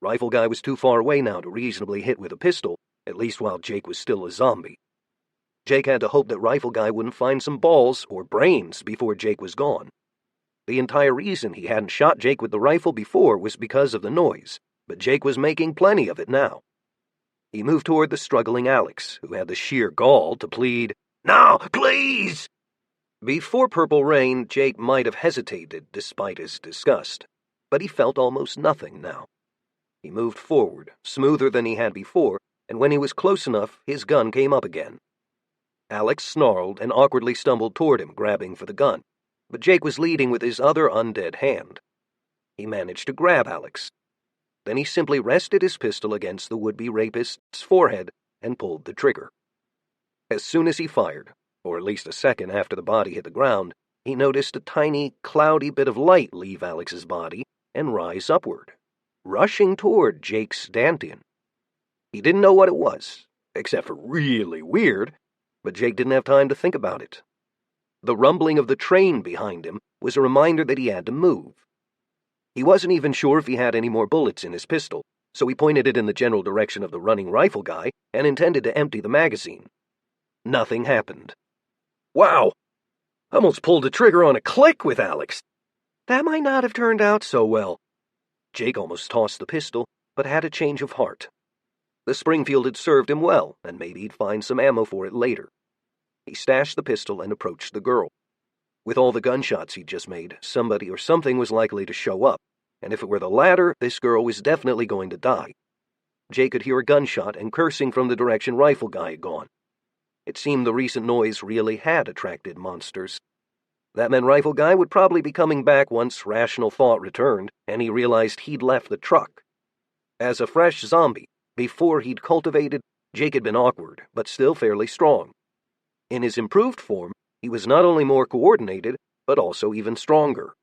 Rifle Guy was too far away now to reasonably hit with a pistol, at least while Jake was still a zombie. Jake had to hope that Rifle Guy wouldn't find some balls or brains before Jake was gone. The entire reason he hadn't shot Jake with the rifle before was because of the noise, but Jake was making plenty of it now. He moved toward the struggling Alex, who had the sheer gall to plead, "No, please!" Before Purple Rain, Jake might have hesitated despite his disgust, but he felt almost nothing now. He moved forward, smoother than he had before, and when he was close enough, his gun came up again. Alex snarled and awkwardly stumbled toward him, grabbing for the gun, but Jake was leading with his other undead hand. He managed to grab Alex. Then he simply rested his pistol against the would-be rapist's forehead and pulled the trigger. As soon as he fired, or at least a second after the body hit the ground, he noticed a tiny, cloudy bit of light leave Alex's body and rise upward, rushing toward Jake's Dantian. He didn't know what it was, except for really weird, but Jake didn't have time to think about it. The rumbling of the train behind him was a reminder that he had to move. He wasn't even sure if he had any more bullets in his pistol, so he pointed it in the general direction of the running rifle guy and intended to empty the magazine. Nothing happened. Wow! I almost pulled the trigger on a click with Alex. That might not have turned out so well. Jake almost tossed the pistol, but had a change of heart. The Springfield had served him well, and maybe he'd find some ammo for it later. He stashed the pistol and approached the girl. With all the gunshots he'd just made, somebody or something was likely to show up, and if it were the latter, this girl was definitely going to die. Jake could hear a gunshot and cursing from the direction rifle guy had gone. It seemed the recent noise really had attracted monsters. That meant rifle guy would probably be coming back once rational thought returned, and he realized he'd left the truck. As a fresh zombie, before he'd cultivated, Jake had been awkward, but still fairly strong. In his improved form, he was not only more coordinated, but also even stronger.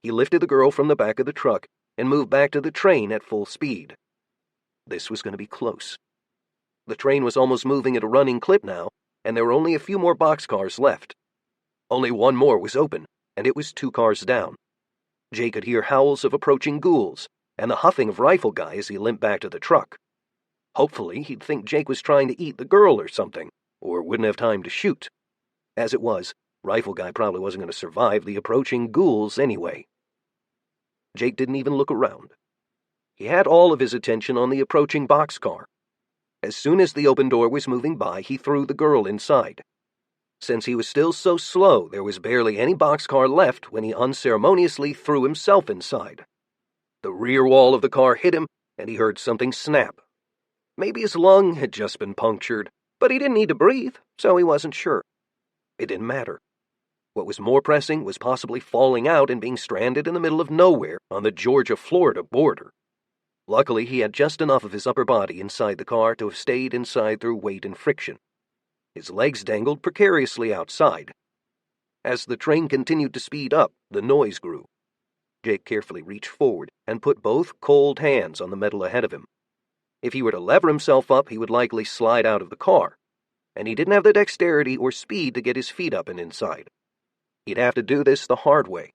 He lifted the girl from the back of the truck and moved back to the train at full speed. This was going to be close. The train was almost moving at a running clip now, and there were only a few more boxcars left. Only one more was open, and it was 2 cars down. Jake could hear howls of approaching ghouls, and the huffing of rifle guy as he limped back to the truck. Hopefully, he'd think Jake was trying to eat the girl or something, or wouldn't have time to shoot. As it was, rifle guy probably wasn't going to survive the approaching ghouls anyway. Jake didn't even look around. He had all of his attention on the approaching boxcar. As soon as the open door was moving by, he threw the girl inside. Since he was still so slow, there was barely any boxcar left when he unceremoniously threw himself inside. The rear wall of the car hit him, and he heard something snap. Maybe his lung had just been punctured, but he didn't need to breathe, so he wasn't sure. It didn't matter. What was more pressing was possibly falling out and being stranded in the middle of nowhere on the Georgia-Florida border. Luckily, he had just enough of his upper body inside the car to have stayed inside through weight and friction. His legs dangled precariously outside. As the train continued to speed up, the noise grew. Jake carefully reached forward and put both cold hands on the metal ahead of him. If he were to lever himself up, he would likely slide out of the car, and he didn't have the dexterity or speed to get his feet up and inside. He'd have to do this the hard way.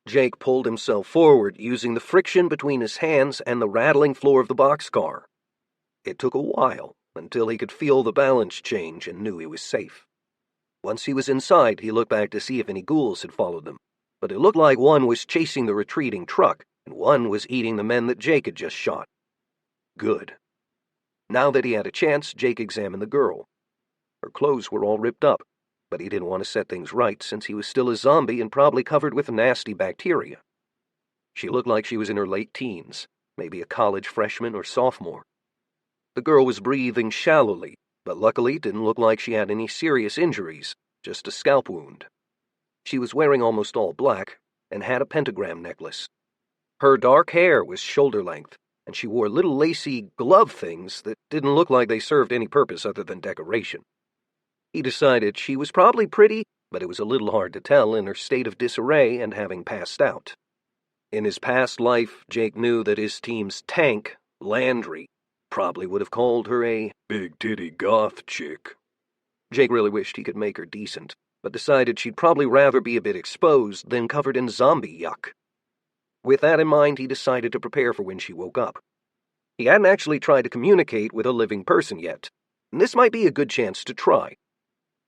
Jake pulled himself forward, using the friction between his hands and the rattling floor of the boxcar. It took a while, until he could feel the balance change and knew he was safe. Once he was inside, he looked back to see if any ghouls had followed them, but it looked like one was chasing the retreating truck, and one was eating the men that Jake had just shot. Good. Now that he had a chance, Jake examined the girl. Her clothes were all ripped up, but he didn't want to set things right since he was still a zombie and probably covered with nasty bacteria. She looked like she was in her late teens, maybe a college freshman or sophomore. The girl was breathing shallowly, but luckily didn't look like she had any serious injuries, just a scalp wound. She was wearing almost all black and had a pentagram necklace. Her dark hair was shoulder length, and she wore little lacy glove things that didn't look like they served any purpose other than decoration. He decided she was probably pretty, but it was a little hard to tell in her state of disarray and having passed out. In his past life, Jake knew that his team's tank, Landry, probably would have called her a big-titty goth chick. Jake really wished he could make her decent, but decided she'd probably rather be a bit exposed than covered in zombie yuck. With that in mind, he decided to prepare for when she woke up. He hadn't actually tried to communicate with a living person yet, and this might be a good chance to try.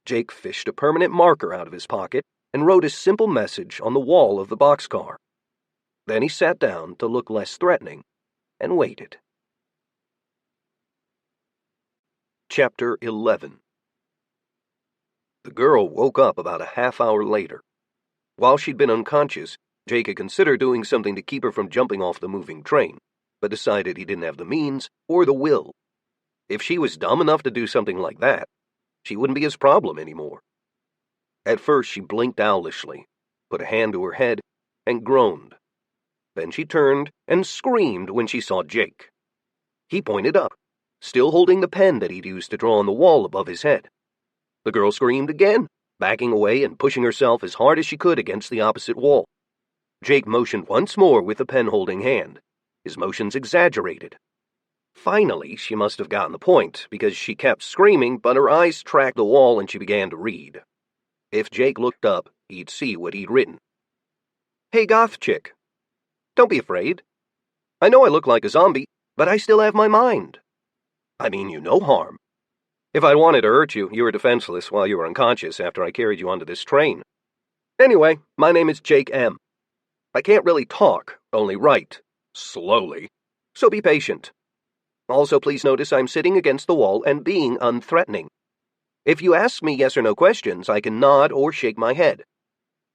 Jake fished a permanent marker out of his pocket and wrote a simple message on the wall of the boxcar. Then he sat down to look less threatening and waited. Chapter 11. The girl woke up about a half hour later. While she'd been unconscious, Jake had considered doing something to keep her from jumping off the moving train, but decided he didn't have the means or the will. If she was dumb enough to do something like that, she wouldn't be his problem anymore. At first she blinked owlishly, put a hand to her head, and groaned. Then she turned and screamed when she saw Jake. He pointed up, still holding the pen that he'd used to draw on the wall above his head. The girl screamed again, backing away and pushing herself as hard as she could against the opposite wall. Jake motioned once more with the pen-holding hand, his motions exaggerated. Finally, she must have gotten the point, because she kept screaming, but her eyes tracked the wall and she began to read. If Jake looked up, he'd see what he'd written. "Hey, goth chick. Don't be afraid. I know I look like a zombie, but I still have my mind. I mean you no harm. If I'd wanted to hurt you, you were defenseless while you were unconscious after I carried you onto this train. Anyway, my name is Jake M. I can't really talk, only write, slowly, so be patient. Also, please notice I'm sitting against the wall and being unthreatening. If you ask me yes or no questions, I can nod or shake my head.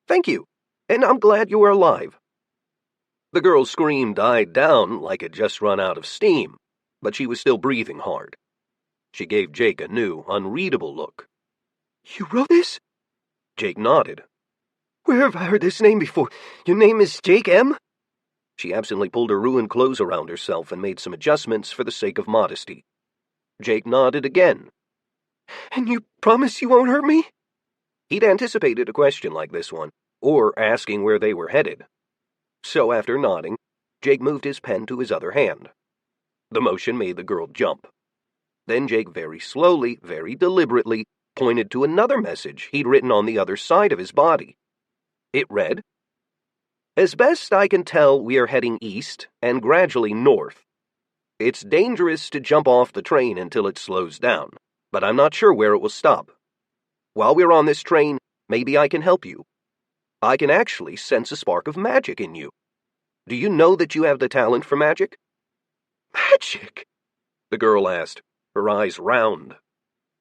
Thank you, and I'm glad you were alive." The girl's scream died down like it just run out of steam, but she was still breathing hard. She gave Jake a new, unreadable look. "You wrote this?" Jake nodded. "Where have I heard this name before? Your name is Jake M.?" She absently pulled her ruined clothes around herself and made some adjustments for the sake of modesty. Jake nodded again. "And you promise you won't hurt me?" He'd anticipated a question like this one, or asking where they were headed. So after nodding, Jake moved his pen to his other hand. The motion made the girl jump. Then Jake very slowly, very deliberately, pointed to another message he'd written on the other side of his body. It read, "As best I can tell, we are heading east and gradually north. It's dangerous to jump off the train until it slows down, but I'm not sure where it will stop. While we're on this train, maybe I can help you. I can actually sense a spark of magic in you. Do you know that you have the talent for magic?" "Magic?" the girl asked, her eyes round.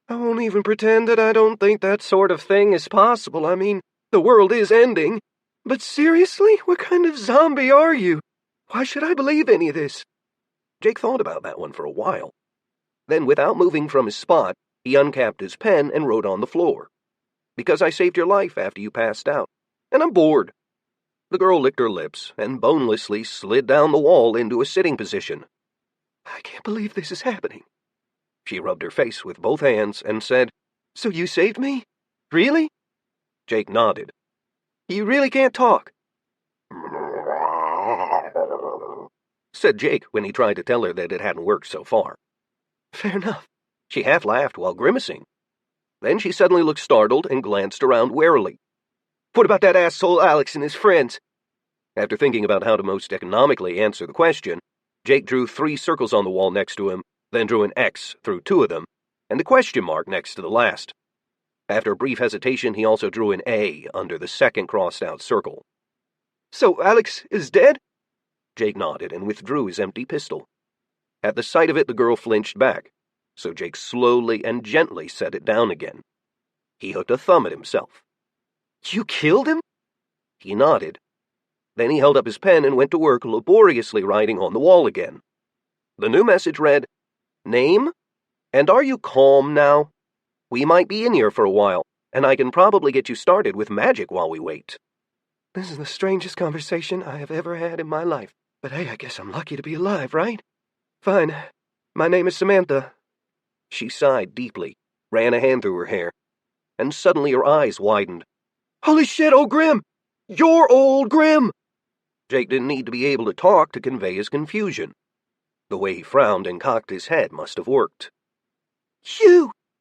"I won't even pretend that I don't think that sort of thing is possible. I mean, the world is ending. But seriously, what kind of zombie are you? Why should I believe any of this?" Jake thought about that one for a while. Then, without moving from his spot, he uncapped his pen and wrote on the floor. "Because I saved your life after you passed out, and I'm bored." The girl licked her lips and bonelessly slid down the wall into a sitting position. "I can't believe this is happening." She rubbed her face with both hands and said, "So you saved me? Really?" Jake nodded. "You really can't talk?" said Jake when he tried to tell her that it hadn't worked so far. "Fair enough." She half laughed while grimacing. Then she suddenly looked startled and glanced around warily. "What about that asshole Alex and his friends?" After thinking about how to most economically answer the question, Jake drew 3 circles on the wall next to him, then drew an X through 2 of them, and the question mark next to the last. After a brief hesitation, he also drew an A under the second crossed-out circle. "So Alex is dead?" Jake nodded and withdrew his empty pistol. At the sight of it, the girl flinched back, so Jake slowly and gently set it down again. He hooked a thumb at himself. "You killed him?" He nodded. Then he held up his pen and went to work laboriously writing on the wall again. The new message read, "Name? And are you calm now? We might be in here for a while, and I can probably get you started with magic while we wait." "This is the strangest conversation I have ever had in my life. But hey, I guess I'm lucky to be alive, right? Fine. My name is Samantha." She sighed deeply, ran a hand through her hair, and suddenly her eyes widened. "Holy shit, old Grim! You're old Grim!" Jake didn't need to be able to talk to convey his confusion. The way he frowned and cocked his head must have worked.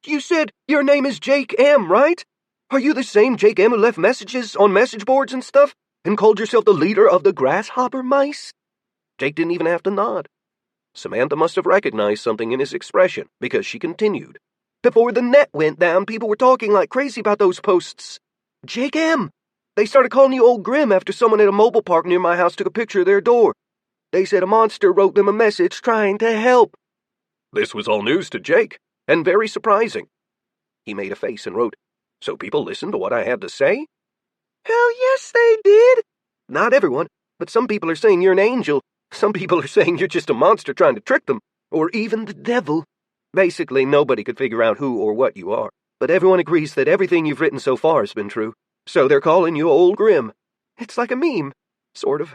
You said your name is Jake M., right? Are you the same Jake M. who left messages on message boards and stuff, and called yourself the leader of the grasshopper mice?" Jake didn't even have to nod. Samantha must have recognized something in his expression, because she continued. "Before the net went down, people were talking like crazy about those posts. Jake M. They started calling you Old Grim after someone at a mobile park near my house took a picture of their door. They said a monster wrote them a message trying to help. This was all news to Jake, and very surprising. He made a face and wrote, "So people listened to what I had to say?" Hell yes, they did. Not everyone, but some people are saying you're an angel. Some people are saying you're just a monster trying to trick them, or even the devil. Basically, nobody could figure out who or what you are, but everyone agrees that everything you've written so far has been true, so they're calling you Old Grim. It's like a meme, sort of.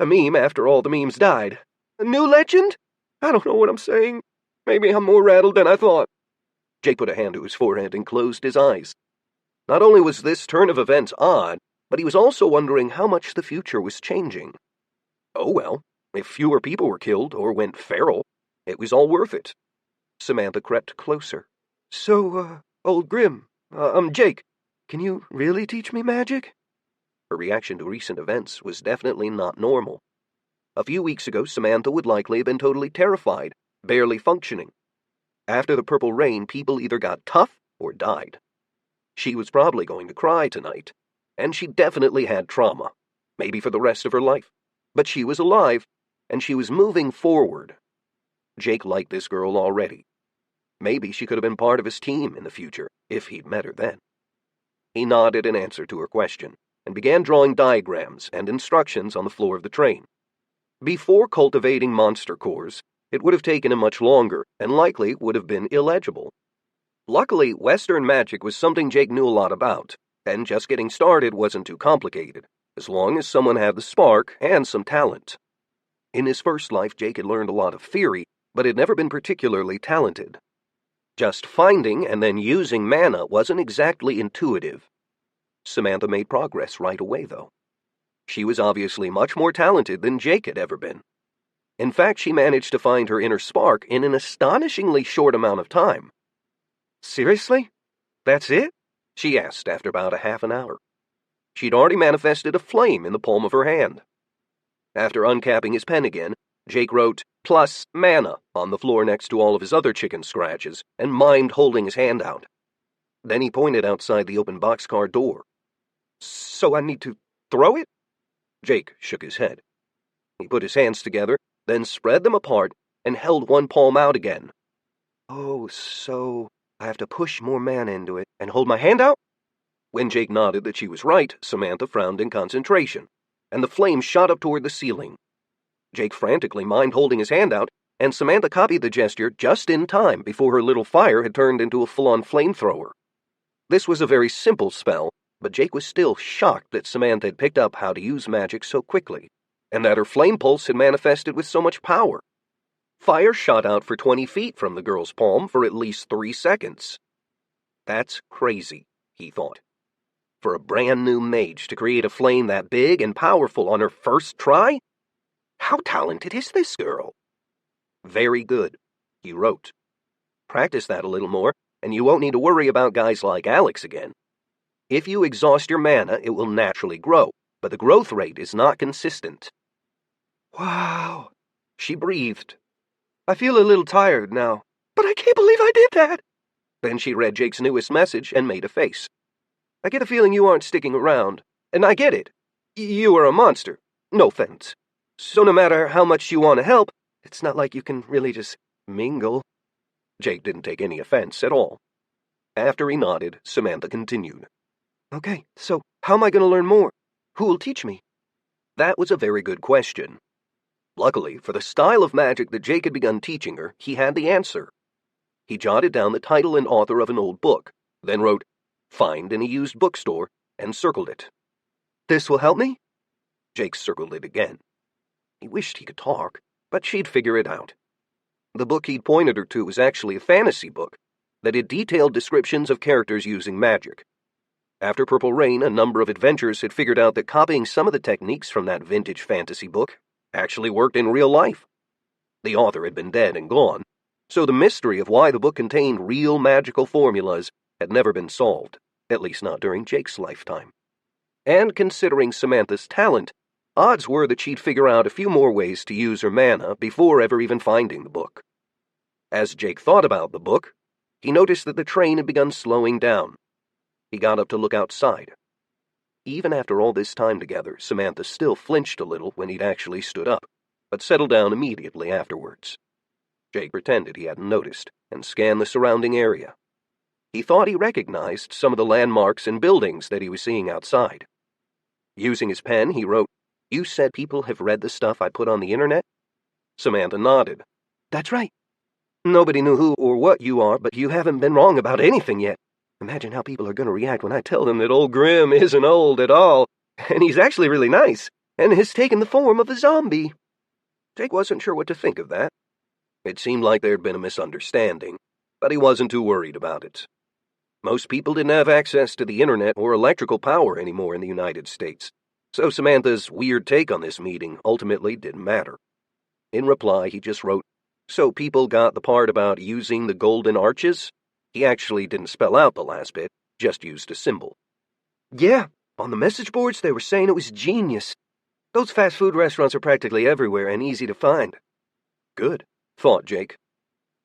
A meme after all the memes died. A new legend? I don't know what I'm saying. Maybe I'm more rattled than I thought. Jake put a hand to his forehead and closed his eyes. Not only was this turn of events odd, but he was also wondering how much the future was changing. Oh well, if fewer people were killed or went feral, it was all worth it. Samantha crept closer. So, Old Grim, Jake, can you really teach me magic? Her reaction to recent events was definitely not normal. A few weeks ago, Samantha would likely have been totally terrified, barely functioning. After the purple rain, people either got tough or died. She was probably going to cry tonight, and she definitely had trauma, maybe for the rest of her life. But she was alive, and she was moving forward. Jake liked this girl already. Maybe she could have been part of his team in the future, if he'd met her then. He nodded in answer to her question, and began drawing diagrams and instructions on the floor of the train. Before cultivating monster cores, it would have taken him much longer, and likely would have been illegible. Luckily, Western magic was something Jake knew a lot about, and just getting started wasn't too complicated, as long as someone had the spark and some talent. In his first life, Jake had learned a lot of theory, but had never been particularly talented. Just finding and then using mana wasn't exactly intuitive. Samantha made progress right away, though. She was obviously much more talented than Jake had ever been. In fact, she managed to find her inner spark in an astonishingly short amount of time. Seriously? That's it? She asked after about a half an hour. She'd already manifested a flame in the palm of her hand. After uncapping his pen again, Jake wrote, "plus mana," on the floor next to all of his other chicken scratches, and mimed holding his hand out. Then he pointed outside the open boxcar door. "So I need to throw it?" Jake shook his head. He put his hands together, then spread them apart, and held one palm out again. "Oh, so I have to push more mana into it and hold my hand out?" When Jake nodded that she was right, Samantha frowned in concentration, and the flame shot up toward the ceiling. Jake frantically mimed holding his hand out, and Samantha copied the gesture just in time before her little fire had turned into a full-on flamethrower. This was a very simple spell, but Jake was still shocked that Samantha had picked up how to use magic so quickly, and that her flame pulse had manifested with so much power. Fire shot out for 20 feet from the girl's palm for at least 3 seconds. That's crazy, he thought. For a brand new mage to create a flame that big and powerful on her first try? How talented is this girl? Very good, he wrote. Practice that a little more, and you won't need to worry about guys like Alex again. If you exhaust your mana, it will naturally grow, but the growth rate is not consistent. Wow, she breathed. I feel a little tired now, but I can't believe I did that. Then she read Jake's newest message and made a face. I get a feeling you aren't sticking around, and I get it. You are a monster. No offense. So no matter how much you want to help, it's not like you can really just mingle. Jake didn't take any offense at all. After he nodded, Samantha continued. Okay, so how am I going to learn more? Who will teach me? That was a very good question. Luckily, for the style of magic that Jake had begun teaching her, he had the answer. He jotted down the title and author of an old book, then wrote, "Find in a used bookstore," and circled it. This will help me? Jake circled it again. He wished he could talk, but she'd figure it out. The book he'd pointed her to was actually a fantasy book that had detailed descriptions of characters using magic. After Purple Rain, a number of adventurers had figured out that copying some of the techniques from that vintage fantasy book actually worked in real life. The author had been dead and gone, so the mystery of why the book contained real magical formulas had never been solved, at least not during Jake's lifetime. And considering Samantha's talent, odds were that she'd figure out a few more ways to use her mana before ever even finding the book. As Jake thought about the book, he noticed that the train had begun slowing down. He got up to look outside. Even after all this time together, Samantha still flinched a little when he'd actually stood up, but settled down immediately afterwards. Jake pretended he hadn't noticed and scanned the surrounding area. He thought he recognized some of the landmarks and buildings that he was seeing outside. Using his pen, he wrote, "You said people have read the stuff I put on the internet?" Samantha nodded. "That's right. Nobody knew who or what you are, but you haven't been wrong about anything yet. Imagine how people are going to react when I tell them that old Grim isn't old at all, and he's actually really nice, and has taken the form of a zombie." Jake wasn't sure what to think of that. It seemed like there had been a misunderstanding, but he wasn't too worried about it. Most people didn't have access to the internet or electrical power anymore in the United States, so Samantha's weird take on this meeting ultimately didn't matter. In reply, he just wrote, "So people got the part about using the golden arches?" He actually didn't spell out the last bit, just used a symbol. "Yeah, on the message boards they were saying it was genius. Those fast food restaurants are practically everywhere and easy to find." Good, thought Jake.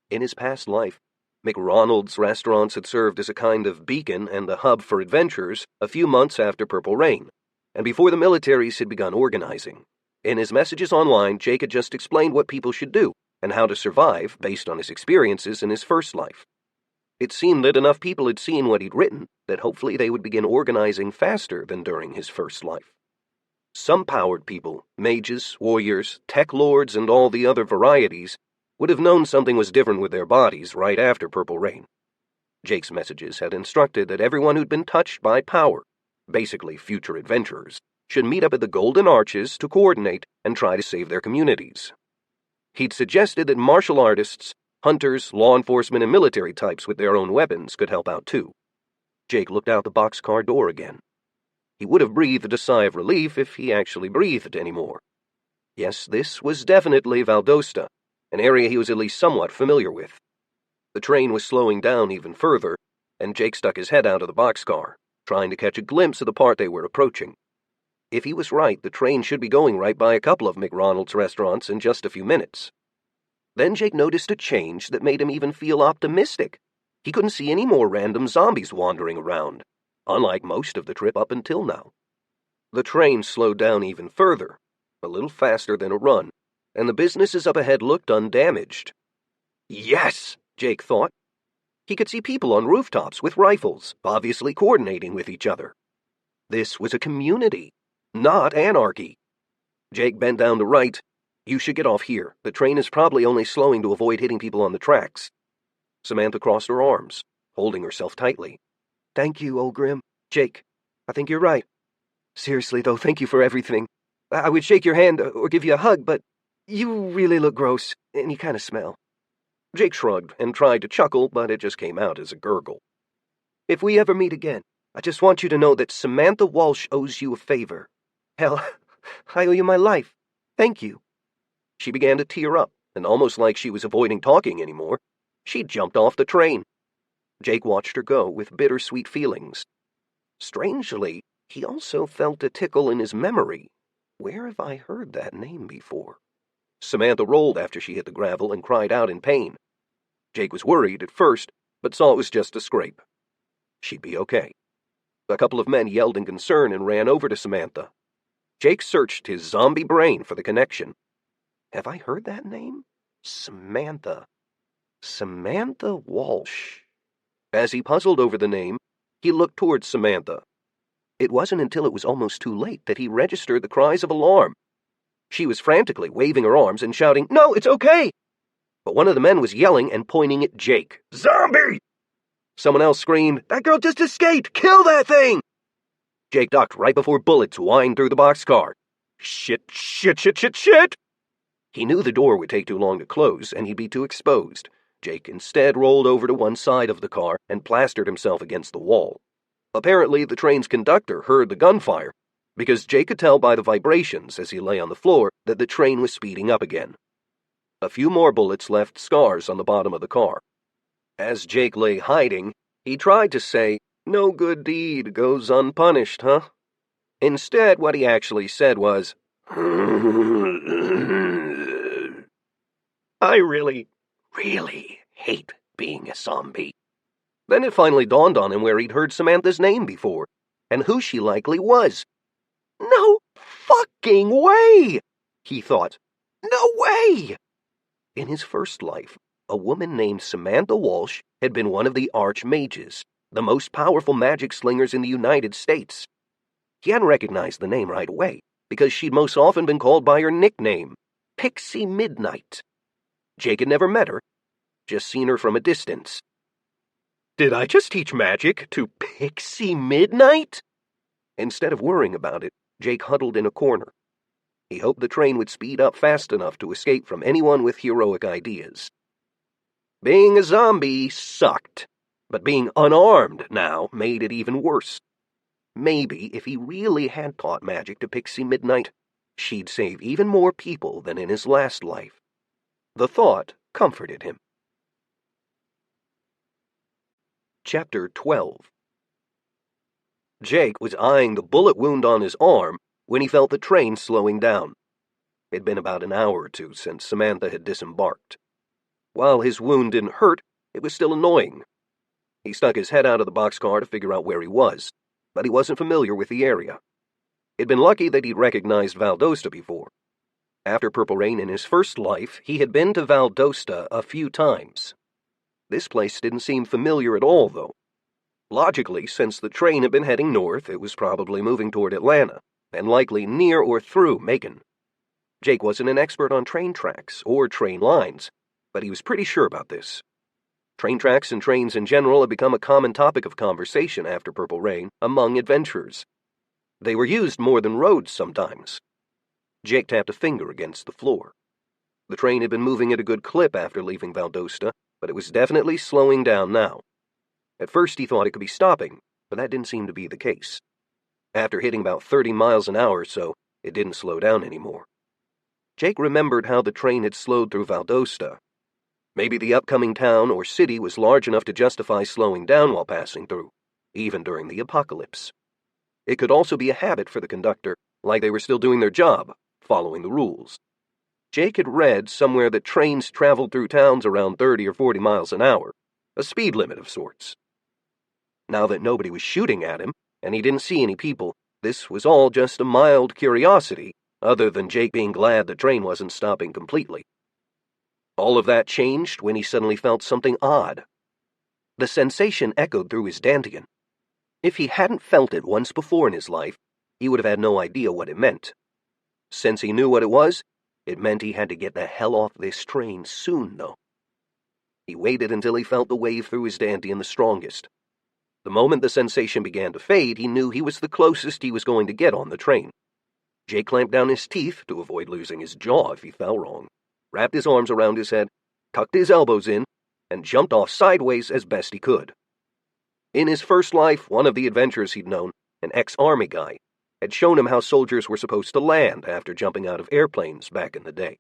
In his past life, McRonald's restaurants had served as a kind of beacon and a hub for adventurers a few months after Purple Rain, and before the militaries had begun organizing. In his messages online, Jake had just explained what people should do and how to survive based on his experiences in his first life. It seemed that enough people had seen what he'd written that hopefully they would begin organizing faster than during his first life. Some powered people, mages, warriors, tech lords, and all the other varieties, would have known something was different with their bodies right after Purple Rain. Jake's messages had instructed that everyone who'd been touched by power, basically future adventurers, should meet up at the Golden Arches to coordinate and try to save their communities. He'd suggested that martial artists, hunters, law enforcement, and military types with their own weapons could help out too. Jake looked out the boxcar door again. He would have breathed a sigh of relief if he actually breathed anymore. Yes, this was definitely Valdosta, an area he was at least somewhat familiar with. The train was slowing down even further, and Jake stuck his head out of the boxcar, trying to catch a glimpse of the part they were approaching. If he was right, the train should be going right by a couple of McRonald's restaurants in just a few minutes. Then Jake noticed a change that made him even feel optimistic. He couldn't see any more random zombies wandering around, unlike most of the trip up until now. The train slowed down even further, a little faster than a run, and the businesses up ahead looked undamaged. Yes, Jake thought. He could see people on rooftops with rifles, obviously coordinating with each other. This was a community, not anarchy. Jake bent down to write, "You should get off here. The train is probably only slowing to avoid hitting people on the tracks." Samantha crossed her arms, holding herself tightly. "Thank you, old Grim. Jake, I think you're right. Seriously, though, thank you for everything. I would shake your hand or give you a hug, but you really look gross, and you kind of smell." Jake shrugged and tried to chuckle, but it just came out as a gurgle. "If we ever meet again, I just want you to know that Samantha Walsh owes you a favor. Hell, I owe you my life. Thank you." She began to tear up, and almost like she was avoiding talking anymore, she jumped off the train. Jake watched her go with bittersweet feelings. Strangely, he also felt a tickle in his memory. Where have I heard that name before? Samantha rolled after she hit the gravel and cried out in pain. Jake was worried at first, but saw it was just a scrape. She'd be okay. A couple of men yelled in concern and ran over to Samantha. Jake searched his zombie brain for the connection. Have I heard that name? Samantha. Samantha Walsh. As he puzzled over the name, he looked towards Samantha. It wasn't until it was almost too late that he registered the cries of alarm. She was frantically waving her arms and shouting, "No, it's okay!" But one of the men was yelling and pointing at Jake. "Zombie!" Someone else screamed, "That girl just escaped! Kill that thing!" Jake ducked right before bullets whined through the boxcar. Shit. He knew the door would take too long to close, and he'd be too exposed. Jake instead rolled over to one side of the car and plastered himself against the wall. Apparently, the train's conductor heard the gunfire, because Jake could tell by the vibrations as he lay on the floor that the train was speeding up again. A few more bullets left scars on the bottom of the car. As Jake lay hiding, he tried to say, "No good deed goes unpunished, huh?" Instead, what he actually said was, "I really hate being a zombie." Then it finally dawned on him where he'd heard Samantha's name before, and who she likely was. No fucking way, he thought. No way! In his first life, a woman named Samantha Walsh had been one of the Archmages, the most powerful magic slingers in the United States. He hadn't recognized the name right away, because she'd most often been called by her nickname, Pixie Midnight. Jake had never met her, just seen her from a distance. Did I just teach magic to Pixie Midnight? Instead of worrying about it, Jake huddled in a corner. He hoped the train would speed up fast enough to escape from anyone with heroic ideas. Being a zombie sucked, but being unarmed now made it even worse. Maybe if he really had taught magic to Pixie Midnight, she'd save even more people than in his last life. The thought comforted him. Chapter 12. Jake was eyeing the bullet wound on his arm when he felt the train slowing down. It'd been about an hour or two since Samantha had disembarked. While his wound didn't hurt, it was still annoying. He stuck his head out of the boxcar to figure out where he was, but he wasn't familiar with the area. He'd been lucky that he'd recognized Valdosta before. After Purple Rain in his first life, he had been to Valdosta a few times. This place didn't seem familiar at all, though. Logically, since the train had been heading north, it was probably moving toward Atlanta, and likely near or through Macon. Jake wasn't an expert on train tracks or train lines, but he was pretty sure about this. Train tracks and trains in general had become a common topic of conversation after Purple Rain among adventurers. They were used more than roads sometimes. Jake tapped a finger against the floor. The train had been moving at a good clip after leaving Valdosta, but it was definitely slowing down now. At first he thought it could be stopping, but that didn't seem to be the case. After hitting about 30 miles an hour or so, it didn't slow down anymore. Jake remembered how the train had slowed through Valdosta. Maybe the upcoming town or city was large enough to justify slowing down while passing through, even during the apocalypse. It could also be a habit for the conductor, like they were still doing their job, following the rules. Jake had read somewhere that trains traveled through towns around 30 or 40 miles an hour, a speed limit of sorts. Now that nobody was shooting at him, and he didn't see any people, this was all just a mild curiosity, other than Jake being glad the train wasn't stopping completely. All of that changed when he suddenly felt something odd. The sensation echoed through his dantian. If he hadn't felt it once before in his life, he would have had no idea what it meant. Since he knew what it was, it meant he had to get the hell off this train soon, though. He waited until he felt the wave through his dantian the strongest. The moment the sensation began to fade, he knew he was the closest he was going to get on the train. Jake clamped down his teeth to avoid losing his jaw if he fell wrong, wrapped his arms around his head, tucked his elbows in, and jumped off sideways as best he could. In his first life, one of the adventurers he'd known, an ex-army guy, had shown him how soldiers were supposed to land after jumping out of airplanes back in the day.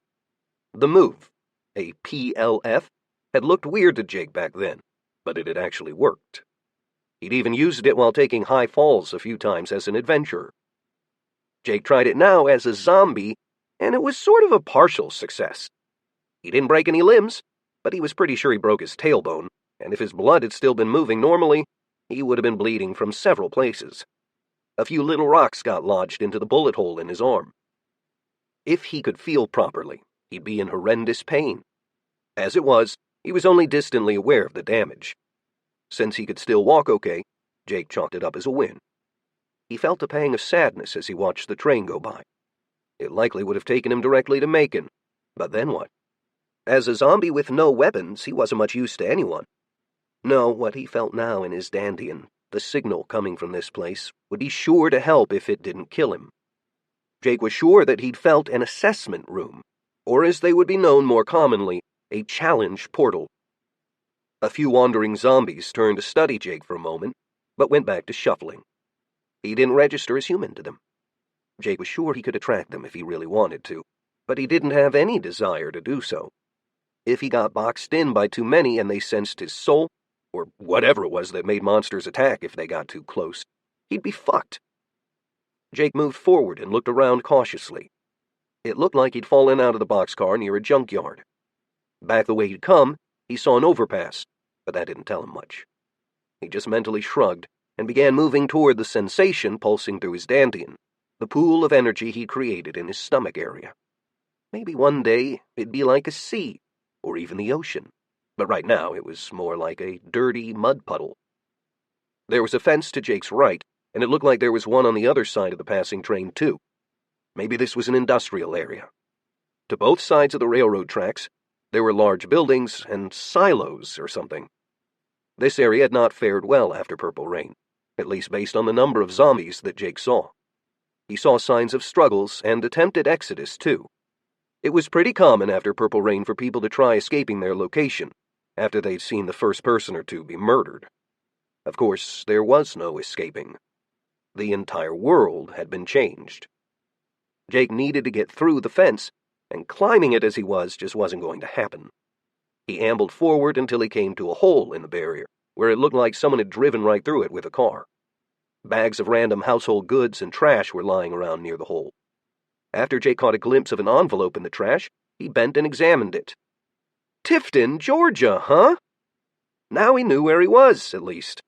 The move, a PLF, had looked weird to Jake back then, but it had actually worked. He'd even used it while taking high falls a few times as an adventurer. Jake tried it now as a zombie, and it was sort of a partial success. He didn't break any limbs, but he was pretty sure he broke his tailbone, and if his blood had still been moving normally, he would have been bleeding from several places. A few little rocks got lodged into the bullet hole in his arm. If he could feel properly, he'd be in horrendous pain. As it was, he was only distantly aware of the damage. Since he could still walk okay, Jake chalked it up as a win. He felt a pang of sadness as he watched the train go by. It likely would have taken him directly to Macon, but then what? As a zombie with no weapons, he wasn't much use to anyone. No, what he felt now in his dantian, the signal coming from this place, would be sure to help if it didn't kill him. Jake was sure that he'd felt an assessment room, or as they would be known more commonly, a challenge portal. A few wandering zombies turned to study Jake for a moment, but went back to shuffling. He didn't register as human to them. Jake was sure he could attract them if he really wanted to, but he didn't have any desire to do so. If he got boxed in by too many and they sensed his soul, or whatever it was that made monsters attack if they got too close, he'd be fucked. Jake moved forward and looked around cautiously. It looked like he'd fallen out of the boxcar near a junkyard. Back the way he'd come, he saw an overpass, but that didn't tell him much. He just mentally shrugged and began moving toward the sensation pulsing through his dantian, the pool of energy he'd created in his stomach area. Maybe one day it'd be like a sea, or even the ocean. But right now it was more like a dirty mud puddle. There was a fence to Jake's right, and it looked like there was one on the other side of the passing train, too. Maybe this was an industrial area. To both sides of the railroad tracks, there were large buildings and silos or something. This area had not fared well after Purple Rain, at least based on the number of zombies that Jake saw. He saw signs of struggles and attempted exodus, too. It was pretty common after Purple Rain for people to try escaping their location, after they'd seen the first person or two be murdered. Of course, there was no escaping. The entire world had been changed. Jake needed to get through the fence, and climbing it as he was just wasn't going to happen. He ambled forward until he came to a hole in the barrier, where it looked like someone had driven right through it with a car. Bags of random household goods and trash were lying around near the hole. After Jake caught a glimpse of an envelope in the trash, he bent and examined it. Tifton, Georgia, huh? Now he knew where he was, at least.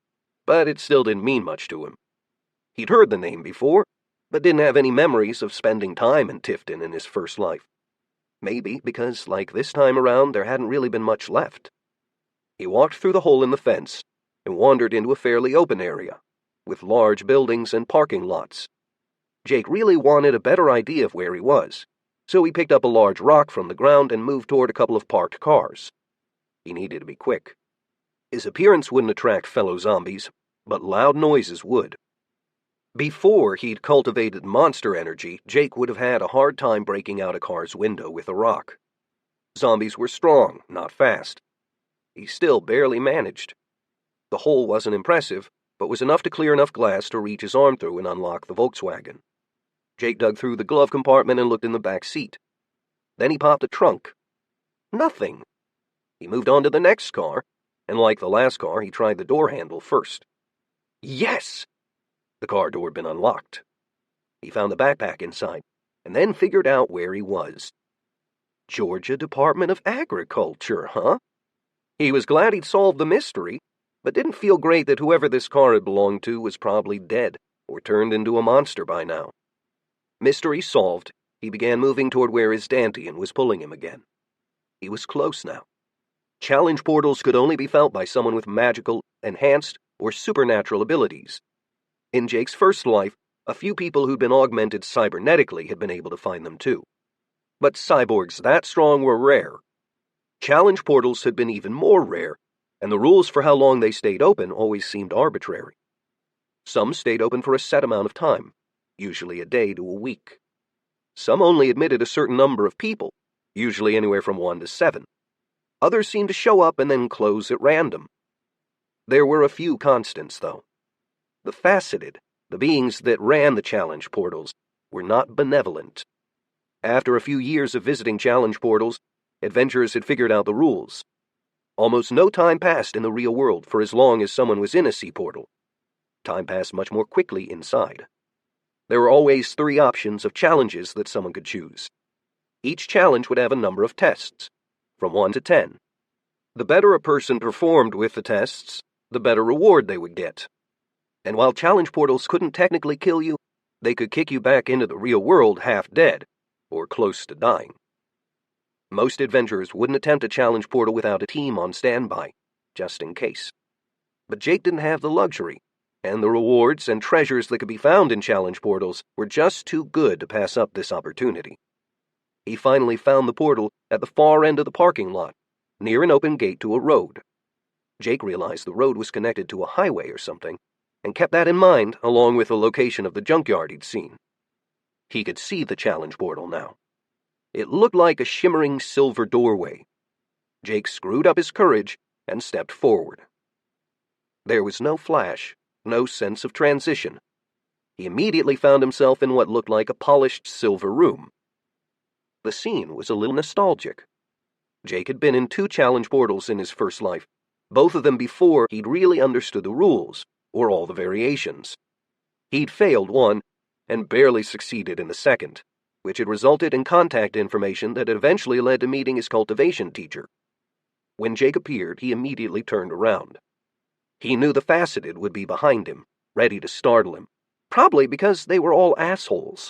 But it still didn't mean much to him. He'd heard the name before, but didn't have any memories of spending time in Tifton in his first life. Maybe because, like this time around, there hadn't really been much left. He walked through the hole in the fence and wandered into a fairly open area, with large buildings and parking lots. Jake really wanted a better idea of where he was, so he picked up a large rock from the ground and moved toward a couple of parked cars. He needed to be quick. His appearance wouldn't attract fellow zombies, but loud noises would. Before he'd cultivated monster energy, Jake would have had a hard time breaking out a car's window with a rock. Zombies were strong, not fast. He still barely managed. The hole wasn't impressive, but was enough to clear enough glass to reach his arm through and unlock the Volkswagen. Jake dug through the glove compartment and looked in the back seat. Then he popped the trunk. Nothing. He moved on to the next car, and like the last car, he tried the door handle first. Yes! The car door had been unlocked. He found the backpack inside, and then figured out where he was. Georgia Department of Agriculture, huh? He was glad he'd solved the mystery, but didn't feel great that whoever this car had belonged to was probably dead, or turned into a monster by now. Mystery solved, he began moving toward where his Dantian was pulling him again. He was close now. Challenge portals could only be felt by someone with magical, enhanced, or supernatural abilities. In Jake's first life, a few people who'd been augmented cybernetically had been able to find them too. But cyborgs that strong were rare. Challenge portals had been even more rare, and the rules for how long they stayed open always seemed arbitrary. Some stayed open for a set amount of time, usually a day to a week. Some only admitted a certain number of people, usually anywhere from 1 to 7. Others seemed to show up and then close at random. There were a few constants, though. The faceted, the beings that ran the challenge portals, were not benevolent. After a few years of visiting challenge portals, adventurers had figured out the rules. Almost no time passed in the real world for as long as someone was in a sea portal. Time passed much more quickly inside. There were always 3 options of challenges that someone could choose. Each challenge would have a number of tests, from 1 to 10. The better a person performed with the tests, the better reward they would get. And while challenge portals couldn't technically kill you, they could kick you back into the real world half dead, or close to dying. Most adventurers wouldn't attempt a challenge portal without a team on standby, just in case. But Jake didn't have the luxury, and the rewards and treasures that could be found in challenge portals were just too good to pass up this opportunity. He finally found the portal at the far end of the parking lot, near an open gate to a road. Jake realized the road was connected to a highway or something, and kept that in mind along with the location of the junkyard he'd seen. He could see the challenge portal now. It looked like a shimmering silver doorway. Jake screwed up his courage and stepped forward. There was no flash, no sense of transition. He immediately found himself in what looked like a polished silver room. The scene was a little nostalgic. Jake had been in 2 challenge portals in his first life, both of them before he'd really understood the rules, or all the variations. He'd failed one, and barely succeeded in the second, which had resulted in contact information that had eventually led to meeting his cultivation teacher. When Jake appeared, he immediately turned around. He knew the faceted would be behind him, ready to startle him, probably because they were all assholes.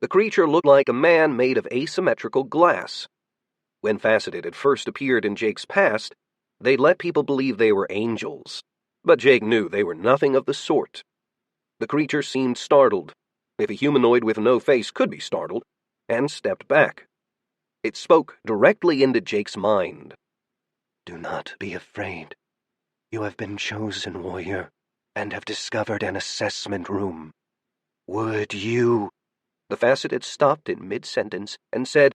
The creature looked like a man made of asymmetrical glass. When Faceted had first appeared in Jake's past, they'd let people believe they were angels, but Jake knew they were nothing of the sort. The creature seemed startled, if a humanoid with no face could be startled, and stepped back. It spoke directly into Jake's mind. Do not be afraid. You have been chosen, warrior, and have discovered an assessment room. Would you... The Faceted stopped in mid-sentence and said,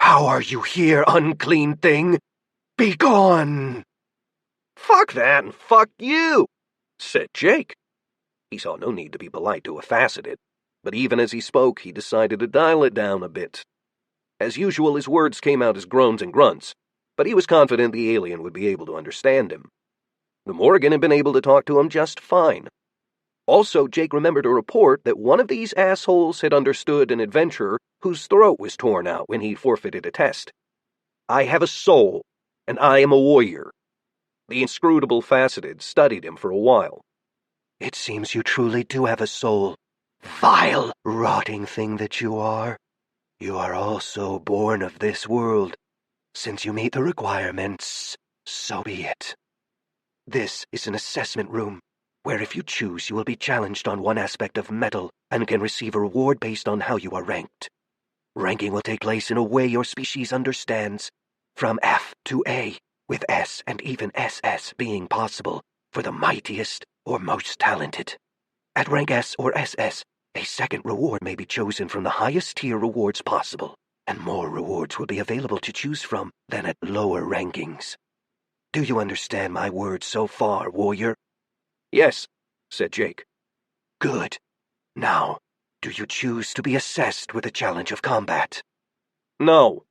How are you here, unclean thing? Begone! Fuck that and fuck you, said Jake. He saw no need to be polite to a Faceted, but even as he spoke, he decided to dial it down a bit. As usual, his words came out as groans and grunts, but he was confident the alien would be able to understand him. The Morrigan had been able to talk to him just fine. Also, Jake remembered a report that one of these assholes had understood an adventurer whose throat was torn out when he forfeited a test. I have a soul, and I am a warrior. The inscrutable Faceted studied him for a while. It seems you truly do have a soul. Vile, rotting thing that you are. You are also born of this world. Since you meet the requirements, so be it. This is an assessment room, where if you choose, you will be challenged on one aspect of metal and can receive a reward based on how you are ranked. Ranking will take place in a way your species understands, from F to A, with S and even SS being possible for the mightiest or most talented. At rank S or SS, a second reward may be chosen from the highest tier rewards possible, and more rewards will be available to choose from than at lower rankings. Do you understand my words so far, warrior? Yes, said Jake. Good. Now, do you choose to be assessed with a challenge of combat? No.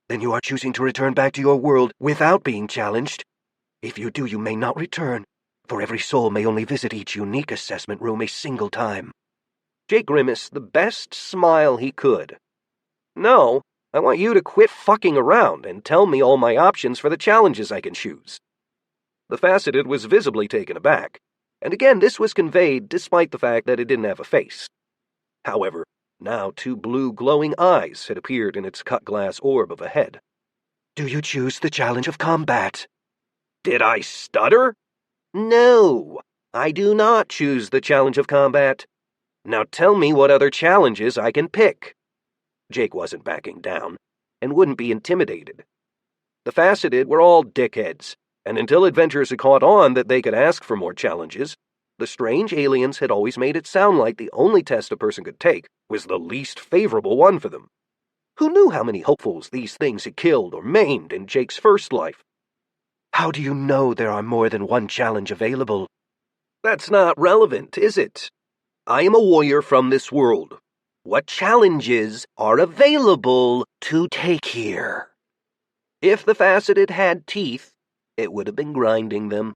Then you are choosing to return back to your world without being challenged. If you do, you may not return, for every soul may only visit each unique assessment room a single time. Jake grimaced the best smile he could. No, I want you to quit fucking around and tell me all my options for the challenges I can choose. The Faceted was visibly taken aback, and again this was conveyed despite the fact that it didn't have a face. However, now 2 blue glowing eyes had appeared in its cut-glass orb of a head. Do you choose the challenge of combat? Did I stutter? No, I do not choose the challenge of combat. Now tell me what other challenges I can pick. Jake wasn't backing down, and wouldn't be intimidated. The Faceted were all dickheads, and until adventurers had caught on that they could ask for more challenges, the strange aliens had always made it sound like the only test a person could take was the least favorable one for them. Who knew how many hopefuls these things had killed or maimed in Jake's first life? How do you know there are more than one challenge available? That's not relevant, is it? I am a warrior from this world. What challenges are available to take here? If the Faceted had teeth, it would have been grinding them.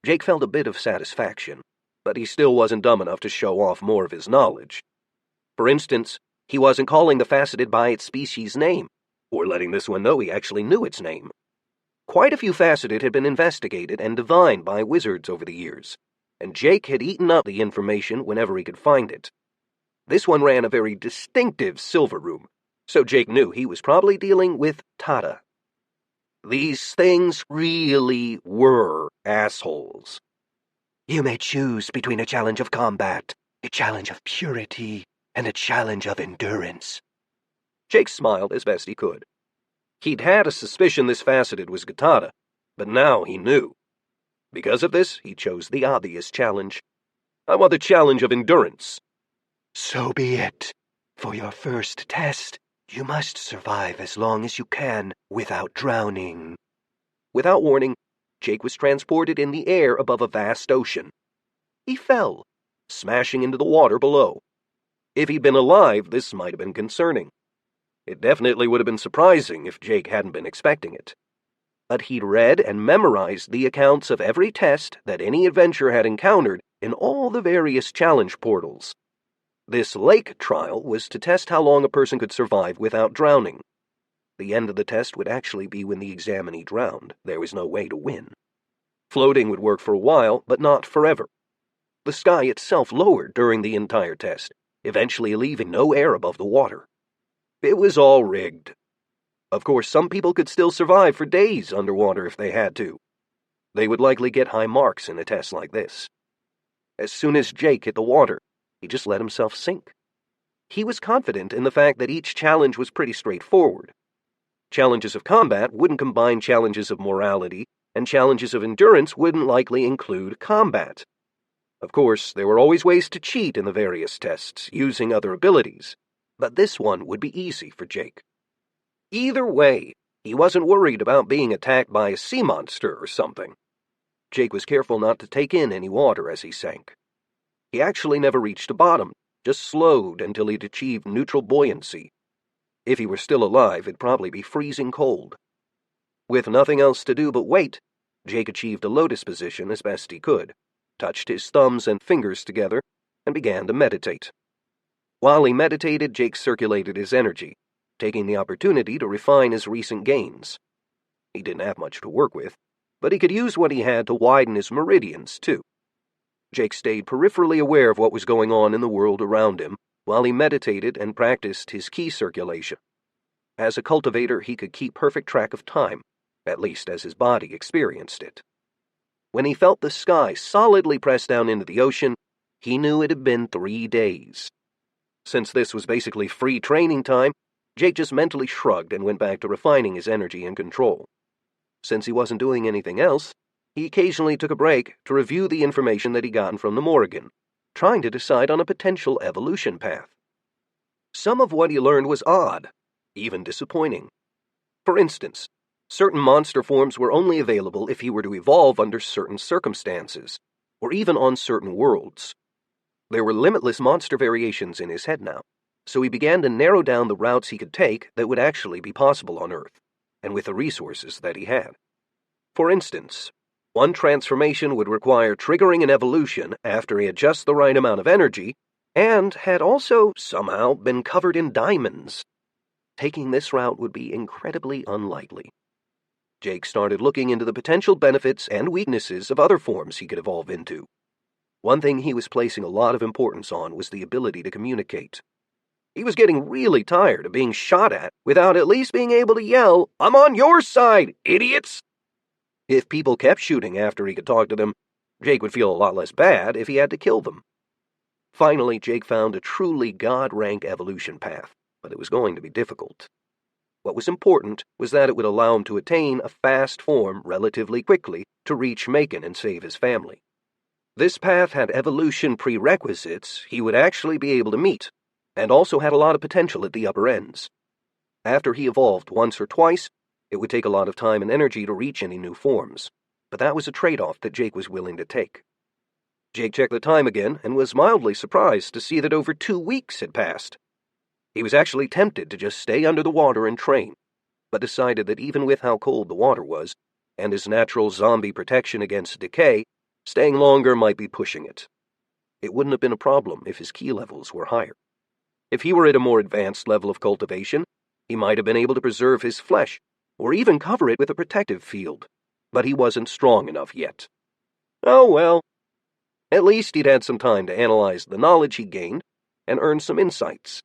Jake felt a bit of satisfaction, but he still wasn't dumb enough to show off more of his knowledge. For instance, he wasn't calling the Faceted by its species name, or letting this one know he actually knew its name. Quite a few Faceted had been investigated and divined by wizards over the years, and Jake had eaten up the information whenever he could find it. This one ran a very distinctive silver room, so Jake knew he was probably dealing with Tata. These things really were assholes. You may choose between a challenge of combat, a challenge of purity, and a challenge of endurance. Jake smiled as best he could. He'd had a suspicion this Faceted was Gattata, but now he knew. Because of this, he chose the obvious challenge. I want the challenge of endurance. So be it. For your first test, you must survive as long as you can without drowning. Without warning, Jake was transported in the air above a vast ocean. He fell, smashing into the water below. If he'd been alive, this might have been concerning. It definitely would have been surprising if Jake hadn't been expecting it. But he'd read and memorized the accounts of every test that any adventurer had encountered in all the various challenge portals. This lake trial was to test how long a person could survive without drowning. The end of the test would actually be when the examinee drowned. There was no way to win. Floating would work for a while, but not forever. The sky itself lowered during the entire test, eventually leaving no air above the water. It was all rigged. Of course, some people could still survive for days underwater if they had to. They would likely get high marks in a test like this. As soon as Jake hit the water, he just let himself sink. He was confident in the fact that each challenge was pretty straightforward. Challenges of combat wouldn't combine challenges of morality, and challenges of endurance wouldn't likely include combat. Of course, there were always ways to cheat in the various tests, using other abilities, but this one would be easy for Jake. Either way, he wasn't worried about being attacked by a sea monster or something. Jake was careful not to take in any water as he sank. He actually never reached the bottom, just slowed until he'd achieved neutral buoyancy. If he were still alive, it'd probably be freezing cold. With nothing else to do but wait, Jake achieved a lotus position as best he could, touched his thumbs and fingers together, and began to meditate. While he meditated, Jake circulated his energy, taking the opportunity to refine his recent gains. He didn't have much to work with, but he could use what he had to widen his meridians, too. Jake stayed peripherally aware of what was going on in the world around him while he meditated and practiced his ki circulation. As a cultivator, he could keep perfect track of time, at least as his body experienced it. When he felt the sky solidly press down into the ocean, he knew it had been 3 days. Since this was basically free training time, Jake just mentally shrugged and went back to refining his energy and control. Since he wasn't doing anything else, he occasionally took a break to review the information that he'd gotten from the Morrigan, trying to decide on a potential evolution path. Some of what he learned was odd, even disappointing. For instance, certain monster forms were only available if he were to evolve under certain circumstances, or even on certain worlds. There were limitless monster variations in his head now, so he began to narrow down the routes he could take that would actually be possible on Earth, and with the resources that he had. For instance, one transformation would require triggering an evolution after he had just the right amount of energy, and had also somehow been covered in diamonds. Taking this route would be incredibly unlikely. Jake started looking into the potential benefits and weaknesses of other forms he could evolve into. One thing he was placing a lot of importance on was the ability to communicate. He was getting really tired of being shot at without at least being able to yell, "I'm on your side, idiots!" If people kept shooting after he could talk to them, Jake would feel a lot less bad if he had to kill them. Finally, Jake found a truly God-rank evolution path, but it was going to be difficult. What was important was that it would allow him to attain a fast form relatively quickly to reach Macon and save his family. This path had evolution prerequisites he would actually be able to meet, and also had a lot of potential at the upper ends. After he evolved once or twice, it would take a lot of time and energy to reach any new forms, but that was a trade-off that Jake was willing to take. Jake checked the time again and was mildly surprised to see that over 2 weeks had passed. He was actually tempted to just stay under the water and train, but decided that even with how cold the water was, and his natural zombie protection against decay, staying longer might be pushing it. It wouldn't have been a problem if his ki levels were higher. If he were at a more advanced level of cultivation, he might have been able to preserve his flesh, or even cover it with a protective field, but he wasn't strong enough yet. Oh well. At least he'd had some time to analyze the knowledge he gained and earn some insights.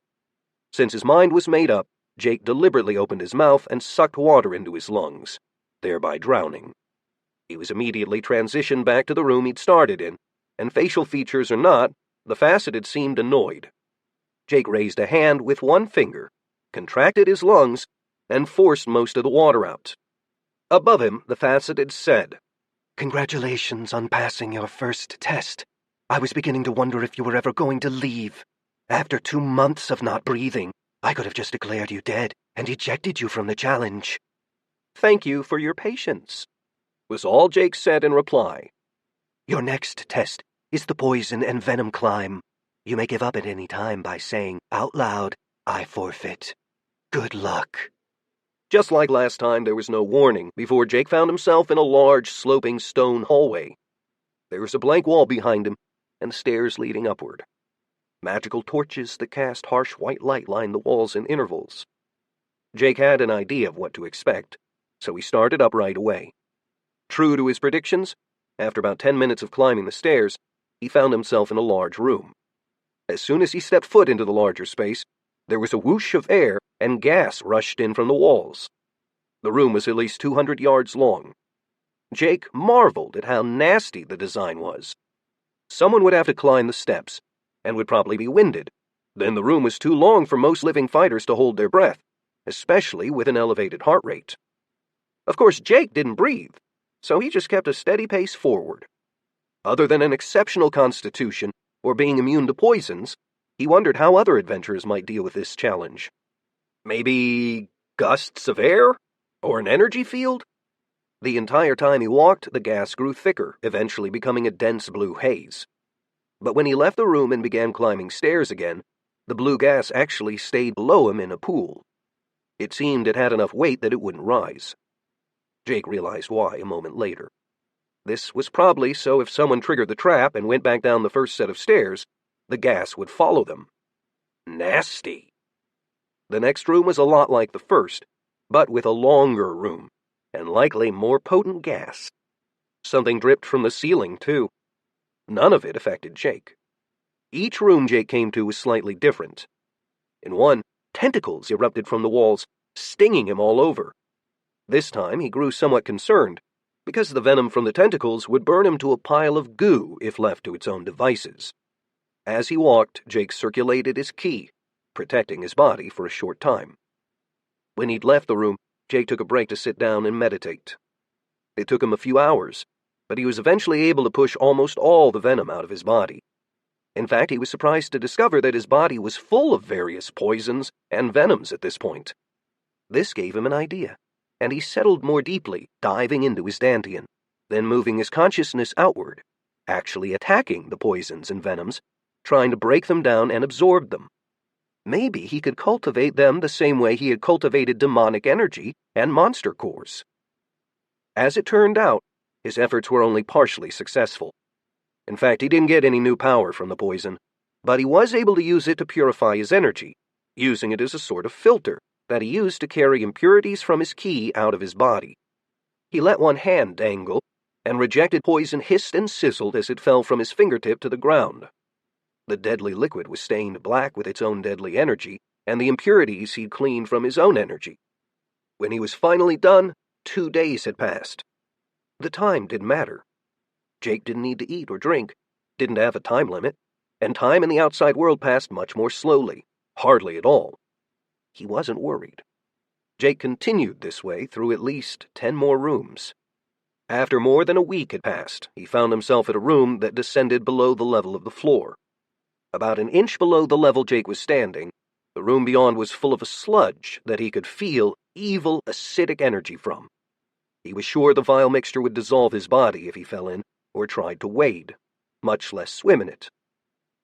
Since his mind was made up, Jake deliberately opened his mouth and sucked water into his lungs, thereby drowning. He was immediately transitioned back to the room he'd started in, and facial features or not, the faceted seemed annoyed. Jake raised a hand with one finger, contracted his lungs, and forced most of the water out. Above him, the faceted said, "Congratulations on passing your first test. I was beginning to wonder if you were ever going to leave. After 2 months of not breathing, I could have just declared you dead and ejected you from the challenge." "Thank you for your patience," was all Jake said in reply. "Your next test is the poison and venom climb. You may give up at any time by saying out loud, 'I forfeit.' Good luck." Just like last time, there was no warning before Jake found himself in a large, sloping stone hallway. There was a blank wall behind him and stairs leading upward. Magical torches that cast harsh white light lined the walls in intervals. Jake had an idea of what to expect, so he started up right away. True to his predictions, after about 10 minutes of climbing the stairs, he found himself in a large room. As soon as he stepped foot into the larger space, there was a whoosh of air and gas rushed in from the walls. The room was at least 200 yards long. Jake marveled at how nasty the design was. Someone would have to climb the steps, and would probably be winded. Then the room was too long for most living fighters to hold their breath, especially with an elevated heart rate. Of course, Jake didn't breathe, so he just kept a steady pace forward. Other than an exceptional constitution or being immune to poisons, he wondered how other adventurers might deal with this challenge. Maybe gusts of air? Or an energy field? The entire time he walked, the gas grew thicker, eventually becoming a dense blue haze. But when he left the room and began climbing stairs again, the blue gas actually stayed below him in a pool. It seemed it had enough weight that it wouldn't rise. Jake realized why a moment later. This was probably so if someone triggered the trap and went back down the first set of stairs, the gas would follow them. Nasty. The next room was a lot like the first, but with a longer room, and likely more potent gas. Something dripped from the ceiling, too. None of it affected Jake. Each room Jake came to was slightly different. In one, tentacles erupted from the walls, stinging him all over. This time he grew somewhat concerned, because the venom from the tentacles would burn him to a pile of goo if left to its own devices. As he walked, Jake circulated his ki, protecting his body for a short time. When he'd left the room, Jake took a break to sit down and meditate. It took him a few hours, but he was eventually able to push almost all the venom out of his body. In fact, he was surprised to discover that his body was full of various poisons and venoms at this point. This gave him an idea, and he settled more deeply, diving into his dantian, then moving his consciousness outward, actually attacking the poisons and venoms, trying to break them down and absorb them. Maybe he could cultivate them the same way he had cultivated demonic energy and monster cores. As it turned out, his efforts were only partially successful. In fact, he didn't get any new power from the poison, but he was able to use it to purify his energy, using it as a sort of filter that he used to carry impurities from his ki out of his body. He let one hand dangle, and rejected poison hissed and sizzled as it fell from his fingertip to the ground. The deadly liquid was stained black with its own deadly energy, and the impurities he'd cleaned from his own energy. When he was finally done, 2 days had passed. The time didn't matter. Jake didn't need to eat or drink, didn't have a time limit, and time in the outside world passed much more slowly, hardly at all. He wasn't worried. Jake continued this way through at least 10 more rooms. After more than a week had passed, he found himself at a room that descended below the level of the floor. About an inch below the level Jake was standing, the room beyond was full of a sludge that he could feel evil, acidic energy from. He was sure the vile mixture would dissolve his body if he fell in or tried to wade, much less swim in it.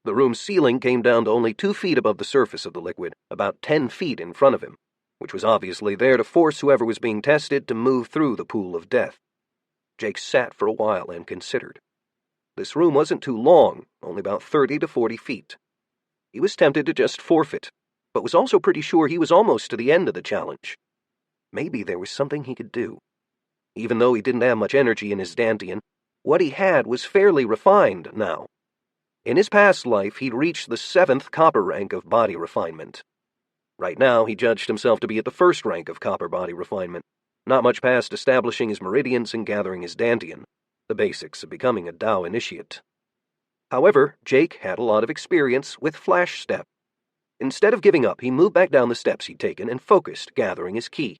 The room's ceiling came down to only 2 feet above the surface of the liquid, about 10 feet in front of him, which was obviously there to force whoever was being tested to move through the pool of death. Jake sat for a while and considered. This room wasn't too long, only about 30 to 40 feet. He was tempted to just forfeit, but was also pretty sure he was almost to the end of the challenge. Maybe there was something he could do. Even though he didn't have much energy in his dantian, what he had was fairly refined now. In his past life, he'd reached the 7th copper rank of body refinement. Right now, he judged himself to be at the 1st rank of copper body refinement, not much past establishing his meridians and gathering his dantian, the basics of becoming a Tao initiate. However, Jake had a lot of experience with flash step. Instead of giving up, he moved back down the steps he'd taken and focused, gathering his ki.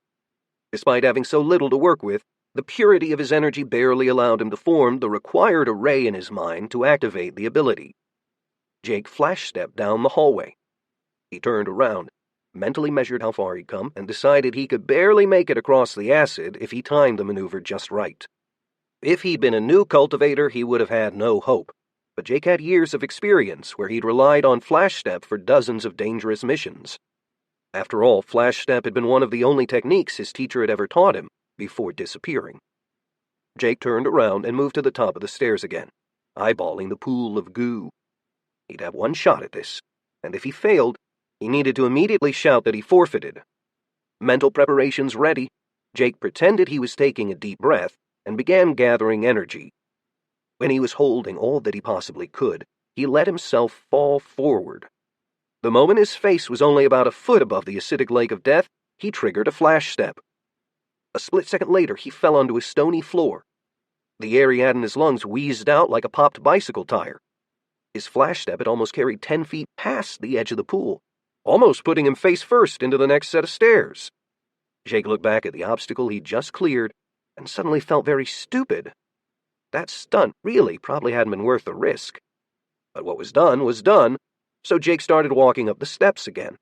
Despite having so little to work with, the purity of his energy barely allowed him to form the required array in his mind to activate the ability. Jake flash-stepped down the hallway. He turned around, mentally measured how far he'd come, and decided he could barely make it across the acid if he timed the maneuver just right. If he'd been a new cultivator, he would have had no hope, but Jake had years of experience where he'd relied on flash-step for dozens of dangerous missions. After all, flash-step had been one of the only techniques his teacher had ever taught him, before disappearing. Jake turned around and moved to the top of the stairs again, eyeballing the pool of goo. He'd have one shot at this, and if he failed, he needed to immediately shout that he forfeited. Mental preparations ready, Jake pretended he was taking a deep breath and began gathering energy. When he was holding all that he possibly could, he let himself fall forward. The moment his face was only about a foot above the acidic lake of death, he triggered a flash step. A split second later, he fell onto a stony floor. The air he had in his lungs wheezed out like a popped bicycle tire. His flash step had almost carried 10 feet past the edge of the pool, almost putting him face first into the next set of stairs. Jake looked back at the obstacle he'd just cleared and suddenly felt very stupid. That stunt really probably hadn't been worth the risk. But what was done, so Jake started walking up the steps again.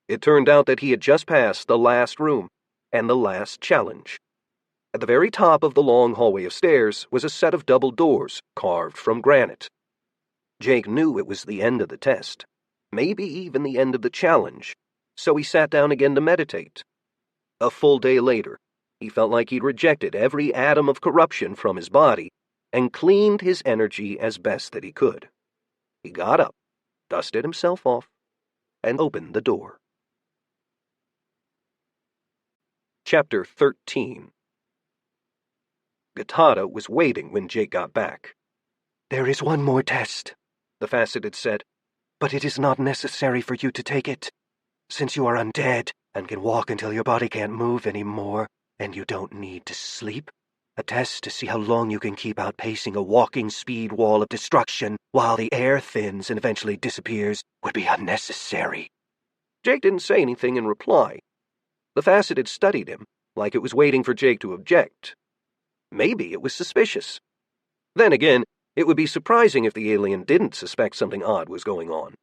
It turned out that he had just passed the last room and the last challenge. At the very top of the long hallway of stairs was a set of double doors carved from granite. Jake knew it was the end of the test, maybe even the end of the challenge, so he sat down again to meditate. A full day later, he felt like he'd rejected every atom of corruption from his body and cleaned his energy as best that he could. He got up, dusted himself off, and opened the door. Chapter 13. Gatada was waiting when Jake got back. "There is one more test," the Faceted said, "but it is not necessary for you to take it. Since you are undead and can walk until your body can't move anymore, and you don't need to sleep, a test to see how long you can keep outpacing a walking speed wall of destruction while the air thins and eventually disappears would be unnecessary." Jake didn't say anything in reply. The Faceted studied him, like it was waiting for Jake to object. Maybe it was suspicious. Then again, it would be surprising if the alien didn't suspect something odd was going on.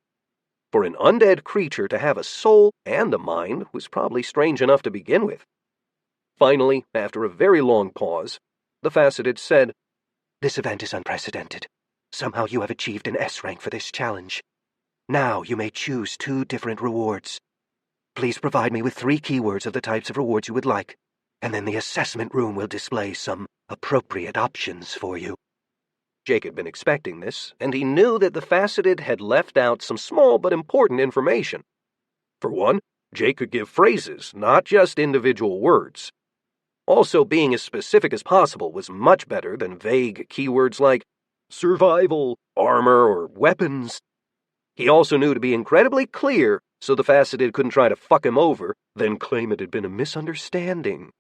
For an undead creature to have a soul and a mind was probably strange enough to begin with. Finally, after a very long pause, the Faceted said, "This event is unprecedented. Somehow you have achieved an S rank for this challenge. Now you may choose 2 different rewards. Please provide me with 3 keywords of the types of rewards you would like, and then the assessment room will display some appropriate options for you." Jake had been expecting this, and he knew that the Faceted had left out some small but important information. For one, Jake could give phrases, not just individual words. Also, being as specific as possible was much better than vague keywords like survival, armor, or weapons. He also knew to be incredibly clear so the Faceted couldn't try to fuck him over, then claim it had been a misunderstanding.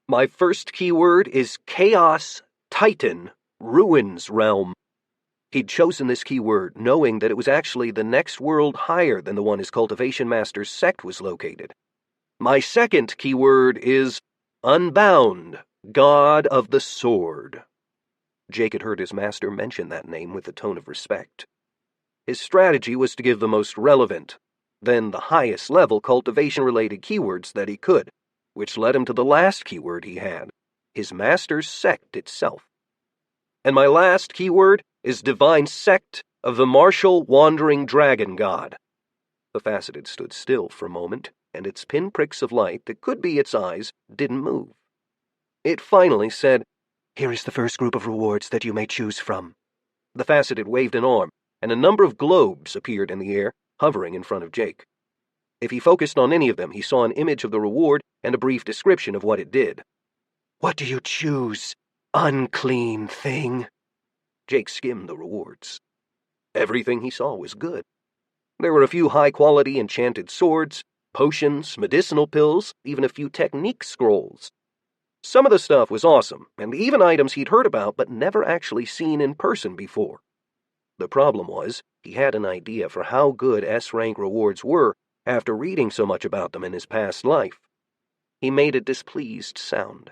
"My first keyword is Chaos Titan Ruins Realm." He'd chosen this keyword knowing that it was actually the next world higher than the one his cultivation master's sect was located. "My second keyword is Unbound, God of the Sword." Jake had heard his master mention that name with a tone of respect. His strategy was to give the most relevant, then the highest level cultivation-related keywords that he could, which led him to the last keyword he had, his master's sect itself. "And my last keyword is Divine Sect of the Martial Wandering Dragon God." The Faceted stood still for a moment, and its pinpricks of light that could be its eyes didn't move. It finally said, "Here is the first group of rewards that you may choose from." The Faceted waved an arm, and a number of globes appeared in the air, hovering in front of Jake. If he focused on any of them, he saw an image of the reward and a brief description of what it did. "What do you choose, unclean thing?" Jake skimmed the rewards. Everything he saw was good. There were a few high-quality enchanted swords, potions, medicinal pills, even a few technique scrolls. Some of the stuff was awesome, and even items he'd heard about but never actually seen in person before. The problem was, he had an idea for how good S-rank rewards were after reading so much about them in his past life. He made a displeased sound.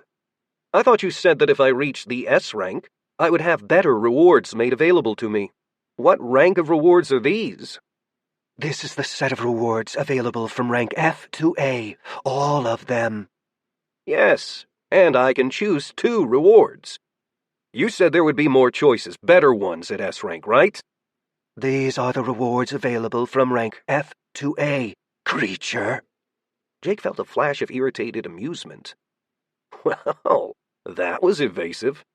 "I thought you said that if I reached the S rank, I would have better rewards made available to me. What rank of rewards are these?" "This is the set of rewards available from rank F to A, all of them." "Yes, and I can choose 2 rewards. You said there would be more choices, better ones at S rank, right?" "These are the rewards available from rank F to A, creature." Jake felt a flash of irritated amusement. Well, that was evasive.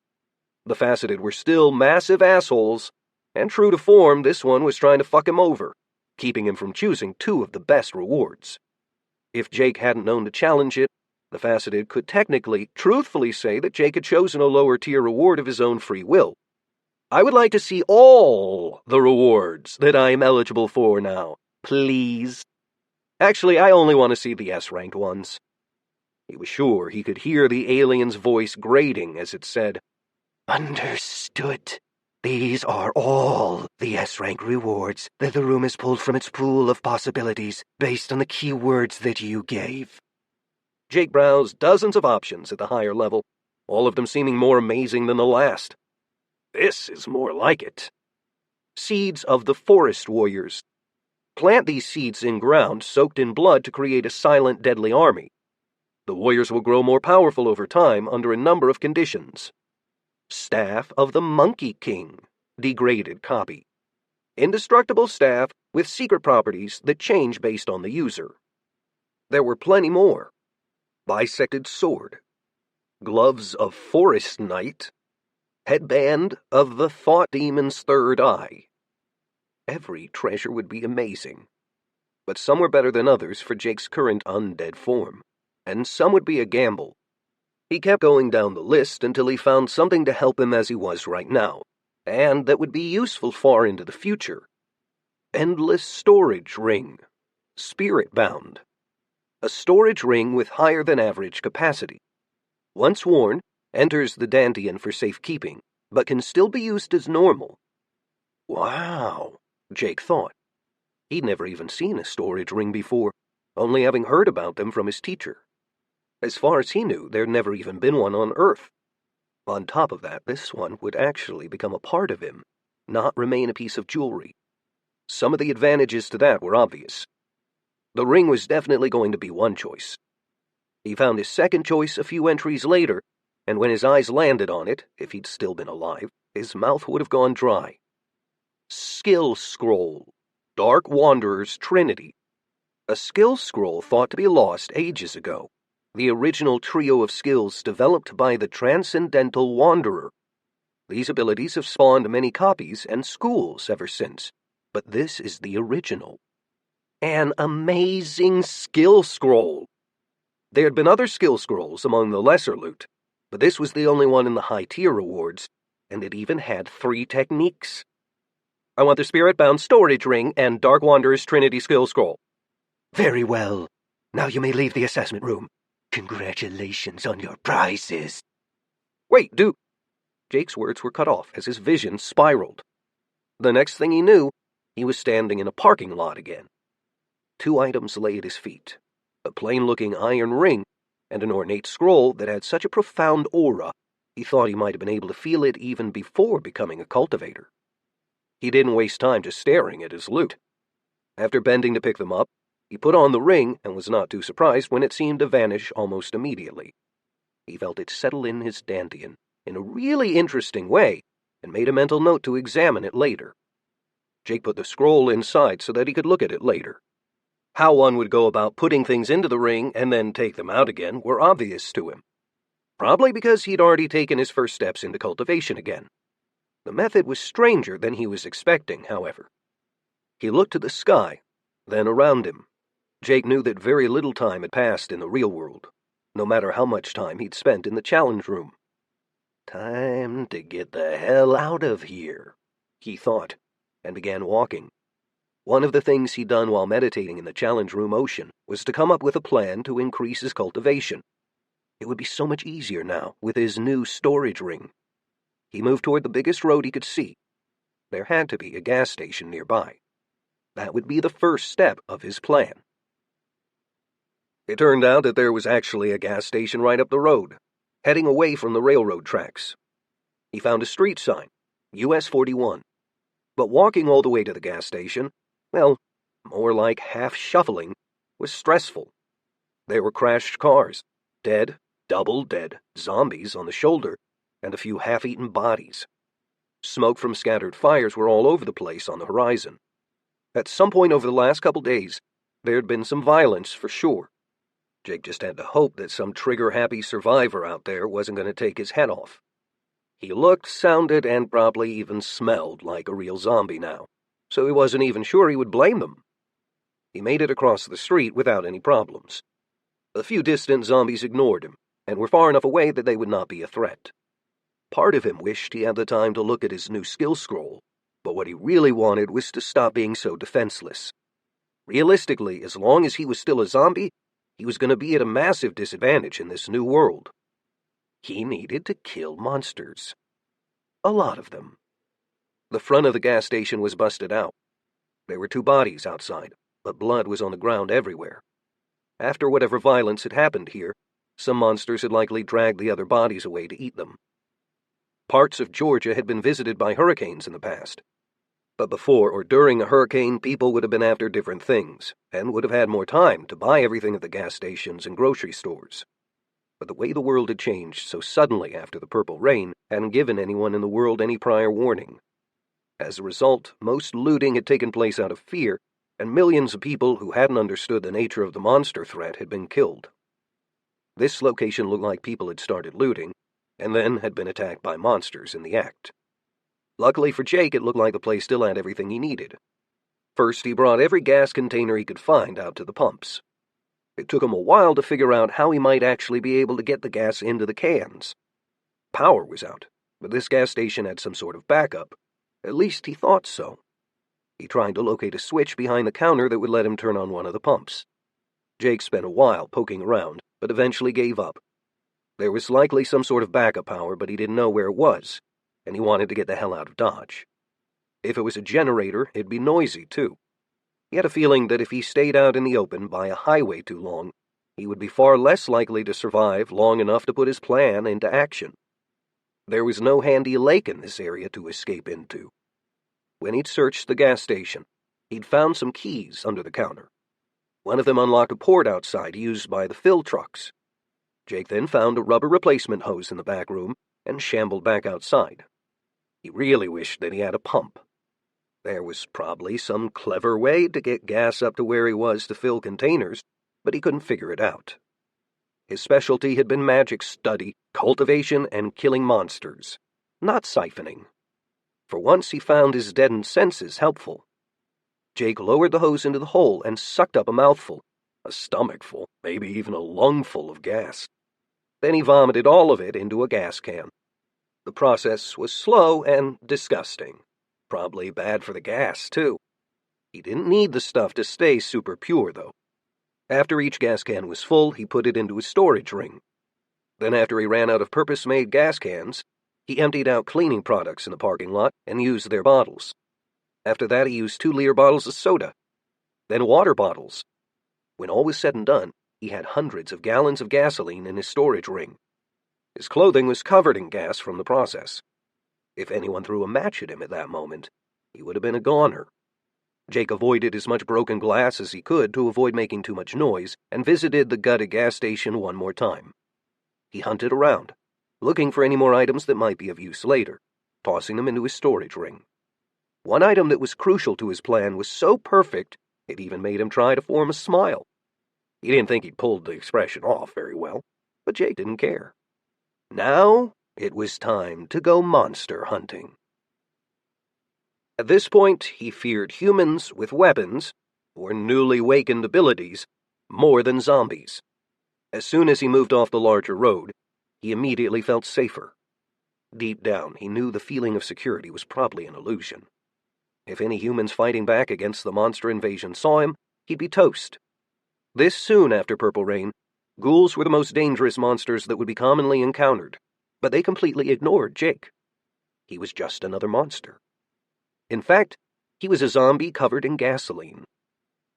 The Faceted were still massive assholes, and true to form, this one was trying to fuck him over, keeping him from choosing 2 of the best rewards. If Jake hadn't known to challenge it, the Faceted could technically, truthfully say that Jake had chosen a lower-tier reward of his own free will. I would like to see all the rewards that I am eligible for now, please. Actually, I only want to see the S-ranked ones. He was sure he could hear the alien's voice grating as it said, Understood. These are all the S-rank rewards that the room has pulled from its pool of possibilities based on the keywords that you gave. Jake browsed dozens of options at the higher level, all of them seeming more amazing than the last. This is more like it. Seeds of the Forest Warriors. Plant these seeds in ground soaked in blood to create a silent, deadly army. The warriors will grow more powerful over time under a number of conditions. Staff of the Monkey King, degraded copy. Indestructible staff with secret properties that change based on the user. There were plenty more. Bisected sword. Gloves of Forest Knight. Headband of the Thought Demon's third eye. Every treasure would be amazing, but some were better than others for Jake's current undead form, and some would be a gamble. He kept going down the list until he found something to help him as he was right now, and that would be useful far into the future. Endless Storage Ring. Spirit-bound. A storage ring with higher than average capacity. Once worn, enters the Dantian for safekeeping, but can still be used as normal. Wow, Jake thought. He'd never even seen a storage ring before, only having heard about them from his teacher. As far as he knew, there'd never even been one on Earth. On top of that, this one would actually become a part of him, not remain a piece of jewelry. Some of the advantages to that were obvious. The ring was definitely going to be one choice. He found his second choice a few entries later, and when his eyes landed on it, if he'd still been alive, his mouth would have gone dry. Skill Scroll. Dark Wanderer's Trinity. A skill scroll thought to be lost ages ago. The original trio of skills developed by the Transcendental Wanderer. These abilities have spawned many copies and schools ever since, but this is the original. An amazing skill scroll. There had been other skill scrolls among the lesser loot, but this was the only one in the high-tier rewards, and it even had 3 techniques. I want the Spirit-bound Storage Ring and Dark Wanderer's Trinity skill scroll. Very well. Now you may leave the assessment room. Congratulations on your prizes. Wait, dude. Jake's words were cut off as his vision spiraled. The next thing he knew, he was standing in a parking lot again. 2 items lay at his feet. A plain-looking iron ring and an ornate scroll that had such a profound aura, he thought he might have been able to feel it even before becoming a cultivator. He didn't waste time just staring at his loot. After bending to pick them up, he put on the ring and was not too surprised when it seemed to vanish almost immediately. He felt it settle in his Dantian in a really interesting way and made a mental note to examine it later. Jake put the scroll inside so that he could look at it later. How one would go about putting things into the ring and then take them out again were obvious to him. Probably because he'd already taken his first steps into cultivation again. The method was stranger than he was expecting, however. He looked to the sky, then around him. Jake knew that very little time had passed in the real world, no matter how much time he'd spent in the challenge room. Time to get the hell out of here, he thought, and began walking. One of the things he'd done while meditating in the challenge room ocean was to come up with a plan to increase his cultivation. It would be so much easier now with his new storage ring. He moved toward the biggest road he could see. There had to be a gas station nearby. That would be the first step of his plan. It turned out that there was actually a gas station right up the road, heading away from the railroad tracks. He found a street sign, US 41. But walking all the way to the gas station, well, more like half shuffling, was stressful. There were crashed cars, dead, double dead zombies on the shoulder, and a few half-eaten bodies. Smoke from scattered fires were all over the place on the horizon. At some point over the last couple days, there had been some violence for sure. Jake just had to hope that some trigger-happy survivor out there wasn't going to take his head off. He looked, sounded, and probably even smelled like a real zombie now, so he wasn't even sure he would blame them. He made it across the street without any problems. A few distant zombies ignored him, and were far enough away that they would not be a threat. Part of him wished he had the time to look at his new skill scroll, but what he really wanted was to stop being so defenseless. Realistically, as long as he was still a zombie, he was going to be at a massive disadvantage in this new world. He needed to kill monsters. A lot of them. The front of the gas station was busted out. There were 2 bodies outside, but blood was on the ground everywhere. After whatever violence had happened here, some monsters had likely dragged the other bodies away to eat them. Parts of Georgia had been visited by hurricanes in the past. But before or during a hurricane, people would have been after different things, and would have had more time to buy everything at the gas stations and grocery stores. But the way the world had changed so suddenly after the Purple Rain hadn't given anyone in the world any prior warning. As a result, most looting had taken place out of fear, and millions of people who hadn't understood the nature of the monster threat had been killed. This location looked like people had started looting, and then had been attacked by monsters in the act. Luckily for Jake, it looked like the place still had everything he needed. First, he brought every gas container he could find out to the pumps. It took him a while to figure out how he might actually be able to get the gas into the cans. Power was out, but this gas station had some sort of backup. At least he thought so. He tried to locate a switch behind the counter that would let him turn on one of the pumps. Jake spent a while poking around, but eventually gave up. There was likely some sort of backup power, but he didn't know where it was, and he wanted to get the hell out of Dodge. If it was a generator, it'd be noisy, too. He had a feeling that if he stayed out in the open by a highway too long, he would be far less likely to survive long enough to put his plan into action. There was no handy lake in this area to escape into. When he'd searched the gas station, he'd found some keys under the counter. One of them unlocked a port outside used by the fill trucks. Jake then found a rubber replacement hose in the back room and shambled back outside. He really wished that he had a pump. There was probably some clever way to get gas up to where he was to fill containers, but he couldn't figure it out. His specialty had been magic study, cultivation, and killing monsters, not siphoning. For once he found his deadened senses helpful. Jake lowered the hose into the hole and sucked up a mouthful, a stomachful, maybe even a lungful of gas. Then he vomited all of it into a gas can. The process was slow and disgusting. Probably bad for the gas, too. He didn't need the stuff to stay super pure, though. After each gas can was full, he put it into a storage ring. Then after he ran out of purpose-made gas cans, he emptied out cleaning products in the parking lot and used their bottles. After that, he used 2-liter bottles of soda, then water bottles. When all was said and done, he had hundreds of gallons of gasoline in his storage ring. His clothing was covered in gas from the process. If anyone threw a match at him at that moment, he would have been a goner. Jake avoided as much broken glass as he could to avoid making too much noise and visited the gutted gas station one more time. He hunted around, looking for any more items that might be of use later, tossing them into his storage ring. One item that was crucial to his plan was so perfect it even made him try to form a smile. He didn't think he'd pulled the expression off very well, but Jake didn't care. Now it was time to go monster hunting. At this point, he feared humans with weapons, or newly wakened abilities, more than zombies. As soon as he moved off the larger road, he immediately felt safer. Deep down, he knew the feeling of security was probably an illusion. If any humans fighting back against the monster invasion saw him, he'd be toast. This soon after Purple Rain, ghouls were the most dangerous monsters that would be commonly encountered, but they completely ignored Jake. He was just another monster. In fact, he was a zombie covered in gasoline.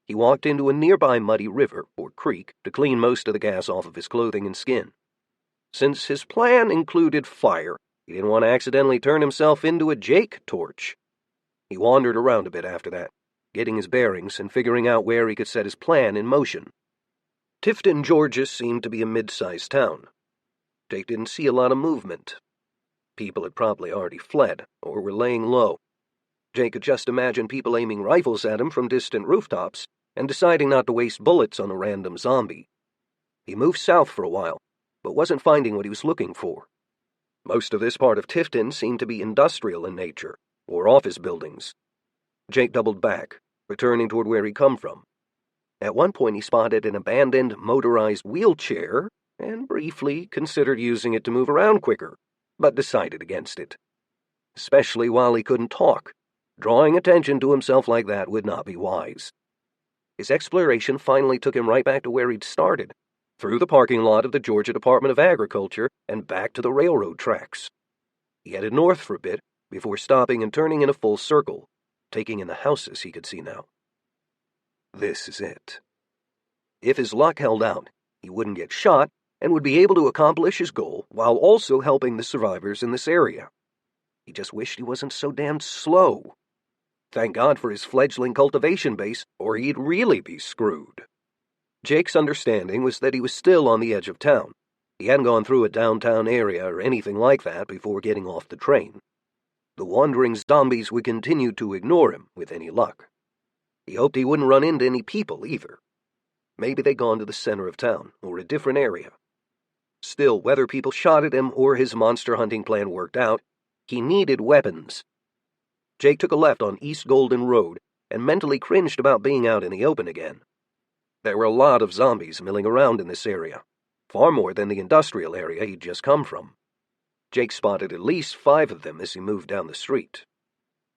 He walked into a nearby muddy river, or creek, to clean most of the gas off of his clothing and skin. Since his plan included fire, he didn't want to accidentally turn himself into a Jake torch. He wandered around a bit after that, getting his bearings and figuring out where he could set his plan in motion. Tifton, Georgia seemed to be a mid-sized town. Jake didn't see a lot of movement. People had probably already fled, or were laying low. Jake could just imagine people aiming rifles at him from distant rooftops and deciding not to waste bullets on a random zombie. He moved south for a while, but wasn't finding what he was looking for. Most of this part of Tifton seemed to be industrial in nature, or office buildings. Jake doubled back, returning toward where he'd come from. At one point he spotted an abandoned motorized wheelchair and briefly considered using it to move around quicker, but decided against it. Especially while he couldn't talk. Drawing attention to himself like that would not be wise. His exploration finally took him right back to where he'd started, through the parking lot of the Georgia Department of Agriculture and back to the railroad tracks. He headed north for a bit, before stopping and turning in a full circle, taking in the houses he could see now. This is it. If his luck held out, he wouldn't get shot and would be able to accomplish his goal while also helping the survivors in this area. He just wished he wasn't so damned slow. Thank God for his fledgling cultivation base, or he'd really be screwed. Jake's understanding was that he was still on the edge of town. He hadn't gone through a downtown area or anything like that before getting off the train. The wandering zombies would continue to ignore him with any luck. He hoped he wouldn't run into any people either. Maybe they'd gone to the center of town or a different area. Still, whether people shot at him or his monster hunting plan worked out, he needed weapons. Jake took a left on East Golden Road and mentally cringed about being out in the open again. There were a lot of zombies milling around in this area, far more than the industrial area he'd just come from. Jake spotted at least 5 of them as he moved down the street.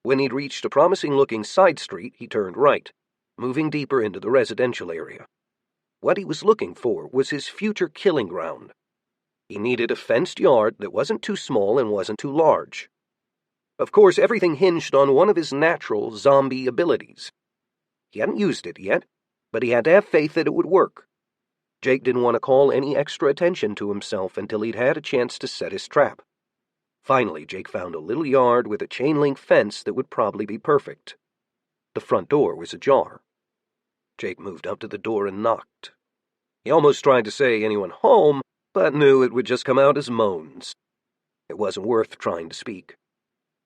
When he'd reached a promising-looking side street, he turned right, moving deeper into the residential area. What he was looking for was his future killing ground. He needed a fenced yard that wasn't too small and wasn't too large. Of course, everything hinged on one of his natural zombie abilities. He hadn't used it yet, but he had to have faith that it would work. Jake didn't want to call any extra attention to himself until he'd had a chance to set his trap. Finally, Jake found a little yard with a chain-link fence that would probably be perfect. The front door was ajar. Jake moved up to the door and knocked. He almost tried to say anyone home, but knew it would just come out as moans. It wasn't worth trying to speak.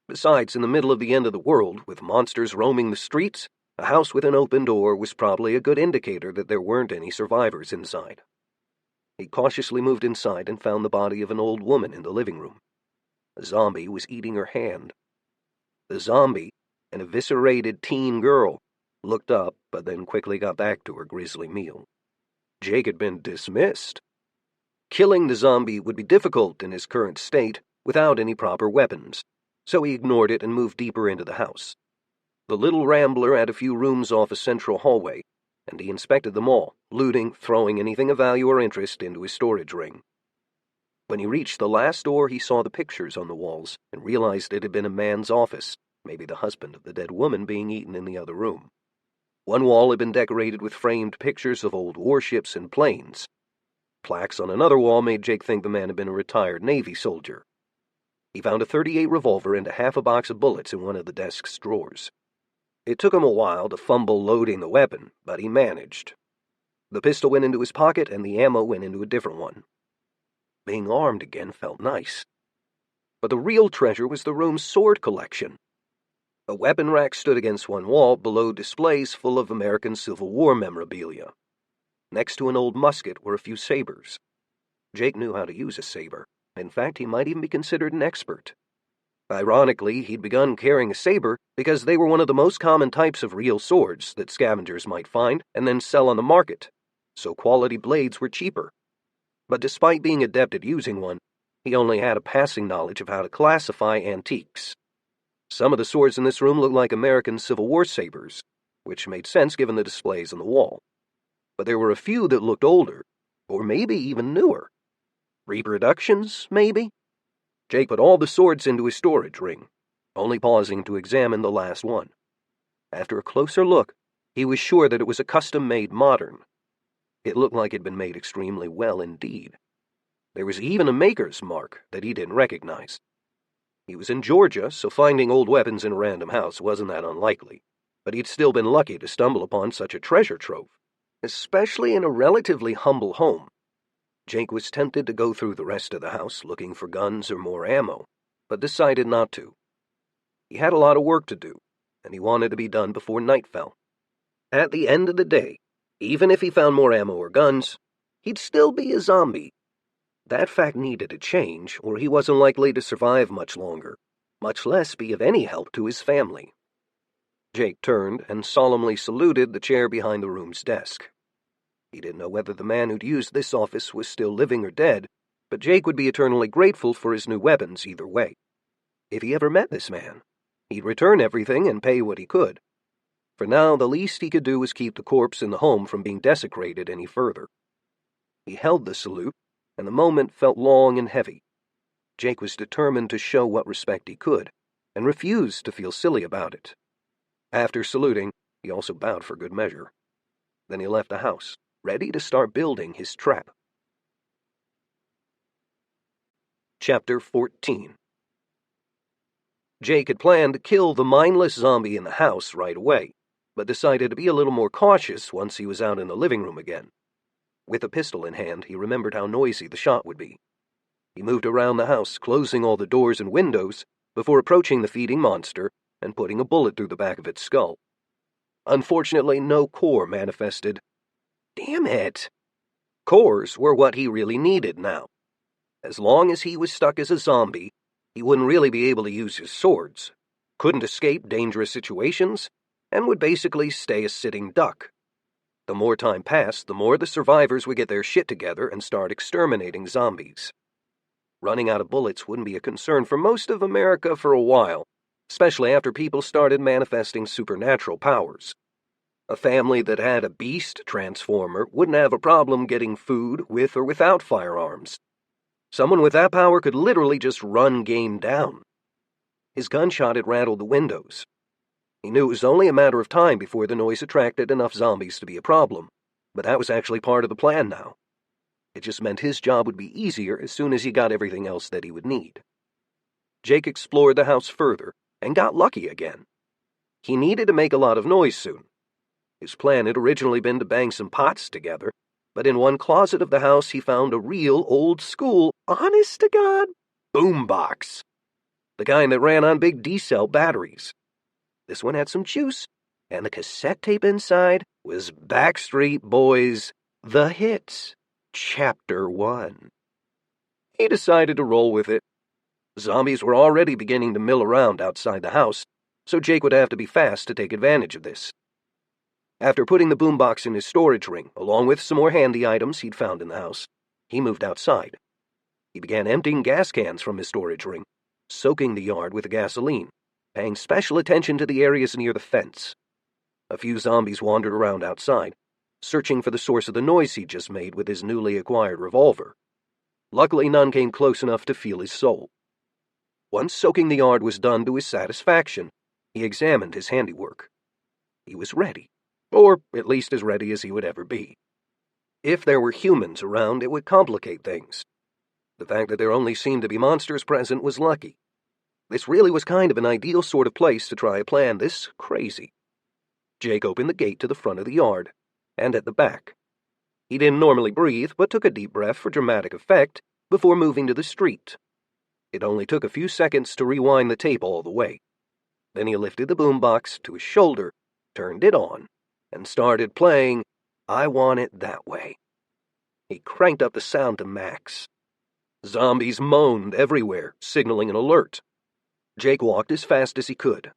Besides, in the middle of the end of the world, with monsters roaming the streets, a house with an open door was probably a good indicator that there weren't any survivors inside. He cautiously moved inside and found the body of an old woman in the living room. A zombie was eating her hand. The zombie, an eviscerated teen girl, looked up but then quickly got back to her grisly meal. Jake had been dismissed. Killing the zombie would be difficult in his current state without any proper weapons, so he ignored it and moved deeper into the house. The little rambler had a few rooms off a central hallway, and he inspected them all, looting, throwing anything of value or interest into his storage ring. When he reached the last door, he saw the pictures on the walls and realized it had been a man's office, maybe the husband of the dead woman being eaten in the other room. One wall had been decorated with framed pictures of old warships and planes. Plaques on another wall made Jake think the man had been a retired Navy soldier. He found a .38 revolver and half a box of bullets in one of the desk's drawers. It took him a while to fumble loading the weapon, but he managed. The pistol went into his pocket and the ammo went into a different one. Being armed again felt nice. But the real treasure was the room's sword collection. A weapon rack stood against one wall below displays full of American Civil War memorabilia. Next to an old musket were a few sabers. Jake knew how to use a saber. In fact, he might even be considered an expert. Ironically, he'd begun carrying a saber because they were one of the most common types of real swords that scavengers might find and then sell on the market, so quality blades were cheaper. But despite being adept at using one, he only had a passing knowledge of how to classify antiques. Some of the swords in this room looked like American Civil War sabers, which made sense given the displays on the wall. But there were a few that looked older, or maybe even newer. Reproductions, maybe? Jake put all the swords into his storage ring, only pausing to examine the last one. After a closer look, he was sure that it was a custom-made modern. It looked like it had been made extremely well indeed. There was even a maker's mark that he didn't recognize. He was in Georgia, so finding old weapons in a random house wasn't that unlikely, but he'd still been lucky to stumble upon such a treasure trove, especially in a relatively humble home. Jake was tempted to go through the rest of the house looking for guns or more ammo, but decided not to. He had a lot of work to do, and he wanted to be done before night fell. At the end of the day, even if he found more ammo or guns, he'd still be a zombie. That fact needed to change, or he wasn't likely to survive much longer, much less be of any help to his family. Jake turned and solemnly saluted the chair behind the room's desk. He didn't know whether the man who'd used this office was still living or dead, but Jake would be eternally grateful for his new weapons either way. If he ever met this man, he'd return everything and pay what he could. For now, the least he could do was keep the corpse in the home from being desecrated any further. He held the salute, and the moment felt long and heavy. Jake was determined to show what respect he could, and refused to feel silly about it. After saluting, he also bowed for good measure. Then he left the house, ready to start building his trap. Chapter 14. Jake had planned to kill the mindless zombie in the house right away, but decided to be a little more cautious once he was out in the living room again. With a pistol in hand, he remembered how noisy the shot would be. He moved around the house, closing all the doors and windows, before approaching the feeding monster and putting a bullet through the back of its skull. Unfortunately, no core manifested. Damn it! Cores were what he really needed now. As long as he was stuck as a zombie, he wouldn't really be able to use his swords, couldn't escape dangerous situations, and would basically stay a sitting duck. The more time passed, the more the survivors would get their shit together and start exterminating zombies. Running out of bullets wouldn't be a concern for most of America for a while, especially after people started manifesting supernatural powers. A family that had a beast transformer wouldn't have a problem getting food with or without firearms. Someone with that power could literally just run game down. His gunshot had rattled the windows. He knew it was only a matter of time before the noise attracted enough zombies to be a problem, but that was actually part of the plan now. It just meant his job would be easier as soon as he got everything else that he would need. Jake explored the house further and got lucky again. He needed to make a lot of noise soon. His plan had originally been to bang some pots together, but in one closet of the house he found a real old-school, honest-to-God, boombox. The kind that ran on big D-cell batteries. This one had some juice, and the cassette tape inside was Backstreet Boys' The Hits, Chapter 1. He decided to roll with it. Zombies were already beginning to mill around outside the house, so Jake would have to be fast to take advantage of this. After putting the boombox in his storage ring, along with some more handy items he'd found in the house, he moved outside. He began emptying gas cans from his storage ring, soaking the yard with gasoline, paying special attention to the areas near the fence. A few zombies wandered around outside, searching for the source of the noise he'd just made with his newly acquired revolver. Luckily, none came close enough to feel his soul. Once soaking the yard was done to his satisfaction, he examined his handiwork. He was ready, or at least as ready as he would ever be. If there were humans around, it would complicate things. The fact that there only seemed to be monsters present was lucky. This really was kind of an ideal sort of place to try a plan this crazy. Jake opened the gate to the front of the yard, and at the back. He didn't normally breathe, but took a deep breath for dramatic effect before moving to the street. It only took a few seconds to rewind the tape all the way. Then he lifted the boombox to his shoulder, turned it on, and started playing I Want It That Way. He cranked up the sound to max. Zombies moaned everywhere, signaling an alert. Jake walked as fast as he could.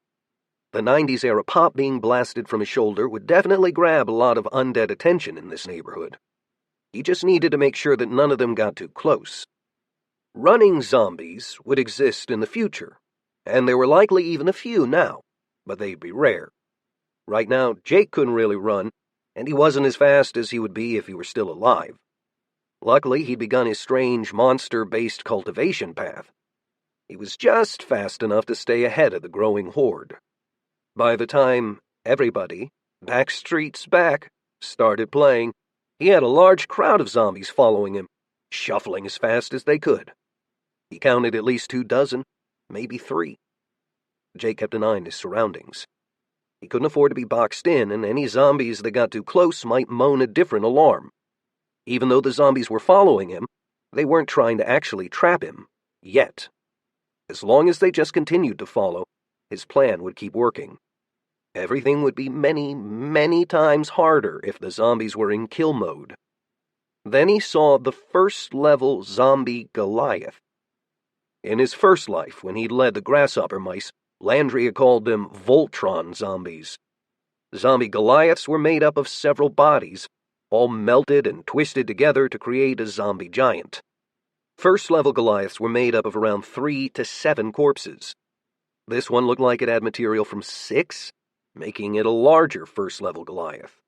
The 90s-era pop being blasted from his shoulder would definitely grab a lot of undead attention in this neighborhood. He just needed to make sure that none of them got too close. Running zombies would exist in the future, and there were likely even a few now, but they'd be rare. Right now, Jake couldn't really run, and he wasn't as fast as he would be if he were still alive. Luckily, he'd begun his strange, monster-based cultivation path. He was just fast enough to stay ahead of the growing horde. By the time everybody, Backstreet's Back, started playing, he had a large crowd of zombies following him, shuffling as fast as they could. He counted at least 24, maybe 3. Jake kept an eye on his surroundings. He couldn't afford to be boxed in, and any zombies that got too close might moan a different alarm. Even though the zombies were following him, they weren't trying to actually trap him, yet. As long as they just continued to follow, his plan would keep working. Everything would be many, many times harder if the zombies were in kill mode. Then he saw the first-level zombie Goliath. In his first life, when he'd led the grasshopper mice, Landry had called them Voltron zombies. Zombie Goliaths were made up of several bodies, all melted and twisted together to create a zombie giant. First-level Goliaths were made up of around 3 to 7 corpses. This one looked like it had material from 6, making it a larger first-level Goliath.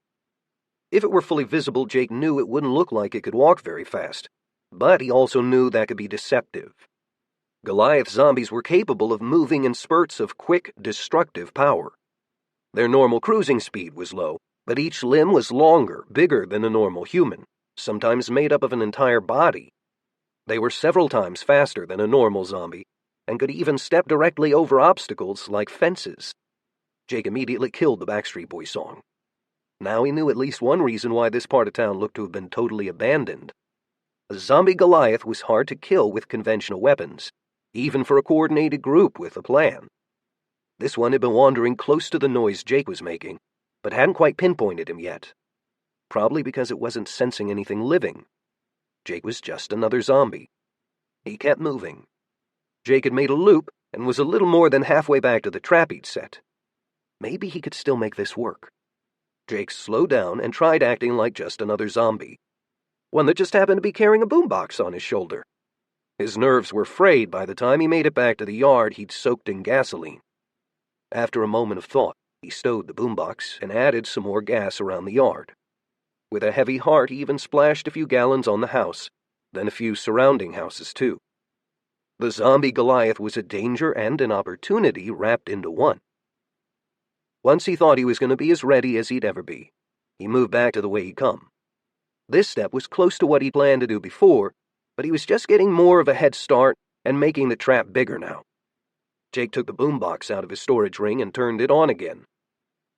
If it were fully visible, Jake knew it wouldn't look like it could walk very fast, but he also knew that could be deceptive. Goliath zombies were capable of moving in spurts of quick, destructive power. Their normal cruising speed was low, but each limb was longer, bigger than a normal human, sometimes made up of an entire body. They were several times faster than a normal zombie, and could even step directly over obstacles like fences. Jake immediately killed the Backstreet Boys song. Now he knew at least one reason why this part of town looked to have been totally abandoned. A zombie Goliath was hard to kill with conventional weapons, even for a coordinated group with a plan. This one had been wandering close to the noise Jake was making, but hadn't quite pinpointed him yet. Probably because it wasn't sensing anything living. Jake was just another zombie. He kept moving. Jake had made a loop and was a little more than halfway back to the trap he'd set. Maybe he could still make this work. Jake slowed down and tried acting like just another zombie. One that just happened to be carrying a boombox on his shoulder. His nerves were frayed by the time he made it back to the yard he'd soaked in gasoline. After a moment of thought, he stowed the boombox and added some more gas around the yard. With a heavy heart, he even splashed a few gallons on the house, then a few surrounding houses too. The zombie Goliath was a danger and an opportunity wrapped into one. Once he thought he was going to be as ready as he'd ever be, he moved back to the way he'd come. This step was close to what he planned to do before, but he was just getting more of a head start and making the trap bigger now. Jake took the boombox out of his storage ring and turned it on again.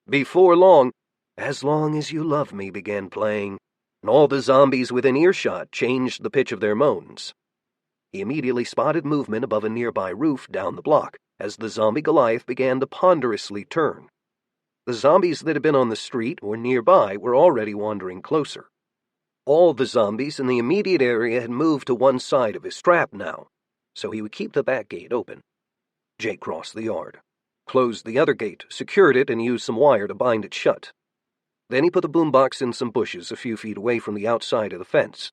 Before long, "As Long as You Love Me" began playing, and all the zombies within earshot changed the pitch of their moans. He immediately spotted movement above a nearby roof down the block as the zombie Goliath began to ponderously turn. The zombies that had been on the street or nearby were already wandering closer. All the zombies in the immediate area had moved to one side of his trap now, so he would keep the back gate open. Jake crossed the yard, closed the other gate, secured it, and used some wire to bind it shut. Then he put the boombox in some bushes a few feet away from the outside of the fence.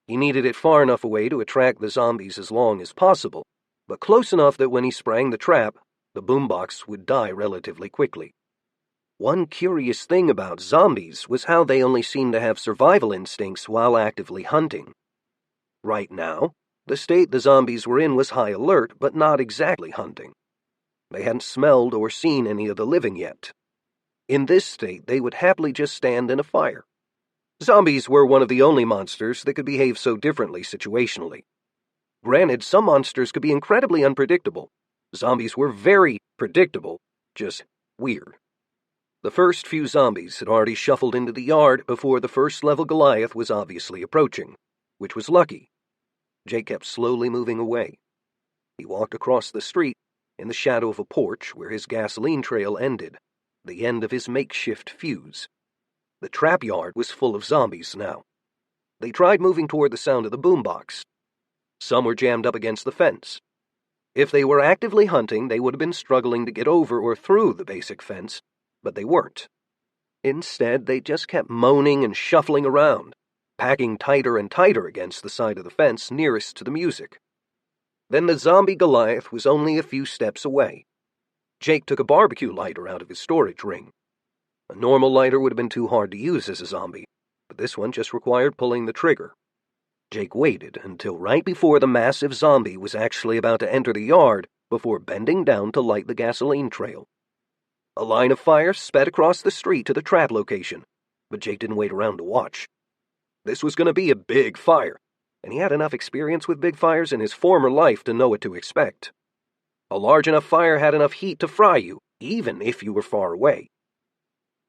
He needed it far enough away to attract the zombies as long as possible, but close enough that when he sprang the trap, the boombox would die relatively quickly. One curious thing about zombies was how they only seemed to have survival instincts while actively hunting. Right now, the state the zombies were in was high alert, but not exactly hunting. They hadn't smelled or seen any of the living yet. In this state, they would happily just stand in a fire. Zombies were one of the only monsters that could behave so differently situationally. Granted, some monsters could be incredibly unpredictable. Zombies were very predictable, just weird. The first few zombies had already shuffled into the yard before the first-level Goliath was obviously approaching, which was lucky. Jake kept slowly moving away. He walked across the street in the shadow of a porch where his gasoline trail ended, the end of his makeshift fuse. The trap yard was full of zombies now. They tried moving toward the sound of the boombox. Some were jammed up against the fence. If they were actively hunting, they would have been struggling to get over or through the basic fence, but they weren't. Instead, they just kept moaning and shuffling around, packing tighter and tighter against the side of the fence nearest to the music. Then the zombie Goliath was only a few steps away. Jake took a barbecue lighter out of his storage ring. A normal lighter would have been too hard to use as a zombie, but this one just required pulling the trigger. Jake waited until right before the massive zombie was actually about to enter the yard before bending down to light the gasoline trail. A line of fire sped across the street to the trap location, but Jake didn't wait around to watch. This was going to be a big fire, and he had enough experience with big fires in his former life to know what to expect. A large enough fire had enough heat to fry you, even if you were far away.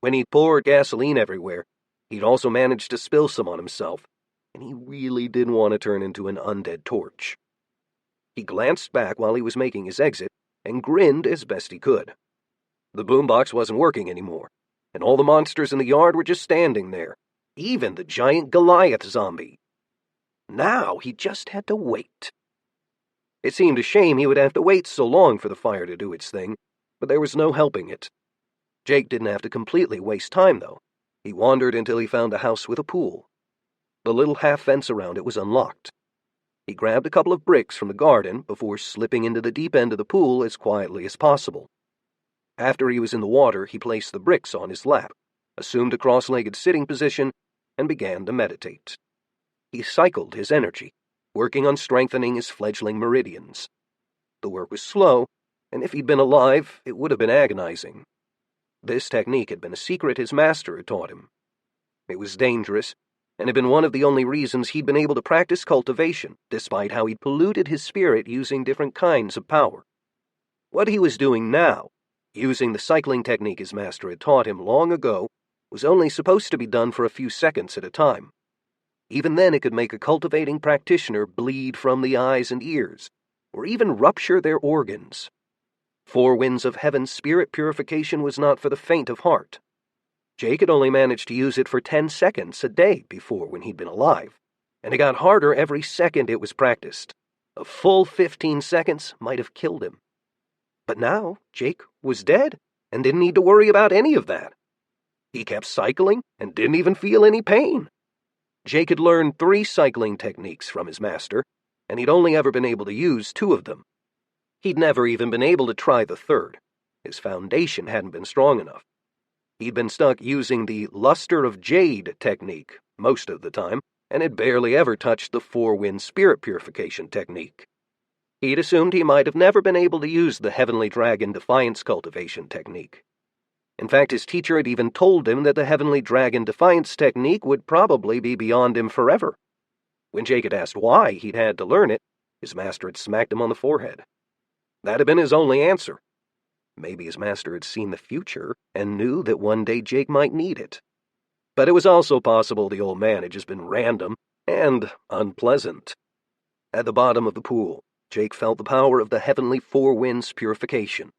When he'd poured gasoline everywhere, he'd also managed to spill some on himself, and he really didn't want to turn into an undead torch. He glanced back while he was making his exit and grinned as best he could. The boombox wasn't working anymore, and all the monsters in the yard were just standing there, even the giant Goliath zombie. Now he just had to wait. It seemed a shame he would have to wait so long for the fire to do its thing, but there was no helping it. Jake didn't have to completely waste time, though. He wandered until he found a house with a pool. The little half fence around it was unlocked. He grabbed a couple of bricks from the garden before slipping into the deep end of the pool as quietly as possible. After he was in the water, he placed the bricks on his lap, assumed a cross-legged sitting position, and began to meditate. He cycled his energy, working on strengthening his fledgling meridians. The work was slow, and if he'd been alive, it would have been agonizing. This technique had been a secret his master had taught him. It was dangerous, and had been one of the only reasons he'd been able to practice cultivation, despite how he'd polluted his spirit using different kinds of power. What he was doing now, using the cycling technique his master had taught him long ago, was only supposed to be done for a few seconds at a time. Even then it could make a cultivating practitioner bleed from the eyes and ears, or even rupture their organs. 4 winds of heaven's spirit purification was not for the faint of heart. Jake had only managed to use it for 10 seconds a day before when he'd been alive, and it got harder every second it was practiced. A full 15 seconds might have killed him. But now Jake was dead and didn't need to worry about any of that. He kept cycling and didn't even feel any pain. Jake had learned 3 cycling techniques from his master, and he'd only ever been able to use 2 of them. He'd never even been able to try the third. His foundation hadn't been strong enough. He'd been stuck using the luster of jade technique most of the time, and had barely ever touched the 4-wind spirit purification technique. He'd assumed he might have never been able to use the heavenly dragon defiance cultivation technique. In fact, his teacher had even told him that the heavenly dragon defiance technique would probably be beyond him forever. When Jake had asked why he'd had to learn it, his master had smacked him on the forehead. That had been his only answer. Maybe his master had seen the future and knew that one day Jake might need it. But it was also possible the old man had just been random and unpleasant. At the bottom of the pool, Jake felt the power of the heavenly 4 winds purification.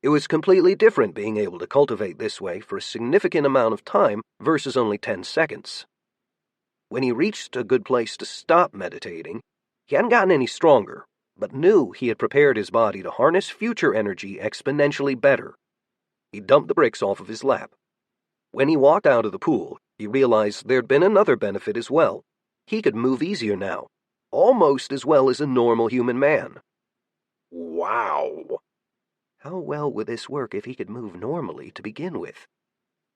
It was completely different being able to cultivate this way for a significant amount of time versus only 10 seconds. When he reached a good place to stop meditating, he hadn't gotten any stronger, but knew he had prepared his body to harness future energy exponentially better. He dumped the bricks off of his lap. When he walked out of the pool, he realized there'd been another benefit as well. He could move easier now, almost as well as a normal human man. Wow. How well would this work if he could move normally to begin with?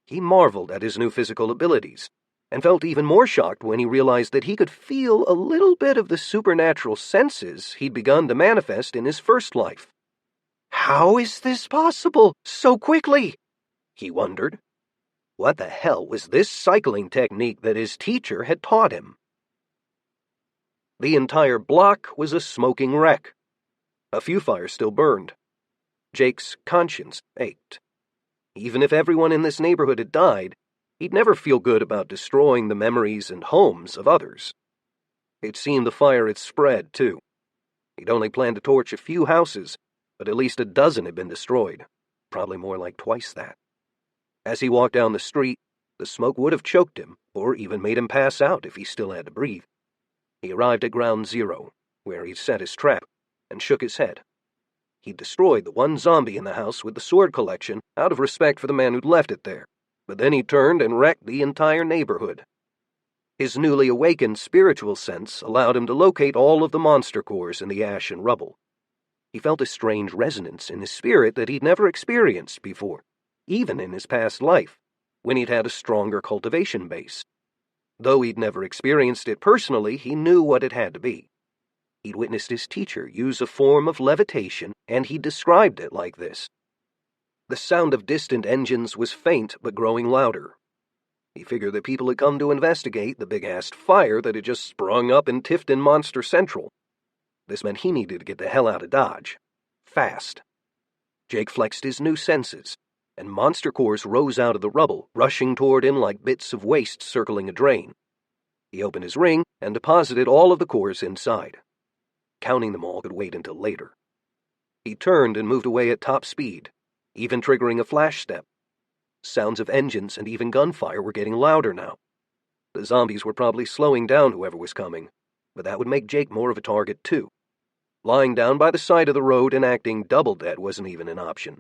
He marveled at his new physical abilities, and felt even more shocked when he realized that he could feel a little bit of the supernatural senses he'd begun to manifest in his first life. How is this possible so quickly? He wondered. What the hell was this cycling technique that his teacher had taught him? The entire block was a smoking wreck. A few fires still burned. Jake's conscience ached. Even if everyone in this neighborhood had died, he'd never feel good about destroying the memories and homes of others. It seemed the fire had spread, too. He'd only planned to torch a few houses, but at least a dozen had been destroyed, probably more like twice that. As he walked down the street, the smoke would have choked him, or even made him pass out if he still had to breathe. He arrived at ground zero, where he'd set his trap, and shook his head. He'd destroyed the one zombie in the house with the sword collection out of respect for the man who'd left it there, but then he turned and wrecked the entire neighborhood. His newly awakened spiritual sense allowed him to locate all of the monster cores in the ash and rubble. He felt a strange resonance in his spirit that he'd never experienced before, even in his past life, when he'd had a stronger cultivation base. Though he'd never experienced it personally, he knew what it had to be. He'd witnessed his teacher use a form of levitation, and he described it like this. The sound of distant engines was faint but growing louder. He figured that people had come to investigate the big-ass fire that had just sprung up in Tifton Monster Central. This meant he needed to get the hell out of Dodge. Fast. Jake flexed his new senses, and monster cores rose out of the rubble, rushing toward him like bits of waste circling a drain. He opened his ring and deposited all of the cores inside. Counting them all could wait until later. He turned and moved away at top speed, even triggering a flash step. Sounds of engines and even gunfire were getting louder now. The zombies were probably slowing down whoever was coming, but that would make Jake more of a target too. Lying down by the side of the road and acting double dead wasn't even an option.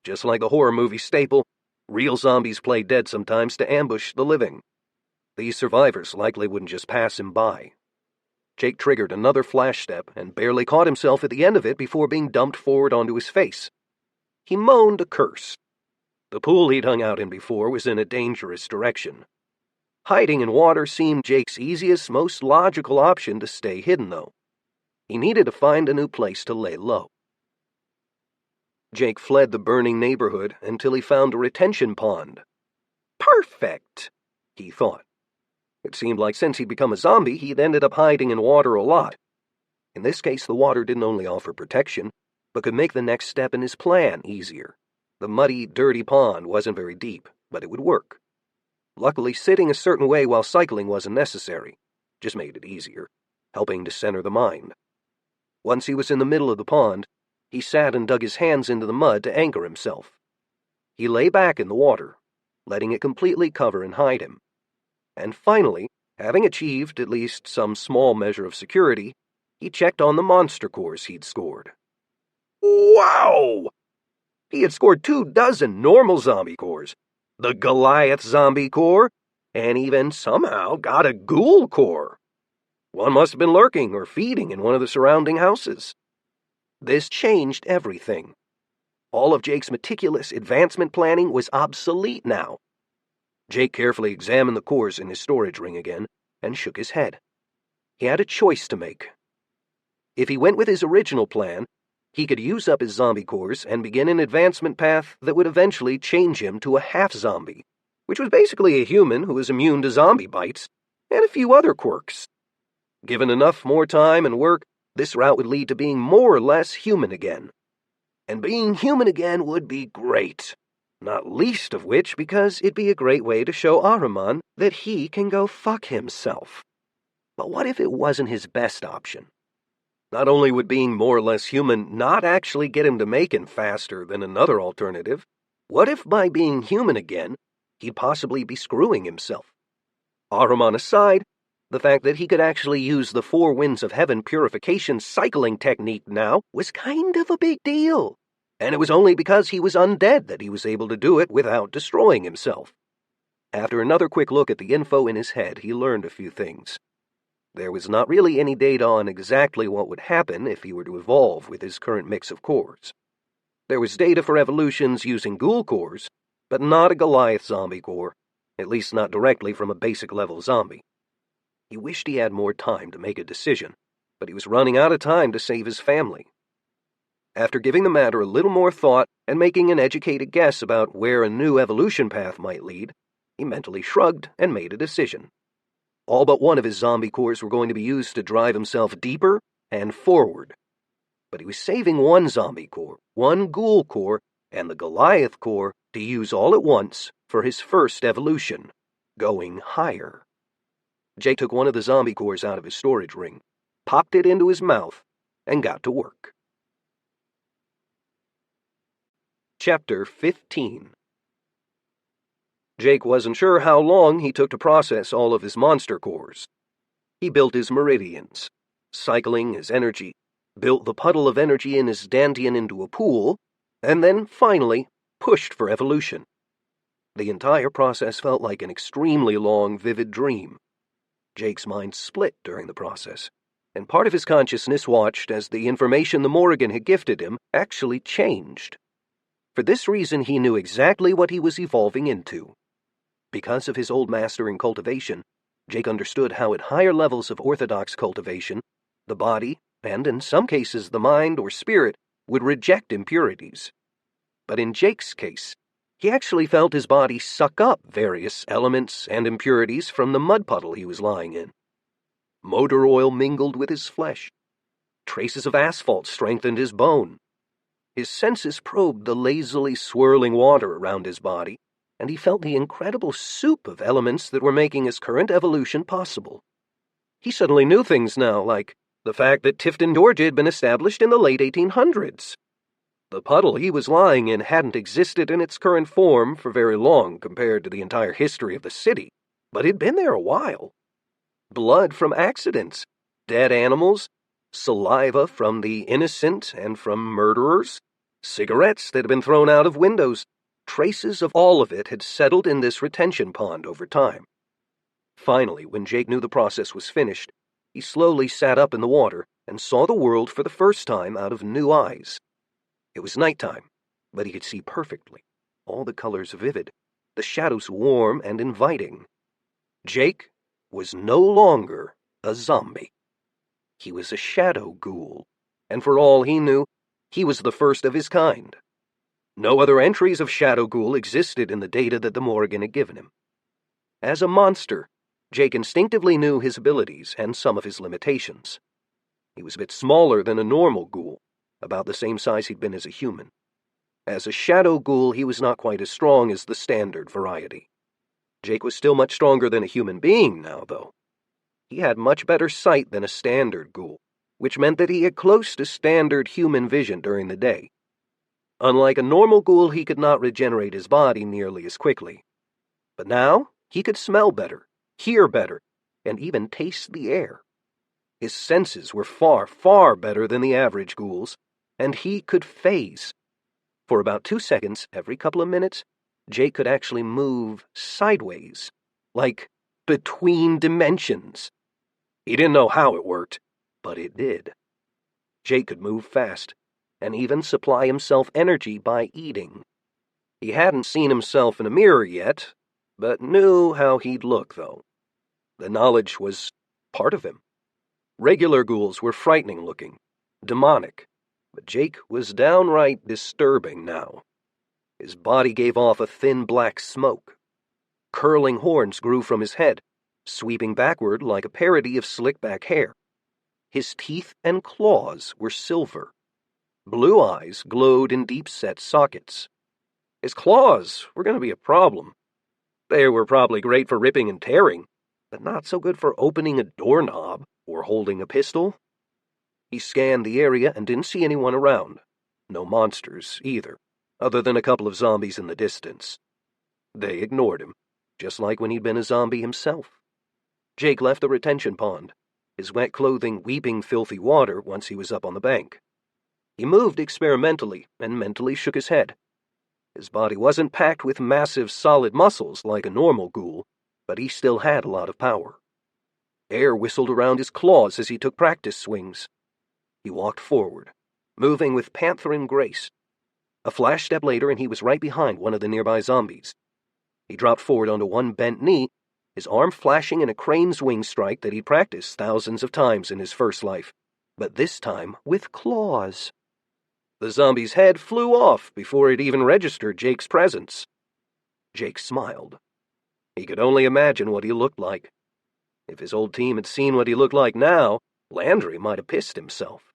Just like the horror movie staple, real zombies play dead sometimes to ambush the living. These survivors likely wouldn't just pass him by. Jake triggered another flash step and barely caught himself at the end of it before being dumped forward onto his face. He moaned a curse. The pool he'd hung out in before was in a dangerous direction. Hiding in water seemed Jake's easiest, most logical option to stay hidden, though. He needed to find a new place to lay low. Jake fled the burning neighborhood until he found a retention pond. Perfect, he thought. It seemed like since he'd become a zombie, he'd ended up hiding in water a lot. In this case, the water didn't only offer protection, but could make the next step in his plan easier. The muddy, dirty pond wasn't very deep, but it would work. Luckily, sitting a certain way while cycling wasn't necessary, just made it easier, helping to center the mind. Once he was in the middle of the pond, he sat and dug his hands into the mud to anchor himself. He lay back in the water, letting it completely cover and hide him. And finally, having achieved at least some small measure of security, he checked on the monster cores he'd scored. Wow! He had scored 24 normal zombie cores, the Goliath zombie core, and even somehow got a ghoul core. One must have been lurking or feeding in one of the surrounding houses. This changed everything. All of Jake's meticulous advancement planning was obsolete now. Jake carefully examined the cores in his storage ring again and shook his head. He had a choice to make. If he went with his original plan, he could use up his zombie cores and begin an advancement path that would eventually change him to a half-zombie, which was basically a human who was immune to zombie bites, and a few other quirks. Given enough more time and work, this route would lead to being more or less human again. And being human again would be great, not least of which because it'd be a great way to show Ahriman that he can go fuck himself. But what if it wasn't his best option? Not only would being more or less human not actually get him to Macon faster than another alternative, what if by being human again, he'd possibly be screwing himself? Ahriman aside, the fact that he could actually use the 4 winds of heaven purification cycling technique now was kind of a big deal, and it was only because he was undead that he was able to do it without destroying himself. After another quick look at the info in his head, he learned a few things. There was not really any data on exactly what would happen if he were to evolve with his current mix of cores. There was data for evolutions using ghoul cores, but not a Goliath zombie core, at least not directly from a basic level zombie. He wished he had more time to make a decision, but he was running out of time to save his family. After giving the matter a little more thought and making an educated guess about where a new evolution path might lead, he mentally shrugged and made a decision. All but one of his zombie cores were going to be used to drive himself deeper and forward. But he was saving one zombie core, one ghoul core, and the Goliath core to use all at once for his first evolution, going higher. Jake took one of the zombie cores out of his storage ring, popped it into his mouth, and got to work. Chapter 15. Jake wasn't sure how long he took to process all of his monster cores. He built his meridians, cycling his energy, built the puddle of energy in his dantian into a pool, and then, finally, pushed for evolution. The entire process felt like an extremely long, vivid dream. Jake's mind split during the process, and part of his consciousness watched as the information the Morrigan had gifted him actually changed. For this reason, he knew exactly what he was evolving into. Because of his old master in cultivation, Jake understood how at higher levels of orthodox cultivation, the body, and in some cases the mind or spirit, would reject impurities. But in Jake's case, he actually felt his body suck up various elements and impurities from the mud puddle he was lying in. Motor oil mingled with his flesh. Traces of asphalt strengthened his bone. His senses probed the lazily swirling water around his body, and he felt the incredible soup of elements that were making his current evolution possible. He suddenly knew things now, like the fact that Tifton, Georgia had been established in the late 1800s. The puddle he was lying in hadn't existed in its current form for very long compared to the entire history of the city, but it'd been there a while. Blood from accidents, dead animals, saliva from the innocent and from murderers, cigarettes that had been thrown out of windows. Traces of all of it had settled in this retention pond over time. Finally, when Jake knew the process was finished, He slowly sat up in the water and saw the world for the first time out of new eyes. It was nighttime, but he could see perfectly, all the colors vivid, the shadows warm and inviting. Jake was no longer a zombie. He was a shadow ghoul, and for all he knew, he was the first of his kind. No other entries of shadow ghoul existed in the data that the Morrigan had given him. As a monster, Jake instinctively knew his abilities and some of his limitations. He was a bit smaller than a normal ghoul, about the same size he'd been as a human. As a shadow ghoul, he was not quite as strong as the standard variety. Jake was still much stronger than a human being now, though. He had much better sight than a standard ghoul, which meant that he had close to standard human vision during the day. Unlike a normal ghoul, he could not regenerate his body nearly as quickly. But now, he could smell better, hear better, and even taste the air. His senses were far, far better than the average ghoul's, and he could phase. For about 2 seconds every couple of minutes, Jake could actually move sideways, like between dimensions. He didn't know how it worked, but it did. Jake could move fast, and even supply himself energy by eating. He hadn't seen himself in a mirror yet, but knew how he'd look, though. The knowledge was part of him. Regular ghouls were frightening-looking, demonic, but Jake was downright disturbing now. His body gave off a thin black smoke. Curling horns grew from his head, sweeping backward like a parody of slick-back hair. His teeth and claws were silver. Blue eyes glowed in deep-set sockets. His claws were going to be a problem. They were probably great for ripping and tearing, but not so good for opening a doorknob or holding a pistol. He scanned the area and didn't see anyone around. No monsters, either, other than a couple of zombies in the distance. They ignored him, just like when he'd been a zombie himself. Jake left the retention pond, his wet clothing weeping filthy water once he was up on the bank. He moved experimentally and mentally shook his head. His body wasn't packed with massive solid muscles like a normal ghoul, but he still had a lot of power. Air whistled around his claws as he took practice swings. He walked forward, moving with pantherin grace. A flash step later and he was right behind one of the nearby zombies. He dropped forward onto one bent knee, his arm flashing in a crane's wing strike that he'd practiced thousands of times in his first life, but this time with claws. The zombie's head flew off before it even registered Jake's presence. Jake smiled. He could only imagine what he looked like. If his old team had seen what he looked like now, Landry might have pissed himself.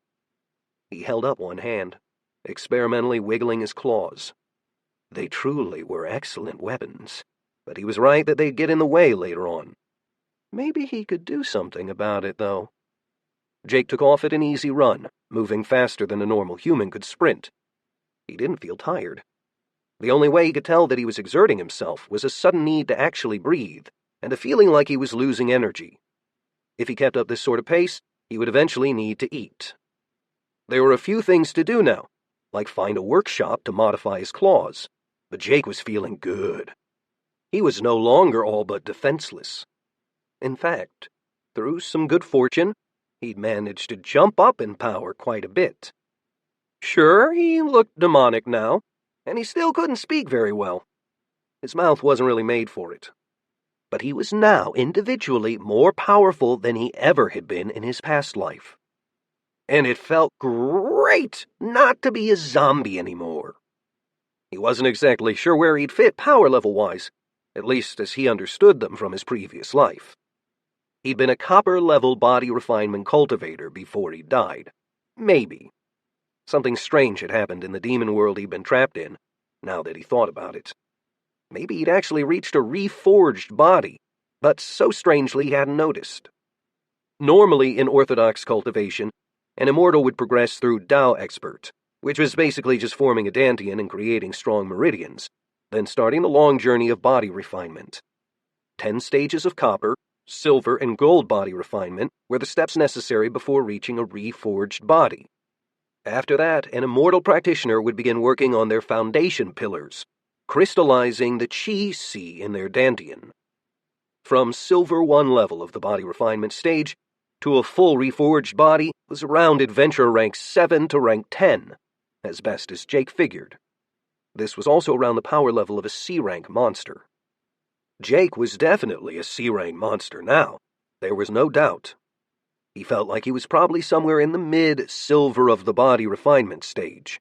He held up one hand, experimentally wiggling his claws. They truly were excellent weapons, but he was right that they'd get in the way later on. Maybe he could do something about it, though. Jake took off at an easy run, moving faster than a normal human could sprint. He didn't feel tired. The only way he could tell that he was exerting himself was a sudden need to actually breathe, and a feeling like he was losing energy. If he kept up this sort of pace, he would eventually need to eat. There were a few things to do now, like find a workshop to modify his claws, but Jake was feeling good. He was no longer all but defenseless. In fact, through some good fortune, he'd managed to jump up in power quite a bit. Sure, he looked demonic now, and he still couldn't speak very well. His mouth wasn't really made for it. But he was now individually more powerful than he ever had been in his past life. And it felt great not to be a zombie anymore. He wasn't exactly sure where he'd fit power level-wise, at least as he understood them from his previous life. He'd been a copper-level body refinement cultivator before he died. Maybe. Something strange had happened in the demon world he'd been trapped in, now that he thought about it. Maybe he'd actually reached a reforged body, but so strangely he hadn't noticed. Normally, in orthodox cultivation, an immortal would progress through Tao Expert, which was basically just forming a dantian and creating strong meridians, then starting the long journey of body refinement. 10 stages of copper, silver, and gold body refinement were the steps necessary before reaching a reforged body. After that, an immortal practitioner would begin working on their foundation pillars, crystallizing the chi si in their dantian. From Silver 1 level of the body refinement stage, to a full reforged body was around adventure rank 7 to rank 10, as best as Jake figured. This was also around the power level of a C-rank monster. Jake was definitely a C-rank monster now. There was no doubt. He felt like he was probably somewhere in the mid-silver of the body refinement stage.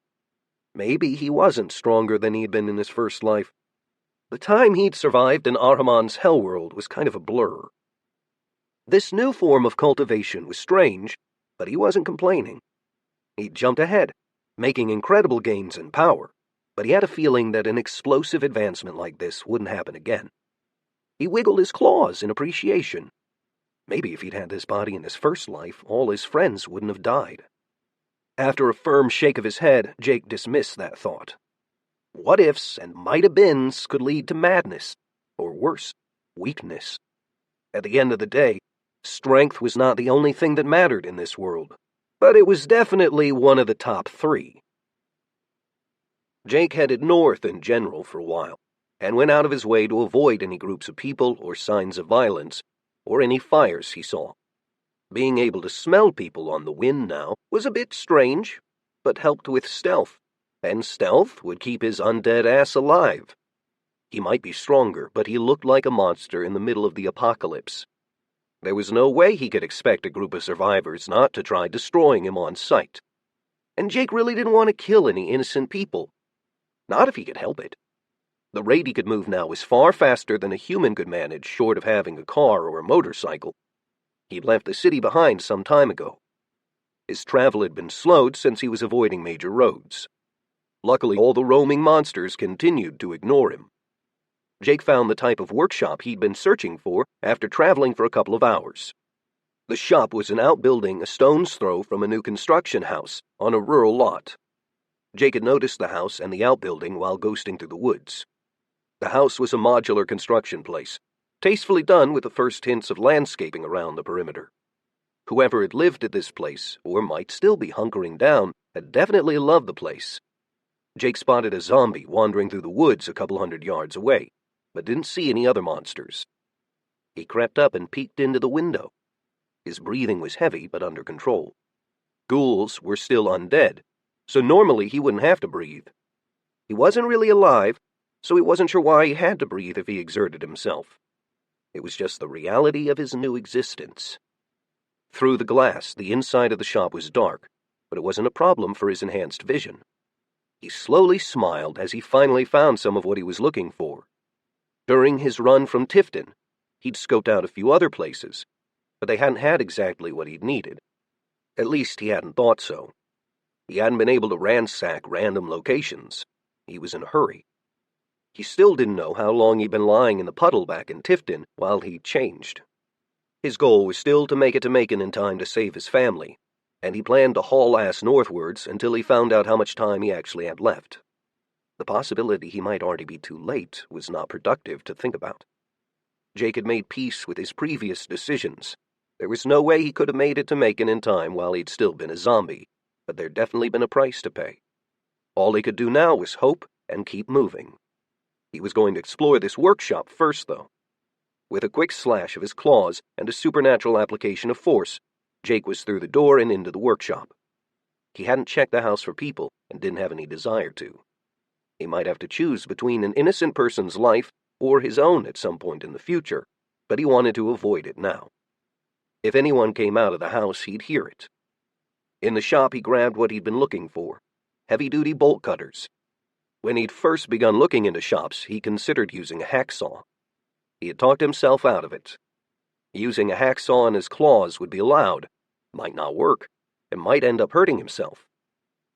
Maybe he wasn't stronger than he'd been in his first life. The time he'd survived in Ahriman's hellworld was kind of a blur. This new form of cultivation was strange, but he wasn't complaining. He'd jumped ahead, making incredible gains in power, but he had a feeling that an explosive advancement like this wouldn't happen again. He wiggled his claws in appreciation. Maybe if he'd had this body in his first life, all his friends wouldn't have died. After a firm shake of his head, Jake dismissed that thought. What-ifs and might-have-beens could lead to madness, or worse, weakness. At the end of the day, strength was not the only thing that mattered in this world, but it was definitely one of the top 3. Jake headed north in general for a while, and went out of his way to avoid any groups of people or signs of violence, or any fires he saw. Being able to smell people on the wind now was a bit strange, but helped with stealth, and stealth would keep his undead ass alive. He might be stronger, but he looked like a monster in the middle of the apocalypse. There was no way he could expect a group of survivors not to try destroying him on sight. And Jake really didn't want to kill any innocent people. Not if he could help it. The rate he could move now was far faster than a human could manage, short of having a car or a motorcycle. He'd left the city behind some time ago. His travel had been slowed since he was avoiding major roads. Luckily, all the roaming monsters continued to ignore him. Jake found the type of workshop he'd been searching for after traveling for a couple of hours. The shop was an outbuilding a stone's throw from a new construction house on a rural lot. Jake had noticed the house and the outbuilding while ghosting through the woods. The house was a modular construction place, tastefully done with the first hints of landscaping around the perimeter. Whoever had lived at this place, or might still be hunkering down, had definitely loved the place. Jake spotted a zombie wandering through the woods a couple 100 yards away, but didn't see any other monsters. He crept up and peeked into the window. His breathing was heavy but under control. Ghouls were still undead, so normally he wouldn't have to breathe. He wasn't really alive, so he wasn't sure why he had to breathe if he exerted himself. It was just the reality of his new existence. Through the glass, the inside of the shop was dark, but it wasn't a problem for his enhanced vision. He slowly smiled as he finally found some of what he was looking for. During his run from Tifton, he'd scoped out a few other places, but they hadn't had exactly what he'd needed. At least he hadn't thought so. He hadn't been able to ransack random locations. He was in a hurry. He still didn't know how long he'd been lying in the puddle back in Tifton while he changed. His goal was still to make it to Macon in time to save his family, and he planned to haul ass northwards until he found out how much time he actually had left. The possibility he might already be too late was not productive to think about. Jake had made peace with his previous decisions. There was no way he could have made it to Macon in time while he'd still been a zombie, but there'd definitely been a price to pay. All he could do now was hope and keep moving. He was going to explore this workshop first, though. With a quick slash of his claws and a supernatural application of force, Jake was through the door and into the workshop. He hadn't checked the house for people and didn't have any desire to. He might have to choose between an innocent person's life or his own at some point in the future, but he wanted to avoid it now. If anyone came out of the house, he'd hear it. In the shop, he grabbed what he'd been looking for, heavy-duty bolt cutters. When he'd first begun looking into shops, he considered using a hacksaw. He had talked himself out of it. Using a hacksaw in his claws would be allowed, might not work, and might end up hurting himself.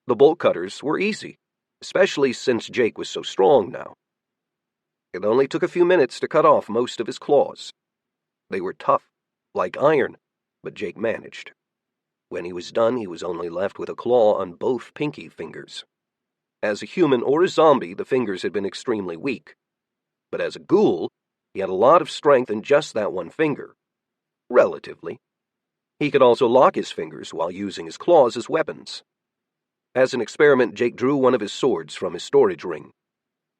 The bolt cutters were easy, especially since Jake was so strong now. It only took a few minutes to cut off most of his claws. They were tough, like iron, but Jake managed. When he was done, he was only left with a claw on both pinky fingers. As a human or a zombie, the fingers had been extremely weak. But as a ghoul, he had a lot of strength in just that one finger. Relatively. He could also lock his fingers while using his claws as weapons. As an experiment, Jake drew one of his swords from his storage ring.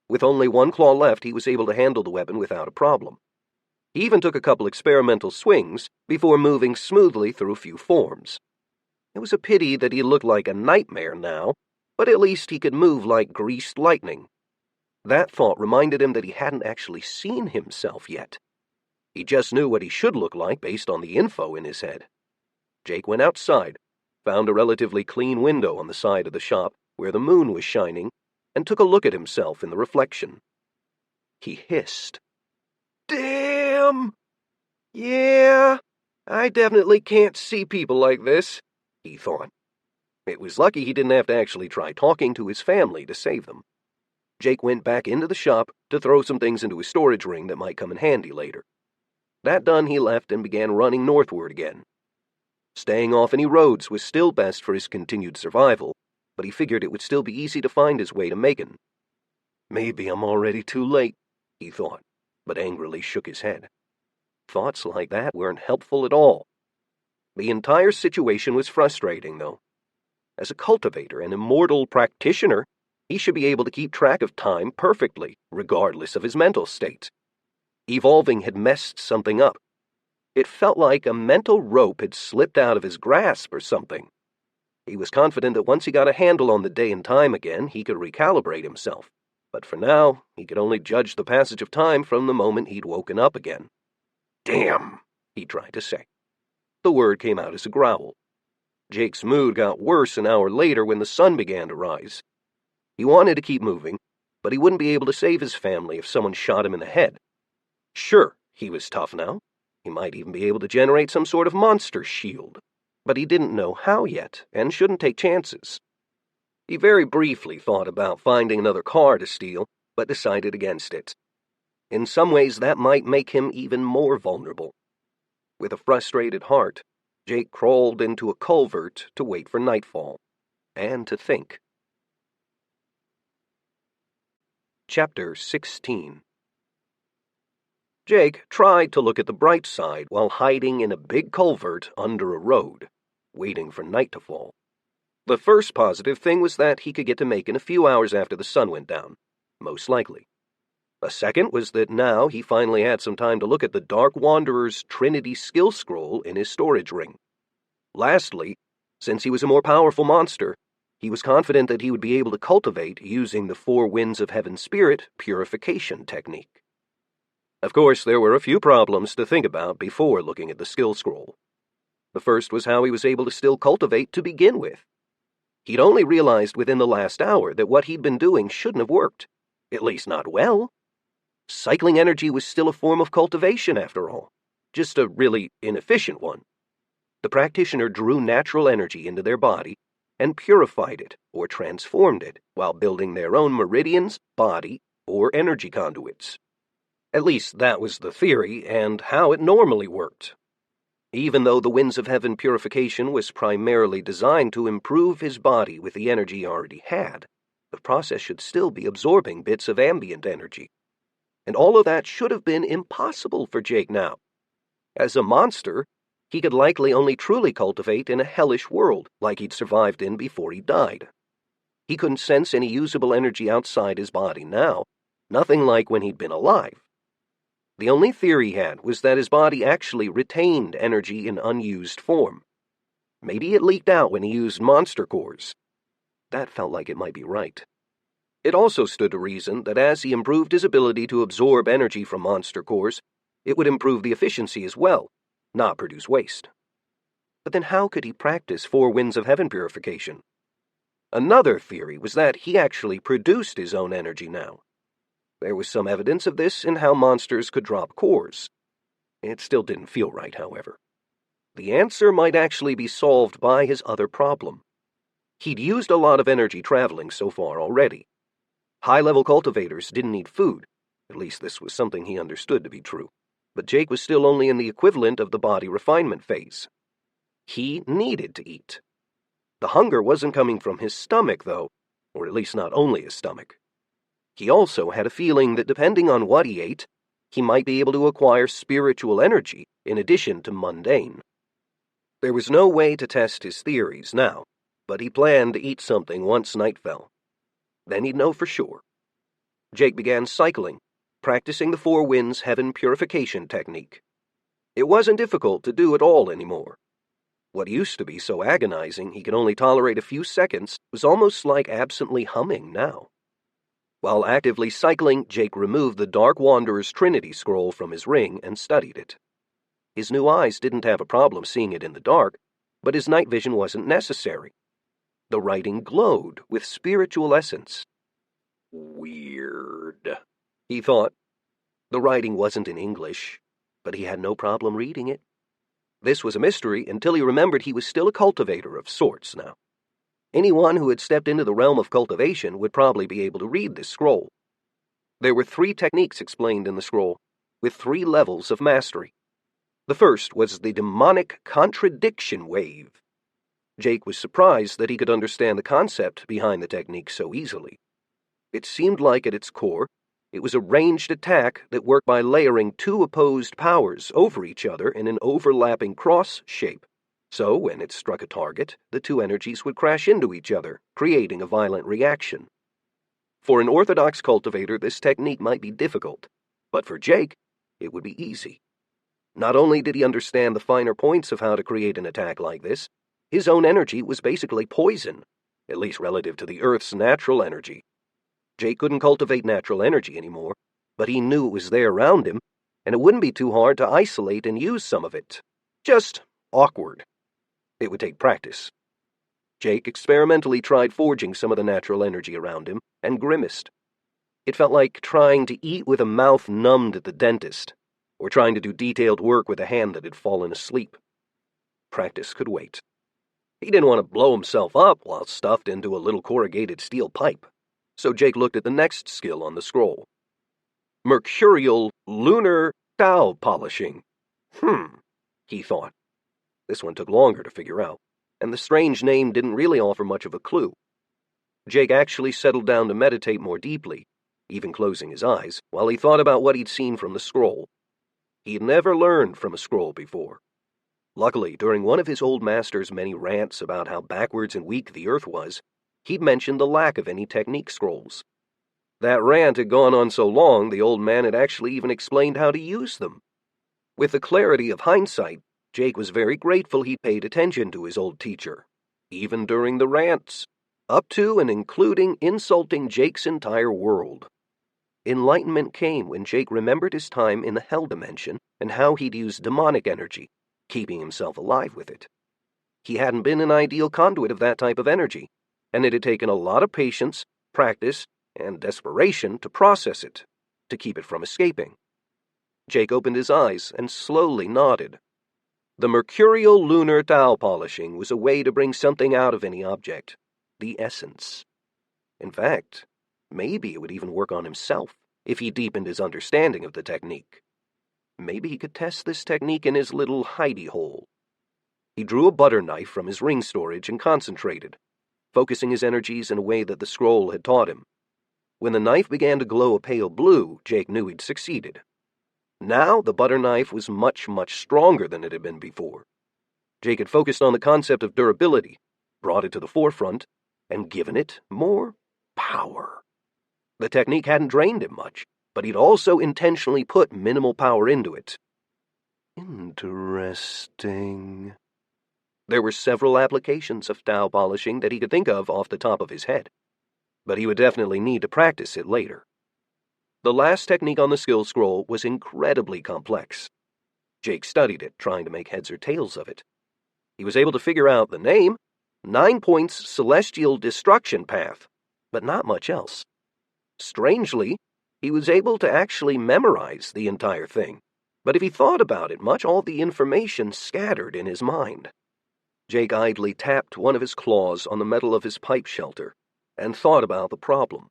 With only one claw left, he was able to handle the weapon without a problem. He even took a couple experimental swings before moving smoothly through a few forms. It was a pity that he looked like a nightmare now, but at least he could move like greased lightning. That thought reminded him that he hadn't actually seen himself yet. He just knew what he should look like based on the info in his head. Jake went outside, found a relatively clean window on the side of the shop where the moon was shining, and took a look at himself in the reflection. He hissed. "Damn! Yeah, I definitely can't see people like this," he thought. It was lucky he didn't have to actually try talking to his family to save them. Jake went back into the shop to throw some things into his storage ring that might come in handy later. That done, he left and began running northward again. Staying off any roads was still best for his continued survival, but he figured it would still be easy to find his way to Macon. Maybe I'm already too late, he thought, but angrily shook his head. Thoughts like that weren't helpful at all. The entire situation was frustrating, though. As a cultivator and immortal practitioner, he should be able to keep track of time perfectly, regardless of his mental state. Evolving had messed something up. It felt like a mental rope had slipped out of his grasp or something. He was confident that once he got a handle on the day and time again, he could recalibrate himself. But for now, he could only judge the passage of time from the moment he'd woken up again. "Damn," he tried to say. The word came out as a growl. Jake's mood got worse an hour later when the sun began to rise. He wanted to keep moving, but he wouldn't be able to save his family if someone shot him in the head. Sure, he was tough now. He might even be able to generate some sort of monster shield, but he didn't know how yet, and shouldn't take chances. He very briefly thought about finding another car to steal, but decided against it. In some ways, that might make him even more vulnerable. With a frustrated heart, Jake crawled into a culvert to wait for nightfall, and to think. Chapter 16. Jake tried to look at the bright side while hiding in a big culvert under a road, waiting for night to fall. The first positive thing was that he could get to Macon a few hours after the sun went down, most likely. A second was that now he finally had some time to look at the Dark Wanderer's Trinity skill scroll in his storage ring. Lastly, since he was a more powerful monster, he was confident that he would be able to cultivate using the Four Winds of Heaven Spirit purification technique. Of course, there were a few problems to think about before looking at the skill scroll. The first was how he was able to still cultivate to begin with. He'd only realized within the last hour that what he'd been doing shouldn't have worked, at least not well. Cycling energy was still a form of cultivation, after all, just a really inefficient one. The practitioner drew natural energy into their body and purified it or transformed it while building their own meridians, body, or energy conduits. At least that was the theory and how it normally worked. Even though the Winds of Heaven purification was primarily designed to improve his body with the energy he already had, the process should still be absorbing bits of ambient energy. And all of that should have been impossible for Jake now. As a monster, he could likely only truly cultivate in a hellish world like he'd survived in before he died. He couldn't sense any usable energy outside his body now, nothing like when he'd been alive. The only theory he had was that his body actually retained energy in unused form. Maybe it leaked out when he used monster cores. That felt like it might be right. It also stood to reason that as he improved his ability to absorb energy from monster cores, it would improve the efficiency as well, not produce waste. But then how could he practice Four Winds of Heaven purification? Another theory was that he actually produced his own energy now. There was some evidence of this in how monsters could drop cores. It still didn't feel right, however. The answer might actually be solved by his other problem. He'd used a lot of energy traveling so far already. High-level cultivators didn't need food. At least this was something he understood to be true. But Jake was still only in the equivalent of the body refinement phase. He needed to eat. The hunger wasn't coming from his stomach, though, or at least not only his stomach. He also had a feeling that depending on what he ate, he might be able to acquire spiritual energy in addition to mundane. There was no way to test his theories now, but he planned to eat something once night fell. Then he'd know for sure. Jake began cycling, practicing the Four Winds Heaven Purification technique. It wasn't difficult to do at all anymore. What used to be so agonizing he could only tolerate a few seconds was almost like absently humming now. While actively cycling, Jake removed the Dark Wanderer's Trinity scroll from his ring and studied it. His new eyes didn't have a problem seeing it in the dark, but his night vision wasn't necessary. The writing glowed with spiritual essence. Weird, he thought. The writing wasn't in English, but he had no problem reading it. This was a mystery until he remembered he was still a cultivator of sorts now. Anyone who had stepped into the realm of cultivation would probably be able to read this scroll. There were 3 techniques explained in the scroll, with 3 levels of mastery. The first was the demonic contradiction wave. Jake was surprised that he could understand the concept behind the technique so easily. It seemed like at its core, it was a ranged attack that worked by layering 2 opposed powers over each other in an overlapping cross shape. So when it struck a target, the 2 energies would crash into each other, creating a violent reaction. For an orthodox cultivator, this technique might be difficult, but for Jake, it would be easy. Not only did he understand the finer points of how to create an attack like this, his own energy was basically poison, at least relative to the Earth's natural energy. Jake couldn't cultivate natural energy anymore, but he knew it was there around him, and it wouldn't be too hard to isolate and use some of it. Just awkward. It would take practice. Jake experimentally tried forging some of the natural energy around him, and grimaced. It felt like trying to eat with a mouth numbed at the dentist, or trying to do detailed work with a hand that had fallen asleep. Practice could wait. He didn't want to blow himself up while stuffed into a little corrugated steel pipe, so Jake looked at the next skill on the scroll. Mercurial Lunar Tau Polishing. He thought. This one took longer to figure out, and the strange name didn't really offer much of a clue. Jake actually settled down to meditate more deeply, even closing his eyes, while he thought about what he'd seen from the scroll. He'd never learned from a scroll before. Luckily, during one of his old master's many rants about how backwards and weak the Earth was, he'd mentioned the lack of any technique scrolls. That rant had gone on so long, the old man had actually even explained how to use them. With the clarity of hindsight, Jake was very grateful he'd paid attention to his old teacher, even during the rants, up to and including insulting Jake's entire world. Enlightenment came when Jake remembered his time in the Hell Dimension and how he'd used demonic energy, keeping himself alive with it. He hadn't been an ideal conduit of that type of energy, and it had taken a lot of patience, practice, and desperation to process it, to keep it from escaping. Jake opened his eyes and slowly nodded. The mercurial lunar tau polishing was a way to bring something out of any object, the essence. In fact, maybe it would even work on himself if he deepened his understanding of the technique. Maybe he could test this technique in his little hidey hole. He drew a butter knife from his ring storage and concentrated, focusing his energies in a way that the scroll had taught him. When the knife began to glow a pale blue, Jake knew he'd succeeded. Now the butter knife was much, much stronger than it had been before. Jake had focused on the concept of durability, brought it to the forefront, and given it more power. The technique hadn't drained him much, but he'd also intentionally put minimal power into it. Interesting. There were several applications of tau polishing that he could think of off the top of his head, but he would definitely need to practice it later. The last technique on the skill scroll was incredibly complex. Jake studied it, trying to make heads or tails of it. He was able to figure out the name, 9 points celestial destruction path, but not much else. Strangely, he was able to actually memorize the entire thing, but if he thought about it much, all the information scattered in his mind. Jake idly tapped one of his claws on the metal of his pipe shelter and thought about the problem.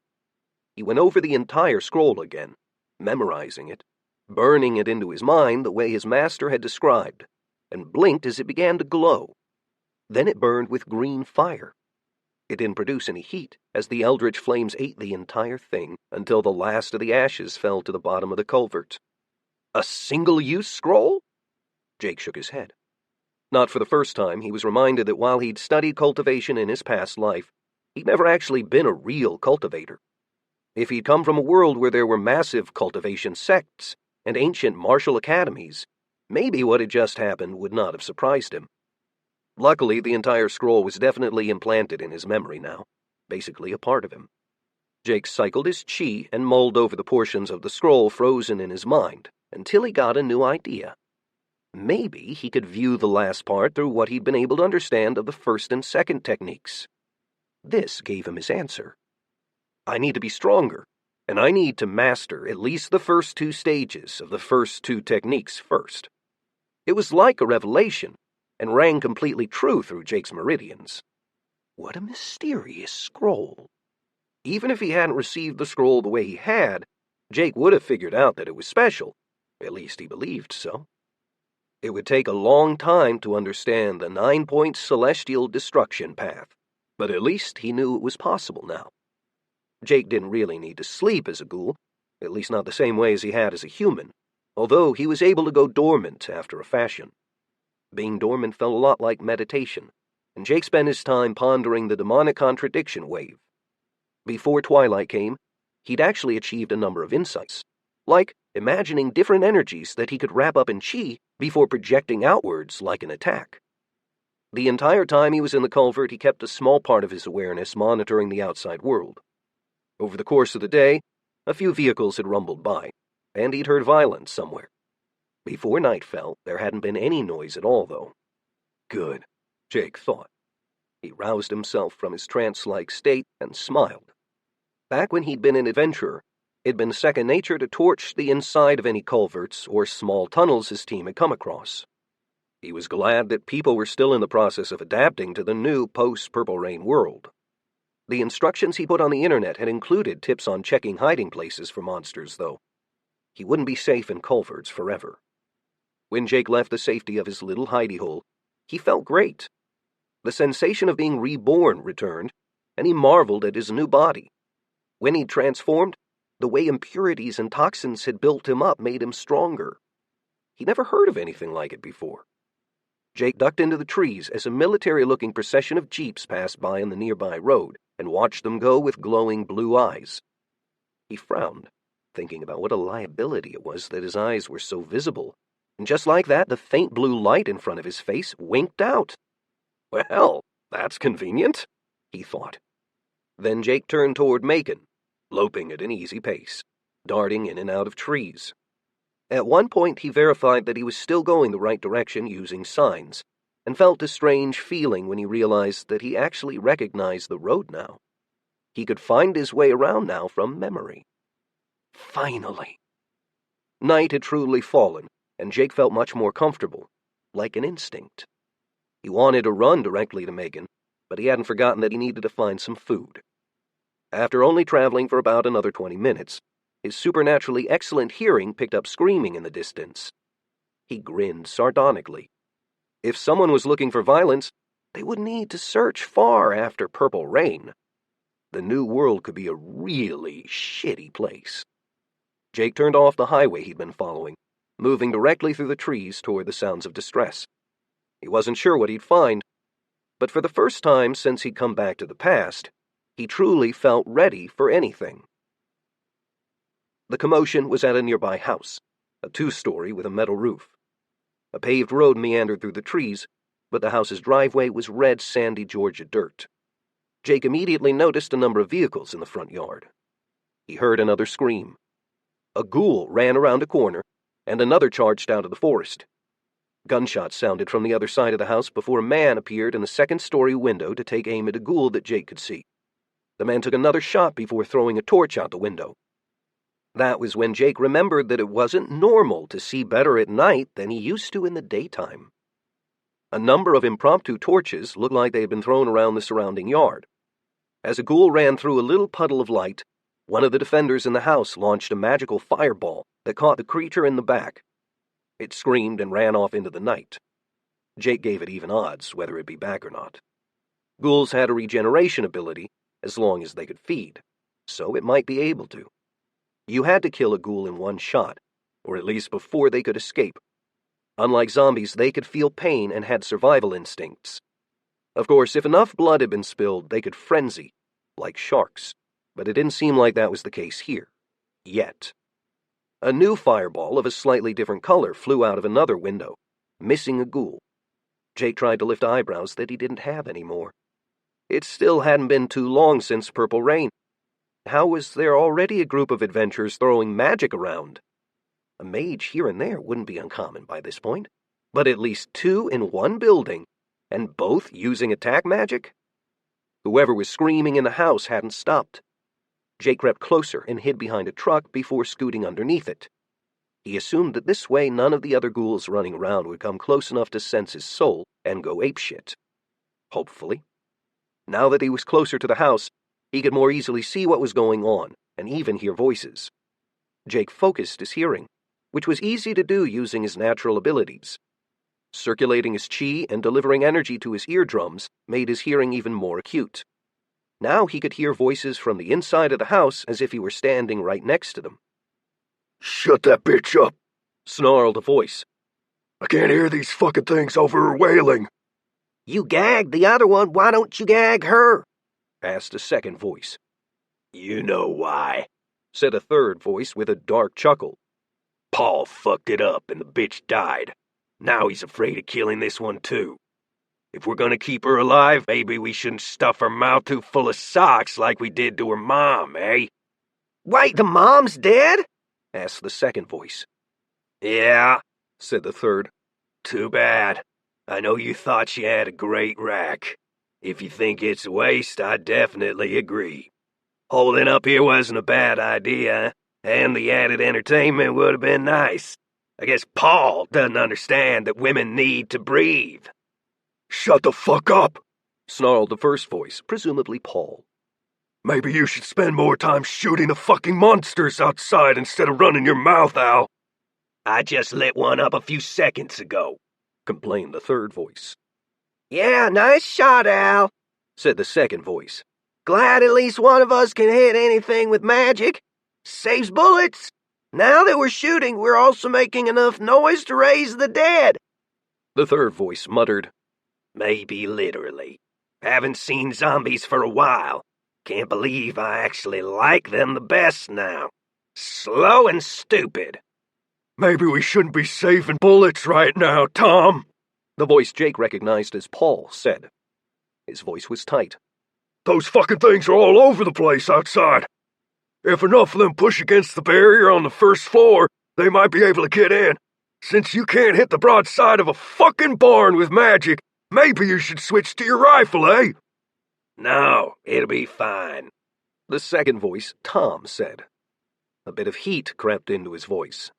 He went over the entire scroll again, memorizing it, burning it into his mind the way his master had described, and blinked as it began to glow. Then it burned with green fire. It didn't produce any heat, as the eldritch flames ate the entire thing until the last of the ashes fell to the bottom of the culvert. A single-use scroll? Jake shook his head. Not for the first time, he was reminded that while he'd studied cultivation in his past life, he'd never actually been a real cultivator. If he'd come from a world where there were massive cultivation sects and ancient martial academies, maybe what had just happened would not have surprised him. Luckily, the entire scroll was definitely implanted in his memory now, basically a part of him. Jake cycled his chi and mulled over the portions of the scroll frozen in his mind until he got a new idea. Maybe he could view the last part through what he'd been able to understand of the first and second techniques. This gave him his answer. I need to be stronger, and I need to master at least the first 2 stages of the first 2 techniques first. It was like a revelation, and rang completely true through Jake's meridians. What a mysterious scroll. Even if he hadn't received the scroll the way he had, Jake would have figured out that it was special. At least he believed so. It would take a long time to understand the 9-point celestial destruction path, but at least he knew it was possible now. Jake didn't really need to sleep as a ghoul, at least not the same way as he had as a human, although he was able to go dormant after a fashion. Being dormant felt a lot like meditation, and Jake spent his time pondering the demonic contradiction wave. Before twilight came, he'd actually achieved a number of insights, like imagining different energies that he could wrap up in chi before projecting outwards like an attack. The entire time he was in the culvert, he kept a small part of his awareness monitoring the outside world. Over the course of the day, a few vehicles had rumbled by, and he'd heard violence somewhere. Before night fell, there hadn't been any noise at all, though. Good, Jake thought. He roused himself from his trance-like state and smiled. Back when he'd been an adventurer, it'd been second nature to torch the inside of any culverts or small tunnels his team had come across. He was glad that people were still in the process of adapting to the new post-Purple Rain world. The instructions he put on the internet had included tips on checking hiding places for monsters, though. He wouldn't be safe in culverts forever. When Jake left the safety of his little hidey hole, he felt great. The sensation of being reborn returned, and he marveled at his new body. When he'd transformed, the way impurities and toxins had built him up made him stronger. He'd never heard of anything like it before. Jake ducked into the trees as a military-looking procession of jeeps passed by on the nearby road and watched them go with glowing blue eyes. He frowned, thinking about what a liability it was that his eyes were so visible, and just like that, the faint blue light in front of his face winked out. Well, that's convenient, he thought. Then Jake turned toward Macon, loping at an easy pace, darting in and out of trees. At one point, he verified that he was still going the right direction using signs, and felt a strange feeling when he realized that he actually recognized the road now. He could find his way around now from memory. Finally! Night had truly fallen, and Jake felt much more comfortable, like an instinct. He wanted to run directly to Megan, but he hadn't forgotten that he needed to find some food. After only traveling for about another 20 minutes, his supernaturally excellent hearing picked up screaming in the distance. He grinned sardonically. If someone was looking for violence, they would need to search far after Purple Rain. The new world could be a really shitty place. Jake turned off the highway he'd been following, moving directly through the trees toward the sounds of distress. He wasn't sure what he'd find, but for the first time since he'd come back to the past, he truly felt ready for anything. The commotion was at a nearby house, a 2-story with a metal roof. A paved road meandered through the trees, but the house's driveway was red, sandy Georgia dirt. Jake immediately noticed a number of vehicles in the front yard. He heard another scream. A ghoul ran around a corner, and another charged out of the forest. Gunshots sounded from the other side of the house before a man appeared in the 2nd-story window to take aim at a ghoul that Jake could see. The man took another shot before throwing a torch out the window. That was when Jake remembered that it wasn't normal to see better at night than he used to in the daytime. A number of impromptu torches looked like they had been thrown around the surrounding yard. As a ghoul ran through a little puddle of light, one of the defenders in the house launched a magical fireball that caught the creature in the back. It screamed and ran off into the night. Jake gave it even odds whether it'd be back or not. Ghouls had a regeneration ability as long as they could feed, so it might be able to. You had to kill a ghoul in one shot, or at least before they could escape. Unlike zombies, they could feel pain and had survival instincts. Of course, if enough blood had been spilled, they could frenzy, like sharks. but it didn't seem like that was the case here. Yet. A new fireball of a slightly different color flew out of another window, missing a ghoul. Jake tried to lift eyebrows that he didn't have anymore. It still hadn't been too long since Purple Rain. How was there already a group of adventurers throwing magic around? A mage here and there wouldn't be uncommon by this point, but at least 2 in one building, and both using attack magic? Whoever was screaming in the house hadn't stopped. Jake crept closer and hid behind a truck before scooting underneath it. He assumed that this way none of the other ghouls running around would come close enough to sense his soul and go apeshit. Hopefully. Now that he was closer to the house, he could more easily see what was going on, and even hear voices. Jake focused his hearing, which was easy to do using his natural abilities. Circulating his chi and delivering energy to his eardrums made his hearing even more acute. Now he could hear voices from the inside of the house as if he were standing right next to them. "Shut that bitch up," snarled a voice. "I can't hear these fucking things over her wailing." "You gagged the other one, why don't you gag her?" asked a second voice. "You know why," said a third voice with a dark chuckle. "Paul fucked it up and the bitch died. Now he's afraid of killing this one too. If we're gonna keep her alive, maybe we shouldn't stuff her mouth too full of socks like we did to her mom, eh?" "Wait, the mom's dead?" asked the second voice. "Yeah," said the third. "Too bad. I know you thought she had a great rack. If you think it's a waste, I definitely agree. Holding up here wasn't a bad idea, and the added entertainment would have been nice. I guess Paul doesn't understand that women need to breathe." "Shut the fuck up," snarled the first voice, presumably Paul. "Maybe you should spend more time shooting the fucking monsters outside instead of running your mouth, Al." "I just lit one up a few seconds ago," complained the third voice. "Yeah, nice shot, Al," said the second voice. "Glad at least one of us can hit anything with magic. Saves bullets. Now that we're shooting, we're also making enough noise to raise the dead." The third voice muttered, "Maybe literally. Haven't seen zombies for a while. Can't believe I actually like them the best now. Slow and stupid." "Maybe we shouldn't be saving bullets right now, Tom," the voice Jake recognized as Paul said. His voice was tight. "Those fucking things are all over the place outside. If enough of them push against the barrier on the first floor, they might be able to get in. Since you can't hit the broadside of a fucking barn with magic, maybe you should switch to your rifle, eh?" "No, it'll be fine," the second voice, Tom, said. A bit of heat crept into his voice.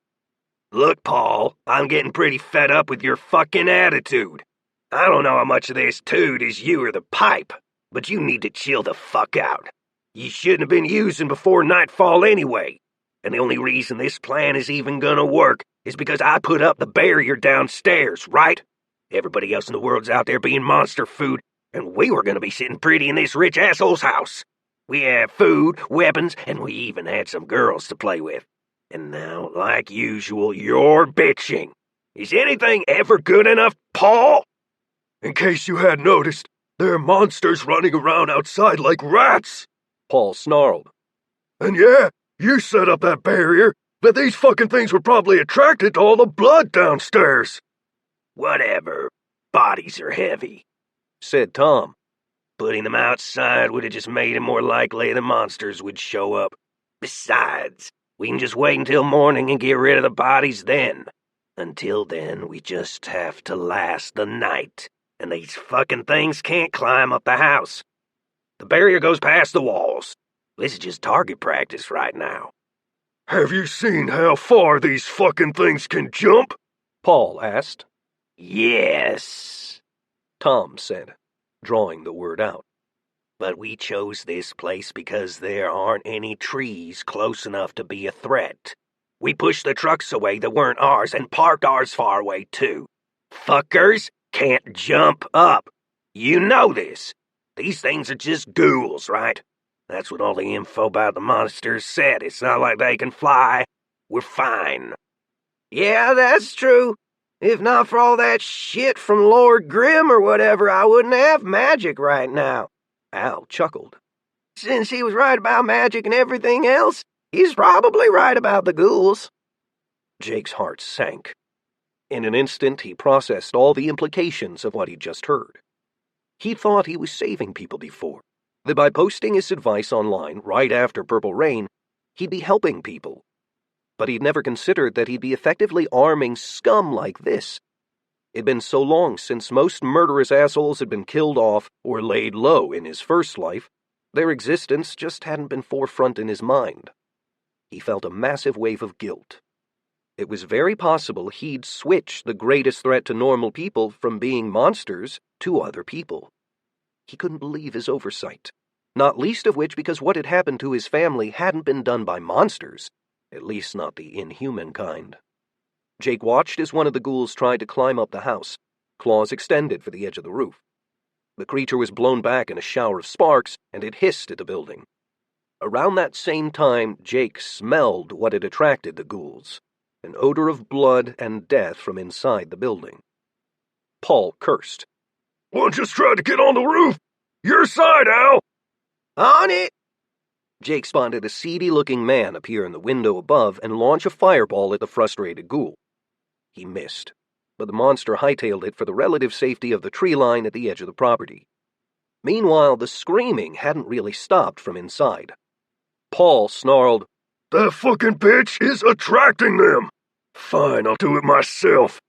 "Look, Paul, I'm getting pretty fed up with your fucking attitude. I don't know how much of this toot is you or the pipe, but you need to chill the fuck out. You shouldn't have been using before nightfall anyway, and the only reason this plan is even gonna work is because I put up the barrier downstairs, right? Everybody else in the world's out there being monster food, and we were gonna be sitting pretty in this rich asshole's house. We had food, weapons, and we even had some girls to play with. And now, like usual, you're bitching. Is anything ever good enough, Paul?" "In case you hadn't noticed, there are monsters running around outside like rats," Paul snarled. "And yeah, you set up that barrier, but these fucking things were probably attracted to all the blood downstairs." "Whatever. Bodies are heavy," said Tom. "Putting them outside would have just made it more likely the monsters would show up. Besides, we can just wait until morning and get rid of the bodies then. Until then, we just have to last the night, and these fucking things can't climb up the house. The barrier goes past the walls. This is just target practice right now." "Have you seen how far these fucking things can jump?" Paul asked. "Yes," Tom said, drawing the word out. "But we chose this place because there aren't any trees close enough to be a threat. We pushed the trucks away that weren't ours and parked ours far away too. Fuckers can't jump up. You know this. These things are just ghouls, right? That's what all the info about the monsters said. It's not like they can fly. We're fine." "Yeah, that's true. If not for all that shit from Lord Grimm or whatever, I wouldn't have magic right now." Al chuckled. Since he was right about magic and everything else, he's probably right about the ghouls. Jake's heart sank. In an instant, he processed all the implications of what he'd just heard. He thought he was saving people before, that by posting his advice online right after Purple Rain, he'd be helping people. But he'd never considered that he'd be effectively arming scum like this. It'd been so long since most murderous assholes had been killed off or laid low in his first life, their existence just hadn't been forefront in his mind. He felt a massive wave of guilt. It was very possible he'd switch the greatest threat to normal people from being monsters to other people. He couldn't believe his oversight, not least of which because what had happened to his family hadn't been done by monsters, at least not the inhuman kind. Jake watched as one of the ghouls tried to climb up the house, claws extended for the edge of the roof. The creature was blown back in a shower of sparks, and it hissed at the building. Around that same time, Jake smelled what had attracted the ghouls, an odor of blood and death from inside the building. Paul cursed. One just tried to get on the roof! Your side, Al! On it! Jake spotted a seedy-looking man appear in the window above and launch a fireball at the frustrated ghoul. He missed, but the monster hightailed it for the relative safety of the tree line at the edge of the property. Meanwhile, the screaming hadn't really stopped from inside. Paul snarled, That fucking bitch is attracting them! Fine, I'll do it myself.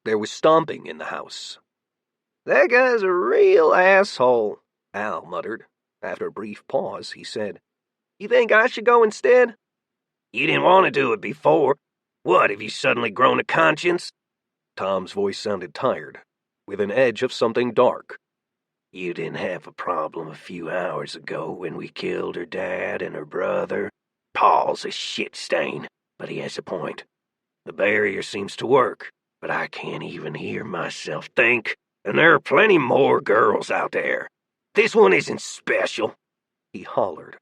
There was stomping in the house. That guy's a real asshole, Al muttered. After a brief pause, he said, You think I should go instead? You didn't want to do it before. What, have you suddenly grown a conscience? Tom's voice sounded tired, with an edge of something dark. You didn't have a problem a few hours ago when we killed her dad and her brother. Paul's a shit stain, but he has a point. The barrier seems to work, but I can't even hear myself think, and there are plenty more girls out there. This one isn't special, he hollered.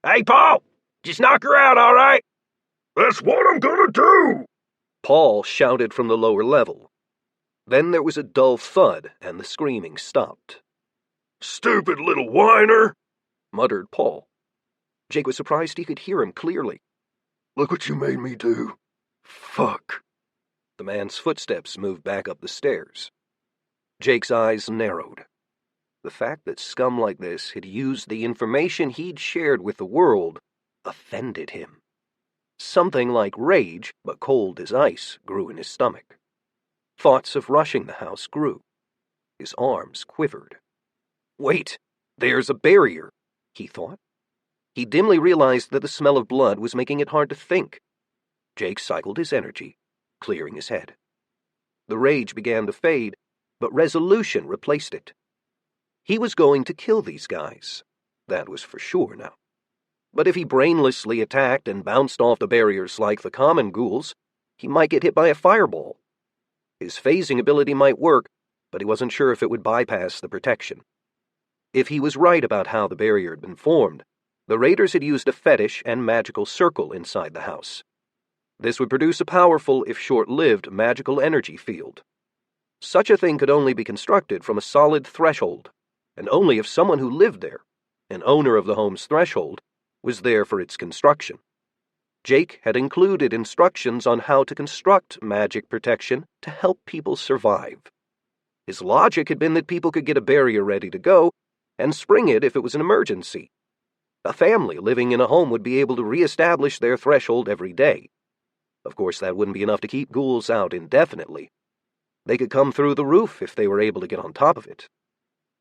Hey, Paul! Just knock her out, all right? That's what I'm gonna do! Paul shouted from the lower level. Then there was a dull thud, and the screaming stopped. Stupid little whiner, muttered Paul. Jake was surprised he could hear him clearly. Look what you made me do. Fuck. The man's footsteps moved back up the stairs. Jake's eyes narrowed. The fact that scum like this had used the information he'd shared with the world offended him. Something like rage, but cold as ice, grew in his stomach. Thoughts of rushing the house grew. His arms quivered. Wait, there's a barrier, he thought. He dimly realized that the smell of blood was making it hard to think. Jake cycled his energy, clearing his head. The rage began to fade, but resolution replaced it. He was going to kill these guys. That was for sure now. But if he brainlessly attacked and bounced off the barriers like the common ghouls, he might get hit by a fireball. His phasing ability might work, but he wasn't sure if it would bypass the protection. If he was right about how the barrier had been formed, the raiders had used a fetish and magical circle inside the house. This would produce a powerful, if short-lived, magical energy field. Such a thing could only be constructed from a solid threshold, and only if someone who lived there, an owner of the home's threshold, was there for its construction. Jake had included instructions on how to construct magic protection to help people survive. His logic had been that people could get a barrier ready to go and spring it if it was an emergency. A family living in a home would be able to reestablish their threshold every day. Of course, that wouldn't be enough to keep ghouls out indefinitely. They could come through the roof if they were able to get on top of it.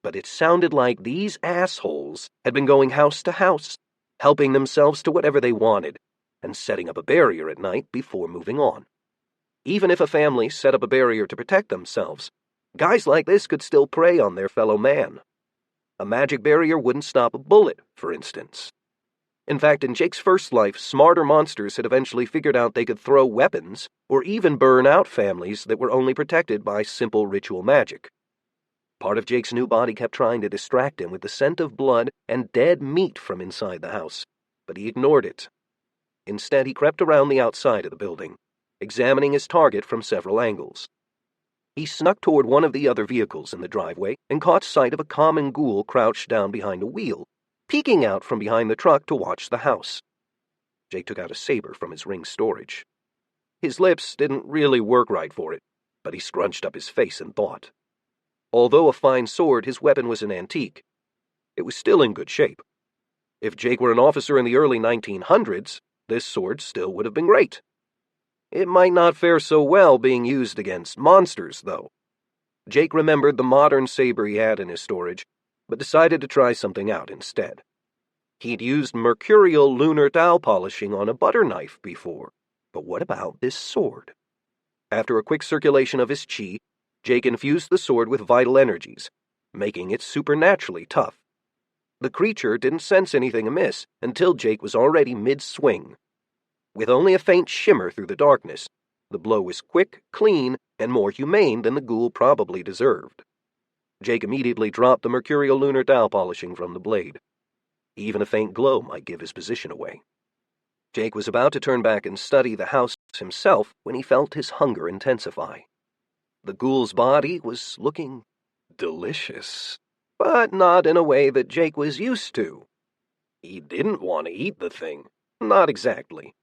But it sounded like these assholes had been going house to house, helping themselves to whatever they wanted, and setting up a barrier at night before moving on. Even if a family set up a barrier to protect themselves, guys like this could still prey on their fellow man. A magic barrier wouldn't stop a bullet, for instance. In fact, in Jake's first life, smarter monsters had eventually figured out they could throw weapons or even burn out families that were only protected by simple ritual magic. Part of Jake's new body kept trying to distract him with the scent of blood and dead meat from inside the house, but he ignored it. Instead, he crept around the outside of the building, examining his target from several angles. He snuck toward one of the other vehicles in the driveway and caught sight of a common ghoul crouched down behind a wheel, peeking out from behind the truck to watch the house. Jake took out a saber from his ring storage. His lips didn't really work right for it, but he scrunched up his face and thought. Although a fine sword, his weapon was an antique. It was still in good shape. If Jake were an officer in the early 1900s, this sword still would have been great. It might not fare so well being used against monsters, though. Jake remembered the modern saber he had in his storage, but decided to try something out instead. He'd used mercurial lunar dowel polishing on a butter knife before, but what about this sword? After a quick circulation of his chi, Jake infused the sword with vital energies, making it supernaturally tough. The creature didn't sense anything amiss until Jake was already mid-swing. With only a faint shimmer through the darkness, the blow was quick, clean, and more humane than the ghoul probably deserved. Jake immediately dropped the mercurial lunar dowel polishing from the blade. Even a faint glow might give his position away. Jake was about to turn back and study the house himself when he felt his hunger intensify. The ghoul's body was looking delicious, but not in a way that Jake was used to. He didn't want to eat the thing, not exactly.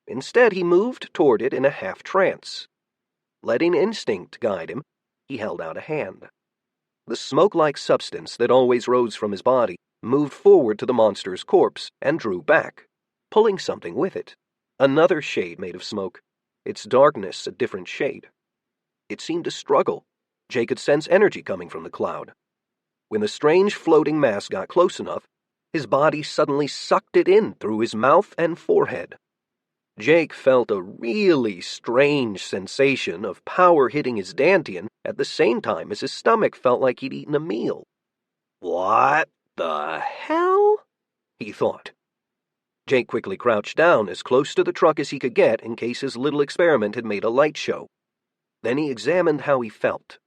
Instead, he moved toward it in a half-trance. Letting instinct guide him, he held out a hand. The smoke-like substance that always rose from his body moved forward to the monster's corpse and drew back, pulling something with it. Another shade made of smoke, its darkness a different shade. It seemed to struggle. Jake could sense energy coming from the cloud. When the strange floating mass got close enough, his body suddenly sucked it in through his mouth and forehead. Jake felt a really strange sensation of power hitting his dantian at the same time as his stomach felt like he'd eaten a meal. What the hell? He thought. Jake quickly crouched down as close to the truck as he could get in case his little experiment had made a light show. Then he examined how he felt.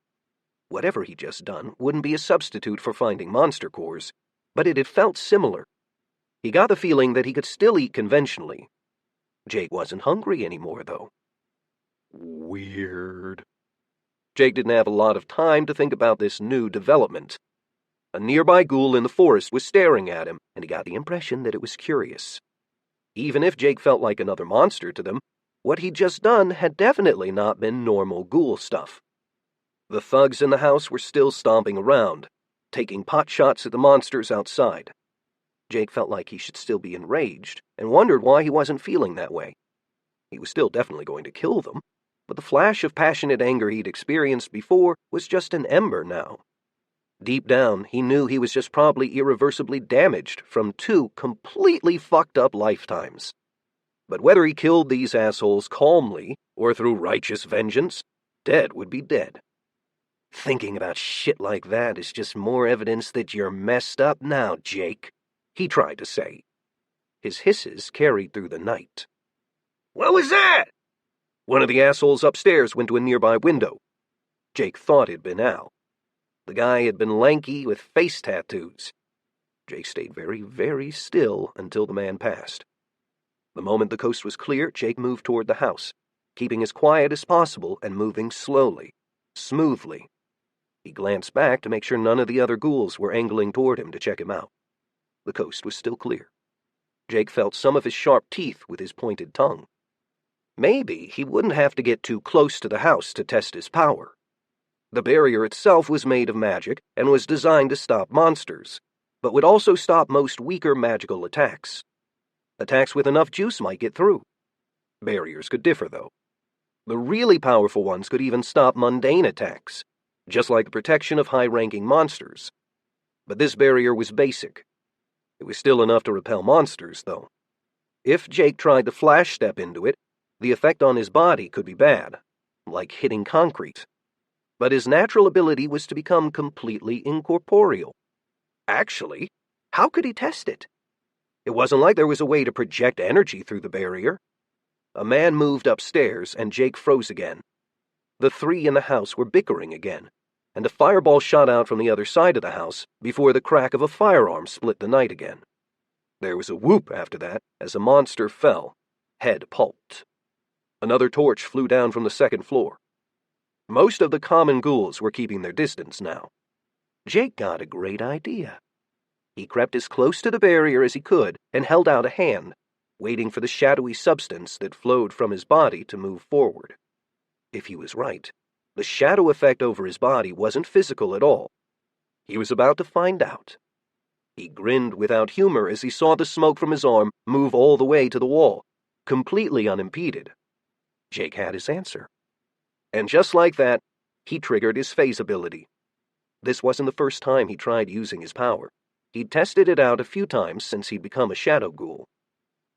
Whatever he'd just done wouldn't be a substitute for finding monster cores, but it had felt similar. He got the feeling that he could still eat conventionally. Jake wasn't hungry anymore, though. Weird. Jake didn't have a lot of time to think about this new development. A nearby ghoul in the forest was staring at him, and he got the impression that it was curious. Even if Jake felt like another monster to them, what he'd just done had definitely not been normal ghoul stuff. The thugs in the house were still stomping around, taking pot shots at the monsters outside. Jake felt like he should still be enraged, and wondered why he wasn't feeling that way. He was still definitely going to kill them, but the flash of passionate anger he'd experienced before was just an ember now. Deep down, he knew he was just probably irreversibly damaged from 2 completely fucked up lifetimes. But whether he killed these assholes calmly or through righteous vengeance, dead would be dead. Thinking about shit like that is just more evidence that you're messed up now, Jake, he tried to say. His hisses carried through the night. What was that? One of the assholes upstairs went to a nearby window. Jake thought it'd been Al. The guy had been lanky with face tattoos. Jake stayed very, very still until the man passed. The moment the coast was clear, Jake moved toward the house, keeping as quiet as possible and moving slowly, smoothly. He glanced back to make sure none of the other ghouls were angling toward him to check him out. The coast was still clear. Jake felt some of his sharp teeth with his pointed tongue. Maybe he wouldn't have to get too close to the house to test his power. The barrier itself was made of magic and was designed to stop monsters, but would also stop most weaker magical attacks. Attacks with enough juice might get through. Barriers could differ, though. The really powerful ones could even stop mundane attacks, just like the protection of high-ranking monsters. But this barrier was basic. It was still enough to repel monsters, though. If Jake tried to flash step into it, the effect on his body could be bad, like hitting concrete. But his natural ability was to become completely incorporeal. Actually, how could he test it? It wasn't like there was a way to project energy through the barrier. A man moved upstairs, and Jake froze again. The 3 in the house were bickering again, and a fireball shot out from the other side of the house before the crack of a firearm split the night again. There was a whoop after that as a monster fell, head pulped. Another torch flew down from the 2nd floor. Most of the common ghouls were keeping their distance now. Jake got a great idea. He crept as close to the barrier as he could and held out a hand, waiting for the shadowy substance that flowed from his body to move forward. If he was right, the shadow effect over his body wasn't physical at all. He was about to find out. He grinned without humor as he saw the smoke from his arm move all the way to the wall, completely unimpeded. Jake had his answer. And just like that, he triggered his phase ability. This wasn't the first time he tried using his power. He'd tested it out a few times since he'd become a shadow ghoul.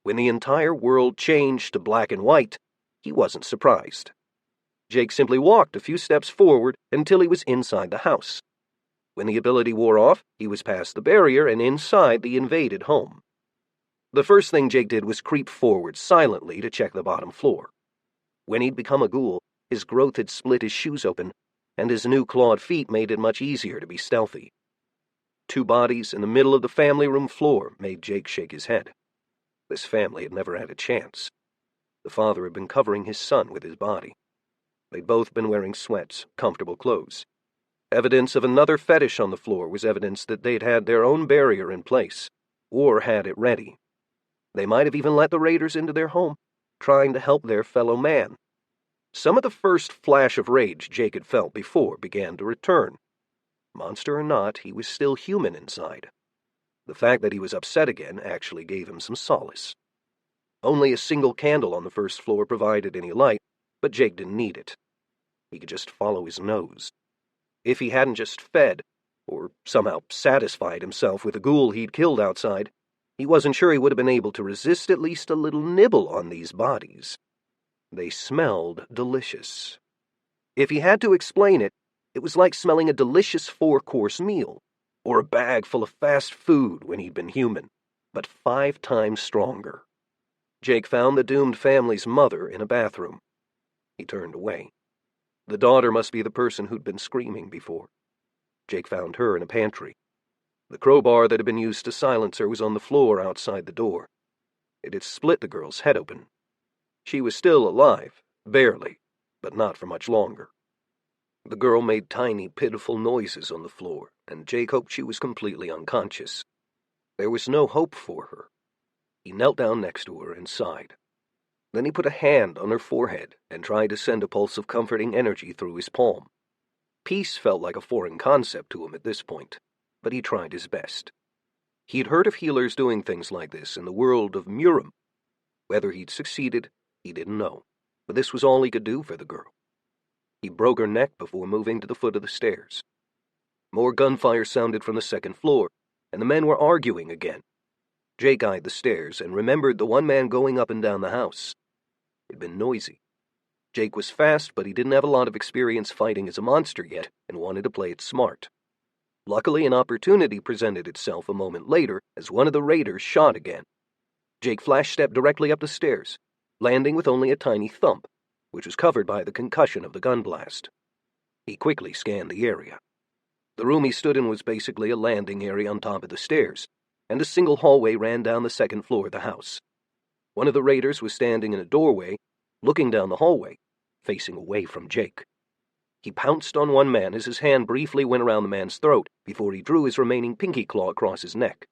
When the entire world changed to black and white, he wasn't surprised. Jake simply walked a few steps forward until he was inside the house. When the ability wore off, he was past the barrier and inside the invaded home. The first thing Jake did was creep forward silently to check the bottom floor. When he'd become a ghoul, his growth had split his shoes open, and his new clawed feet made it much easier to be stealthy. 2 bodies in the middle of the family room floor made Jake shake his head. This family had never had a chance. The father had been covering his son with his body. They'd both been wearing sweats, comfortable clothes. Evidence of another fetish on the floor was evidence that they'd had their own barrier in place, or had it ready. They might have even let the raiders into their home, trying to help their fellow man. Some of the first flash of rage Jake had felt before began to return. Monster or not, he was still human inside. The fact that he was upset again actually gave him some solace. Only a single candle on the first floor provided any light, but Jake didn't need it. He could just follow his nose. If he hadn't just fed, or somehow satisfied himself with the ghoul he'd killed outside, he wasn't sure he would have been able to resist at least a little nibble on these bodies. They smelled delicious. If he had to explain it, it was like smelling a delicious 4-course meal, or a bag full of fast food when he'd been human, but 5 times stronger. Jake found the doomed family's mother in a bathroom. He turned away. The daughter must be the person who'd been screaming before. Jake found her in a pantry. The crowbar that had been used to silence her was on the floor outside the door. It had split the girl's head open. She was still alive, barely, but not for much longer. The girl made tiny, pitiful noises on the floor, and Jake hoped she was completely unconscious. There was no hope for her. He knelt down next to her and sighed. Then he put a hand on her forehead and tried to send a pulse of comforting energy through his palm. Peace felt like a foreign concept to him at this point, but he tried his best. He'd heard of healers doing things like this in the world of Murim. Whether he'd succeeded, he didn't know, but this was all he could do for the girl. He broke her neck before moving to the foot of the stairs. More gunfire sounded from the second floor, and the men were arguing again. Jake eyed the stairs and remembered the one man going up and down the house. It'd been noisy. Jake was fast, but he didn't have a lot of experience fighting as a monster yet and wanted to play it smart. Luckily, an opportunity presented itself a moment later as one of the raiders shot again. Jake flash-stepped directly up the stairs, landing with only a tiny thump, which was covered by the concussion of the gun blast. He quickly scanned the area. The room he stood in was basically a landing area on top of the stairs, and a single hallway ran down the second floor of the house. One of the raiders was standing in a doorway, looking down the hallway, facing away from Jake. He pounced on one man as his hand briefly went around the man's throat before he drew his remaining pinky claw across his neck.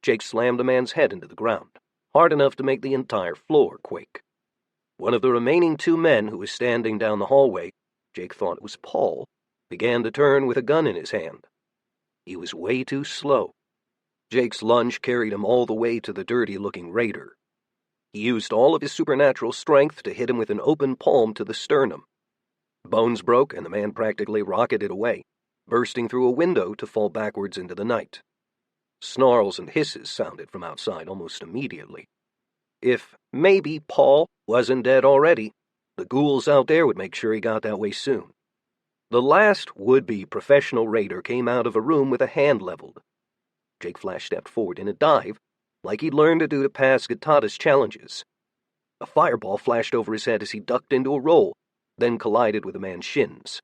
Jake slammed the man's head into the ground, hard enough to make the entire floor quake. One of the remaining 2 men who was standing down the hallway, Jake thought it was Paul, began to turn with a gun in his hand. He was way too slow. Jake's lunge carried him all the way to the dirty-looking raider. He used all of his supernatural strength to hit him with an open palm to the sternum. Bones broke, and the man practically rocketed away, bursting through a window to fall backwards into the night. Snarls and hisses sounded from outside almost immediately. If maybe Paul wasn't dead already, the ghouls out there would make sure he got that way soon. The last would-be professional raider came out of a room with a hand leveled. Jake flash-stepped forward in a dive, like he'd learned to do to pass Gatata's challenges. A fireball flashed over his head as he ducked into a roll, then collided with the man's shins.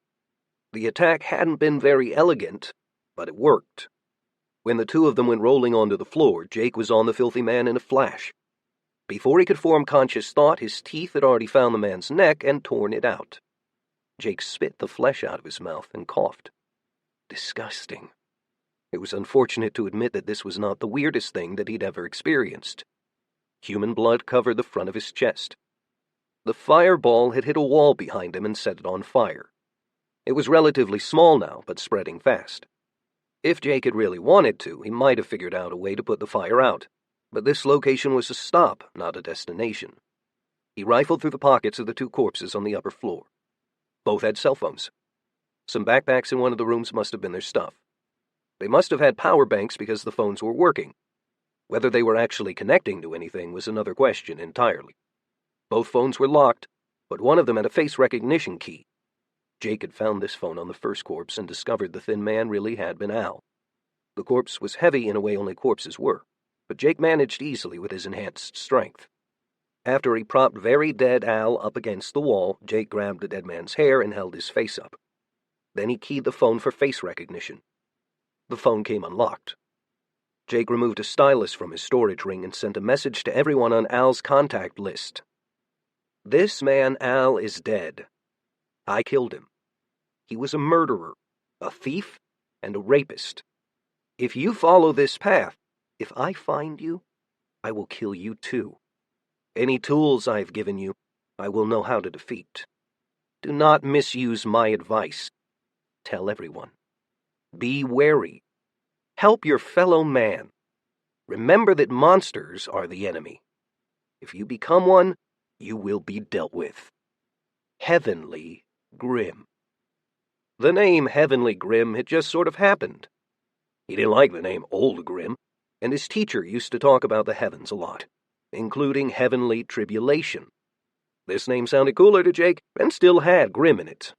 The attack hadn't been very elegant, but it worked. When the 2 of them went rolling onto the floor, Jake was on the filthy man in a flash. Before he could form conscious thought, his teeth had already found the man's neck and torn it out. Jake spit the flesh out of his mouth and coughed. Disgusting. It was unfortunate to admit that this was not the weirdest thing that he'd ever experienced. Human blood covered the front of his chest. The fireball had hit a wall behind him and set it on fire. It was relatively small now, but spreading fast. If Jake had really wanted to, he might have figured out a way to put the fire out, but this location was a stop, not a destination. He rifled through the pockets of the two corpses on the upper floor. Both had cell phones. Some backpacks in one of the rooms must have been their stuff. They must have had power banks because the phones were working. Whether they were actually connecting to anything was another question entirely. Both phones were locked, but one of them had a face recognition key. Jake had found this phone on the first corpse and discovered the thin man really had been Al. The corpse was heavy in a way only corpses were, but Jake managed easily with his enhanced strength. After he propped very dead Al up against the wall, Jake grabbed the dead man's hair and held his face up. Then he keyed the phone for face recognition. The phone came unlocked. Jake removed a stylus from his storage ring and sent a message to everyone on Al's contact list. This man Al is dead. I killed him. He was a murderer, a thief, and a rapist. If you follow this path, if I find you, I will kill you too. Any tools I've given you, I will know how to defeat. Do not misuse my advice. Tell everyone. Be wary. Help your fellow man. Remember that monsters are the enemy. If you become one, you will be dealt with. Heavenly Grim. The name Heavenly Grim had just sort of happened. He didn't like the name Old Grim, and his teacher used to talk about the heavens a lot, including Heavenly Tribulation. This name sounded cooler to Jake, and still had Grim in it.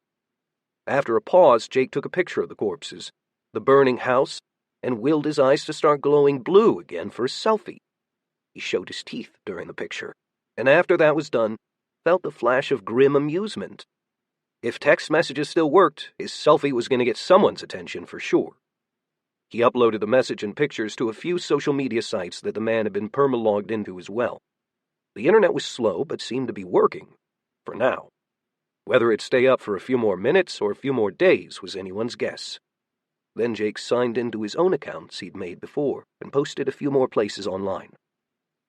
After a pause, Jake took a picture of the corpses, the burning house, and willed his eyes to start glowing blue again for a selfie. He showed his teeth during the picture, and after that was done, felt the flash of grim amusement. If text messages still worked, his selfie was going to get someone's attention for sure. He uploaded the message and pictures to a few social media sites that the man had been perma-logged into as well. The internet was slow, but seemed to be working, for now. Whether it'd stay up for a few more minutes or a few more days was anyone's guess. Then Jake signed into his own accounts he'd made before and posted a few more places online.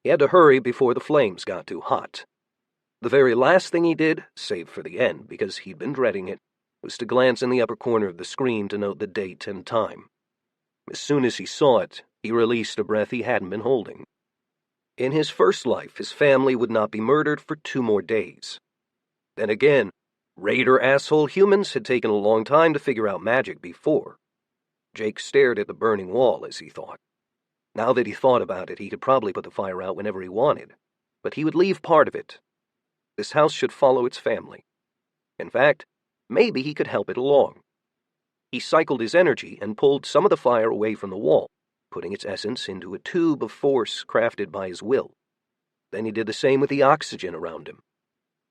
He had to hurry before the flames got too hot. The very last thing he did, save for the end because he'd been dreading it, was to glance in the upper corner of the screen to note the date and time. As soon as he saw it, he released a breath he hadn't been holding. In his first life, his family would not be murdered for 2 more days. Then again, raider asshole humans had taken a long time to figure out magic before. Jake stared at the burning wall as he thought. Now that he thought about it, he could probably put the fire out whenever he wanted, but he would leave part of it. This house should follow its family. In fact, maybe he could help it along. He cycled his energy and pulled some of the fire away from the wall, putting its essence into a tube of force crafted by his will. Then he did the same with the oxygen around him.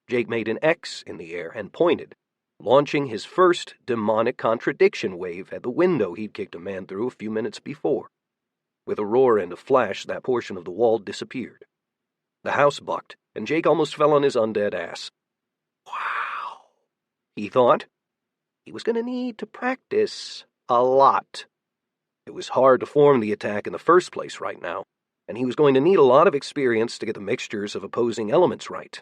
Jake made an X in the air and pointed, launching his first demonic contradiction wave at the window he'd kicked a man through a few minutes before. With a roar and a flash, that portion of the wall disappeared. The house bucked, and Jake almost fell on his undead ass. Wow, he thought. He was going to need to practice a lot. It was hard to form the attack in the first place right now, and he was going to need a lot of experience to get the mixtures of opposing elements right.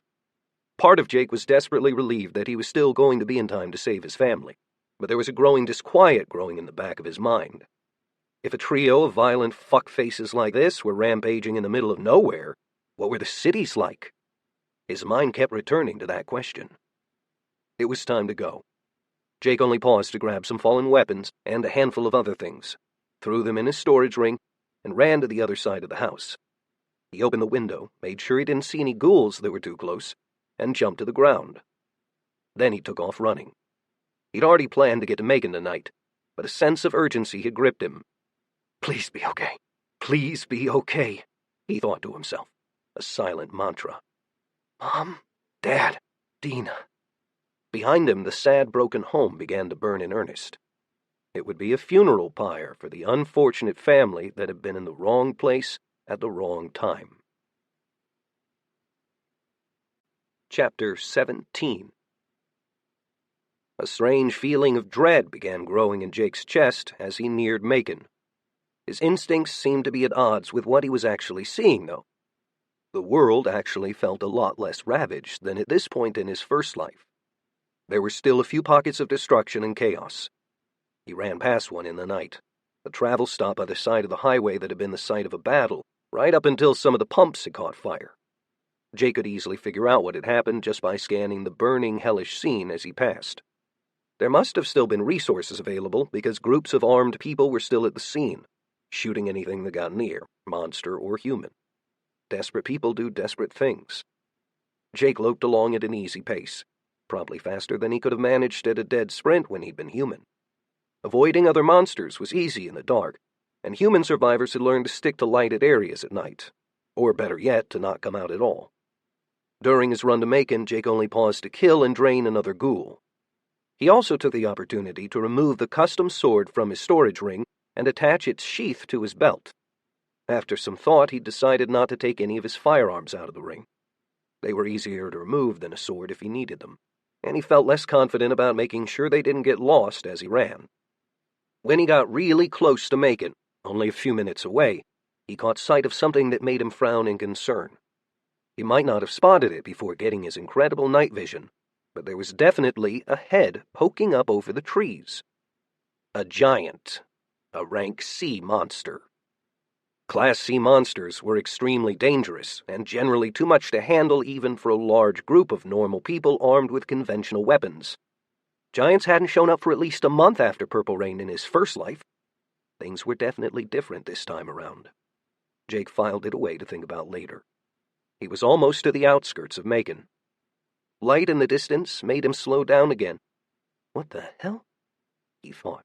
Part of Jake was desperately relieved that he was still going to be in time to save his family, but there was a growing disquiet growing in the back of his mind. If a trio of violent fuckfaces like this were rampaging in the middle of nowhere, what were the cities like? His mind kept returning to that question. It was time to go. Jake only paused to grab some fallen weapons and a handful of other things, threw them in his storage ring, and ran to the other side of the house. He opened the window, made sure he didn't see any ghouls that were too close, and jumped to the ground. Then he took off running. He'd already planned to get to Macon tonight, but a sense of urgency had gripped him. Please be okay. Please be okay, he thought to himself, a silent mantra. Mom, Dad, Dina. Behind him, the sad, broken home began to burn in earnest. It would be a funeral pyre for the unfortunate family that had been in the wrong place at the wrong time. Chapter 17. A strange feeling of dread began growing in Jake's chest as he neared Macon. His instincts seemed to be at odds with what he was actually seeing, though. The world actually felt a lot less ravaged than at this point in his first life. There were still a few pockets of destruction and chaos. He ran past one in the night, a travel stop by the side of the highway that had been the site of a battle, right up until some of the pumps had caught fire. Jake could easily figure out what had happened just by scanning the burning, hellish scene as he passed. There must have still been resources available because groups of armed people were still at the scene, shooting anything that got near, monster or human. Desperate people do desperate things. Jake loped along at an easy pace, probably faster than he could have managed at a dead sprint when he'd been human. Avoiding other monsters was easy in the dark, and human survivors had learned to stick to lighted areas at night, or better yet, to not come out at all. During his run to Macon, Jake only paused to kill and drain another ghoul. He also took the opportunity to remove the custom sword from his storage ring and attach its sheath to his belt. After some thought, he decided not to take any of his firearms out of the ring. They were easier to remove than a sword if he needed them, and he felt less confident about making sure they didn't get lost as he ran. When he got really close to Macon, only a few minutes away, he caught sight of something that made him frown in concern. He might not have spotted it before getting his incredible night vision, but there was definitely a head poking up over the trees. A giant, a rank C monster. Class C monsters were extremely dangerous and generally too much to handle even for a large group of normal people armed with conventional weapons. Giants hadn't shown up for at least a month after Purple Rain in his first life. Things were definitely different this time around. Jake filed it away to think about later. He was almost to the outskirts of Macon. Light in the distance made him slow down again. What the hell? He thought.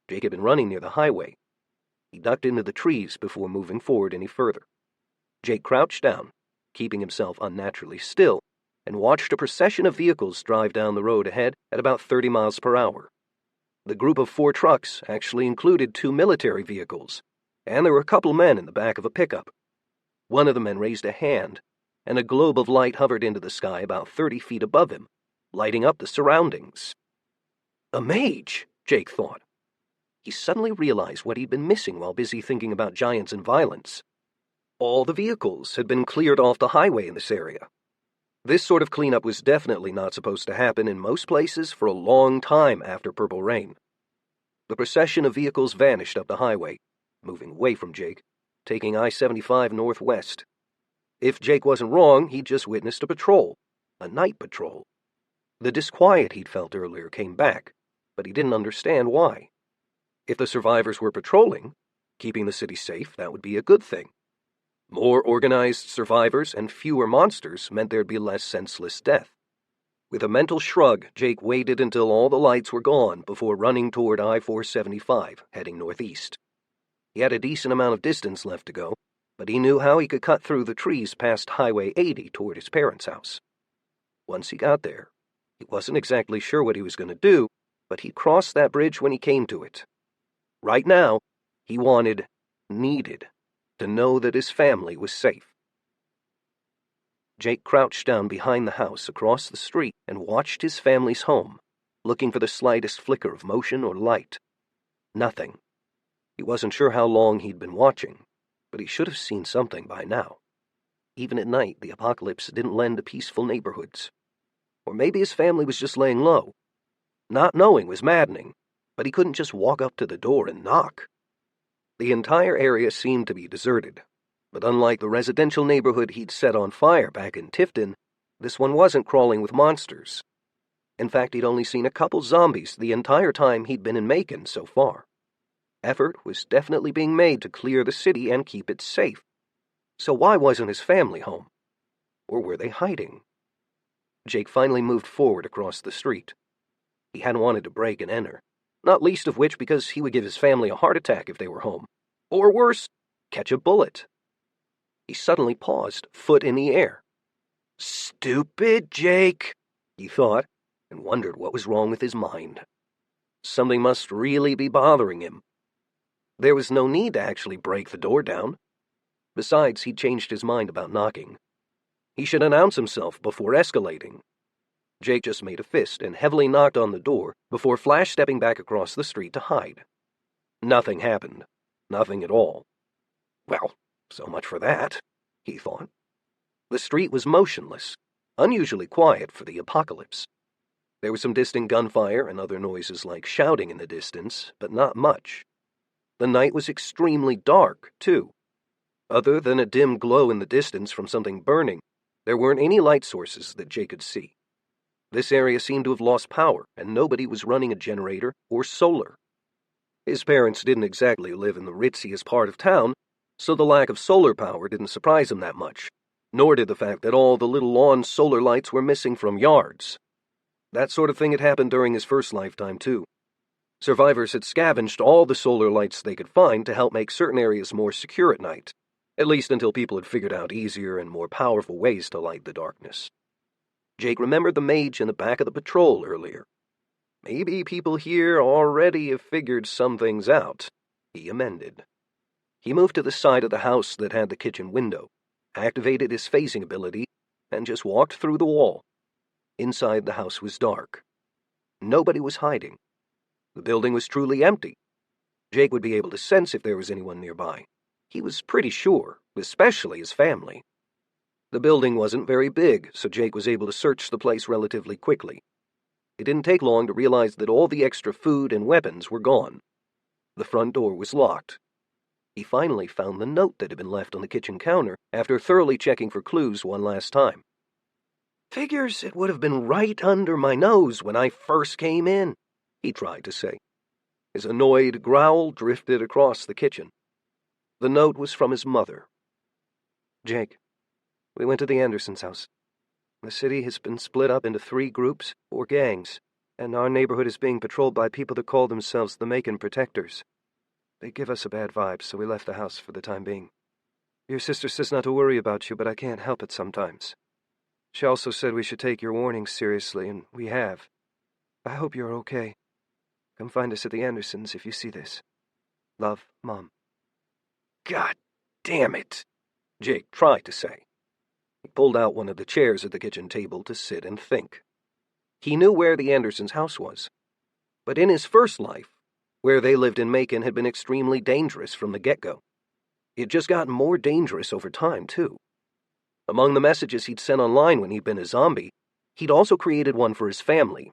Jake had been running near the highway. He ducked into the trees before moving forward any further. Jake crouched down, keeping himself unnaturally still, and watched a procession of vehicles drive down the road ahead at about 30 miles per hour. The group of 4 trucks actually included 2 military vehicles, and there were a couple men in the back of a pickup. One of the men raised a hand, and a globe of light hovered into the sky about 30 feet above him, lighting up the surroundings. A mage, Jake thought. He suddenly realized what he'd been missing while busy thinking about giants and violence. All the vehicles had been cleared off the highway in this area. This sort of cleanup was definitely not supposed to happen in most places for a long time after Purple Rain. The procession of vehicles vanished up the highway, moving away from Jake, taking I-75 northwest. If Jake wasn't wrong, he'd just witnessed a patrol, a night patrol. The disquiet he'd felt earlier came back, but he didn't understand why. If the survivors were patrolling, keeping the city safe, that would be a good thing. More organized survivors and fewer monsters meant there'd be less senseless death. With a mental shrug, Jake waited until all the lights were gone before running toward I-475, heading northeast. He had a decent amount of distance left to go, but he knew how he could cut through the trees past Highway 80 toward his parents' house. Once he got there, he wasn't exactly sure what he was going to do, but he'd cross that bridge when he came to it. Right now, he needed, to know that his family was safe. Jake crouched down behind the house across the street and watched his family's home, looking for the slightest flicker of motion or light. Nothing. He wasn't sure how long he'd been watching, but he should have seen something by now. Even at night, the apocalypse didn't lend to peaceful neighborhoods. Or maybe his family was just laying low. Not knowing was maddening, but he couldn't just walk up to the door and knock. The entire area seemed to be deserted, but unlike the residential neighborhood he'd set on fire back in Tifton, this one wasn't crawling with monsters. In fact, he'd only seen a couple zombies the entire time he'd been in Macon so far. Effort was definitely being made to clear the city and keep it safe. So why wasn't his family home? Or were they hiding? Jake finally moved forward across the street. He hadn't wanted to break and enter, not least of which because he would give his family a heart attack if they were home. Or worse, catch a bullet. He suddenly paused, foot in the air. Stupid Jake, he thought, and wondered what was wrong with his mind. Something must really be bothering him. There was no need to actually break the door down. Besides, he'd changed his mind about knocking. He should announce himself before escalating. Jake just made a fist and heavily knocked on the door before flash stepping back across the street to hide. Nothing happened. Nothing at all. Well, so much for that, he thought. The street was motionless, unusually quiet for the apocalypse. There was some distant gunfire and other noises like shouting in the distance, but not much. The night was extremely dark, too. Other than a dim glow in the distance from something burning, there weren't any light sources that Jake could see. This area seemed to have lost power, and nobody was running a generator or solar. His parents didn't exactly live in the ritziest part of town, so the lack of solar power didn't surprise him that much, nor did the fact that all the little lawn solar lights were missing from yards. That sort of thing had happened during his first lifetime, too. Survivors had scavenged all the solar lights they could find to help make certain areas more secure at night, at least until people had figured out easier and more powerful ways to light the darkness. Jake remembered the mage in the back of the patrol earlier. Maybe people here already have figured some things out, he amended. He moved to the side of the house that had the kitchen window, activated his phasing ability, and just walked through the wall. Inside, the house was dark. Nobody was hiding. The building was truly empty. Jake would be able to sense if there was anyone nearby. He was pretty sure, especially his family. The building wasn't very big, so Jake was able to search the place relatively quickly. It didn't take long to realize that all the extra food and weapons were gone. The front door was locked. He finally found the note that had been left on the kitchen counter after thoroughly checking for clues one last time. "Figures it would have been right under my nose when I first came in," he tried to say. His annoyed growl drifted across the kitchen. The note was from his mother. "Jake, we went to the Andersons' house. The city has been split up into 3 groups, or gangs, and our neighborhood is being patrolled by people that call themselves the Macon Protectors. They give us a bad vibe, so we left the house for the time being. Your sister says not to worry about you, but I can't help it sometimes. She also said we should take your warnings seriously, and we have. I hope you're okay. Come find us at the Andersons if you see this. Love, Mom." God damn it, Jake tried to say. He pulled out one of the chairs at the kitchen table to sit and think. He knew where the Andersons' house was, but in his first life, where they lived in Macon had been extremely dangerous from the get-go. It had just gotten more dangerous over time, too. Among the messages he'd sent online when he'd been a zombie, he'd also created one for his family.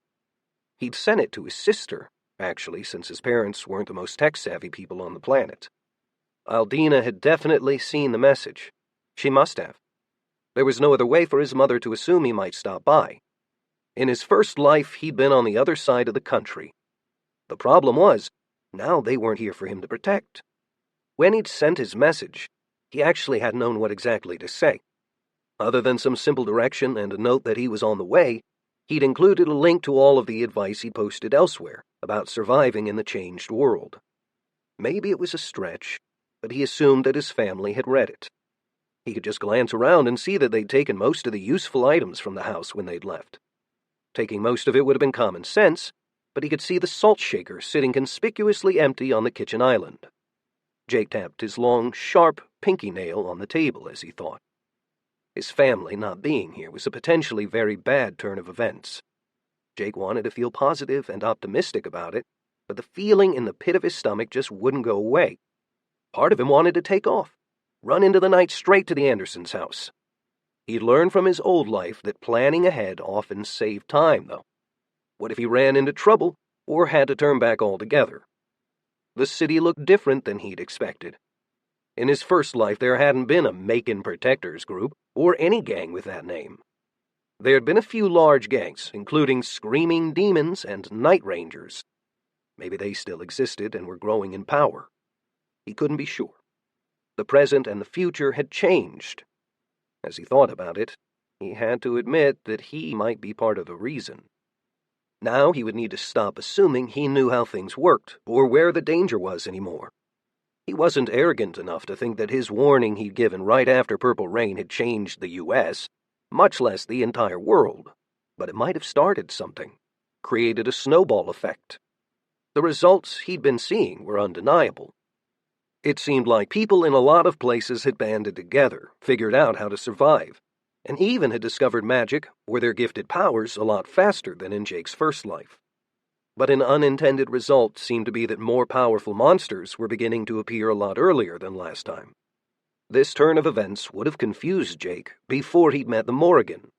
He'd sent it to his sister, actually, since his parents weren't the most tech-savvy people on the planet. Aldina had definitely seen the message. She must have. There was no other way for his mother to assume he might stop by. In his first life, he'd been on the other side of the country. The problem was, now they weren't here for him to protect. When he'd sent his message, he actually hadn't known what exactly to say. Other than some simple direction and a note that he was on the way, he'd included a link to all of the advice he'd posted elsewhere about surviving in the changed world. Maybe it was a stretch, but he assumed that his family had read it. He could just glance around and see that they'd taken most of the useful items from the house when they'd left. Taking most of it would have been common sense, but he could see the salt shaker sitting conspicuously empty on the kitchen island. Jake tapped his long, sharp pinky nail on the table as he thought. His family not being here was a potentially very bad turn of events. Jake wanted to feel positive and optimistic about it, but the feeling in the pit of his stomach just wouldn't go away. Part of him wanted to take off, run into the night straight to the Andersons' house. He'd learned from his old life that planning ahead often saved time, though. What if he ran into trouble or had to turn back altogether? The city looked different than he'd expected. In his first life, there hadn't been a Macon Protectors group or any gang with that name. There had been a few large gangs, including Screaming Demons and Night Rangers. Maybe they still existed and were growing in power. He couldn't be sure. The present and the future had changed. As he thought about it, he had to admit that he might be part of the reason. Now he would need to stop assuming he knew how things worked or where the danger was anymore. He wasn't arrogant enough to think that his warning he'd given right after Purple Rain had changed the U.S., much less the entire world, but it might have started something, created a snowball effect. The results he'd been seeing were undeniable. It seemed like people in a lot of places had banded together, figured out how to survive, and even had discovered magic or their gifted powers a lot faster than in Jake's first life. But an unintended result seemed to be that more powerful monsters were beginning to appear a lot earlier than last time. This turn of events would have confused Jake before he'd met the Morrigan.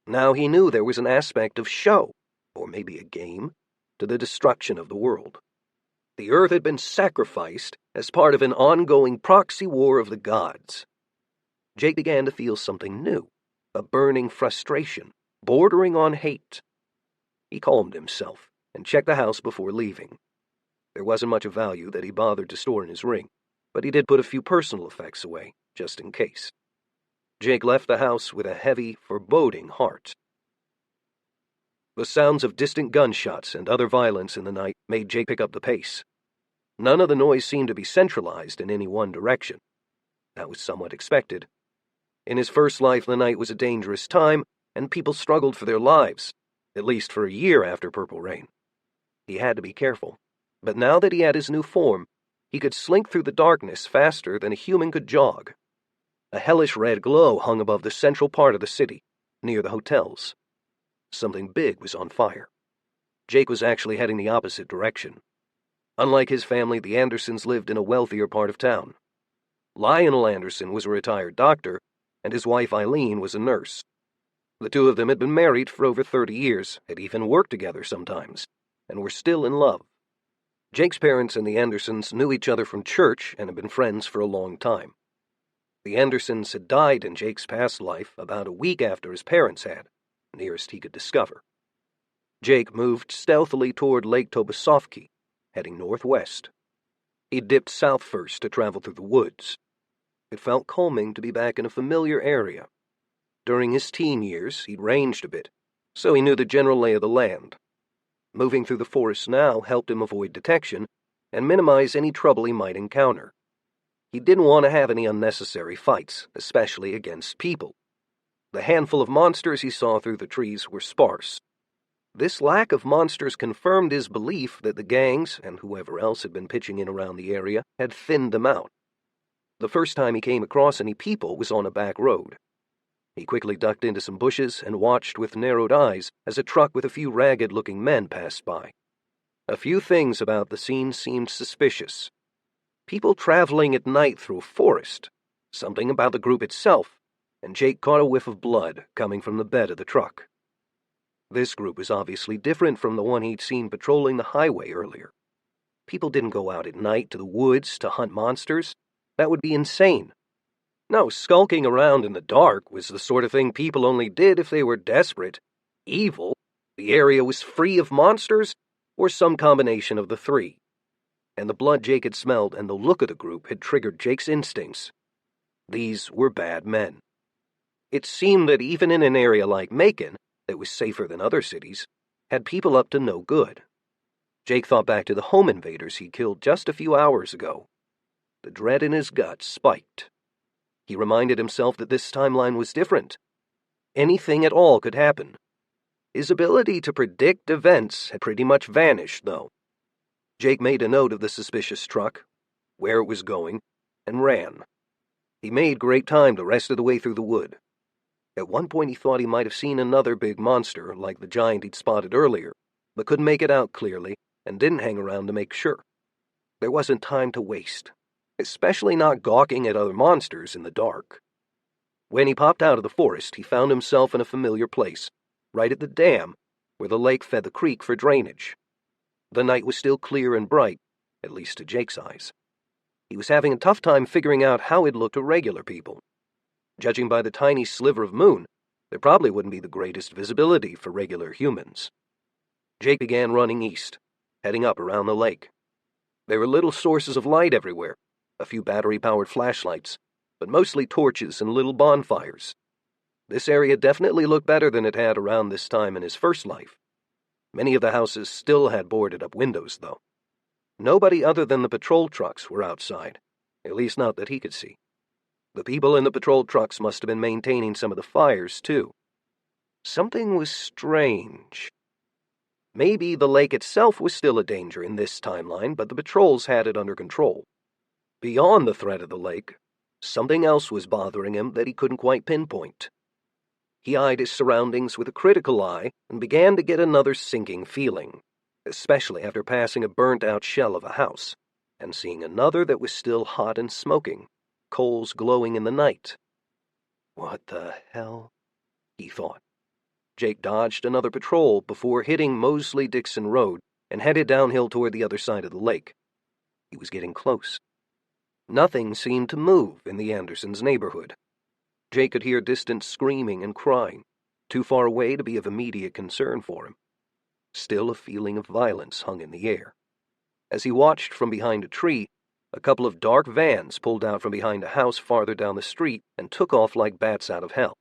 Now he knew there was an aspect of show, or maybe a game, to the destruction of the world. The Earth had been sacrificed as part of an ongoing proxy war of the gods. Jake began to feel something new, a burning frustration, bordering on hate. He calmed himself and checked the house before leaving. There wasn't much of value that he bothered to store in his ring, but he did put a few personal effects away, just in case. Jake left the house with a heavy, foreboding heart. The sounds of distant gunshots and other violence in the night made Jake pick up the pace. None of the noise seemed to be centralized in any one direction. That was somewhat expected. In his first life, the night was a dangerous time, and people struggled for their lives, at least for a year after Purple Rain. He had to be careful, but now that he had his new form, he could slink through the darkness faster than a human could jog. A hellish red glow hung above the central part of the city, near the hotels. Something big was on fire. Jake was actually heading the opposite direction. Unlike his family, the Andersons lived in a wealthier part of town. Lionel Anderson was a retired doctor, and his wife Eileen was a nurse. The two of them had been married for over 30 years, had even worked together sometimes, and were still in love. Jake's parents and the Andersons knew each other from church and had been friends for a long time. The Andersons had died in Jake's past life about a week after his parents had, nearest he could discover. Jake moved stealthily toward Lake Tobasovki, heading northwest. He dipped south first to travel through the woods. It felt calming to be back in a familiar area. During his teen years, he'd ranged a bit, so he knew the general lay of the land. Moving through the forest now helped him avoid detection and minimize any trouble he might encounter. He didn't want to have any unnecessary fights, especially against people. The handful of monsters he saw through the trees were sparse. This lack of monsters confirmed his belief that the gangs, and whoever else had been pitching in around the area, had thinned them out. The first time he came across any people was on a back road. He quickly ducked into some bushes and watched with narrowed eyes as a truck with a few ragged-looking men passed by. A few things about the scene seemed suspicious. People traveling at night through a forest, something about the group itself, and Jake caught a whiff of blood coming from the bed of the truck. This group was obviously different from the one he'd seen patrolling the highway earlier. People didn't go out at night to the woods to hunt monsters. That would be insane. No, skulking around in the dark was the sort of thing people only did if they were desperate, evil, the area was free of monsters, or some combination of the three. And the blood Jake had smelled and the look of the group had triggered Jake's instincts. These were bad men. It seemed that even in an area like Macon, that was safer than other cities, had people up to no good. Jake thought back to the home invaders he killed just a few hours ago. The dread in his gut spiked. He reminded himself that this timeline was different. Anything at all could happen. His ability to predict events had pretty much vanished, though. Jake made a note of the suspicious truck, where it was going, and ran. He made great time the rest of the way through the wood. At one point he thought he might have seen another big monster, like the giant he'd spotted earlier, but couldn't make it out clearly and didn't hang around to make sure. There wasn't time to waste, especially not gawking at other monsters in the dark. When he popped out of the forest, he found himself in a familiar place, right at the dam, where the lake fed the creek for drainage. The night was still clear and bright, at least to Jake's eyes. He was having a tough time figuring out how it looked to regular people. Judging by the tiny sliver of moon, there probably wouldn't be the greatest visibility for regular humans. Jake began running east, heading up around the lake. There were little sources of light everywhere, a few battery-powered flashlights, but mostly torches and little bonfires. This area definitely looked better than it had around this time in his first life. Many of the houses still had boarded-up windows, though. Nobody other than the patrol trucks were outside, at least not that he could see. The people in the patrol trucks must have been maintaining some of the fires, too. Something was strange. Maybe the lake itself was still a danger in this timeline, but the patrols had it under control. Beyond the threat of the lake, something else was bothering him that he couldn't quite pinpoint. He eyed his surroundings with a critical eye and began to get another sinking feeling, especially after passing a burnt-out shell of a house and seeing another that was still hot and smoking, coals glowing in the night. What the hell? He thought. Jake dodged another patrol before hitting Mosley-Dixon Road and headed downhill toward the other side of the lake. He was getting close. Nothing seemed to move in the Andersons' neighborhood. Jake could hear distant screaming and crying, too far away to be of immediate concern for him. Still, a feeling of violence hung in the air. As he watched from behind a tree, a couple of dark vans pulled out from behind a house farther down the street and took off like bats out of hell.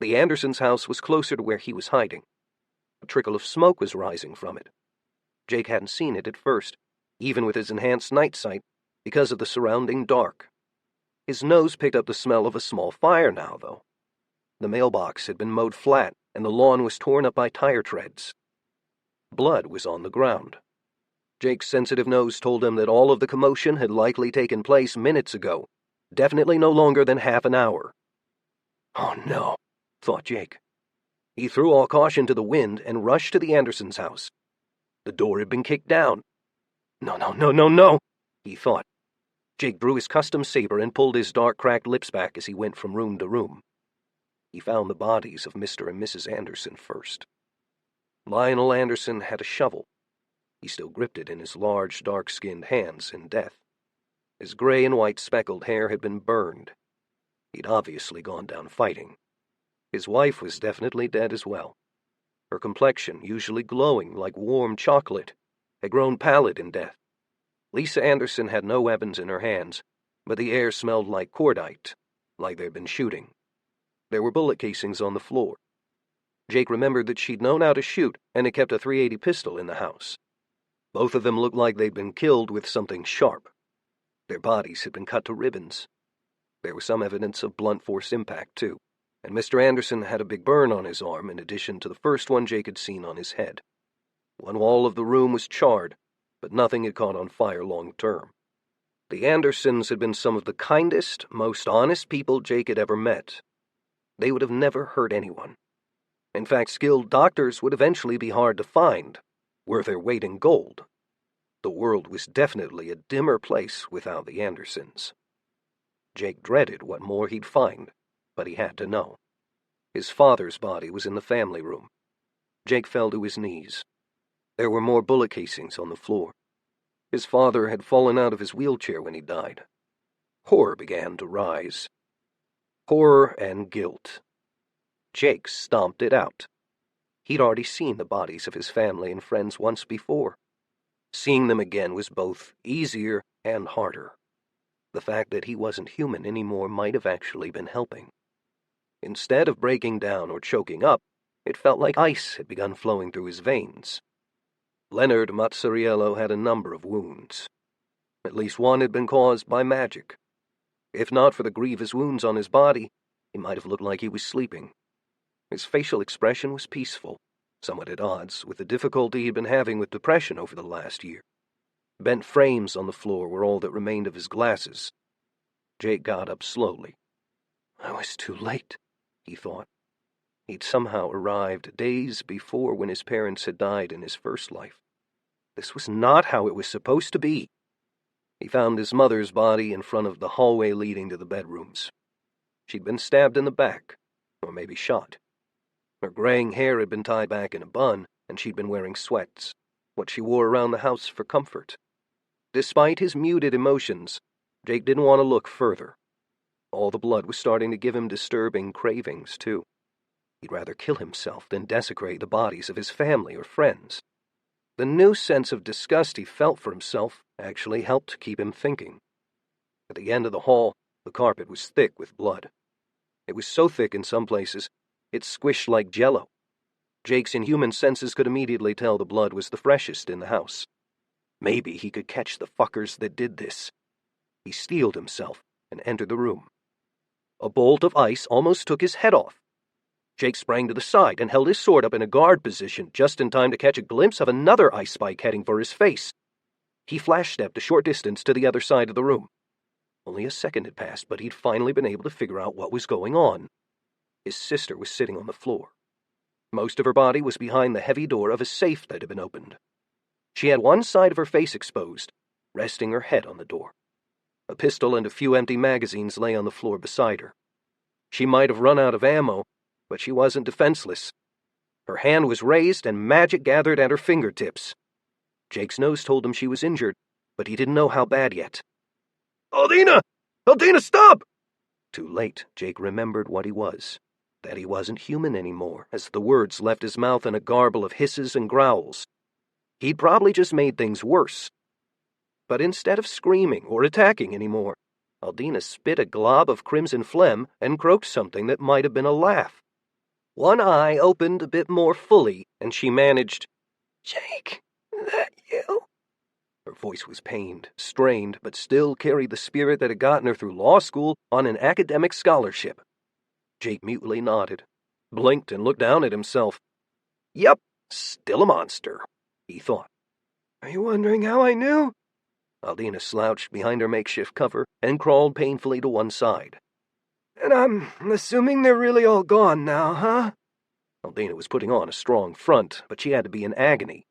The Andersons' house was closer to where he was hiding. A trickle of smoke was rising from it. Jake hadn't seen it at first, even with his enhanced night sight, because of the surrounding dark. His nose picked up the smell of a small fire now, though. The mailbox had been mowed flat, and the lawn was torn up by tire treads. Blood was on the ground. Jake's sensitive nose told him that all of the commotion had likely taken place minutes ago, definitely no longer than half an hour. Oh no, thought Jake. He threw all caution to the wind and rushed to the Andersons' house. The door had been kicked down. No, he thought. Jake drew his custom saber and pulled his dark, cracked lips back as he went from room to room. He found the bodies of Mr. and Mrs. Anderson first. Lionel Anderson had a shovel. He still gripped it in his large, dark-skinned hands in death. His gray and white speckled hair had been burned. He'd obviously gone down fighting. His wife was definitely dead as well. Her complexion, usually glowing like warm chocolate, had grown pallid in death. Lisa Anderson had no weapons in her hands, but the air smelled like cordite, like they'd been shooting. There were bullet casings on the floor. Jake remembered that she'd known how to shoot and had kept a .380 pistol in the house. Both of them looked like they'd been killed with something sharp. Their bodies had been cut to ribbons. There was some evidence of blunt force impact, too, and Mr. Anderson had a big burn on his arm in addition to the first one Jake had seen on his head. One wall of the room was charred, but nothing had caught on fire long-term. The Andersons had been some of the kindest, most honest people Jake had ever met. They would have never hurt anyone. In fact, skilled doctors would eventually be hard to find, worth their weight in gold. The world was definitely a dimmer place without the Andersons. Jake dreaded what more he'd find, but he had to know. His father's body was in the family room. Jake fell to his knees. There were more bullet casings on the floor. His father had fallen out of his wheelchair when he died. Horror began to rise. Horror and guilt. Jake stomped it out. He'd already seen the bodies of his family and friends once before. Seeing them again was both easier and harder. The fact that he wasn't human anymore might have actually been helping. Instead of breaking down or choking up, it felt like ice had begun flowing through his veins. Leonard Mazzariello had a number of wounds. At least one had been caused by magic. If not for the grievous wounds on his body, he might have looked like he was sleeping. His facial expression was peaceful, somewhat at odds with the difficulty he'd been having with depression over the last year. Bent frames on the floor were all that remained of his glasses. Jake got up slowly. I was too late, he thought. He'd somehow arrived days before when his parents had died in his first life. This was not how it was supposed to be. He found his mother's body in front of the hallway leading to the bedrooms. She'd been stabbed in the back, or maybe shot. Her graying hair had been tied back in a bun, and she'd been wearing sweats, what she wore around the house for comfort. Despite his muted emotions, Jake didn't want to look further. All the blood was starting to give him disturbing cravings, too. He'd rather kill himself than desecrate the bodies of his family or friends. The new sense of disgust he felt for himself actually helped keep him thinking. At the end of the hall, the carpet was thick with blood. It was so thick in some places, it squished like jello. Jake's inhuman senses could immediately tell the blood was the freshest in the house. Maybe he could catch the fuckers that did this. He steeled himself and entered the room. A bolt of ice almost took his head off. Jake sprang to the side and held his sword up in a guard position just in time to catch a glimpse of another ice spike heading for his face. He flash-stepped a short distance to the other side of the room. Only a second had passed, but he'd finally been able to figure out what was going on. His sister was sitting on the floor. Most of her body was behind the heavy door of a safe that had been opened. She had one side of her face exposed, resting her head on the door. A pistol and a few empty magazines lay on the floor beside her. She might have run out of ammo, but she wasn't defenseless. Her hand was raised and magic gathered at her fingertips. Jake's nose told him she was injured, but he didn't know how bad yet. Aldina! Aldina, stop! Too late, Jake remembered what he was. That he wasn't human anymore, as the words left his mouth in a garble of hisses and growls. He'd probably just made things worse. But instead of screaming or attacking anymore, Aldina spit a glob of crimson phlegm and croaked something that might have been a laugh. One eye opened a bit more fully, and she managed, "Jake, that you?" Her voice was pained, strained, but still carried the spirit that had gotten her through law school on an academic scholarship. Jake mutely nodded, blinked, and looked down at himself. Yep, still a monster, he thought. Are you wondering how I knew? Aldina slouched behind her makeshift cover and crawled painfully to one side. And I'm assuming they're really all gone now, huh? Aldina was putting on a strong front, but she had to be in agony.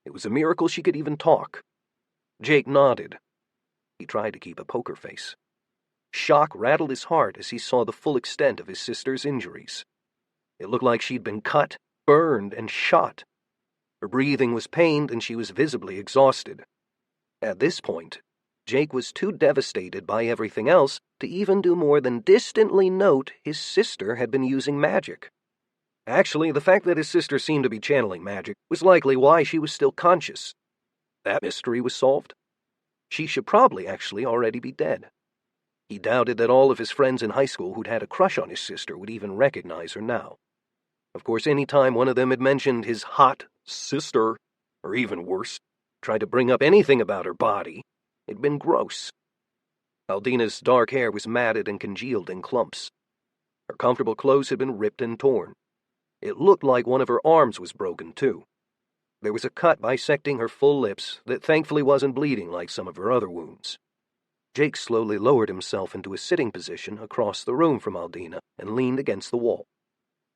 It was a miracle she could even talk. Jake nodded. He tried to keep a poker face. Shock rattled his heart as he saw the full extent of his sister's injuries. It looked like she'd been cut, burned, and shot. Her breathing was pained, and she was visibly exhausted. At this point, Jake was too devastated by everything else to even do more than distantly note his sister had been using magic. Actually, the fact that his sister seemed to be channeling magic was likely why she was still conscious. That mystery was solved. She should probably actually already be dead. He doubted that all of his friends in high school who'd had a crush on his sister would even recognize her now. Of course, any time one of them had mentioned his hot sister, or even worse, tried to bring up anything about her body, it'd been gross. Aldina's dark hair was matted and congealed in clumps. Her comfortable clothes had been ripped and torn. It looked like one of her arms was broken, too. There was a cut bisecting her full lips that thankfully wasn't bleeding like some of her other wounds. Jake slowly lowered himself into a sitting position across the room from Aldina and leaned against the wall.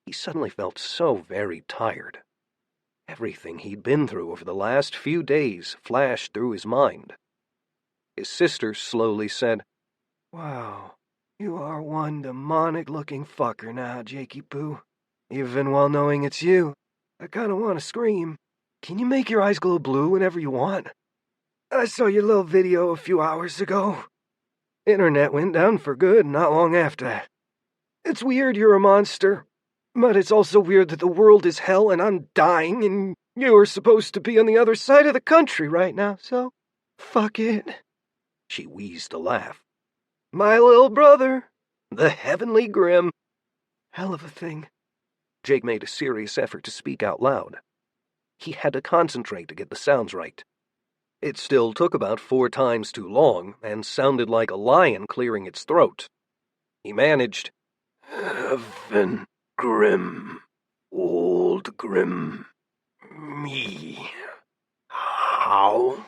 He suddenly felt so very tired. Everything he'd been through over the last few days flashed through his mind. His sister slowly said, Wow, you are one demonic-looking fucker now, Jakey Poo. Even while knowing it's you, I kinda want to scream. Can you make your eyes glow blue whenever you want? I saw your little video a few hours ago. Internet went down for good not long after that. It's weird you're a monster, but it's also weird that the world is hell and I'm dying and you're supposed to be on the other side of the country right now, so fuck it. She wheezed a laugh. My little brother, The Heavenly Grim. hell of a thing. Jake made a serious effort to speak out loud. He had to concentrate to get the sounds right. It still took about 4 times too long and sounded like a lion clearing its throat. He managed, Heaven Grim, old Grim, me. How?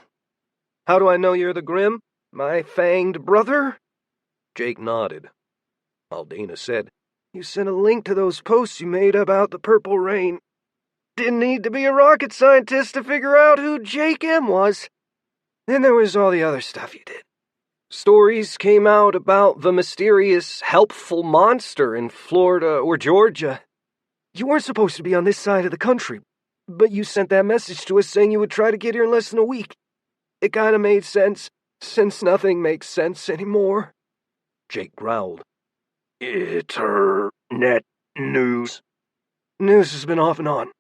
How do I know you're the Grim? My fanged brother? Jake nodded. Aldina said, You sent a link to those posts you made about the purple rain. Didn't need to be a rocket scientist to figure out who Jake M was. Then there was all the other stuff you did. Stories came out about the mysterious, helpful monster in Florida or Georgia. You weren't supposed to be on this side of the country, but you sent that message to us saying you would try to get here in less than a week. It kinda made sense, since nothing makes sense anymore. Jake growled. Internet news. News has been off and on.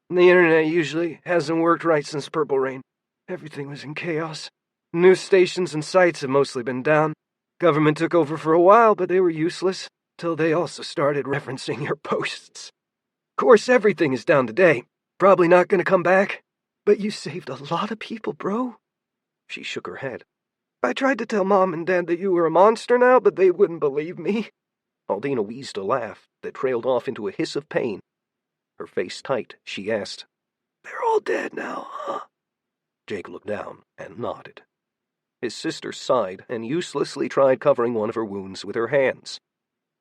The internet usually hasn't worked right since Purple Rain. Everything was in chaos. News stations and sites have mostly been down. Government took over for a while, but they were useless, till they also started referencing your posts. Of course, everything is down today. Probably not gonna come back. But you saved a lot of people, bro. She shook her head. I tried to tell Mom and Dad that you were a monster now, but they wouldn't believe me. Aldina wheezed a laugh that trailed off into a hiss of pain. Her face tight, she asked, They're all dead now, huh? Jake looked down and nodded. His sister sighed and uselessly tried covering one of her wounds with her hands.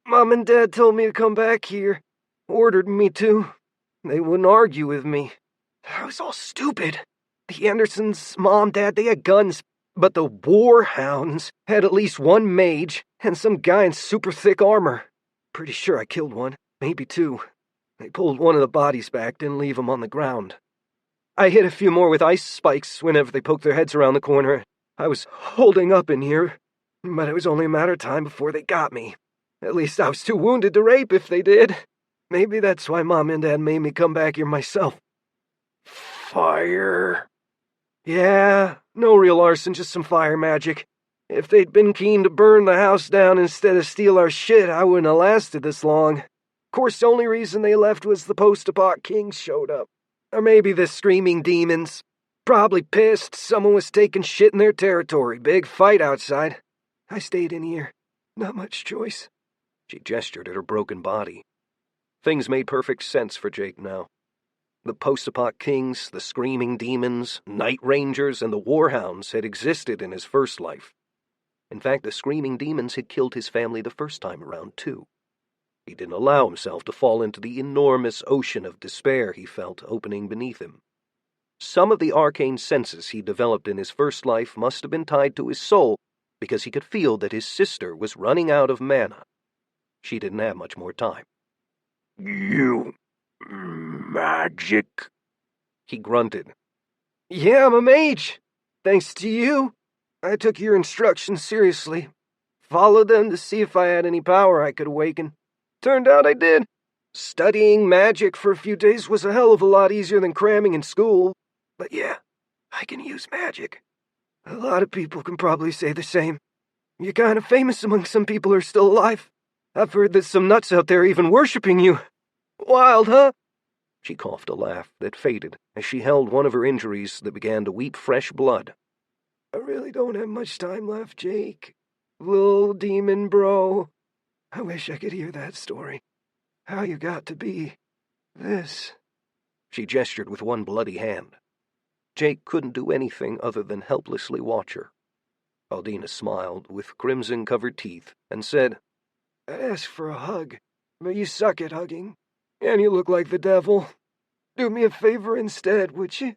Mom and Dad told me to come back here. Ordered me to. They wouldn't argue with me. I was all stupid. The Andersons' mom, dad, they had guns, but the Warhounds had at least one mage and some guy in super thick armor. Pretty sure I killed one, maybe two. They pulled one of the bodies back, didn't leave them on the ground. I hit a few more with ice spikes whenever they poked their heads around the corner. I was holding up in here, but it was only a matter of time before they got me. At least I was too wounded to rape if they did. Maybe that's why Mom and Dad made me come back here myself. Fire. Yeah, no real arson, just some fire magic. If they'd been keen to burn the house down instead of steal our shit, I wouldn't have lasted this long. Of course, the only reason they left was the post-apoc kings showed up. Or maybe the screaming demons. Probably pissed someone was taking shit in their territory. Big fight outside. I stayed in here. Not much choice. She gestured at her broken body. Things made perfect sense for Jake now. The post-apoc kings, the screaming demons, night rangers, and the warhounds had existed in his first life. In fact, the screaming demons had killed his family the first time around, too. He didn't allow himself to fall into the enormous ocean of despair he felt opening beneath him. Some of the arcane senses he developed in his first life must have been tied to his soul, because he could feel that his sister was running out of mana. She didn't have much more time. You... magic? He grunted. Yeah, I'm a mage. Thanks to you. I took your instructions seriously. Followed them to see if I had any power I could awaken. Turned out I did. Studying magic for a few days was a hell of a lot easier than cramming in school. But yeah, I can use magic. A lot of people can probably say the same. You're kind of famous among some people who are still alive. I've heard that some nuts out there are even worshipping you. Wild, huh? She coughed a laugh that faded as she held one of her injuries that began to weep fresh blood. I really don't have much time left, Jake. Little demon bro. I wish I could hear that story. How you got to be this. She gestured with one bloody hand. Jake couldn't do anything other than helplessly watch her. Aldina smiled with crimson-covered teeth and said, I'd ask for a hug, but you suck at hugging, and you look like the devil. Do me a favor instead, would you?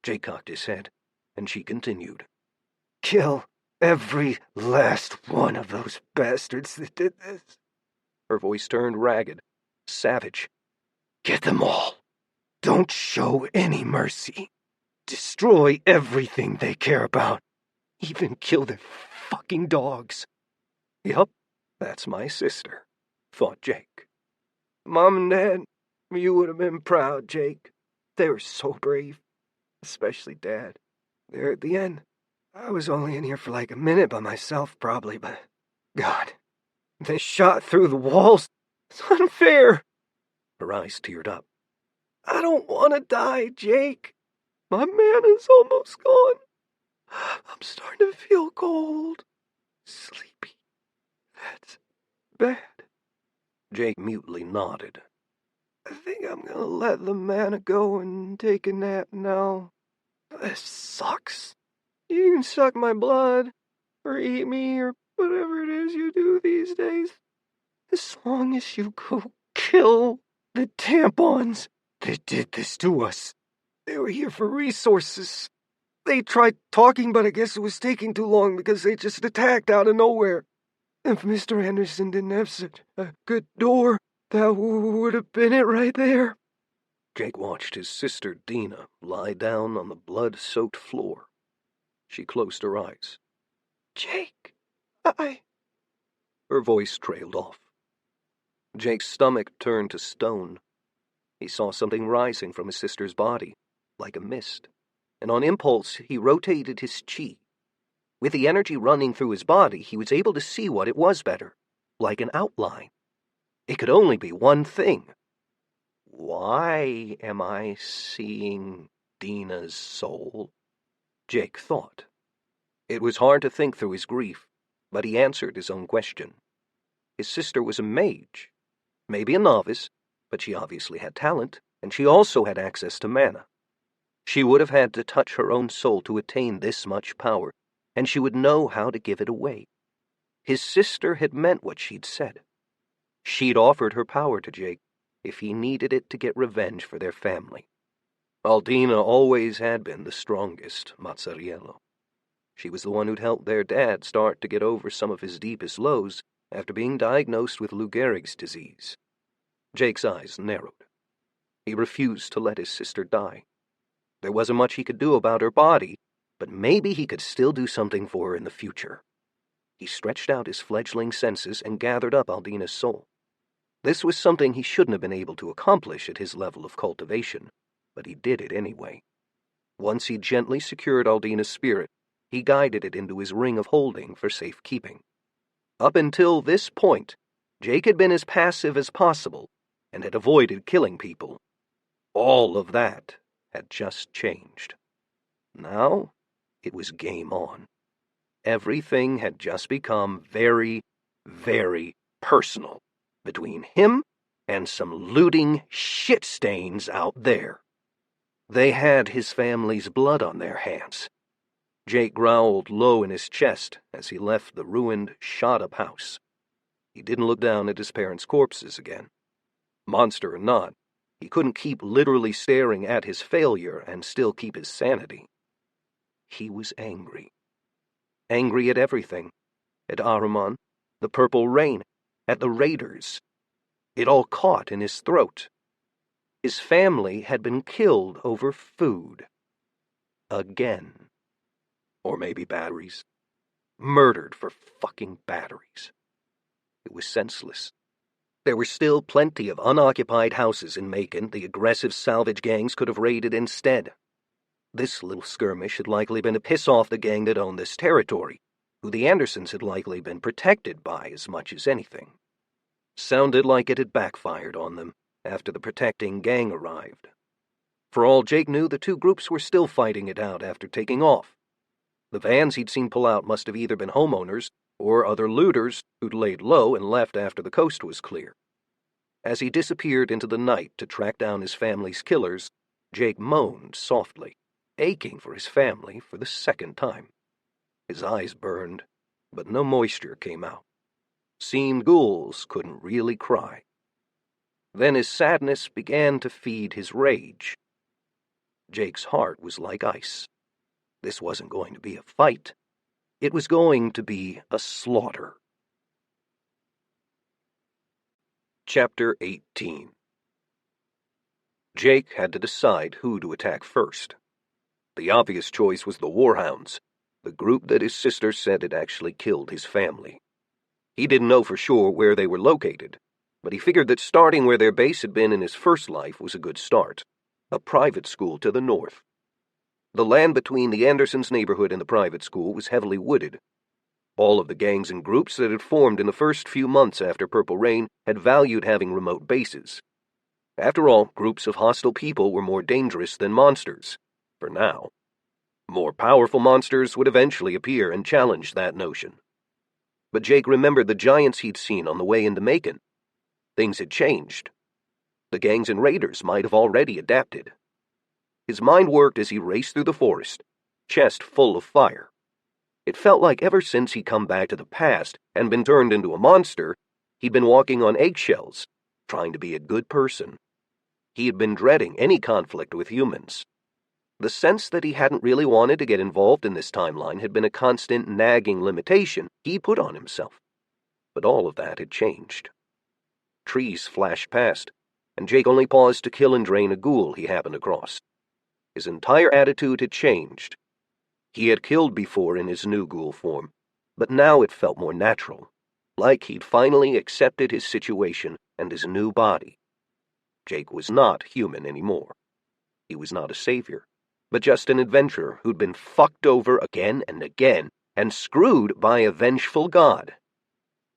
Jake cocked his head, and she continued. Kill every last one of those bastards that did this. Her voice turned ragged, savage. Get them all. Don't show any mercy. Destroy everything they care about. Even kill their fucking dogs. Yup, that's my sister, thought Jake. Mom and Dad, you would have been proud, Jake. They were so brave. Especially Dad. There at the end. I was only in here for like a minute by myself, probably, but... God. They shot through the walls. It's unfair. Her eyes teared up. I don't want to die, Jake. My mana's almost gone. I'm starting to feel cold. Sleepy. That's bad. Jake mutely nodded. I think I'm gonna let the mana go and take a nap now. This sucks. You can suck my blood, or eat me, or whatever it is you do these days. As long as you go kill the tampons that did this to us. They were here for resources. They tried talking, but I guess it was taking too long because they just attacked out of nowhere. If Mr. Anderson didn't have such a good door, that would have been it right there. Jake watched his sister Dina lie down on the blood-soaked floor. She closed her eyes. Jake, Her voice trailed off. Jake's stomach turned to stone. He saw something rising from his sister's body, like a mist, and on impulse he rotated his chi. With the energy running through his body, he was able to see what it was better, like an outline. It could only be one thing. Why am I seeing Dina's soul? Jake thought. It was hard to think through his grief, but he answered his own question. His sister was a mage, maybe a novice, but she obviously had talent, and she also had access to mana. She would have had to touch her own soul to attain this much power, and she would know how to give it away. His sister had meant what she'd said. She'd offered her power to Jake if he needed it to get revenge for their family. Aldina always had been the strongest Mazzariello. She was the one who'd helped their dad start to get over some of his deepest lows after being diagnosed with Lou Gehrig's disease. Jake's eyes narrowed. He refused to let his sister die. There wasn't much he could do about her body, but maybe he could still do something for her in the future. He stretched out his fledgling senses and gathered up Aldina's soul. This was something he shouldn't have been able to accomplish at his level of cultivation, but he did it anyway. Once he gently secured Aldina's spirit, he guided it into his ring of holding for safekeeping. Up until this point, Jake had been as passive as possible and had avoided killing people. All of that had just changed. Now, it was game on. Everything had just become very, very personal between him and some looting shit stains out there. They had his family's blood on their hands. Jake growled low in his chest as he left the ruined, shot-up house. He didn't look down at his parents' corpses again. Monster or not, he couldn't keep literally staring at his failure and still keep his sanity. He was angry. Angry at everything. At Ahriman, the Purple Rain, at the Raiders. It all caught in his throat. His family had been killed over food. Again. Or maybe batteries. Murdered for fucking batteries. It was senseless. There were still plenty of unoccupied houses in Macon the aggressive salvage gangs could have raided instead. This little skirmish had likely been to piss off the gang that owned this territory, who the Andersons had likely been protected by as much as anything. Sounded like it had backfired on them after the protecting gang arrived. For all Jake knew, the two groups were still fighting it out after taking off. The vans he'd seen pull out must have either been homeowners or other looters who'd laid low and left after the coast was clear. As he disappeared into the night to track down his family's killers, Jake moaned softly, aching for his family for the second time. His eyes burned, but no moisture came out. Seemed ghouls couldn't really cry. Then his sadness began to feed his rage. Jake's heart was like ice. This wasn't going to be a fight. It was going to be a slaughter. Chapter 18. Jake had to decide who to attack first. The obvious choice was the Warhounds, the group that his sister said had actually killed his family. He didn't know for sure where they were located, but he figured that starting where their base had been in his first life was a good start, a private school to the north. The land between the Andersons' neighborhood and the private school was heavily wooded. All of the gangs and groups that had formed in the first few months after Purple Rain had valued having remote bases. After all, groups of hostile people were more dangerous than monsters, for now. More powerful monsters would eventually appear and challenge that notion. But Jake remembered the giants he'd seen on the way into Macon. Things had changed. The gangs and raiders might have already adapted. His mind worked as he raced through the forest, chest full of fire. It felt like ever since he'd come back to the past and been turned into a monster, he'd been walking on eggshells, trying to be a good person. He had been dreading any conflict with humans. The sense that he hadn't really wanted to get involved in this timeline had been a constant nagging limitation he put on himself. But all of that had changed. Trees flashed past, and Jake only paused to kill and drain a ghoul he happened across. His entire attitude had changed. He had killed before in his new ghoul form, but now it felt more natural, like he'd finally accepted his situation and his new body. Jake was not human anymore. He was not a savior, but just an adventurer who'd been fucked over again and again and screwed by a vengeful god.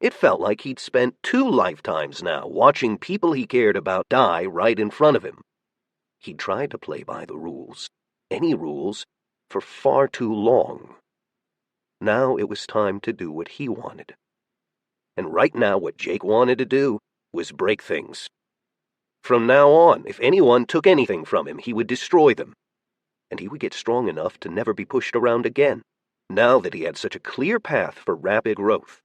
It felt like he'd spent 2 lifetimes now watching people he cared about die right in front of him. He'd tried to play by the rules, any rules, for far too long. Now it was time to do what he wanted. And right now what Jake wanted to do was break things. From now on, if anyone took anything from him, he would destroy them. And he would get strong enough to never be pushed around again, now that he had such a clear path for rapid growth.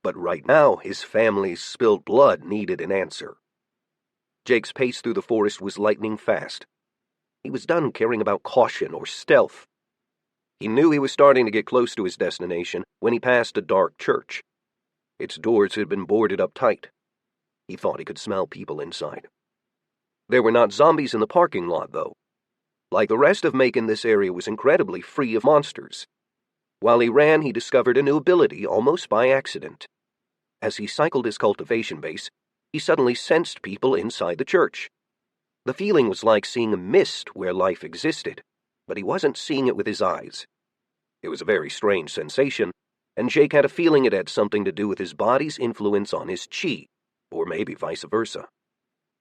But right now, his family's spilled blood needed an answer. Jake's pace through the forest was lightning fast. He was done caring about caution or stealth. He knew he was starting to get close to his destination when he passed a dark church. Its doors had been boarded up tight. He thought he could smell people inside. There were not zombies in the parking lot, though. Like the rest of Macon, this area was incredibly free of monsters. While he ran, he discovered a new ability almost by accident. As he cycled his cultivation base, he suddenly sensed people inside the church. The feeling was like seeing a mist where life existed, but he wasn't seeing it with his eyes. It was a very strange sensation, and Jake had a feeling it had something to do with his body's influence on his chi, or maybe vice versa.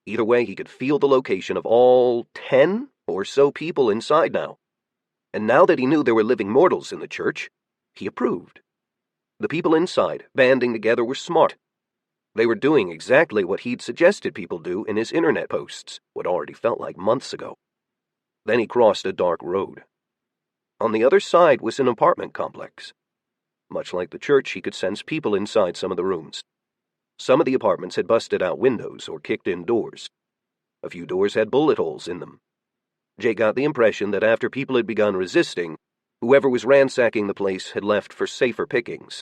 Either way, he could feel the location of all 10 or so people inside now. And now that he knew there were living mortals in the church, he approved. The people inside, banding together, were smart. They were doing exactly what he'd suggested people do in his internet posts, what already felt like months ago. Then he crossed a dark road. On the other side was an apartment complex. Much like the church, he could sense people inside some of the rooms. Some of the apartments had busted out windows or kicked in doors. A few doors had bullet holes in them. Jake got the impression that after people had begun resisting, whoever was ransacking the place had left for safer pickings.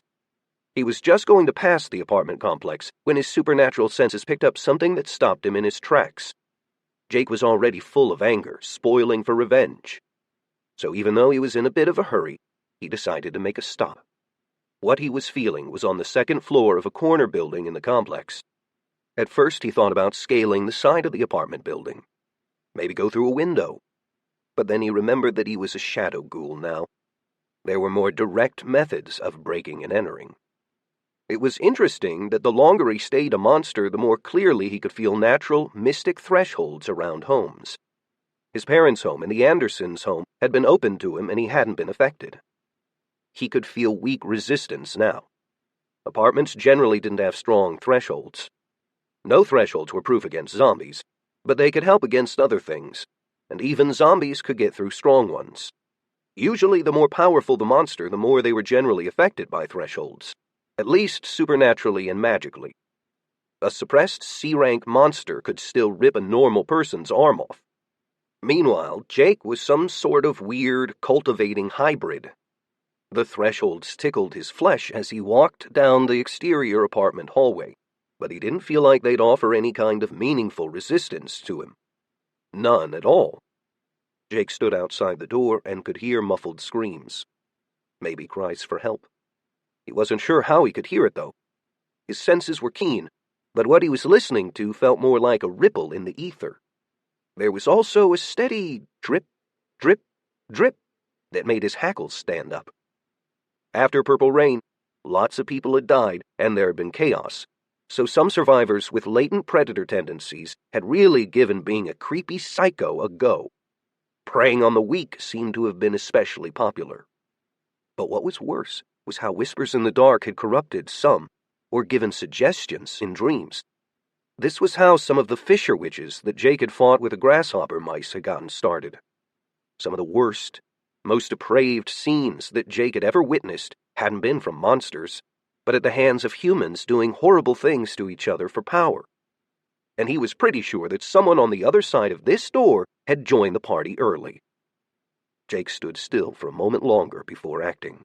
He was just going to pass the apartment complex when his supernatural senses picked up something that stopped him in his tracks. Jake was already full of anger, spoiling for revenge. So even though he was in a bit of a hurry, he decided to make a stop. What he was feeling was on the second floor of a corner building in the complex. At first he thought about scaling the side of the apartment building. Maybe go through a window. But then he remembered that he was a shadow ghoul now. There were more direct methods of breaking and entering. It was interesting that the longer he stayed a monster, the more clearly he could feel natural, mystic thresholds around homes. His parents' home and the Andersons' home had been open to him, and he hadn't been affected. He could feel weak resistance now. Apartments generally didn't have strong thresholds. No thresholds were proof against zombies, but they could help against other things, and even zombies could get through strong ones. Usually, the more powerful the monster, the more they were generally affected by thresholds, at least supernaturally and magically. A suppressed C-rank monster could still rip a normal person's arm off. Meanwhile, Jake was some sort of weird, cultivating hybrid. The thresholds tickled his flesh as he walked down the exterior apartment hallway, but he didn't feel like they'd offer any kind of meaningful resistance to him. None at all. Jake stood outside the door and could hear muffled screams. Maybe cries for help. He wasn't sure how he could hear it, though. His senses were keen, but what he was listening to felt more like a ripple in the ether. There was also a steady drip, drip, drip that made his hackles stand up. After Purple Rain, lots of people had died, and there had been chaos, so some survivors with latent predator tendencies had really given being a creepy psycho a go. Preying on the weak seemed to have been especially popular. But what was worse was how whispers in the dark had corrupted some, or given suggestions in dreams. This was how some of the Fisher witches that Jake had fought with the grasshopper mice had gotten started. Some of the worst, most depraved scenes that Jake had ever witnessed hadn't been from monsters, but at the hands of humans doing horrible things to each other for power. And he was pretty sure that someone on the other side of this door had joined the party early. Jake stood still for a moment longer before acting.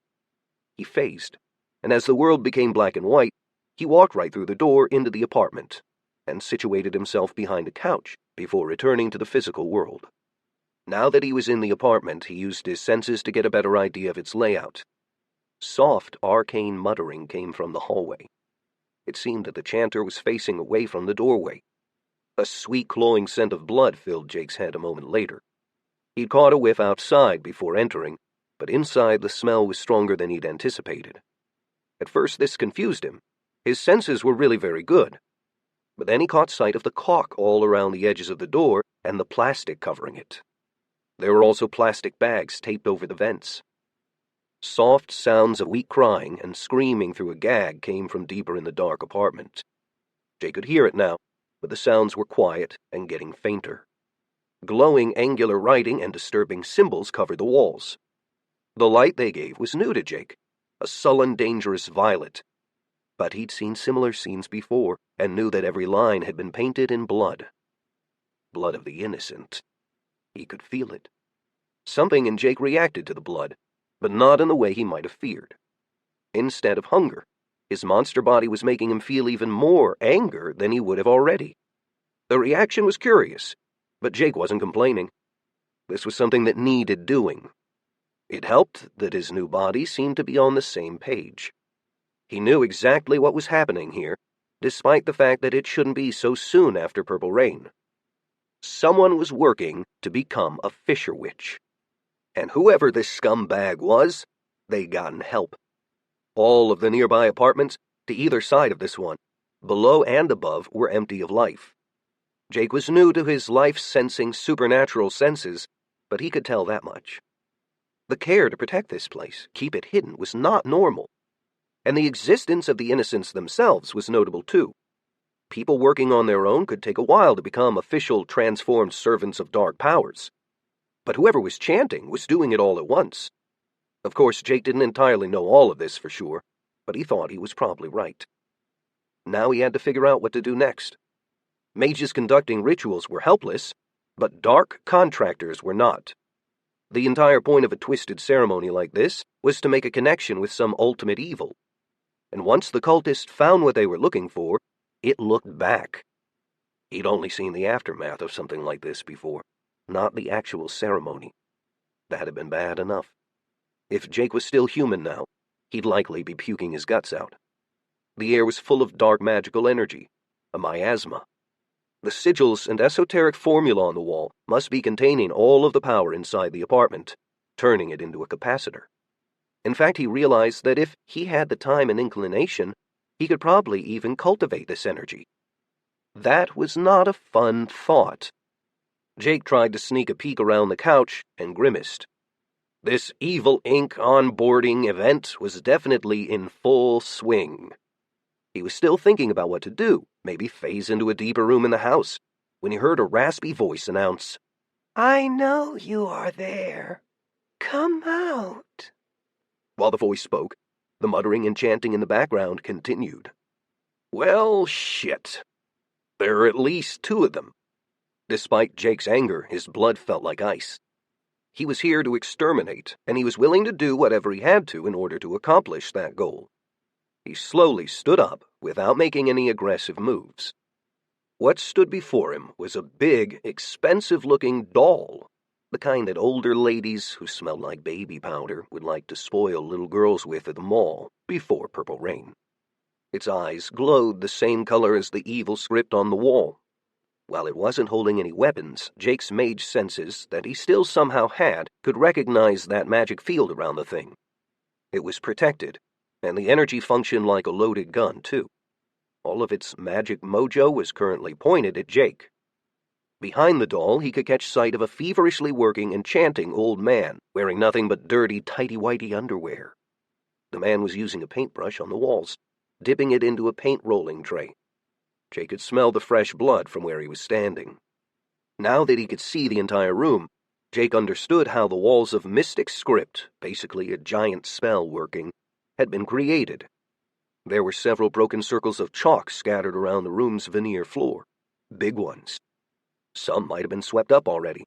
He phased, and as the world became black and white, he walked right through the door into the apartment and situated himself behind a couch before returning to the physical world. Now that he was in the apartment, he used his senses to get a better idea of its layout. Soft, arcane muttering came from the hallway. It seemed that the chanter was facing away from the doorway. A sweet, cloying scent of blood filled Jake's head a moment later. He'd caught a whiff outside before entering, but inside the smell was stronger than he'd anticipated. At first this confused him. His senses were really very good. But then he caught sight of the caulk all around the edges of the door and the plastic covering it. There were also plastic bags taped over the vents. Soft sounds of weak crying and screaming through a gag came from deeper in the dark apartment. Jake could hear it now, but the sounds were quiet and getting fainter. Glowing angular writing and disturbing symbols covered the walls. The light they gave was new to Jake, a sullen, dangerous violet. But he'd seen similar scenes before and knew that every line had been painted in blood. Blood of the innocent. He could feel it. Something in Jake reacted to the blood, but not in the way he might have feared. Instead of hunger, his monster body was making him feel even more anger than he would have already. The reaction was curious, but Jake wasn't complaining. This was something that needed doing. It helped that his new body seemed to be on the same page. He knew exactly what was happening here, despite the fact that it shouldn't be so soon after Purple Rain. Someone was working to become a Fisher Witch. And whoever this scumbag was, they'd gotten help. All of the nearby apartments, to either side of this one, below and above, were empty of life. Jake was new to his life-sensing supernatural senses, but he could tell that much. The care to protect this place, keep it hidden, was not normal. And the existence of the innocents themselves was notable too. People working on their own could take a while to become official transformed servants of dark powers. But whoever was chanting was doing it all at once. Of course, Jake didn't entirely know all of this for sure, but he thought he was probably right. Now he had to figure out what to do next. Mages conducting rituals were helpless, but dark contractors were not. The entire point of a twisted ceremony like this was to make a connection with some ultimate evil. And once the cultist found what they were looking for, it looked back. He'd only seen the aftermath of something like this before, not the actual ceremony. That had been bad enough. If Jake was still human now, he'd likely be puking his guts out. The air was full of dark magical energy, a miasma. The sigils and esoteric formula on the wall must be containing all of the power inside the apartment, turning it into a capacitor. In fact, he realized that if he had the time and inclination, he could probably even cultivate this energy. That was not a fun thought. Jake tried to sneak a peek around the couch and grimaced. This Evil Inc. onboarding event was definitely in full swing. He was still thinking about what to do, maybe phase into a deeper room in the house, when he heard a raspy voice announce, "I know you are there. Come out." While the voice spoke, the muttering and chanting in the background continued. Well, shit. There are at least two of them. Despite Jake's anger, his blood felt like ice. He was here to exterminate, and he was willing to do whatever he had to in order to accomplish that goal. He slowly stood up without making any aggressive moves. What stood before him was a big, expensive-looking doll, the kind that older ladies who smelled like baby powder would like to spoil little girls with at the mall before Purple Rain. Its eyes glowed the same color as the evil script on the wall. While it wasn't holding any weapons, Jake's mage senses that he still somehow had could recognize that magic field around the thing. It was protected, and the energy functioned like a loaded gun, too. All of its magic mojo was currently pointed at Jake. Behind the doll, he could catch sight of a feverishly working and chanting old man, wearing nothing but dirty, tighty-whitey underwear. The man was using a paintbrush on the walls, dipping it into a paint-rolling tray. Jake could smell the fresh blood from where he was standing. Now that he could see the entire room, Jake understood how the walls of mystic script, basically a giant spell working, had been created. There were several broken circles of chalk scattered around the room's veneer floor, big ones. Some might have been swept up already.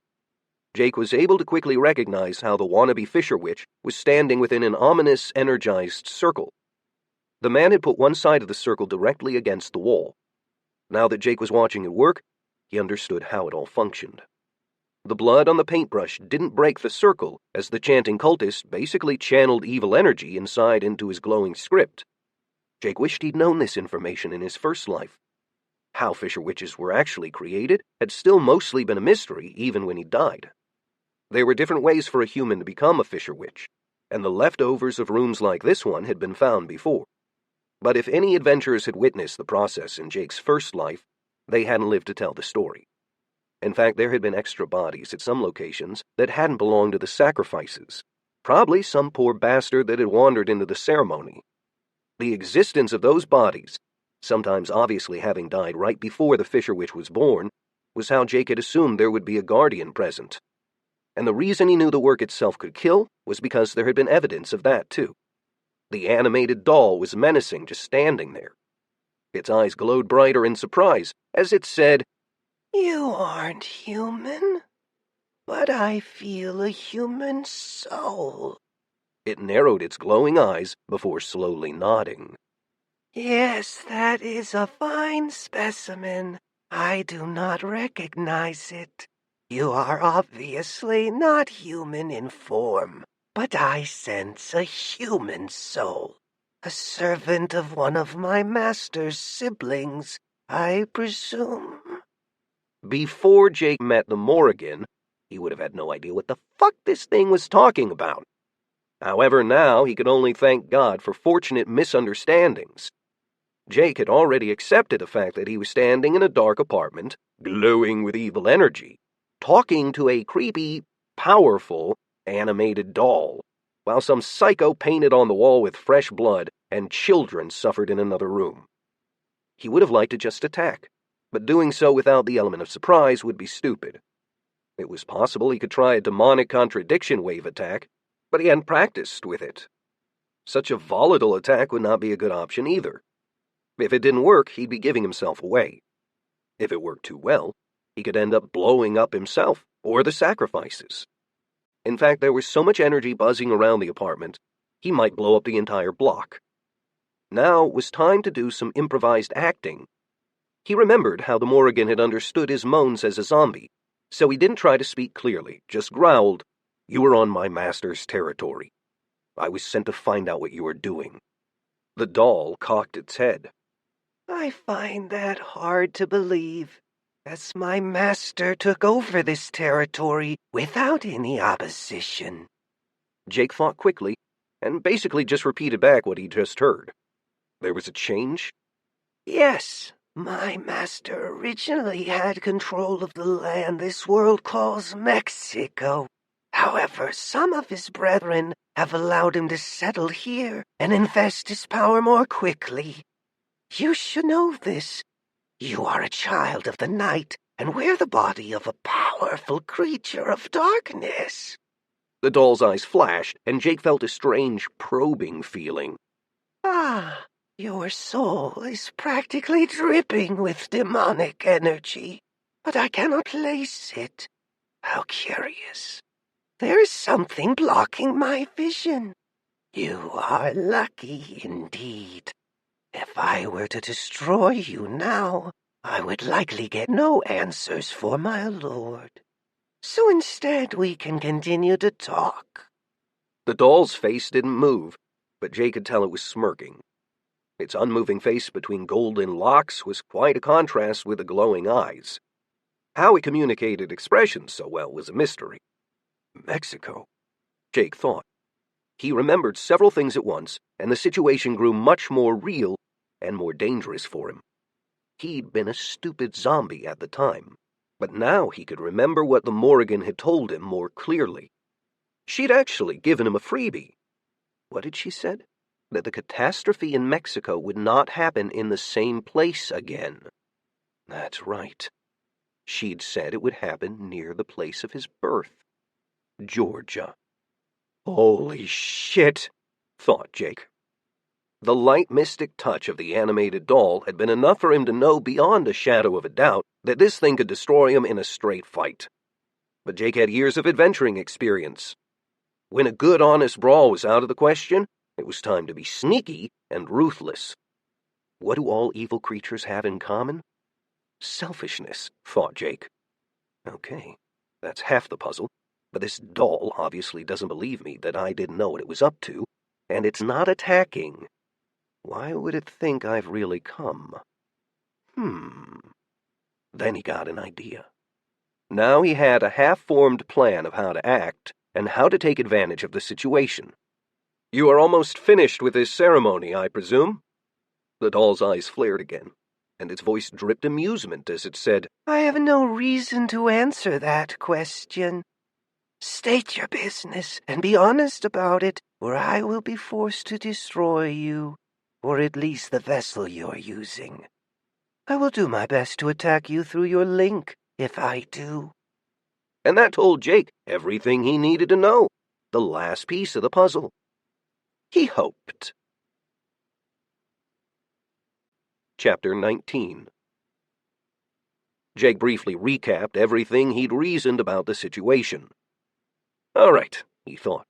Jake was able to quickly recognize how the wannabe Fisher Witch was standing within an ominous, energized circle. The man had put one side of the circle directly against the wall. Now that Jake was watching it work, he understood how it all functioned. The blood on the paintbrush didn't break the circle, as the chanting cultist basically channeled evil energy inside into his glowing script. Jake wished he'd known this information in his first life. How Fisher Witches were actually created had still mostly been a mystery even when he died. There were different ways for a human to become a Fisher Witch, and the leftovers of rooms like this one had been found before. But if any adventurers had witnessed the process in Jake's first life, they hadn't lived to tell the story. In fact, there had been extra bodies at some locations that hadn't belonged to the sacrifices. Probably some poor bastard that had wandered into the ceremony. The existence of those bodies, sometimes obviously having died right before the Fisher Witch was born, was how Jake had assumed there would be a guardian present. And the reason he knew the work itself could kill was because there had been evidence of that, too. The animated doll was menacing, just standing there. Its eyes glowed brighter in surprise, as it said, "You aren't human." but I feel a human soul. It narrowed its glowing eyes before slowly nodding. Yes, that is a fine specimen. I do not recognize it. You are obviously not human in form, but I sense a human soul. A servant of one of my master's siblings, I presume. Before Jake met the Morrigan, he would have had no idea what the fuck this thing was talking about. However, now he could only thank God for fortunate misunderstandings. Jake had already accepted the fact that he was standing in a dark apartment, glowing with evil energy, talking to a creepy, powerful, animated doll, while some psycho painted on the wall with fresh blood and children suffered in another room. He would have liked to just attack, but doing so without the element of surprise would be stupid. It was possible he could try a demonic contradiction wave attack, but he hadn't practiced with it. Such a volatile attack would not be a good option either. If it didn't work, he'd be giving himself away. If it worked too well, he could end up blowing up himself or the sacrifices. In fact, there was so much energy buzzing around the apartment, he might blow up the entire block. Now was time to do some improvised acting. He remembered how the Morrigan had understood his moans as a zombie, so he didn't try to speak clearly, just growled, "You were on my master's territory. I was sent to find out what you were doing." The doll cocked its head. I find that hard to believe, as my master took over this territory without any opposition. Jake thought quickly, and basically just repeated back what he just heard. There was a change? Yes, my master originally had control of the land this world calls Mexico. However, some of his brethren have allowed him to settle here and invest his power more quickly. You should know this. You are a child of the night, and we're the body of a powerful creature of darkness. The doll's eyes flashed, and Jake felt a strange, probing feeling. Ah, your soul is practically dripping with demonic energy, but I cannot place it. How curious. There is something blocking my vision. You are lucky indeed. If I were to destroy you now, I would likely get no answers for my lord. So instead we can continue to talk. The doll's face didn't move, but Jake could tell it was smirking. Its unmoving face between golden locks was quite a contrast with the glowing eyes. How it communicated expressions so well was a mystery. Mexico, Jake thought. He remembered several things at once, and the situation grew much more real and more dangerous for him. He'd been a stupid zombie at the time, but now he could remember what the Morrigan had told him more clearly. She'd actually given him a freebie. What had she said? That the catastrophe in Mexico would not happen in the same place again. That's right. She'd said it would happen near the place of his birth. Georgia. Holy shit, thought Jake. The light mystic touch of the animated doll had been enough for him to know beyond a shadow of a doubt that this thing could destroy him in a straight fight. But Jake had years of adventuring experience. When a good, honest brawl was out of the question, it was time to be sneaky and ruthless. What do all evil creatures have in common? Selfishness, thought Jake. Okay, that's half the puzzle. But this doll obviously doesn't believe me that I didn't know what it was up to, and it's not attacking. Why would it think I've really come? Then he got an idea. Now he had a half-formed plan of how to act and how to take advantage of the situation. You are almost finished with this ceremony, I presume? The doll's eyes flared again, and its voice dripped amusement as it said, I have no reason to answer that question. State your business and be honest about it, or I will be forced to destroy you, or at least the vessel you're using. I will do my best to attack you through your link, if I do. And that told Jake everything he needed to know, the last piece of the puzzle. He hoped. Chapter 19. Jake briefly recapped everything he'd reasoned about the situation. All right, he thought.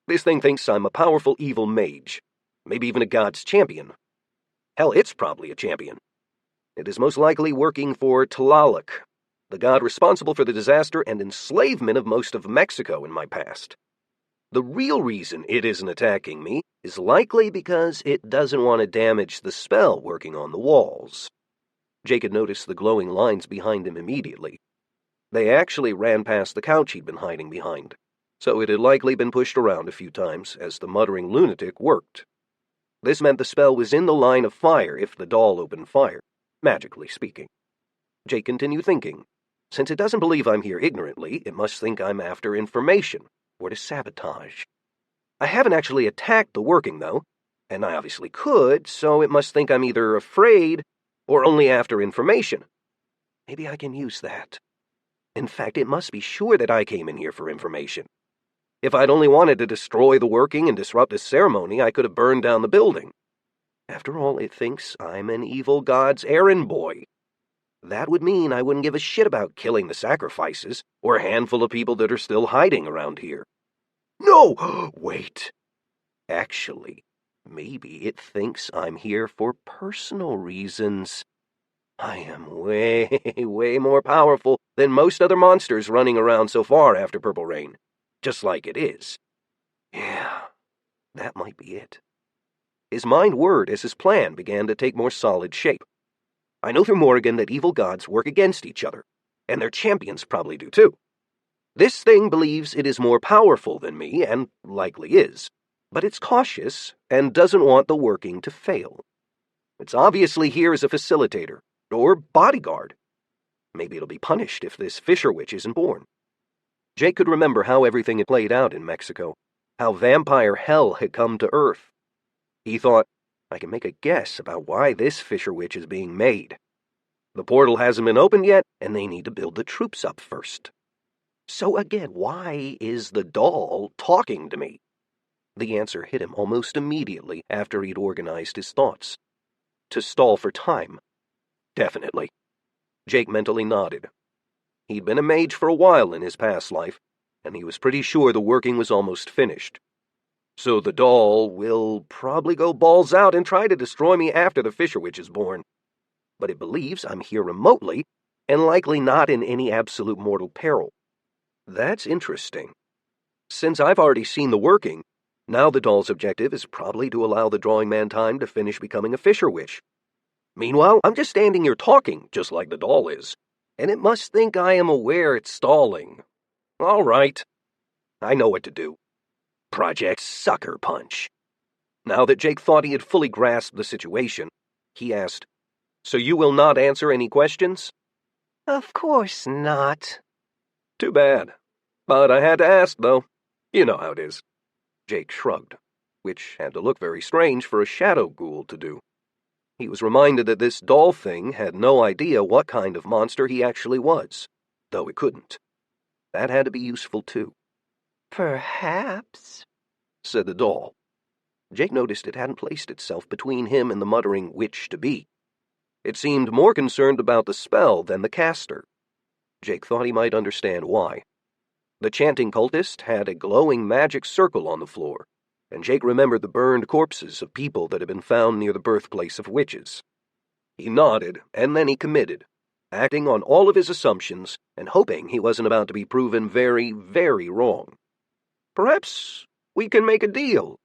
This thing thinks I'm a powerful evil mage, maybe even a god's champion. Hell, it's probably a champion. It is most likely working for Tlaloc, the god responsible for the disaster and enslavement of most of Mexico in my past. The real reason it isn't attacking me is likely because it doesn't want to damage the spell working on the walls. Jake had noticed the glowing lines behind him immediately. They actually ran past the couch he'd been hiding behind, so it had likely been pushed around a few times as the muttering lunatic worked. This meant the spell was in the line of fire if the doll opened fire, magically speaking. Jake continued thinking. Since it doesn't believe I'm here ignorantly, it must think I'm after information, or to sabotage. I haven't actually attacked the working, though, and I obviously could, so it must think I'm either afraid or only after information. Maybe I can use that. In fact, it must be sure that I came in here for information. If I'd only wanted to destroy the working and disrupt this ceremony, I could have burned down the building. After all, it thinks I'm an evil god's errand boy. That would mean I wouldn't give a shit about killing the sacrifices or a handful of people that are still hiding around here. No! Wait. Actually, maybe it thinks I'm here for personal reasons. I am way more powerful than most other monsters running around so far after Purple Rain. Just like it is. Yeah, that might be it. His mind whirred as his plan began to take more solid shape. I know through Morrigan that evil gods work against each other, and their champions probably do too. This thing believes it is more powerful than me, and likely is, but it's cautious and doesn't want the working to fail. It's obviously here as a facilitator, or bodyguard. Maybe it'll be punished if this Fisher Witch isn't born. Jake could remember how everything had played out in Mexico, how vampire hell had come to Earth. He thought, I can make a guess about why this Fisher Witch is being made. The portal hasn't been opened yet, and they need to build the troops up first. So again, why is the doll talking to me? The answer hit him almost immediately after he'd organized his thoughts. To stall for time. Definitely. Jake mentally nodded. He'd been a mage for a while in his past life, and he was pretty sure the working was almost finished. So the doll will probably go balls out and try to destroy me after the Fisher Witch is born. But it believes I'm here remotely, and likely not in any absolute mortal peril. That's interesting. Since I've already seen the working, now the doll's objective is probably to allow the drawing man time to finish becoming a Fisher Witch. Meanwhile, I'm just standing here talking, just like the doll is, and it must think I am aware it's stalling. All right. I know what to do. Project Sucker Punch. Now that Jake thought he had fully grasped the situation, he asked, So you will not answer any questions? Of course not. Too bad. But I had to ask, though. You know how it is. Jake shrugged, which had to look very strange for a shadow ghoul to do. He was reminded that this doll thing had no idea what kind of monster he actually was, though it couldn't. That had to be useful, too. Perhaps, said the doll. Jake noticed it hadn't placed itself between him and the muttering witch-to-be. It seemed more concerned about the spell than the caster. Jake thought he might understand why. The chanting cultist had a glowing magic circle on the floor, and Jake remembered the burned corpses of people that had been found near the birthplace of witches. He nodded, and then he committed, acting on all of his assumptions and hoping he wasn't about to be proven very, very wrong. Perhaps we can make a deal.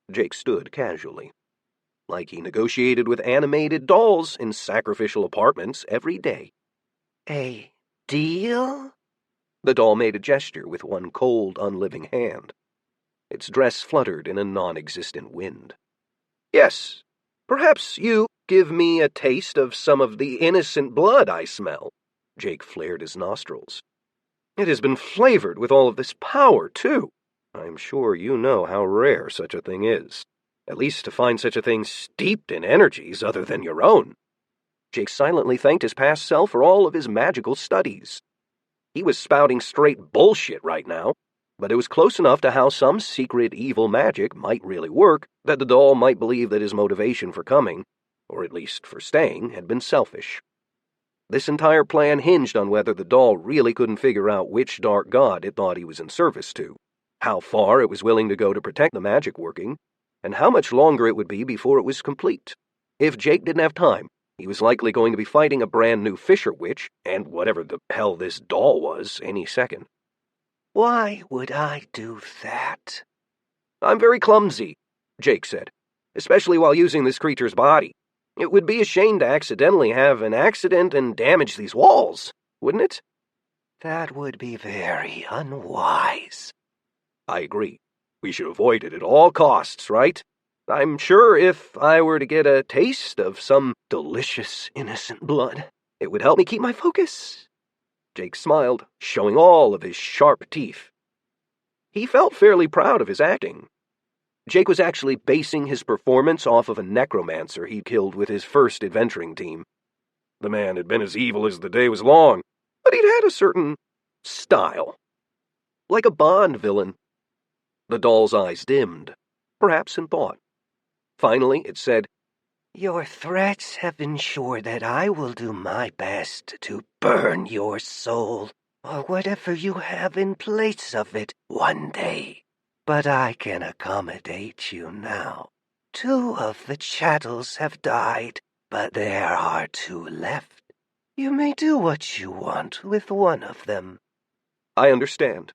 Jake stood casually, like he negotiated with animated dolls in sacrificial apartments every day. A deal? The doll made a gesture with one cold, unliving hand. Its dress fluttered in a non-existent wind. Yes, perhaps you give me a taste of some of the innocent blood I smell. Jake flared his nostrils. It has been flavored with all of this power, too. I'm sure you know how rare such a thing is. At least to find such a thing steeped in energies other than your own. Jake silently thanked his past self for all of his magical studies. He was spouting straight bullshit right now, but it was close enough to how some secret evil magic might really work that the doll might believe that his motivation for coming, or at least for staying, had been selfish. This entire plan hinged on whether the doll really couldn't figure out which dark god it thought he was in service to, how far it was willing to go to protect the magic working, and how much longer it would be before it was complete. If Jake didn't have time, he was likely going to be fighting a brand new Fisher Witch, and whatever the hell this doll was, any second. Why would I do that? I'm very clumsy, Jake said, especially while using this creature's body. It would be a shame to accidentally have an accident and damage these walls, wouldn't it? That would be very unwise. I agree. We should avoid it at all costs, right? I'm sure if I were to get a taste of some delicious, innocent blood, it would help me keep my focus. Jake smiled, showing all of his sharp teeth. He felt fairly proud of his acting. Jake was actually basing his performance off of a necromancer he'd killed with his first adventuring team. The man had been as evil as the day was long, but he'd had a certain style. Like a Bond villain. The doll's eyes dimmed, perhaps in thought. Finally, it said, Your threats have ensured that I will do my best to burn your soul, or whatever you have in place of it, one day. But I can accommodate you now. 2 of the chattels have died, but there are 2 left. You may do what you want with one of them. I understand,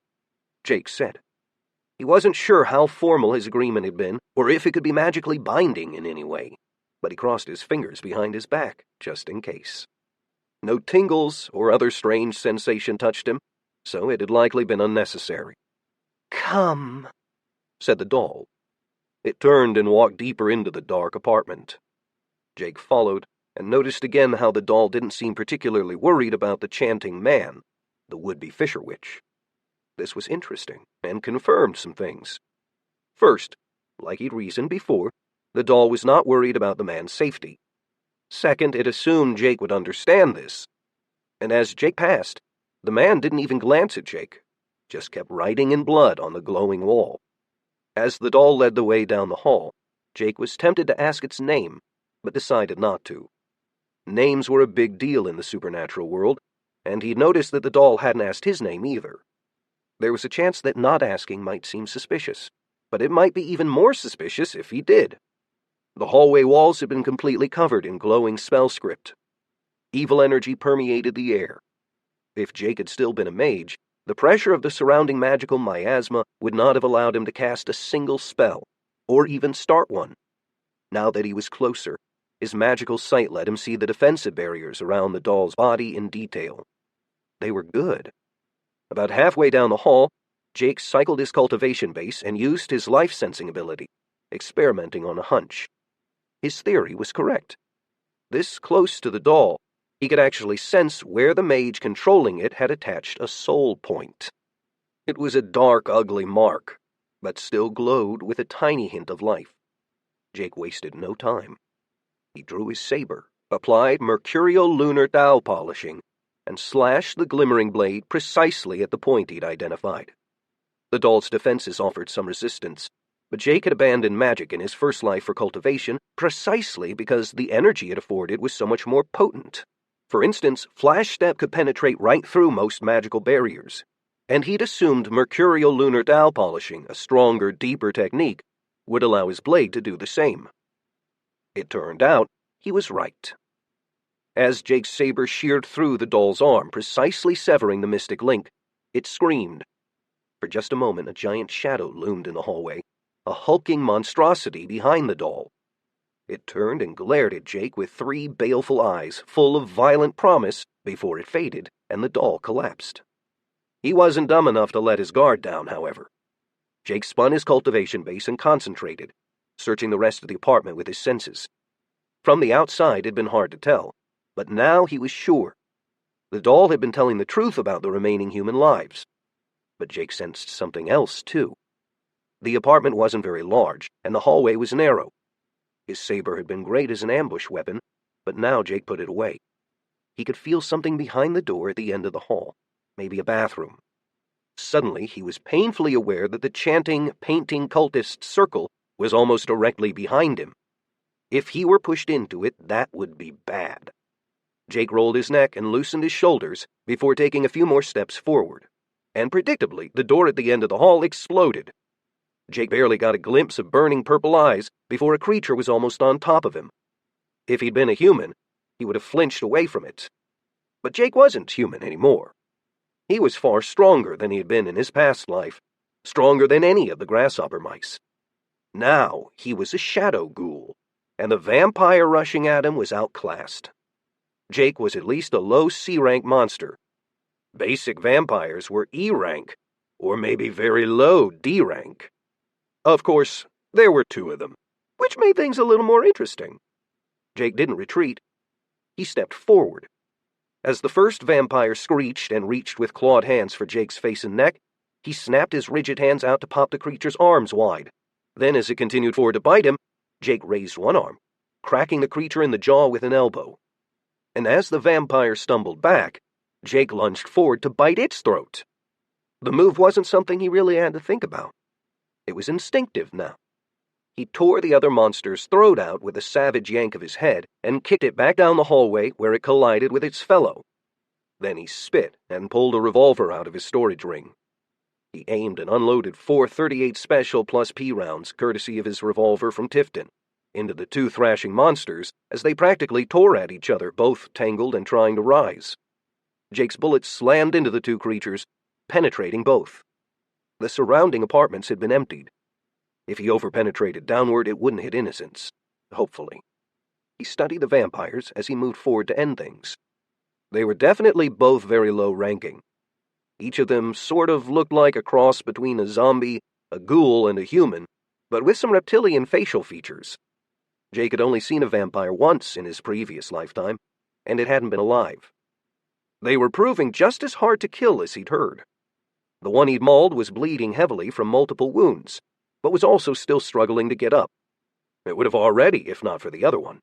Jake said. He wasn't sure how formal his agreement had been, or if it could be magically binding in any way, but he crossed his fingers behind his back, just in case. No tingles or other strange sensation touched him, so it had likely been unnecessary. Come, said the doll. It turned and walked deeper into the dark apartment. Jake followed, and noticed again how the doll didn't seem particularly worried about the chanting man, the would-be Fisher Witch. This was interesting, and confirmed some things. First, like he'd reasoned before, the doll was not worried about the man's safety. Second, it assumed Jake would understand this. And as Jake passed, the man didn't even glance at Jake, just kept writing in blood on the glowing wall. As the doll led the way down the hall, Jake was tempted to ask its name, but decided not to. Names were a big deal in the supernatural world, and he'd noticed that the doll hadn't asked his name either. There was a chance that not asking might seem suspicious, but it might be even more suspicious if he did. The hallway walls had been completely covered in glowing spell script. Evil energy permeated the air. If Jake had still been a mage, the pressure of the surrounding magical miasma would not have allowed him to cast a single spell, or even start one. Now that he was closer, his magical sight let him see the defensive barriers around the doll's body in detail. They were good. About halfway down the hall, Jake cycled his cultivation base and used his life-sensing ability, experimenting on a hunch. His theory was correct. This close to the doll, he could actually sense where the mage controlling it had attached a soul point. It was a dark, ugly mark, but still glowed with a tiny hint of life. Jake wasted no time. He drew his saber, applied mercurial lunar dowel polishing, and slashed the glimmering blade precisely at the point he'd identified. The doll's defenses offered some resistance, but Jake had abandoned magic in his first life for cultivation precisely because the energy it afforded was so much more potent. For instance, Flash Step could penetrate right through most magical barriers, and he'd assumed mercurial lunar dowel polishing, a stronger, deeper technique, would allow his blade to do the same. It turned out he was right. As Jake's saber sheared through the doll's arm, precisely severing the mystic link, it screamed. For just a moment, a giant shadow loomed in the hallway, a hulking monstrosity behind the doll. It turned and glared at Jake with 3 baleful eyes, full of violent promise, before it faded, and the doll collapsed. He wasn't dumb enough to let his guard down, however. Jake spun his cultivation base and concentrated, searching the rest of the apartment with his senses. From the outside, it had been hard to tell, but now he was sure. The doll had been telling the truth about the remaining human lives. But Jake sensed something else, too. The apartment wasn't very large, and the hallway was narrow. His saber had been great as an ambush weapon, but now Jake put it away. He could feel something behind the door at the end of the hall, maybe a bathroom. Suddenly, he was painfully aware that the chanting, painting cultist circle was almost directly behind him. If he were pushed into it, that would be bad. Jake rolled his neck and loosened his shoulders before taking a few more steps forward. And predictably, the door at the end of the hall exploded. Jake barely got a glimpse of burning purple eyes before a creature was almost on top of him. If he'd been a human, he would have flinched away from it. But Jake wasn't human anymore. He was far stronger than he had been in his past life, stronger than any of the grasshopper mice. Now he was a shadow ghoul, and the vampire rushing at him was outclassed. Jake was at least a low C-rank monster. Basic vampires were E-rank, or maybe very low D-rank. Of course, there were two of them, which made things a little more interesting. Jake didn't retreat. He stepped forward. As the first vampire screeched and reached with clawed hands for Jake's face and neck, he snapped his rigid hands out to pop the creature's arms wide. Then, as it continued forward to bite him, Jake raised one arm, cracking the creature in the jaw with an elbow. And as the vampire stumbled back, Jake lunged forward to bite its throat. The move wasn't something he really had to think about. It was instinctive now. He tore the other monster's throat out with a savage yank of his head and kicked it back down the hallway where it collided with its fellow. Then he spit and pulled a revolver out of his storage ring. He aimed and unloaded 4 .38 Special plus P rounds, courtesy of his revolver from Tifton, into the two thrashing monsters as they practically tore at each other, both tangled and trying to rise. Jake's bullets slammed into the two creatures, penetrating both. The surrounding apartments had been emptied. If he overpenetrated downward, it wouldn't hit innocents, hopefully. He studied the vampires as he moved forward to end things. They were definitely both very low ranking. Each of them sort of looked like a cross between a zombie, a ghoul, and a human, but with some reptilian facial features. Jake had only seen a vampire once in his previous lifetime, and it hadn't been alive. They were proving just as hard to kill as he'd heard. The one he'd mauled was bleeding heavily from multiple wounds, but was also still struggling to get up. It would have already, if not for the other one.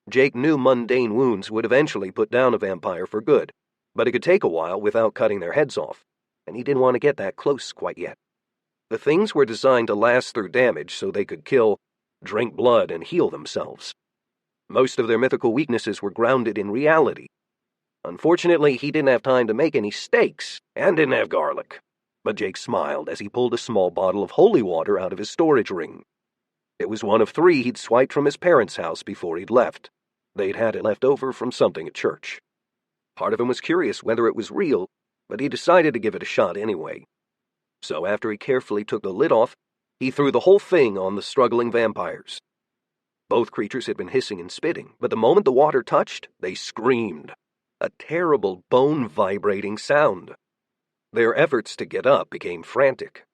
Jake knew mundane wounds would eventually put down a vampire for good, but it could take a while without cutting their heads off, and he didn't want to get that close quite yet. The things were designed to last through damage so they could kill, drink blood, and heal themselves. Most of their mythical weaknesses were grounded in reality. Unfortunately, he didn't have time to make any steaks, and didn't have garlic. But Jake smiled as he pulled a small bottle of holy water out of his storage ring. It was one of 3 he'd swiped from his parents' house before he'd left. They'd had it left over from something at church. Part of him was curious whether it was real, but he decided to give it a shot anyway. So after he carefully took the lid off, he threw the whole thing on the struggling vampires. Both creatures had been hissing and spitting, but the moment the water touched, they screamed. A terrible, bone-vibrating sound. Their efforts to get up became frantic.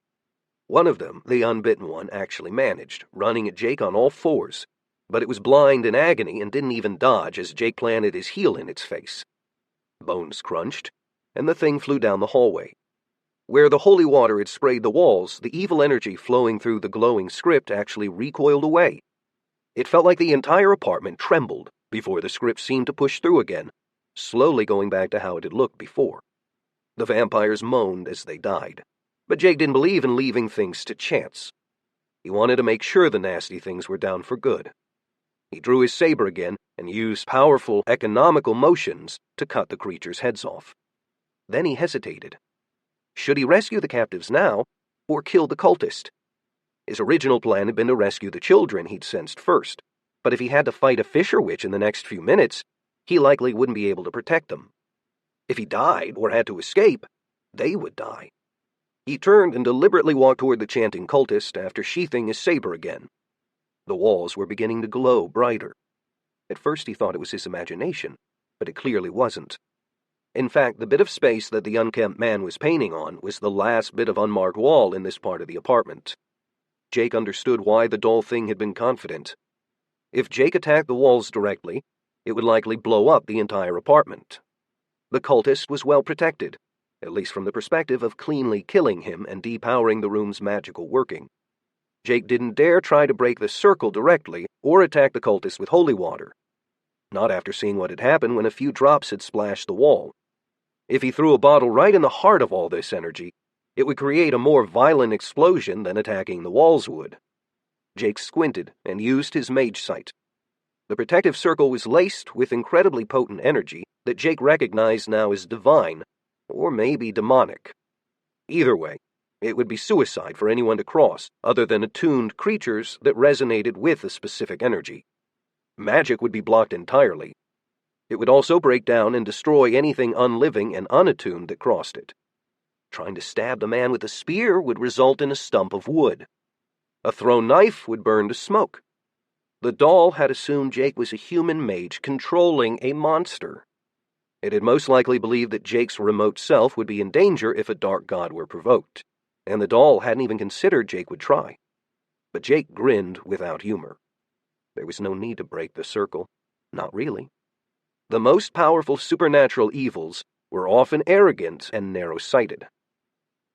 One of them, the unbitten one, actually managed, running at Jake on all 4s, but it was blind in agony and didn't even dodge as Jake planted his heel in its face. Bones crunched, and the thing flew down the hallway. Where the holy water had sprayed the walls, the evil energy flowing through the glowing script actually recoiled away. It felt like the entire apartment trembled before the script seemed to push through again, slowly going back to how it had looked before. The vampires moaned as they died, but Jake didn't believe in leaving things to chance. He wanted to make sure the nasty things were down for good. He drew his saber again and used powerful, economical motions to cut the creatures' heads off. Then he hesitated. Should he rescue the captives now, or kill the cultist? His original plan had been to rescue the children he'd sensed first, but if he had to fight a Fisher Witch in the next few minutes, he likely wouldn't be able to protect them. If he died or had to escape, they would die. He turned and deliberately walked toward the chanting cultist after sheathing his saber again. The walls were beginning to glow brighter. At first he thought it was his imagination, but it clearly wasn't. In fact, the bit of space that the unkempt man was painting on was the last bit of unmarked wall in this part of the apartment. Jake understood why the dull thing had been confident. If Jake attacked the walls directly, it would likely blow up the entire apartment. The cultist was well protected, at least from the perspective of cleanly killing him and depowering the room's magical working. Jake didn't dare try to break the circle directly or attack the cultist with holy water. Not after seeing what had happened when a few drops had splashed the wall. If he threw a bottle right in the heart of all this energy, it would create a more violent explosion than attacking the walls would. Jake squinted and used his mage sight. The protective circle was laced with incredibly potent energy that Jake recognized now as divine, or maybe demonic. Either way, it would be suicide for anyone to cross other than attuned creatures that resonated with a specific energy. Magic would be blocked entirely. It would also break down and destroy anything unliving and unattuned that crossed it. Trying to stab the man with a spear would result in a stump of wood. A thrown knife would burn to smoke. The doll had assumed Jake was a human mage controlling a monster. It had most likely believed that Jake's remote self would be in danger if a dark god were provoked, and the doll hadn't even considered Jake would try. But Jake grinned without humor. There was no need to break the circle. Not really. The most powerful supernatural evils were often arrogant and narrow-sighted.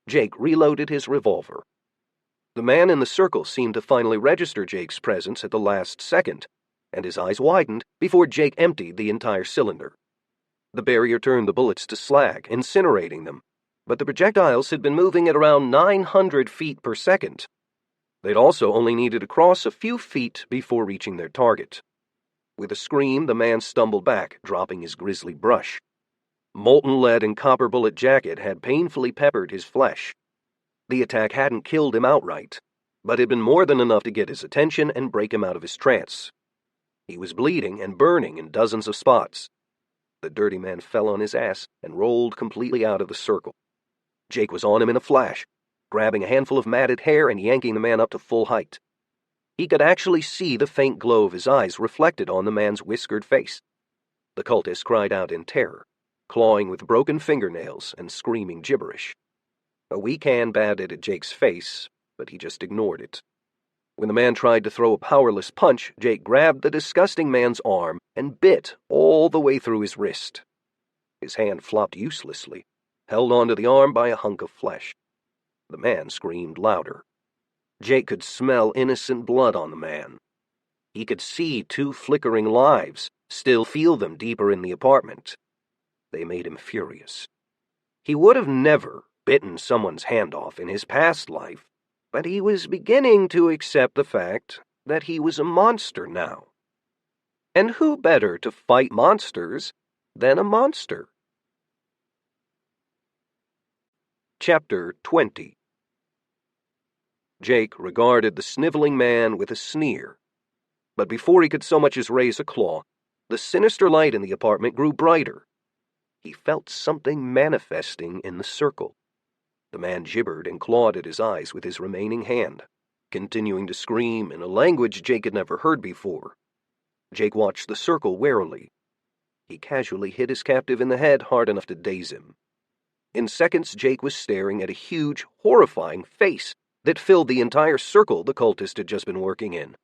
Jake reloaded his revolver. The man in the circle seemed to finally register Jake's presence at the last second, and his eyes widened before Jake emptied the entire cylinder. The barrier turned the bullets to slag, incinerating them, but the projectiles had been moving at around 900 feet per second. They'd also only needed to cross a few feet before reaching their target. With a scream, the man stumbled back, dropping his grisly brush. Molten lead and copper bullet jacket had painfully peppered his flesh. The attack hadn't killed him outright, but had been more than enough to get his attention and break him out of his trance. He was bleeding and burning in dozens of spots. The dirty man fell on his ass and rolled completely out of the circle. Jake was on him in a flash, grabbing a handful of matted hair and yanking the man up to full height. He could actually see the faint glow of his eyes reflected on the man's whiskered face. The cultist cried out in terror, clawing with broken fingernails and screaming gibberish. A weak hand batted at Jake's face, but he just ignored it. When the man tried to throw a powerless punch, Jake grabbed the disgusting man's arm and bit all the way through his wrist. His hand flopped uselessly, held onto the arm by a hunk of flesh. The man screamed louder. Jake could smell innocent blood on the man. He could see 2 flickering lives, still feel them deeper in the apartment. They made him furious. He would have never bitten someone's hand off in his past life, but he was beginning to accept the fact that he was a monster now. And who better to fight monsters than a monster? Chapter 20. Jake regarded the sniveling man with a sneer, but before he could so much as raise a claw, the sinister light in the apartment grew brighter. He felt something manifesting in the circle. The man gibbered and clawed at his eyes with his remaining hand, continuing to scream in a language Jake had never heard before. Jake watched the circle warily. He casually hit his captive in the head hard enough to daze him. In seconds, Jake was staring at a huge, horrifying face that filled the entire circle the cultist had just been working in.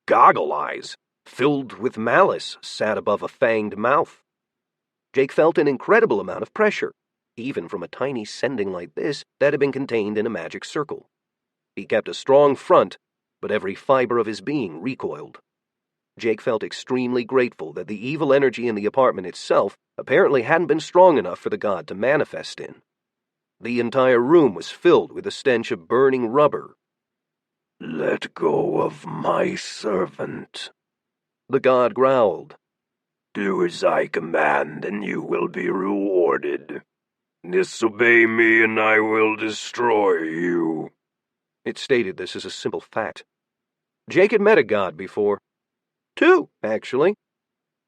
Goggle eyes, filled with malice, sat above a fanged mouth. Jake felt an incredible amount of pressure, even from a tiny sending like this that had been contained in a magic circle. He kept a strong front, but every fiber of his being recoiled. Jake felt extremely grateful that the evil energy in the apartment itself apparently hadn't been strong enough for the god to manifest in. The entire room was filled with a stench of burning rubber. "Let go of my servant," the god growled. "Do as I command, and you will be rewarded. Disobey me, and I will destroy you." It stated this as a simple fact. Jake had met a god before. 2, actually.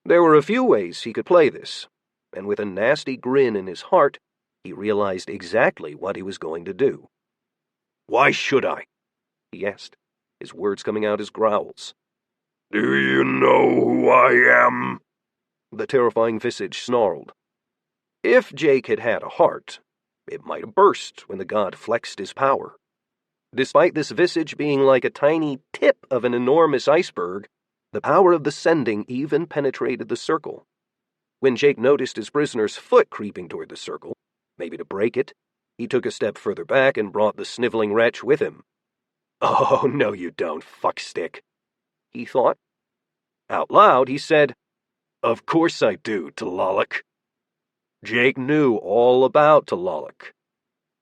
There were a few ways he could play this, and with a nasty grin in his heart, he realized exactly what he was going to do. "Why should I?" he asked, his words coming out as growls. "Do you know who I am?" The terrifying visage snarled. If Jake had had a heart, it might have burst when the god flexed his power. Despite this visage being like a tiny tip of an enormous iceberg, the power of the sending even penetrated the circle. When Jake noticed his prisoner's foot creeping toward the circle, maybe to break it, he took a step further back and brought the sniveling wretch with him. "Oh, no you don't, fuckstick," he thought. Out loud, he said, "Of course I do, Tlaloc." Jake knew all about Tlaloc.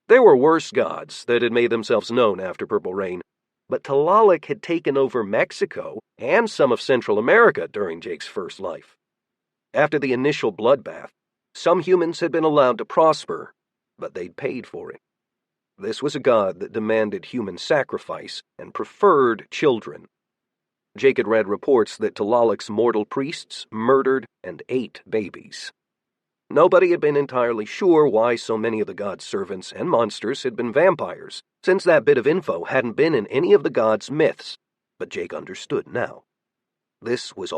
There were worse gods that had made themselves known after Purple Rain, but Tlaloc had taken over Mexico and some of Central America during Jake's first life. After the initial bloodbath, some humans had been allowed to prosper, but they'd paid for it. This was a god that demanded human sacrifice and preferred children. Jake had read reports that Tlaloc's mortal priests murdered and ate babies. Nobody had been entirely sure why so many of the god's servants and monsters had been vampires, since that bit of info hadn't been in any of the god's myths, but Jake understood now. This was